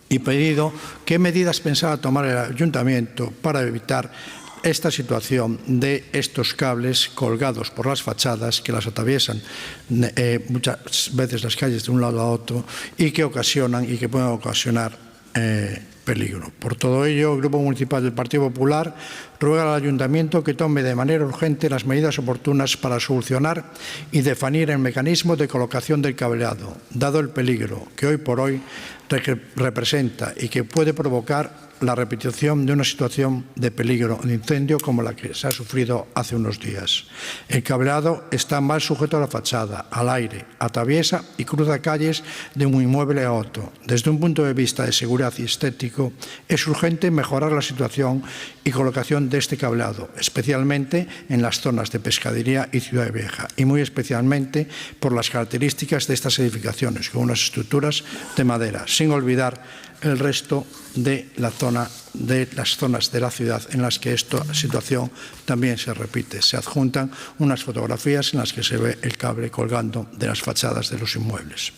y pedido qué medidas pensaba tomar el Ayuntamiento para evitar esta situación de estos cables colgados por las fachadas que las atraviesan muchas veces las calles de un lado a otro y que ocasionan y que pueden ocasionar peligro. Por todo ello, el Grupo Municipal del Partido Popular ruega al Ayuntamiento que tome de manera urgente las medidas oportunas para solucionar y definir el mecanismo de colocación del cableado, dado el peligro que hoy por hoy representa y que puede provocar la repetición de una situación de peligro de incendio como la que se ha sufrido hace unos días. El cableado está mal sujeto a la fachada, al aire, atraviesa y cruza calles de un inmueble a otro. Desde un punto de vista de seguridad y estético, es urgente mejorar la situación y colocación de este cableado, especialmente en las zonas de Pescadería y Ciudad Vieja, y muy especialmente por las características de estas edificaciones, con unas estructuras de madera, sin olvidar el resto de las zonas de la ciudad en las que esta situación también se repite. Se adjuntan unas fotografías en las que se ve el cable colgando de las fachadas de los inmuebles.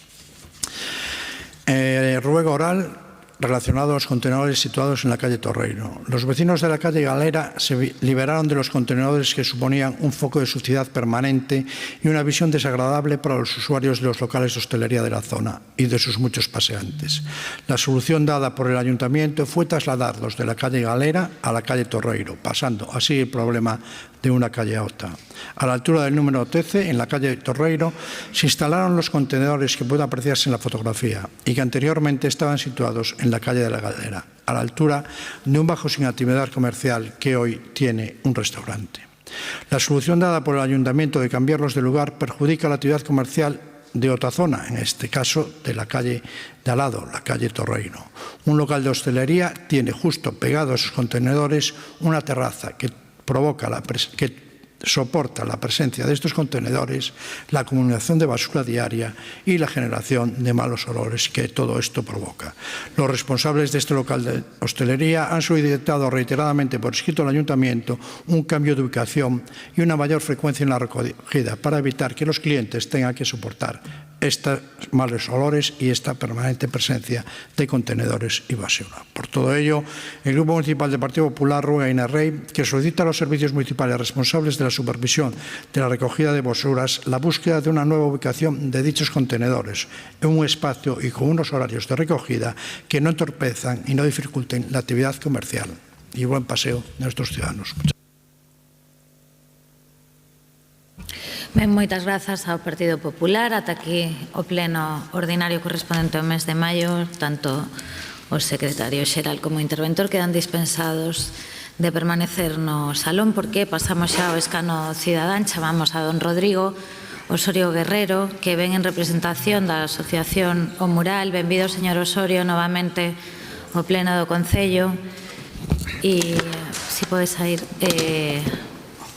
Ruego oral relacionado a los contenedores situados en la calle Torreiro. Los vecinos de la calle Galera se liberaron de los contenedores que suponían un foco de suciedad permanente y una visión desagradable para los usuarios de los locales de hostelería de la zona y de sus muchos paseantes. La solución dada por el Ayuntamiento fue trasladarlos de la calle Galera a la calle Torreiro, pasando así el problema de una calle a otra. A la altura del número 13, en la calle Torreiro, se instalaron los contenedores que puede apreciarse en la fotografía y que anteriormente estaban situados en la calle de la Galera, a la altura de un bajo sin actividad comercial que hoy tiene un restaurante. La solución dada por el Ayuntamiento de cambiarlos de lugar perjudica la actividad comercial de otra zona, en este caso de la calle de al lado, la calle Torreiro. Un local de hostelería tiene justo pegado a esos contenedores una terraza que soporta la presencia de estos contenedores, la acumulación de basura diaria y la generación de malos olores que todo esto provoca. Los responsables de este local de hostelería han solicitado reiteradamente por escrito al Ayuntamiento un cambio de ubicación y una mayor frecuencia en la recogida para evitar que los clientes tengan que soportar estos malos olores y esta permanente presencia de contenedores y basura. Por todo ello, el Grupo Municipal del Partido Popular ruega a Inés Rey que solicita a los servicios municipales responsables de la supervisión de la recogida de basuras la búsqueda de una nueva ubicación de dichos contenedores en un espacio y con unos horarios de recogida que no entorpezcan y no dificulten la actividad comercial y buen paseo de nuestros ciudadanos. Ben, moitas grazas ao Partido Popular. Ata aquí o pleno ordinario correspondente ao mes de maio, tanto o secretario xeral como o interventor quedan dispensados de permanecer no salón porque pasamos xa ao escano cidadán. Chamamos a don Rodrigo Osorio Guerrero, que ven en representación da Asociación O Mural. Benvido, señor Osorio, novamente ao pleno do Concello. E se pode sair...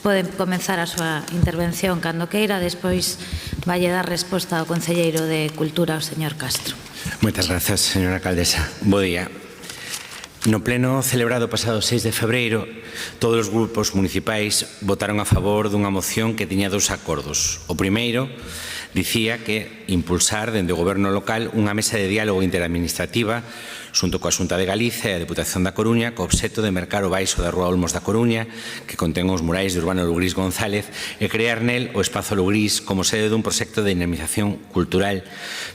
Poden comenzar a súa intervención cando queira, despois valle dar resposta ao concelleiro de Cultura, o señor Castro. Moitas grazas, señora alcaldesa. Bo día. No pleno celebrado pasado 6 de febreiro, todos os grupos municipais votaron a favor dunha moción que tiña dous acordos. O primeiro dicía que impulsar dende o Goberno local unha mesa de diálogo interadministrativa xunto coa Xunta de Galicia e a Deputación da Coruña co obxecto de mercar o baixo da Rúa Olmos da Coruña, que contén os murais de Urbano Lugrís González, e crear nel o Espazo Lugrís como sede dun proxecto de dinamización cultural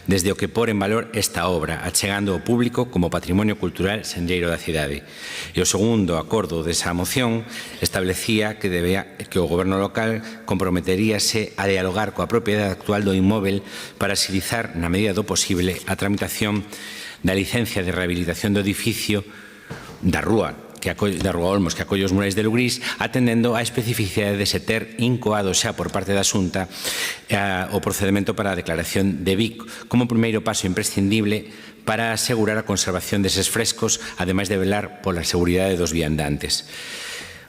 desde o que por en valor esta obra, achegando ao público como patrimonio cultural senlleiro da cidade. E o segundo acordo desa moción establecía que o Goberno local comprometeríase a dialogar coa propiedade actual do inmóvel para axilizar, na medida do posible, a tramitación da licencia de rehabilitación do edificio da Rúa Olmos que acolle os murais de Lugrís, atendendo á especificidade de se ter incoado xa por parte da Xunta o procedimento para a declaración de BIC como primeiro paso imprescindible para asegurar a conservación deses frescos, ademais de velar pola seguridade dos viandantes.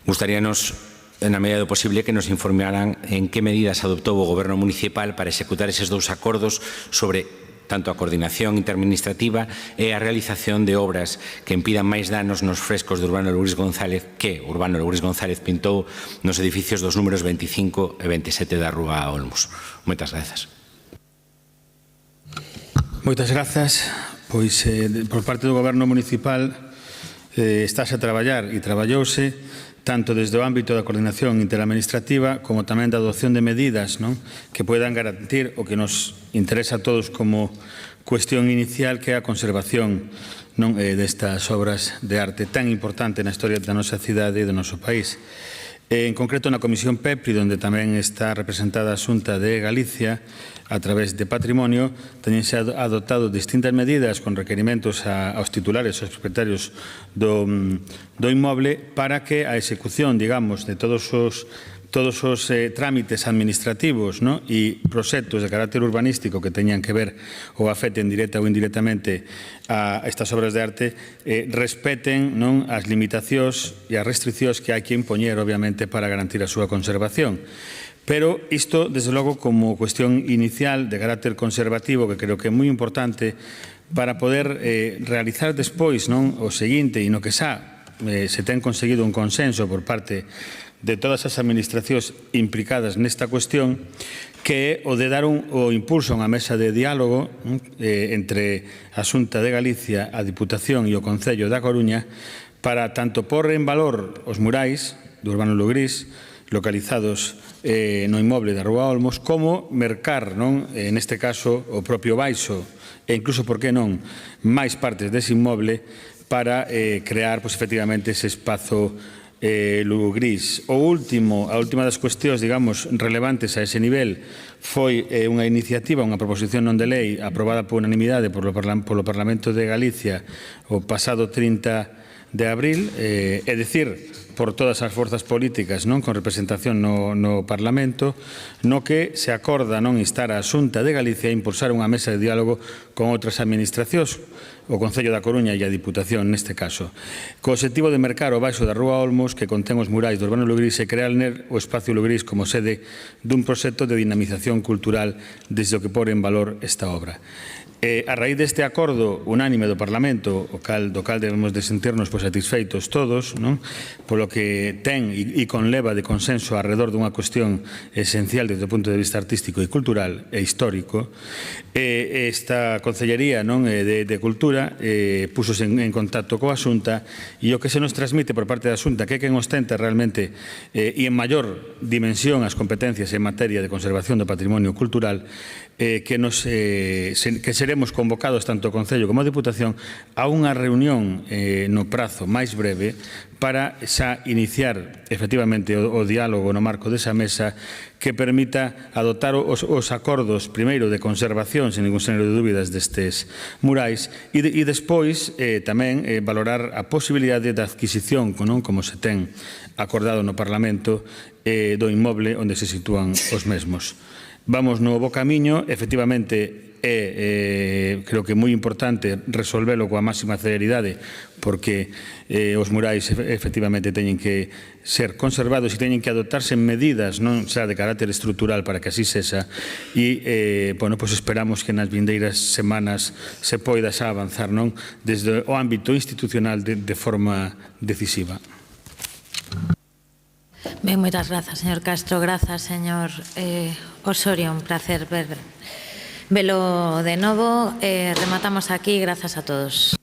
Gustaríanos, na medida do posible, que nos informaran en que medidas adoptou o Goberno municipal para executar eses dous acordos sobre tanto a coordinación interministrativa e a realización de obras que impidan máis danos nos frescos de Urbano Lugrís González que Urbano Lugrís González pintou nos edificios dos números 25 e 27 da Rúa Olmos. Moitas grazas. Moitas grazas. Pois, por parte do Goberno municipal, estáse a traballar e traballouse tanto desde o ámbito da coordinación interadministrativa como tamén da adopción de medidas que poidan garantir o que nos interesa a todos como cuestión inicial, que é a conservación destas obras de arte tan importante na historia da nosa cidade e do noso país. En concreto, na Comisión PEPRI, onde tamén está representada a Xunta de Galicia, a través de Patrimonio, teñense adoptado distintas medidas con requerimentos aos titulares, aos propietarios do inmoble, para que a execución, digamos, de todos os trámites administrativos e proxectos de carácter urbanístico que teñan que ver ou afecten directa ou indirectamente a estas obras de arte respeten as limitacións e as restriccións que hai que impoñer, obviamente, para garantir a súa conservación. Pero isto, desde logo, como cuestión inicial de carácter conservativo, que creo que é moi importante para poder realizar despois o seguinte, e no que xa se ten conseguido un consenso por parte de todas as administracións implicadas nesta cuestión, que é o de dar o impulso a unha mesa de diálogo entre a Xunta de Galicia, a Diputación e o Concello da Coruña para tanto pôr en valor os murais do Urbano Lugrís localizados no inmoble da Rúa Olmos, como mercar, neste caso, o propio baixo e incluso, por que non, máis partes dese inmoble para crear, efectivamente, ese espazo Lugrís. A última das cuestións, digamos, relevantes a ese nivel foi unha iniciativa, unha proposición non de lei aprobada por unanimidade polo Parlamento de Galicia o pasado 30 de abril, é dicir, por todas as forzas políticas con representación no Parlamento, no que se acorda instar a Xunta de Galicia a impulsar unha mesa de diálogo con outras administracións, o Concello da Coruña e a Diputación neste caso, co obxectivo de mercar o baixo da Rúa Olmos que contén os murais do Urbano Lugrís e crear nel o Espacio Lugrís como sede dun proxecto de dinamización cultural desde o que pôr en valor esta obra. A raíz deste acordo unánime do Parlamento, do cal debemos de sentirnos satisfeitos todos, polo que ten e conleva de consenso alrededor dunha cuestión esencial desde o punto de vista artístico e cultural e histórico, esta Concellería de Cultura púxose en contacto coa Xunta e o que se nos transmite por parte da Xunta, que é quen ostenta realmente e en maior dimensión as competencias en materia de conservación do patrimonio cultural, que seremos convocados tanto o Concello como a Diputación a unha reunión no prazo máis breve para xa iniciar efectivamente o diálogo no marco desa mesa que permita adoptar os acordos primeiro de conservación sen ningún xénero de dúbidas destes murais e despois tamén valorar a posibilidade da adquisición como se ten acordado no Parlamento do inmoble onde se sitúan os mesmos. Vamos no bo camiño, efectivamente creo que é moi importante resolvelo coa máxima celeridade, porque os murais efectivamente teñen que ser conservados e teñen que adoptarse medidas non xa de carácter estrutural para que así sexa, e esperamos que nas vindeiras semanas se poida xa avanzar non desde o ámbito institucional de forma decisiva. Ben, moitas grazas, señor Castro. Grazas, señor Osorio. Un placer velo de novo. Rematamos aquí. Grazas a todos.